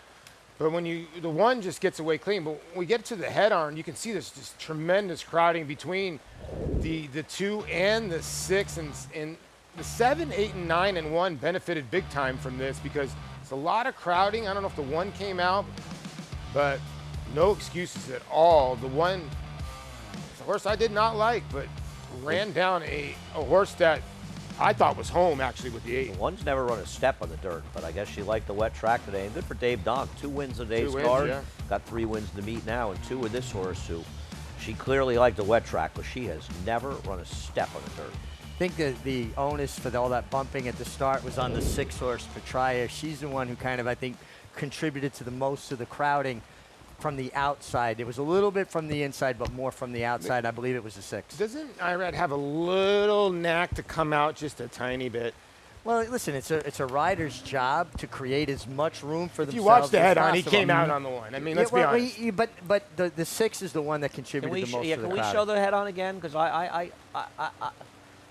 when the 1 just gets away clean. But when we get to the head-on, you can see this just tremendous crowding between the 2 and the 6, and the 7, 8, and 9 and 1 benefited big time from this because it's a lot of crowding. I don't know if the 1 came out, but no excuses at all. The 1, it's a horse I did not like, but ran down a horse that I thought was home actually with the 8. The 1's never run a step on the dirt, but I guess she liked the wet track today. And good for Dave Donk. 2 wins in today's card. Yeah. Got 3 wins to meet now, and 2 with this horse who she clearly liked the wet track, but she has never run a step on the dirt. I think that the onus for all that bumping at the start was on the 6-horse Petraea. She's the one who kind of, I think, contributed to the most of the crowding from the outside. It was a little bit from the inside, but more from the outside. I believe it was the 6. Doesn't Irad have a little knack to come out just a tiny bit? Well, listen, it's a rider's job to create as much room for themselves. If you watch the as head-on, he possible. came out on the 1. I mean, let's be honest. But the 6 is the one that contributed the most to the crowd. Can we show the head-on again? Because I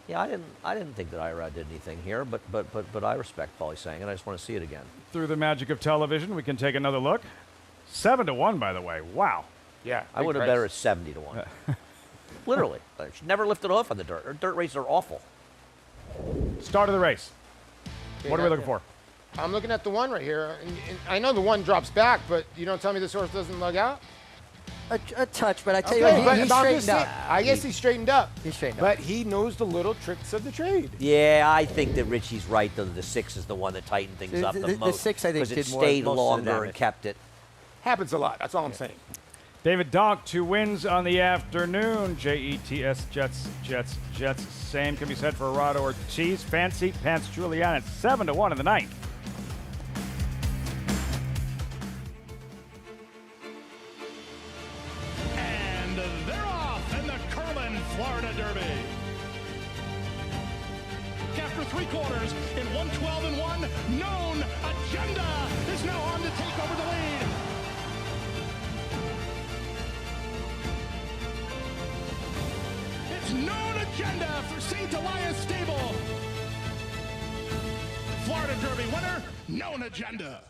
didn't think that Irad did anything here, but I respect Paulie saying it. I just want to see it again. Through the magic of television, we can take another look. 7-1, by the way. Wow. Yeah. I would have bet her at 70-1. Literally. She never lifted off on the dirt. Her dirt races are awful. Start of the race. What are we looking for? I'm looking at the 1 right here. And I know the 1 drops back, but you don't tell me this horse doesn't lug out? A touch, but I tell you what, he straightened up. I guess he straightened up. He straightened up. But he knows the little tricks of the trade. Yeah, I think that Richie's right, though. The 6 is the one that tightened things up the most. The 6, I think, did because it more, stayed most longer of the and kept it. Happens a lot. That's all I'm saying. David Donk, 2 wins on the afternoon. Jets, Jets. Same can be said for Arad Ortiz. Fancy Pants Juliana at 7-1 in the ninth. And they're off in the Curlin, Florida Derby. After 3 quarters in 112 and 1, Known Agenda is now on to take over the lead. It's Known Agenda for St. Elias Stable. Florida Derby winner, Known Agenda.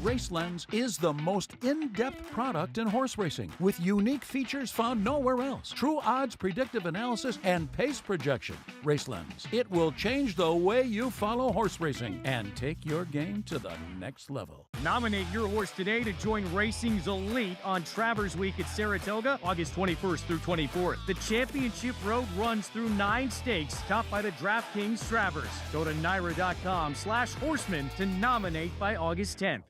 RaceLens is the most in-depth product in horse racing, with unique features found nowhere else. True odds, predictive analysis, and pace projection. RaceLens. It will change the way you follow horse racing and take your game to the next level. Nominate your horse today to join racing's elite on Travers Week at Saratoga, August 21st through 24th. The championship road runs through 9 stakes, topped by the DraftKings Travers. Go to NYRA.com/horseman to nominate by August 10th.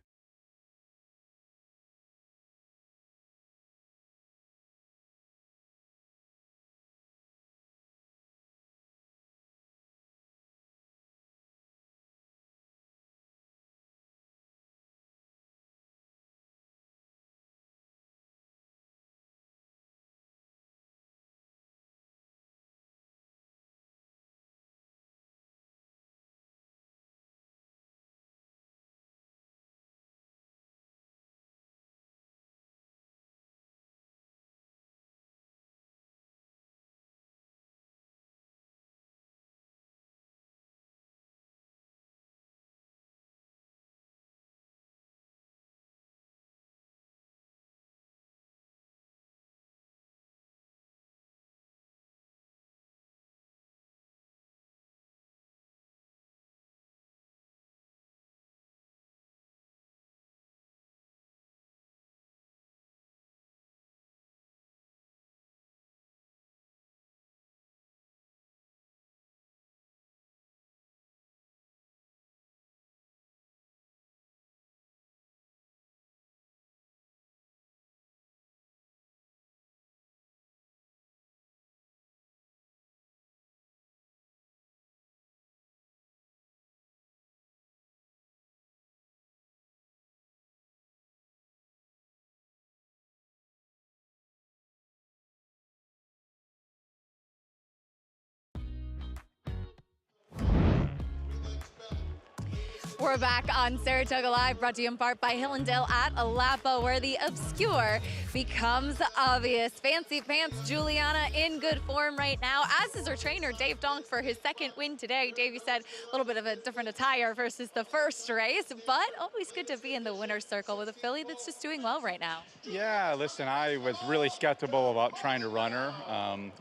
We're back on Saratoga Live, brought to you in part by Hillendale at Lapa, where the obscure becomes obvious. Fancy Pants Juliana in good form right now, as is her trainer, Dave Donk, for his second win today. Dave, you said a little bit of a different attire versus the first race, but always good to be in the winner's circle with a filly that's just doing well right now. Yeah, listen, I was really skeptical about trying to run her.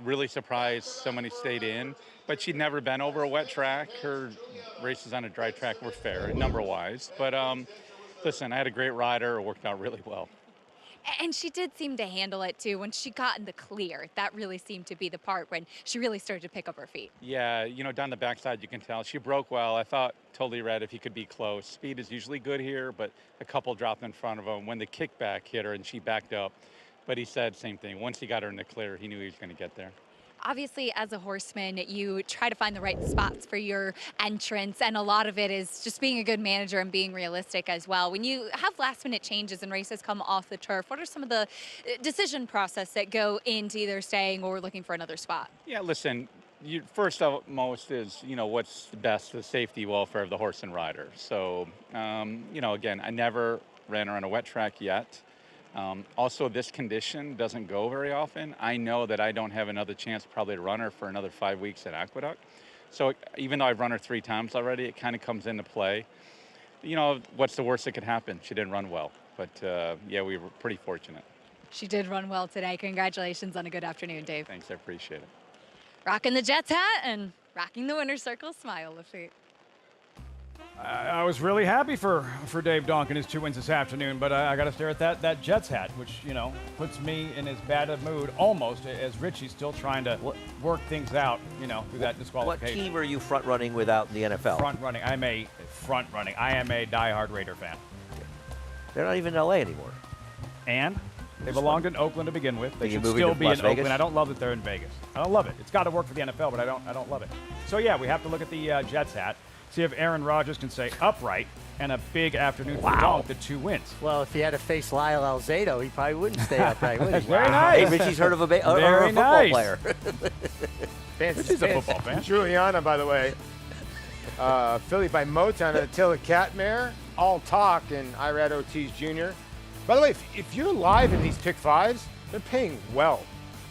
Really surprised so many stayed in, but she'd never been over a wet track. Her races on a dry track were fair, number-wise. But listen, I had a great rider. It worked out really well. And she did seem to handle it, too. When she got in the clear, that really seemed to be the part when she really started to pick up her feet. Yeah, you know, down the backside, you can tell. She broke well. I thought totally read if he could be close. Speed is usually good here, but a couple dropped in front of him when the kickback hit her and she backed up. But he said same thing. Once he got her in the clear, he knew he was going to get there. Obviously, as a horseman, you try to find the right spots for your entrance, and a lot of it is just being a good manager and being realistic as well. When you have last-minute changes and races come off the turf, what are some of the decision process that go into either staying or looking for another spot? Yeah, listen, first of most is, you know, what's best, the safety welfare of the horse and rider. So, you know, again, I never ran her on a wet track yet. Also, this condition doesn't go very often. I know that I don't have another chance probably to run her for another 5 weeks at Aqueduct. So even though I've run her 3 times already, it kind of comes into play. You know, what's the worst that could happen? She didn't run well. But, yeah, we were pretty fortunate. She did run well today. Congratulations on a good afternoon, Dave. Thanks, I appreciate it. Rocking the Jets hat and rocking the winner's circle smile, Lafitte. I was really happy for Dave Donk and his 2 wins this afternoon, but I got to stare at that Jets hat, which, you know, puts me in as bad a mood almost as Richie's still trying to work things out, you know, through that disqualification. What team are you front running without in the NFL? Front running. I am a diehard Raider fan. They're not even in LA anymore. And they belonged in Oakland to begin with. They should moving still to be Las in Vegas? Oakland. I don't love that they're in Vegas. I don't love it. It's got to work for the NFL, but I don't love it. So yeah, we have to look at the Jets hat. See if Aaron Rodgers can say upright and a big afternoon for Donk, the 2 wins. Well, if he had to face Lyle Alzado, he probably wouldn't stay upright, would he? Very nice. Hey, Richie's heard of a football player. Fancy a football fan. Juliana, by the way. Philly by Motown, Attila Catmare, all talk, and Irad Ortiz Jr. By the way, if you're live in these pick 5s, they're paying well.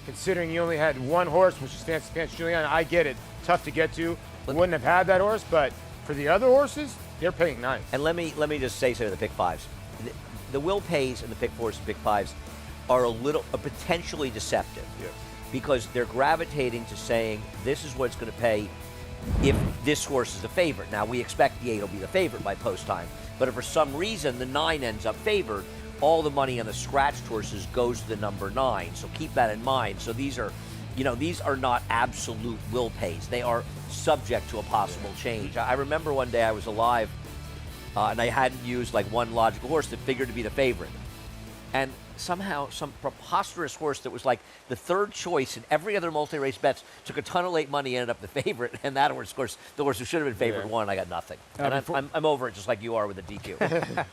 Considering you only had 1 horse, which is Fancy Pants Juliana, I get it. Tough to get to. Wouldn't have had that horse, but for the other horses, they're paying nice. And let me just say something to the pick 5s. The will pays and the pick 4s and pick 5s are potentially deceptive. Yes. Because they're gravitating to saying this is what it's going to pay if this horse is the favorite. Now, we expect the 8 will be the favorite by post time, but if for some reason the 9 ends up favored, all the money on the scratched horses goes to the number 9. So keep that in mind. So these are not absolute will pays. They are subject to a possible change. I remember one day I was alive and I hadn't used like one logical horse that figured to be the favorite. And somehow some preposterous horse that was like the 3rd choice in every other multi-race bets took a ton of late money, ended up the favorite, and that horse, of course, the horse who should have been favored won, and I got nothing. And I'm over it just like you are with the DQ.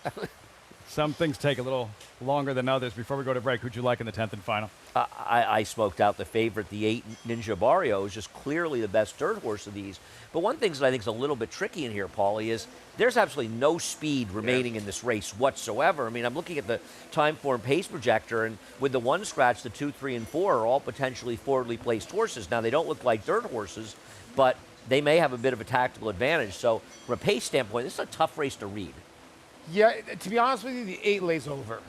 Some things take a little longer than others. Before we go to break, who'd you like in the 10th and final? I smoked out the favorite, the 8 Ninja Barrio, is just clearly the best dirt horse of these. But one thing that I think is a little bit tricky in here, Paulie, is there's absolutely no speed remaining in this race whatsoever. I mean, I'm looking at the time form pace projector, and with the 1 scratch, the 2, 3, and 4 are all potentially forwardly placed horses. Now, they don't look like dirt horses, but they may have a bit of a tactical advantage. So from a pace standpoint, this is a tough race to read. Yeah, to be honest with you, the 8 lays over.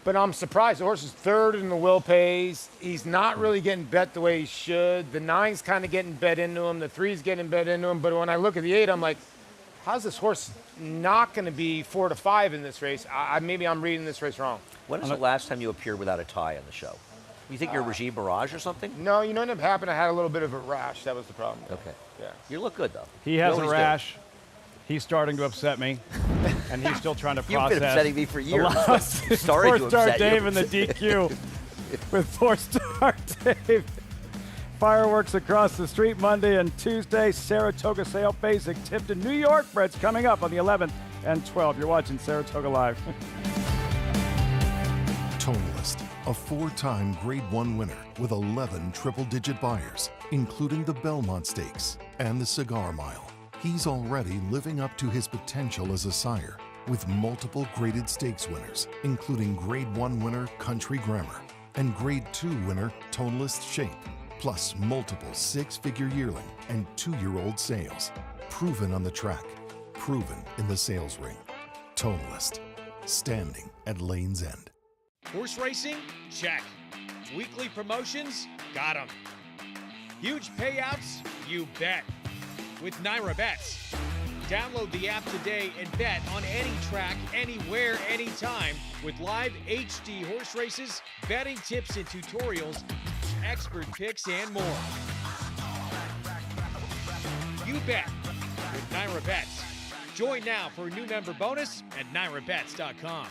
But I'm surprised. The horse is 3rd in the will pays. He's not really getting bet the way he should. The 9's kind of getting bet into him. The 3's getting bet into him. But when I look at the 8, I'm like, how's this horse not going to be 4 to 5 in this race? Maybe I'm reading this race wrong. When was the last time you appeared without a tie on the show? You think you're Regime Barrage or something? No, you know what happened? I had a little bit of a rash. That was the problem. Okay. Yeah. You look good, though. He has a rash. He's starting to upset me, and he's still trying to process. You've been upsetting me for years. Sorry to upset you. Dave in the DQ with Fourstar Dave. Fireworks across the street Monday and Tuesday. Saratoga Sale Basic Tipton, New York Breds coming up on the 11th and 12th. You're watching Saratoga Live. Tonalist, a 4-time Grade 1 winner with 11 triple-digit buyers, including the Belmont Stakes and the Cigar Mile. He's already living up to his potential as a sire with multiple graded stakes winners, including Grade 1 winner Country Grammar and Grade 2 winner Tonalist Shape, plus multiple 6-figure yearling and 2-year-old sales. Proven on the track, proven in the sales ring. Tonalist, standing at Lane's End. Horse racing? Check. Weekly promotions? Got 'em. Huge payouts? You bet. With Naira Bets. Download the app today and bet on any track, anywhere, anytime with live HD horse races, betting tips and tutorials, expert picks, and more. You bet with Naira Bets. Join now for a new member bonus at NairaBets.com.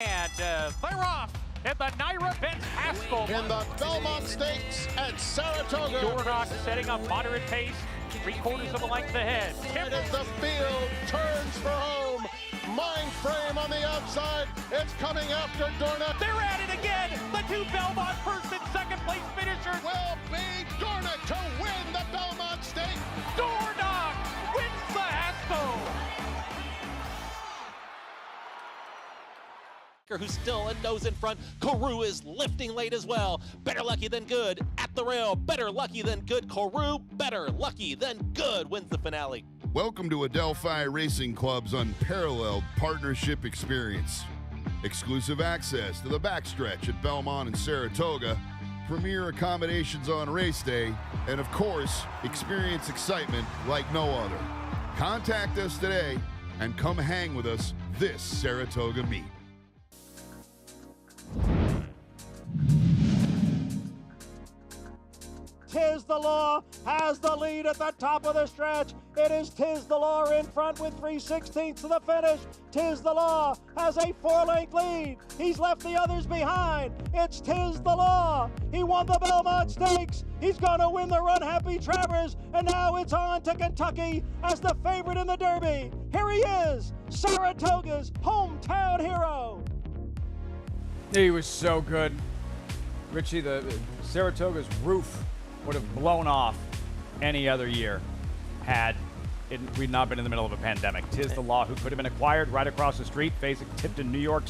And they're off at the Naira Bets Haskell. In the Belmont Stakes at Saratoga. Dornock setting up moderate pace, 3/4 of a length ahead. And as the field turns for home, Mind Frame on the outside. It's coming after Dornock. They're at it again. The two Belmont first and second place finishers will be Dornock to win the Belmont Stakes. Dornock wins the Haskell. Who's still a nose in front. Carew is lifting late as well. Better lucky than good at the rail. Better lucky than good. Carew, better lucky than good, wins the finale. Welcome to Adelphi Racing Club's unparalleled partnership experience. Exclusive access to the backstretch at Belmont and Saratoga, premier accommodations on race day, and of course, experience excitement like no other. Contact us today and come hang with us this Saratoga meet. Tiz the Law has the lead at the top of the stretch. It is Tiz the Law in front with 3/16 to the finish. Tiz the Law has a 4-length lead. He's left the others behind. It's Tiz the Law. He won the Belmont Stakes. He's going to win the Run Happy Travers. And now it's on to Kentucky as the favorite in the Derby. Here he is, Saratoga's hometown hero. He was so good. Richie, the Saratoga's roof would have blown off any other year had we'd not been in the middle of a pandemic. Tiz the Law, who could have been acquired right across the street, facing Tipton, New York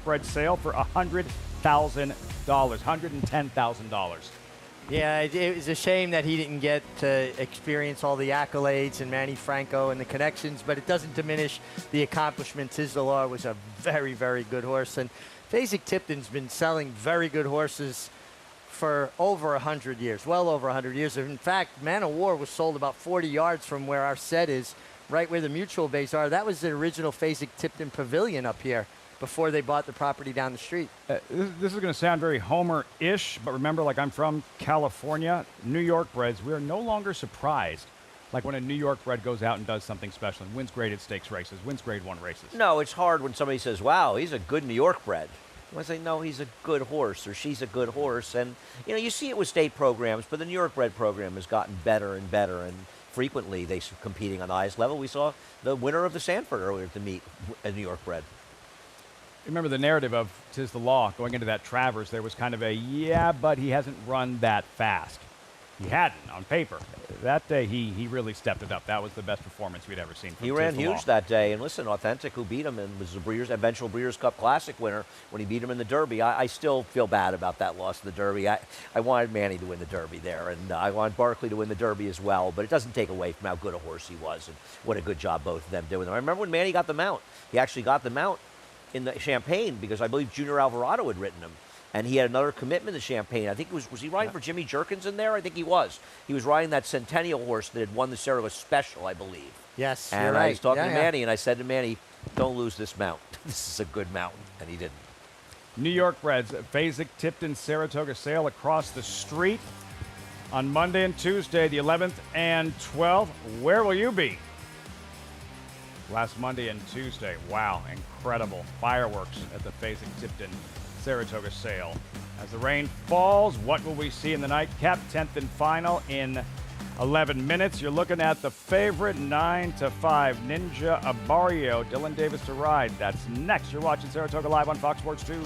bred sale for $100,000, $110,000. Yeah, it was a shame that he didn't get to experience all the accolades and Manny Franco and the connections, but it doesn't diminish the accomplishment. Tiz the Law was a very, very good horse, and Fasig Tipton's been selling very good horses for over 100 years, well over 100 years. In fact, Man of War was sold about 40 yards from where our set is, right where the Mutual Bays are. That was the original Fasig Tipton Pavilion up here before they bought the property down the street. This is going to sound very Homer-ish, but remember, like, I'm from California, New York breds. We are no longer surprised, like when a New York bred goes out and does something special and wins graded stakes races, wins Grade 1 races. No, it's hard when somebody says, wow, he's a good New York bred. I say, no, he's a good horse, or she's a good horse. And, you know, you see it with state programs, but the New York bred program has gotten better and better, and frequently they're competing on the highest level. We saw the winner of the Sanford earlier to meet a New York bred. Remember the narrative of Tiz the Law going into that Travers, there was kind of a, yeah, but he hasn't run that fast. He hadn't on paper. That day, he really stepped it up. That was the best performance we'd ever seen from He ran huge that day. And listen, Authentic, who beat him and was the eventual Breeders' Cup Classic winner when he beat him in the Derby. I still feel bad about that loss in the Derby. I wanted Manny to win the Derby there, and I wanted Barkley to win the Derby as well. But it doesn't take away from how good a horse he was and what a good job both of them did with him. I remember when Manny got the mount. He actually got the mount in the Champagne because I believe Junior Alvarado had ridden him. And he had another commitment to Champagne. I think it was he riding for Jimmy Jerkins in there? I think he was. He was riding that Centennial horse that had won the Saratoga Special, I believe. Yes, and you're right. I was talking to Manny, and I said to Manny, don't lose this mount. This is a good mount. And he didn't. New York breds, Fasig Tipton Saratoga sale across the street on Monday and Tuesday, the 11th and 12th. Where will you be? Last Monday and Tuesday. Wow, incredible. Fireworks at the Fasig Tipton Saratoga sale. As the rain falls, what will we see in the nightcap? 10th and final in 11 minutes. You're looking at the favorite 9-5 Ninja Abario. Dylan Davis to ride. That's next. You're watching Saratoga Live on Fox Sports 2.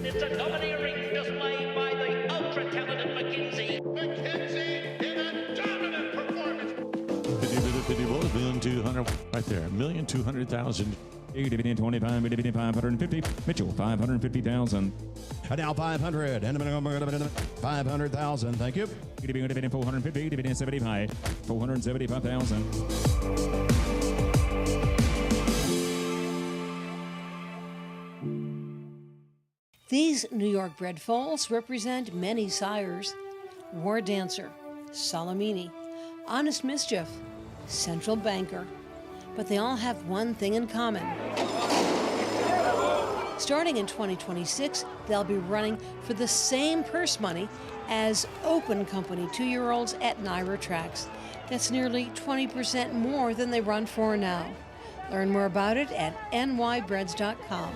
It's a domineering display by the ultra-talented McKinsey. Right there, 1,200,000. 25, 550. Mitchell, 550,000. And now 500 and 500,000. Thank you. 450, 75, 475,000. These New York bred foals represent many sires: War Dancer, Salamini, Honest Mischief, Central Banker. But they all have one thing in common. Starting in 2026, they'll be running for the same purse money as Open Company 2-year-olds at NYRA tracks. That's nearly 20% more than they run for now. Learn more about it at nybreds.com.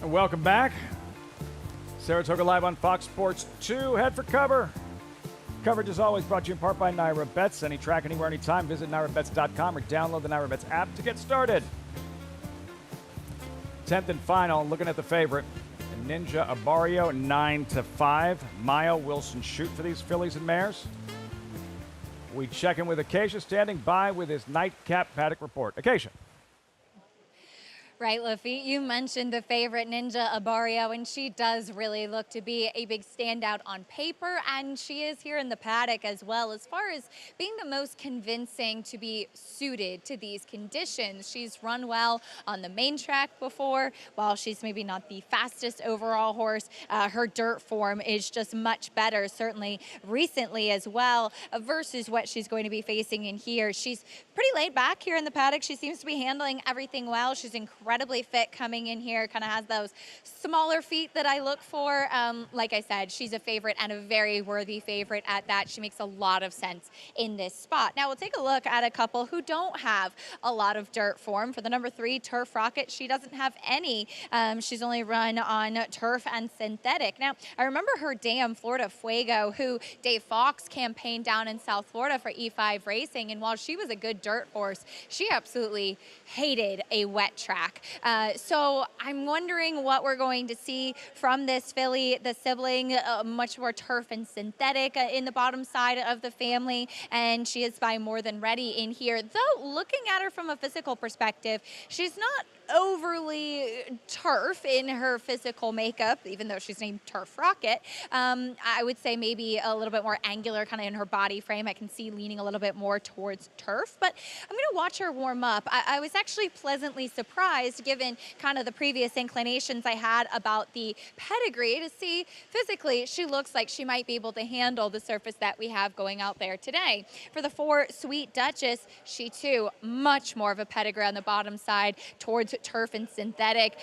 And welcome back. Saratoga Live on Fox Sports 2. Head for cover. Coverage is always brought to you in part by NYRA Bets. Any track, anywhere, anytime. Visit nyrabets.com or download the NYRA Bets app to get started. 10th and final, looking at the favorite. Ninja Abario, 9-5. Mayo, Wilson shoot for these fillies and mares. We check in with Acacia, standing by with his nightcap paddock report. Acacia. Right, Lafitte, you mentioned the favorite Ninja Abario, and she does really look to be a big standout on paper, and she is here in the paddock as well. As far as being the most convincing to be suited to these conditions, she's run well on the main track before. While she's maybe not the fastest overall horse, her dirt form is just much better, certainly recently as well, versus what she's going to be facing in here. She's pretty laid back here in the paddock. She seems to be handling everything well. She's incredibly fit coming in here, kind of has those smaller feet that I look for. Like I said, she's a favorite and a very worthy favorite at that. She makes a lot of sense in this spot. Now we'll take a look at a couple who don't have a lot of dirt form. For the number 3, Turf Rocket, she doesn't have any. She's only run on turf and synthetic. Now, I remember her dam, Florida Fuego, who Dave Fox campaigned down in South Florida for E5 Racing, and while she was a good dirt horse, she absolutely hated a wet track. So I'm wondering what we're going to see from this filly, the sibling, much more turf and synthetic in the bottom side of the family, and she is by more than ready in here. Though looking at her from a physical perspective, she's not overly turf in her physical makeup, even though she's named Turf Rocket. I would say maybe a little bit more angular kind of in her body frame. I can see leaning a little bit more towards turf, but I'm going to watch her warm up. I was actually pleasantly surprised surprised, given kind of the previous inclinations I had about the pedigree, to see physically she looks like she might be able to handle the surface that we have going out there today. For the 4 Sweet Duchess, she too much more of a pedigree on the bottom side towards turf and synthetic.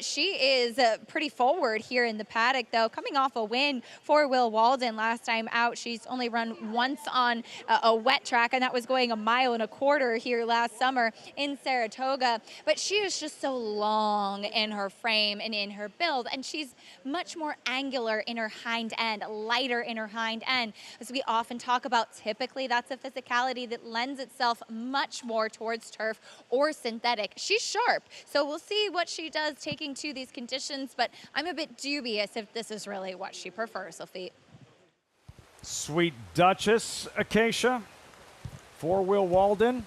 She is pretty forward here in the paddock, though, coming off a win for Will Walden last time out. She's only run once on a wet track, and that was going 1.25 miles here last summer in Saratoga. But she is just so long in her frame and in her build, and she's much more angular in her hind end, lighter in her hind end. As we often talk about, typically that's a physicality that lends itself much more towards turf or synthetic. She's sharp, so we'll see what she does taking to these conditions, but I'm a bit dubious if this is really what she prefers, Lafitte. Sweet Duchess, Acacia, for Will Walden.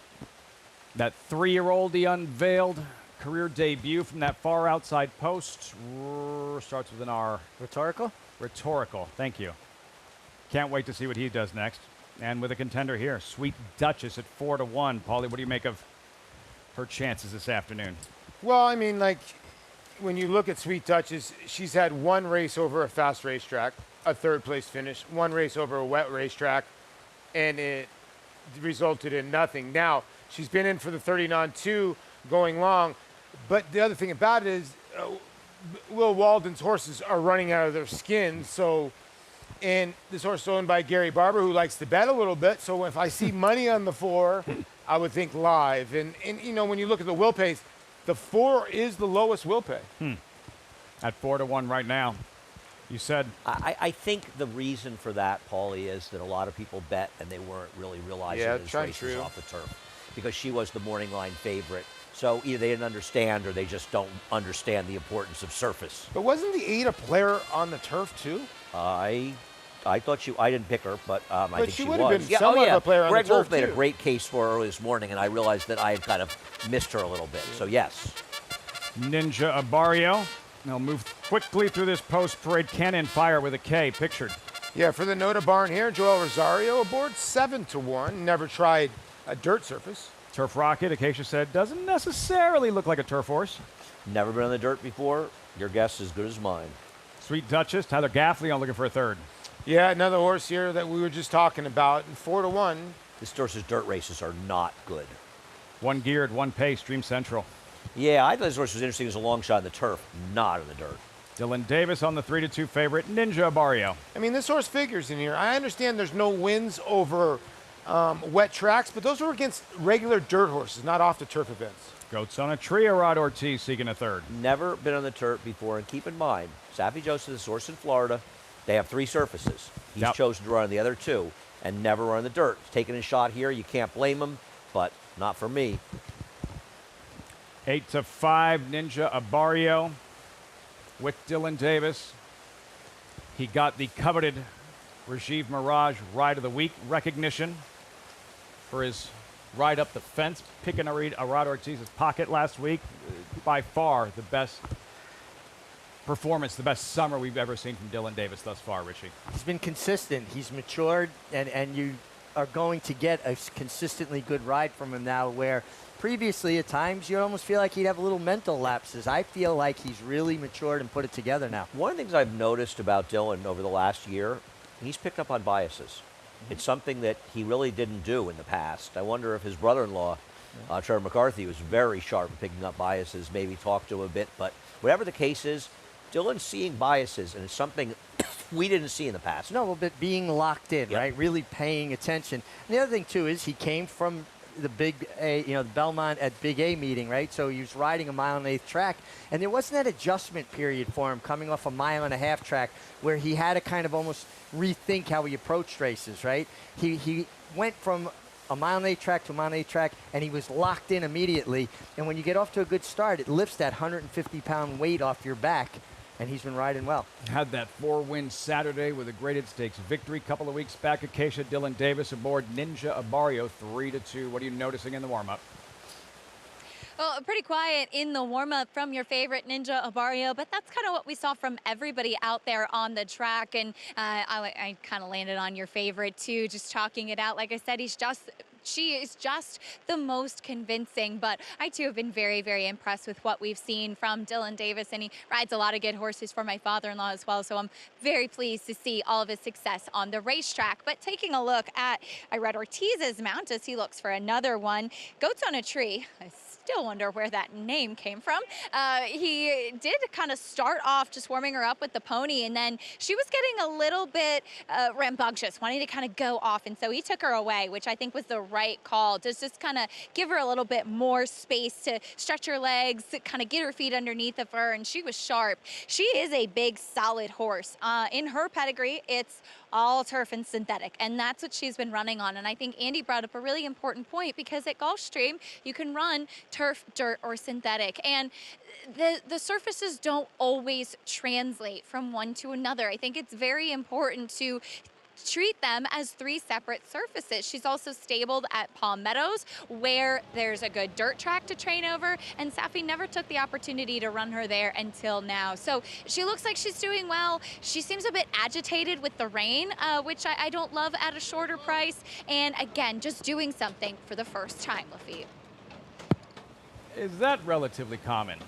That 3-year-old he unveiled, career debut from that far outside post. Starts with an R. Rhetorical? Rhetorical, thank you. Can't wait to see what he does next. And with a contender here, Sweet Duchess at 4-1. Paulie, what do you make of her chances this afternoon? Well, I mean, like, when you look at Sweet Duchess, she's had 1 race over a fast racetrack, a 3rd place finish, 1 race over a wet racetrack, and it resulted in nothing. Now, she's been in for the 30-2 going long, but the other thing about it is Will Walden's horses are running out of their skin, so, and this horse is owned by Gary Barber, who likes to bet a little bit, so if I see money on the 4, I would think live. And you know, when you look at the will pays, the 4 is the lowest will pay. At 4-1 right now. You said? I think the reason for that, Paulie, is that a lot of people bet and they weren't really realizing that this race was off the turf, because she was the morning line favorite. So either they didn't understand or they just don't understand the importance of surface. But wasn't the 8 a player on the turf too? I thought I didn't pick her, but I think she would was. have been somewhat of a player on Greg the turf Wolf made too. a great case for her early this morning, and I realized that I had kind of missed her a little bit. So yes. Ninja Abario. They'll move quickly through this post parade. Cannon Fire with a K pictured. Yeah, for the Nota barn here, Joel Rosario aboard 7-1. Never tried a dirt surface. Turf Rocket, Acacia said, doesn't necessarily look like a turf horse. Never been on the dirt before. Your guess is as good as mine. Sweet Duchess, Tyler Gaffley on looking for a 3rd. Yeah, another horse here that we were just talking about. 4-1. This horse's dirt races are not good. 1 geared, 1 pace, Dream Central. Yeah, I thought this horse was interesting as a long shot in the turf, not in the dirt. Dylan Davis on the 3-2 favorite, Ninja Abario. I mean, this horse figures in here. I understand there's no wins over wet tracks, but those are against regular dirt horses, not off the turf events. Goats on a tree, Rod Ortiz seeking a 3rd. Never been on the turf before, and keep in mind, Saffie Joseph, this horse in Florida, they have 3 surfaces. He's chosen to run on the other 2 and never run the dirt. He's taking a shot here. You can't blame him, but not for me. 8-5, Ninja Abario with Dylan Davis. He got the coveted Rajiv Mirage Ride of the Week recognition for his ride up the fence, picking a Rod Ortiz's pocket last week. By far the best performance, the best summer we've ever seen from Dylan Davis thus far, Richie. He's been consistent. He's matured, and you are going to get a consistently good ride from him now, where previously at times you almost feel like he'd have little mental lapses. I feel like he's really matured and put it together now. One of the things I've noticed about Dylan over the last year, he's picked up on biases. It's something that he really didn't do in the past. I wonder if his brother-in-law, Trevor McCarthy, was very sharp at picking up biases, maybe talked to him a bit, but whatever the case is, Dylan's seeing biases, and it's something we didn't see in the past. No, but being locked in, right? Really paying attention. And the other thing, too, is he came from the Big A, the Belmont at Big A meeting, right? So he was riding a 1.1 track, and there wasn't that adjustment period for him coming off a 1.5 track where he had to kind of almost rethink how he approached races, right? He went from a 1.8 track to a 1.8 track, and he was locked in immediately. And when you get off to a good start, it lifts that 150-pound weight off your back, and he's been riding well. Had that 4-win Saturday with a graded stakes victory. Couple of weeks back, Acacia, Dylan Davis aboard Ninja Abario, 3-2. What are you noticing in the warm-up? Well, pretty quiet in the warm-up from your favorite Ninja Abario, but that's kind of what we saw from everybody out there on the track, and I kind of landed on your favorite too, just chalking it out. Like I said, he's just she is just the most convincing. But I too have been very, very impressed with what we've seen from Dylan Davis, and he rides a lot of good horses for my father-in-law as well. So I'm very pleased to see all of his success on the racetrack. But taking a look at Irad Ortiz's mount as he looks for another one, Goats on a Tree. I still wonder where that name came from. He did kind of start off just warming her up with the pony, and then she was getting a little bit rambunctious, wanting to kind of go off, and so he took her away, which I think was the right call, to just kind of give her a little bit more space to stretch her legs, kind of get her feet underneath of her, and she was sharp. She is a big, solid horse. In her pedigree, it's all turf and synthetic, and that's what she's been running on. And I think Andy brought up a really important point, because at Gulfstream you can run turf, dirt, or synthetic, and the surfaces don't always translate from one to another. I think it's very important to treat them as 3 separate surfaces. She's also stabled at Palm Meadows, where there's a good dirt track to train over, and Safi never took the opportunity to run her there until now. So she looks like she's doing well. She seems a bit agitated with the rain, which I don't love at a shorter price. And again, just doing something for the first time, Lafitte. Is that relatively common?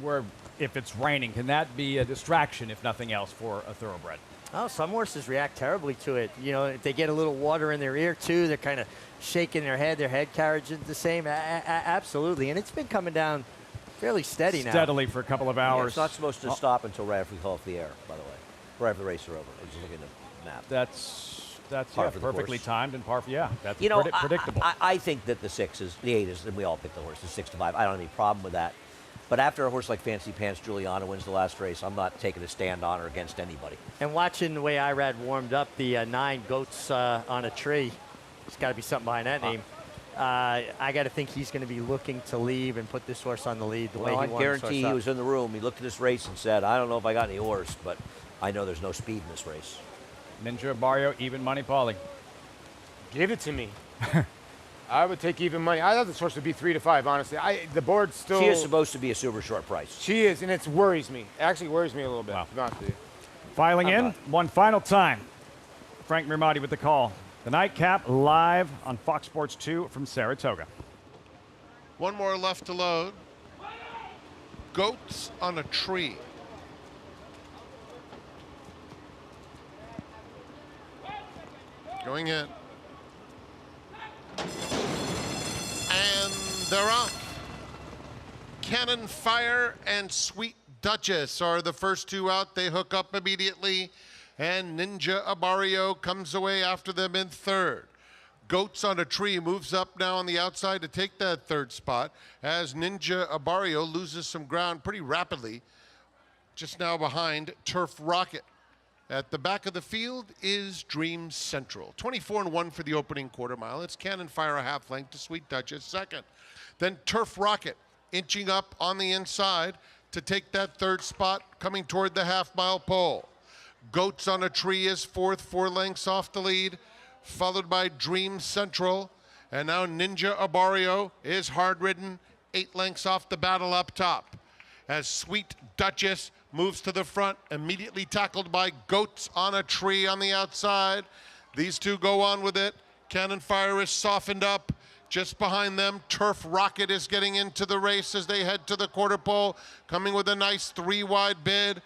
Where if it's raining, can that be a distraction, if nothing else, for a thoroughbred? Oh, some horses react terribly to it. You know, if they get a little water in their ear, too, they're kind of shaking their head carriage is the same. Absolutely. And it's been coming down fairly steady now. Steadily for a couple of hours. Yeah, it's not supposed to stop until right after we call off the air, by the way. Right after the race are over. I was just looking at the map. That's yeah, perfectly timed and par. Yeah, that's predictable. I think that the 8 is, and we all pick the horse, the 6 to 5. I don't have any problem with that. But after a horse like Fancy Pants Juliana wins the last race, I'm not taking a stand on her against anybody. And watching the way Irad warmed up the 9 Goats on a Tree, there's got to be something behind that name. I got to think he's going to be looking to leave and put this horse on the lead the way he I warmed guarantee he was in the room. He looked at this race and said, I don't know if I got any horse, but I know there's no speed in this race. Ninja Barrio, even money, Paulie. Give it to me. I would take even money. I thought this horse would be 3 to 5, honestly. The board still... She is supposed to be a super short price. She is, and it worries me. It actually worries me a little bit. Wow. To be honest with you. Filing in, one final time. Frank Mirmati with the call. The Nightcap live on Fox Sports 2 from Saratoga. One more left to load. Goats on a Tree. Going in. And they're off. Cannon Fire and Sweet Duchess are the first 2 out. They hook up immediately, and Ninja Abario comes away after them in 3rd. Goats on a Tree moves up now on the outside to take that 3rd spot, as Ninja Abario loses some ground pretty rapidly, just now behind Turf Rocket. At the back of the field is Dream Central. 24-1 for the opening quarter mile. It's Cannon Fire a half length to Sweet Duchess 2nd. Then Turf Rocket inching up on the inside to take that 3rd spot, coming toward the half-mile pole. Goats on a Tree is 4th, 4 lengths off the lead, followed by Dream Central. And now Ninja Abario is hard-ridden, 8 lengths off the battle up top. As Sweet Duchess moves to the front, immediately tackled by Goats on a Tree on the outside. These 2 go on with it. Cannon Fire is softened up. Just behind them, Turf Rocket is getting into the race as they head to the quarter pole, coming with a nice 3-wide bid.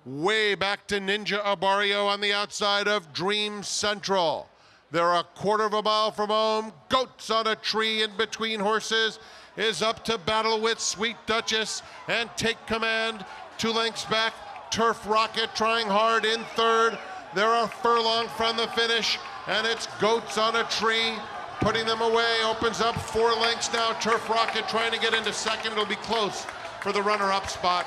Way back to Ninja Abario on the outside of Dream Central. They're a quarter of a mile from home. Goats on a Tree in between horses is up to battle with Sweet Duchess and take command. 2 lengths back, Turf Rocket trying hard in 3rd. They're a furlong from the finish, and it's Goats on a Tree putting them away. Opens up 4 lengths now. Turf Rocket trying to get into 2nd. It'll be close for the runner-up spot,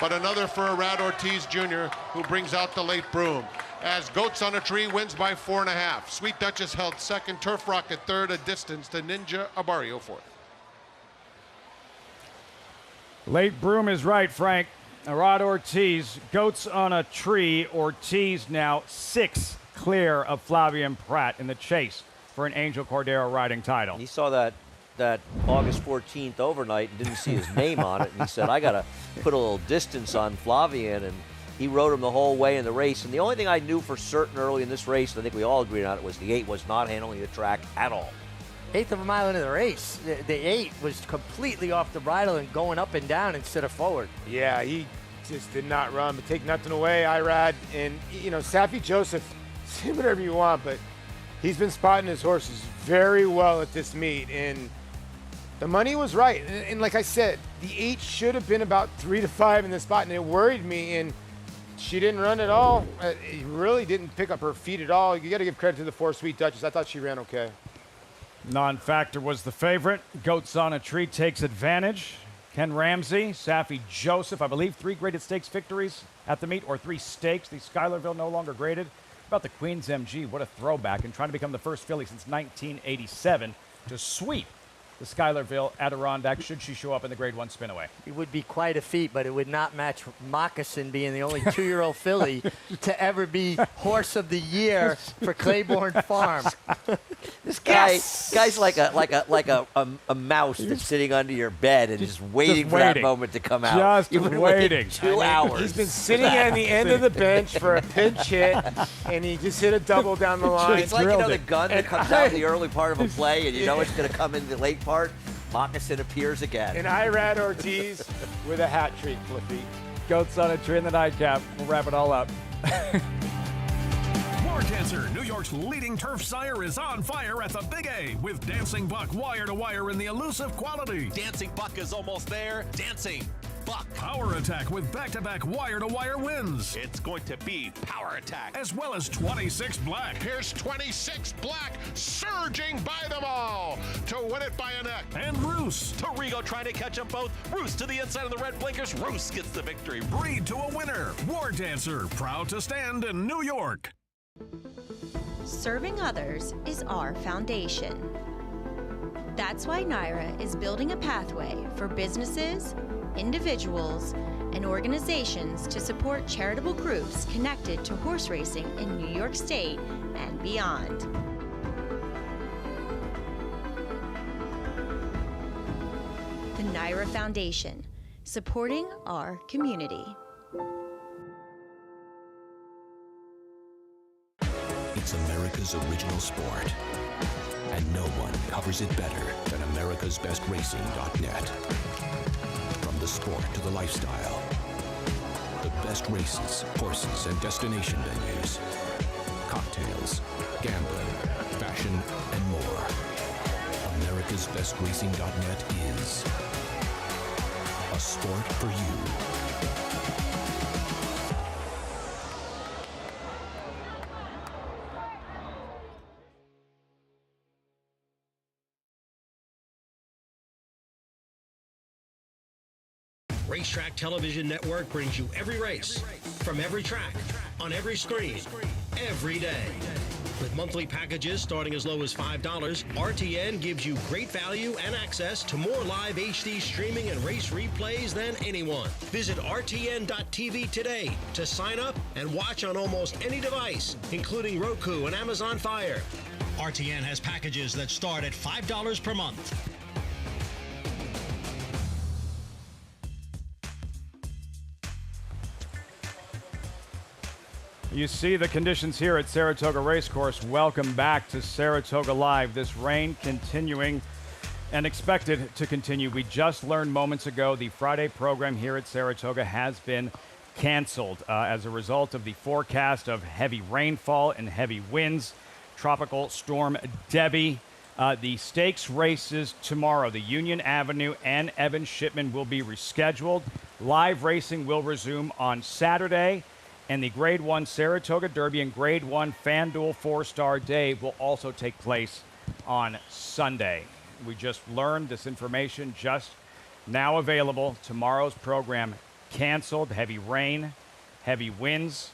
but another for Irad Ortiz Jr., who brings out the late broom. As Goats on a Tree wins by 4.5. Sweet Duchess held 2nd, Turf Rocket 3rd, a distance to Ninja Abario 4th. Late broom is right, Frank. Irad Ortiz, Goats on a Tree. Ortiz now 6 clear of Flavien Prat in the chase for an Angel Cordero riding title. He saw that August 14th overnight and didn't see his name on it, and he said, I got to put a little distance on Flavien, and He rode him the whole way in the race. And the only thing I knew for certain early in this race, and I think we all agreed on it, was the 8 was not handling the track at all. Eighth of a mile into the race, the 8 was completely off the bridle and going up and down instead of forward. Yeah, he just did not run, but take nothing away, Irad. And, you know, Saffie Joseph, say whatever you want, but he's been spotting his horses very well at this meet. And the money was right. And like I said, the 8 should have been about 3 to 5 in the spot, and it worried me. And she didn't run at all. It really didn't pick up her feet at all. You got to give credit to the 4 Sweet Duchess. I thought she ran okay. Non-factor was the favorite. Goats on a Tree takes advantage. Ken Ramsey, Saffie Joseph, I believe 3 graded stakes victories at the meet, or 3 stakes. The Schuylerville no longer graded. About the Queen's MG, what a throwback, and trying to become the first filly since 1987 to sweep the Schuylerville Adirondack should she show up in the Grade 1 Spinaway. It would be quite a feat, but it would not match Moccasin being the only 2-year-old filly to ever be Horse of the Year for Claiborne Farm. This guy's like a mouse that's sitting under your bed and just waiting for that moment to come out. Just waiting. 2 hours. He's been sitting at the end of the bench for a pinch hit, and he just hit a double down the line. It's like, you know, the gun that comes out in the early part of a play, and you know it's going to come in the late part. Moccasin appears again. And Irad Ortiz with a hat trick, Flippy. Goats on a Tree in the nightcap. We'll wrap it all up. War Dancer, New York's leading turf sire, is on fire at the Big A with Dancing Buck wire-to-wire in the elusive quality. Dancing Buck is almost there. Dancing Buck. Power Attack with back-to-back wire-to-wire wins. It's going to be Power Attack. As well as 26 Black. Here's 26 Black surging by them all to win it by a neck. And Roos. Torigo trying to catch them both. Roos to the inside of the red blinkers. Roos gets the victory. Breed to a winner. War Dancer, proud to stand in New York. Serving others is our foundation. That's why NYRA is building a pathway for businesses, individuals, and organizations to support charitable groups connected to horse racing in New York State and beyond. The NYRA Foundation, supporting our community. It's America's original sport, and no one covers it better than americasbestracing.net. From the sport to the lifestyle, the best races, horses, and destination venues, cocktails, gambling, fashion, and more. americasbestracing.net is a sport for you. Racetrack Television Network brings you every race, from every track, on every screen, every day. With monthly packages starting as low as $5, RTN gives you great value and access to more live HD streaming and race replays than anyone. Visit RTN.tv today to sign up and watch on almost any device, including Roku and Amazon Fire. RTN has packages that start at $5 per month. You see the conditions here at Saratoga Racecourse. Welcome back to Saratoga Live. This rain continuing and expected to continue. We just learned moments ago the Friday program here at Saratoga has been canceled as a result of the forecast of heavy rainfall and heavy winds. Tropical Storm Debbie. The stakes races tomorrow, the Union Avenue and Evan Shipman, will be rescheduled. Live racing will resume on Saturday. And the Grade 1 Saratoga Derby and Grade 1 FanDuel Fourstar Day will also take place on Sunday. We just learned this information just now available. Tomorrow's program canceled. Heavy rain, heavy winds.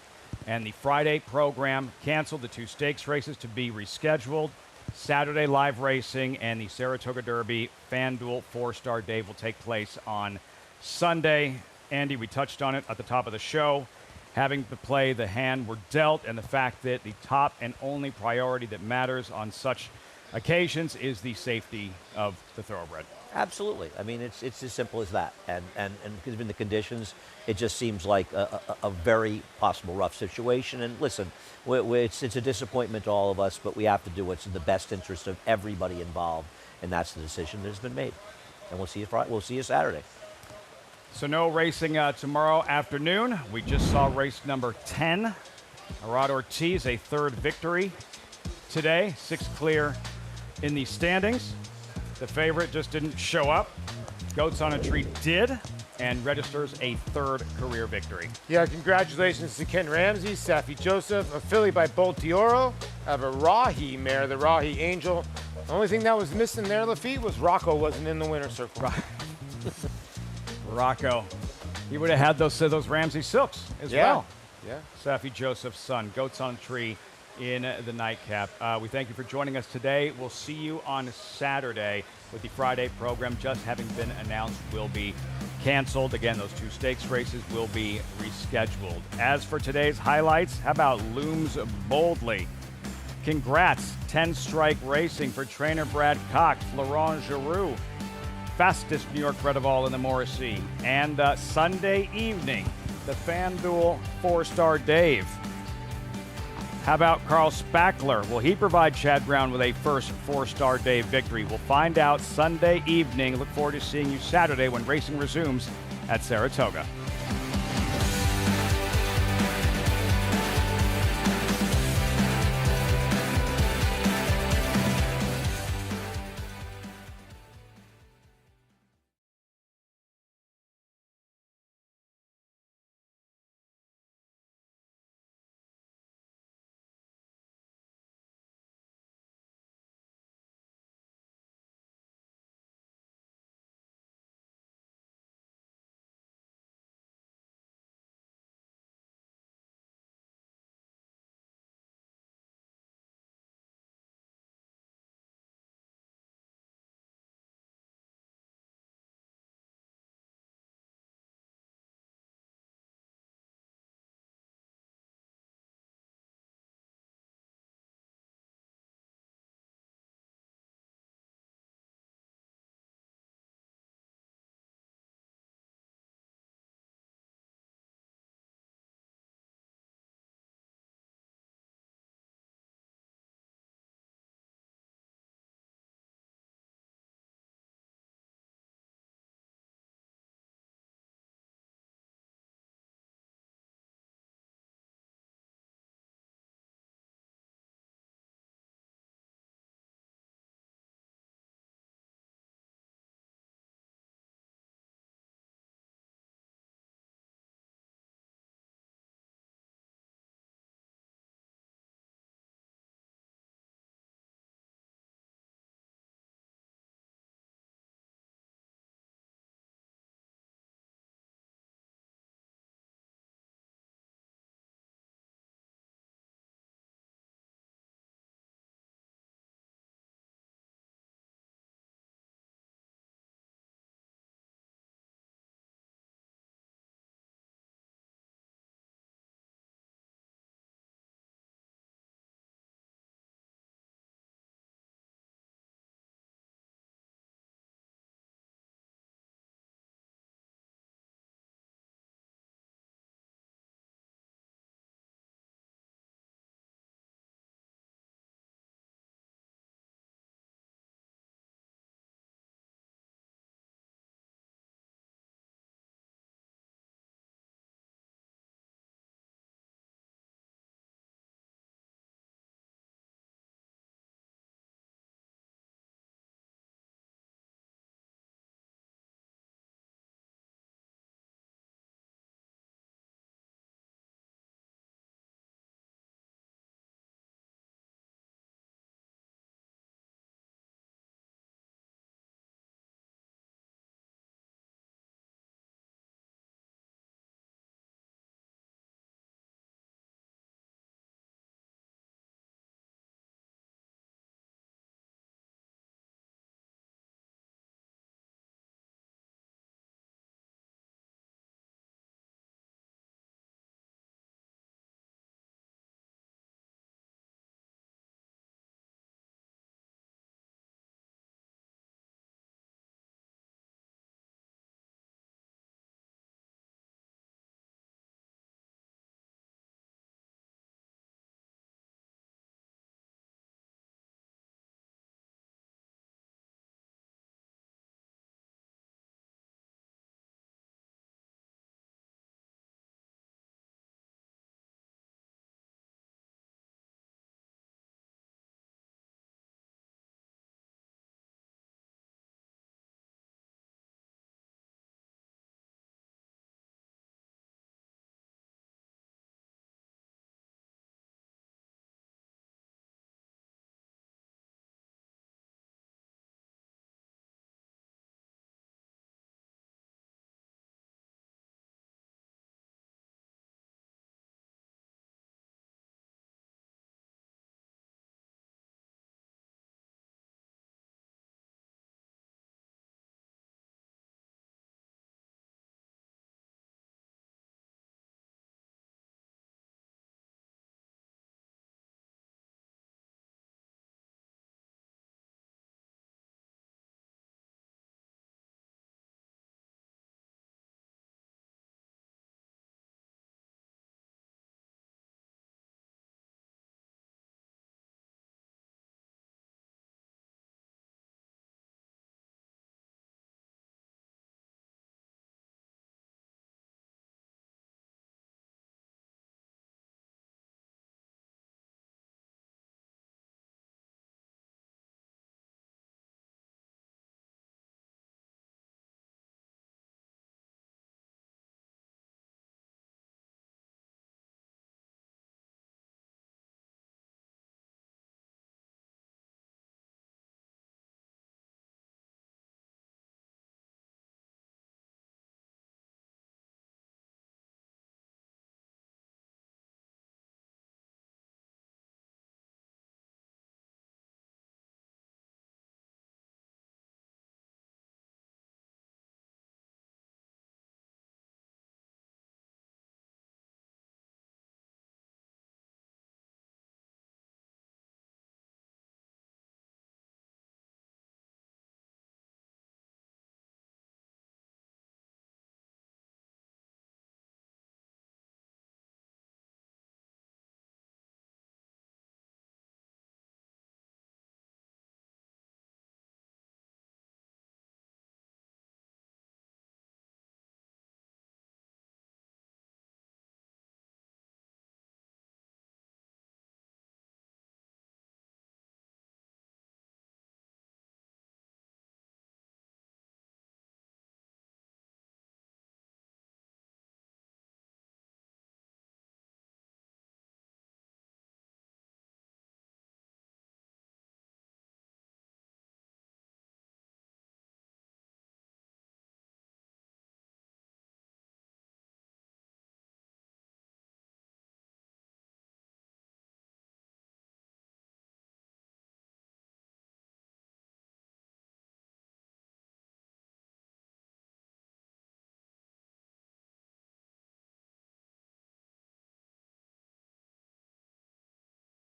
And the Friday program canceled. The 2 stakes races to be rescheduled. Saturday live racing and the Saratoga Derby FanDuel Fourstar Day will take place on Sunday. Andy, we touched on it at the top of the show. Having to play the hand we're dealt, and the fact that the top and only priority that matters on such occasions is the safety of the thoroughbred. Absolutely. I mean, it's as simple as that. And given the conditions, it just seems like a very possible rough situation. And listen, it's a disappointment to all of us, but we have to do what's in the best interest of everybody involved, and that's the decision that has been made. And we'll see you Friday. We'll see you Saturday. So no racing tomorrow afternoon. We just saw race number 10. Arad Ortiz, a third victory today, 6 clear in the standings. The favorite just didn't show up. Goats on a Tree did, and registers a third career victory. Yeah, congratulations to Ken Ramsey, Safi Joseph, a filly by Bolt d'Oro, of a Rahi mare, the Rahi Angel. The only thing that was missing there, Lafitte, was Rocco wasn't in the winner's circle. Right. Rocco, he would have had those Ramsey Silks as well. Yeah. Safi Joseph's son, Goats on a Tree in the nightcap. We thank you for joining us today. We'll see you on Saturday with the Friday program just having been announced will be canceled. Again, those 2 stakes races will be rescheduled. As for today's highlights, how about Looms Boldly? Congrats, 10-strike racing for trainer Brad Cox, Laurent Giroux, fastest New York bred of all in the Morrissey. And Sunday evening, the FanDuel Fourstar Dave. How about Carl Spackler? Will he provide Chad Brown with a first Fourstar Dave victory? We'll find out Sunday evening. Look forward to seeing you Saturday when racing resumes at Saratoga.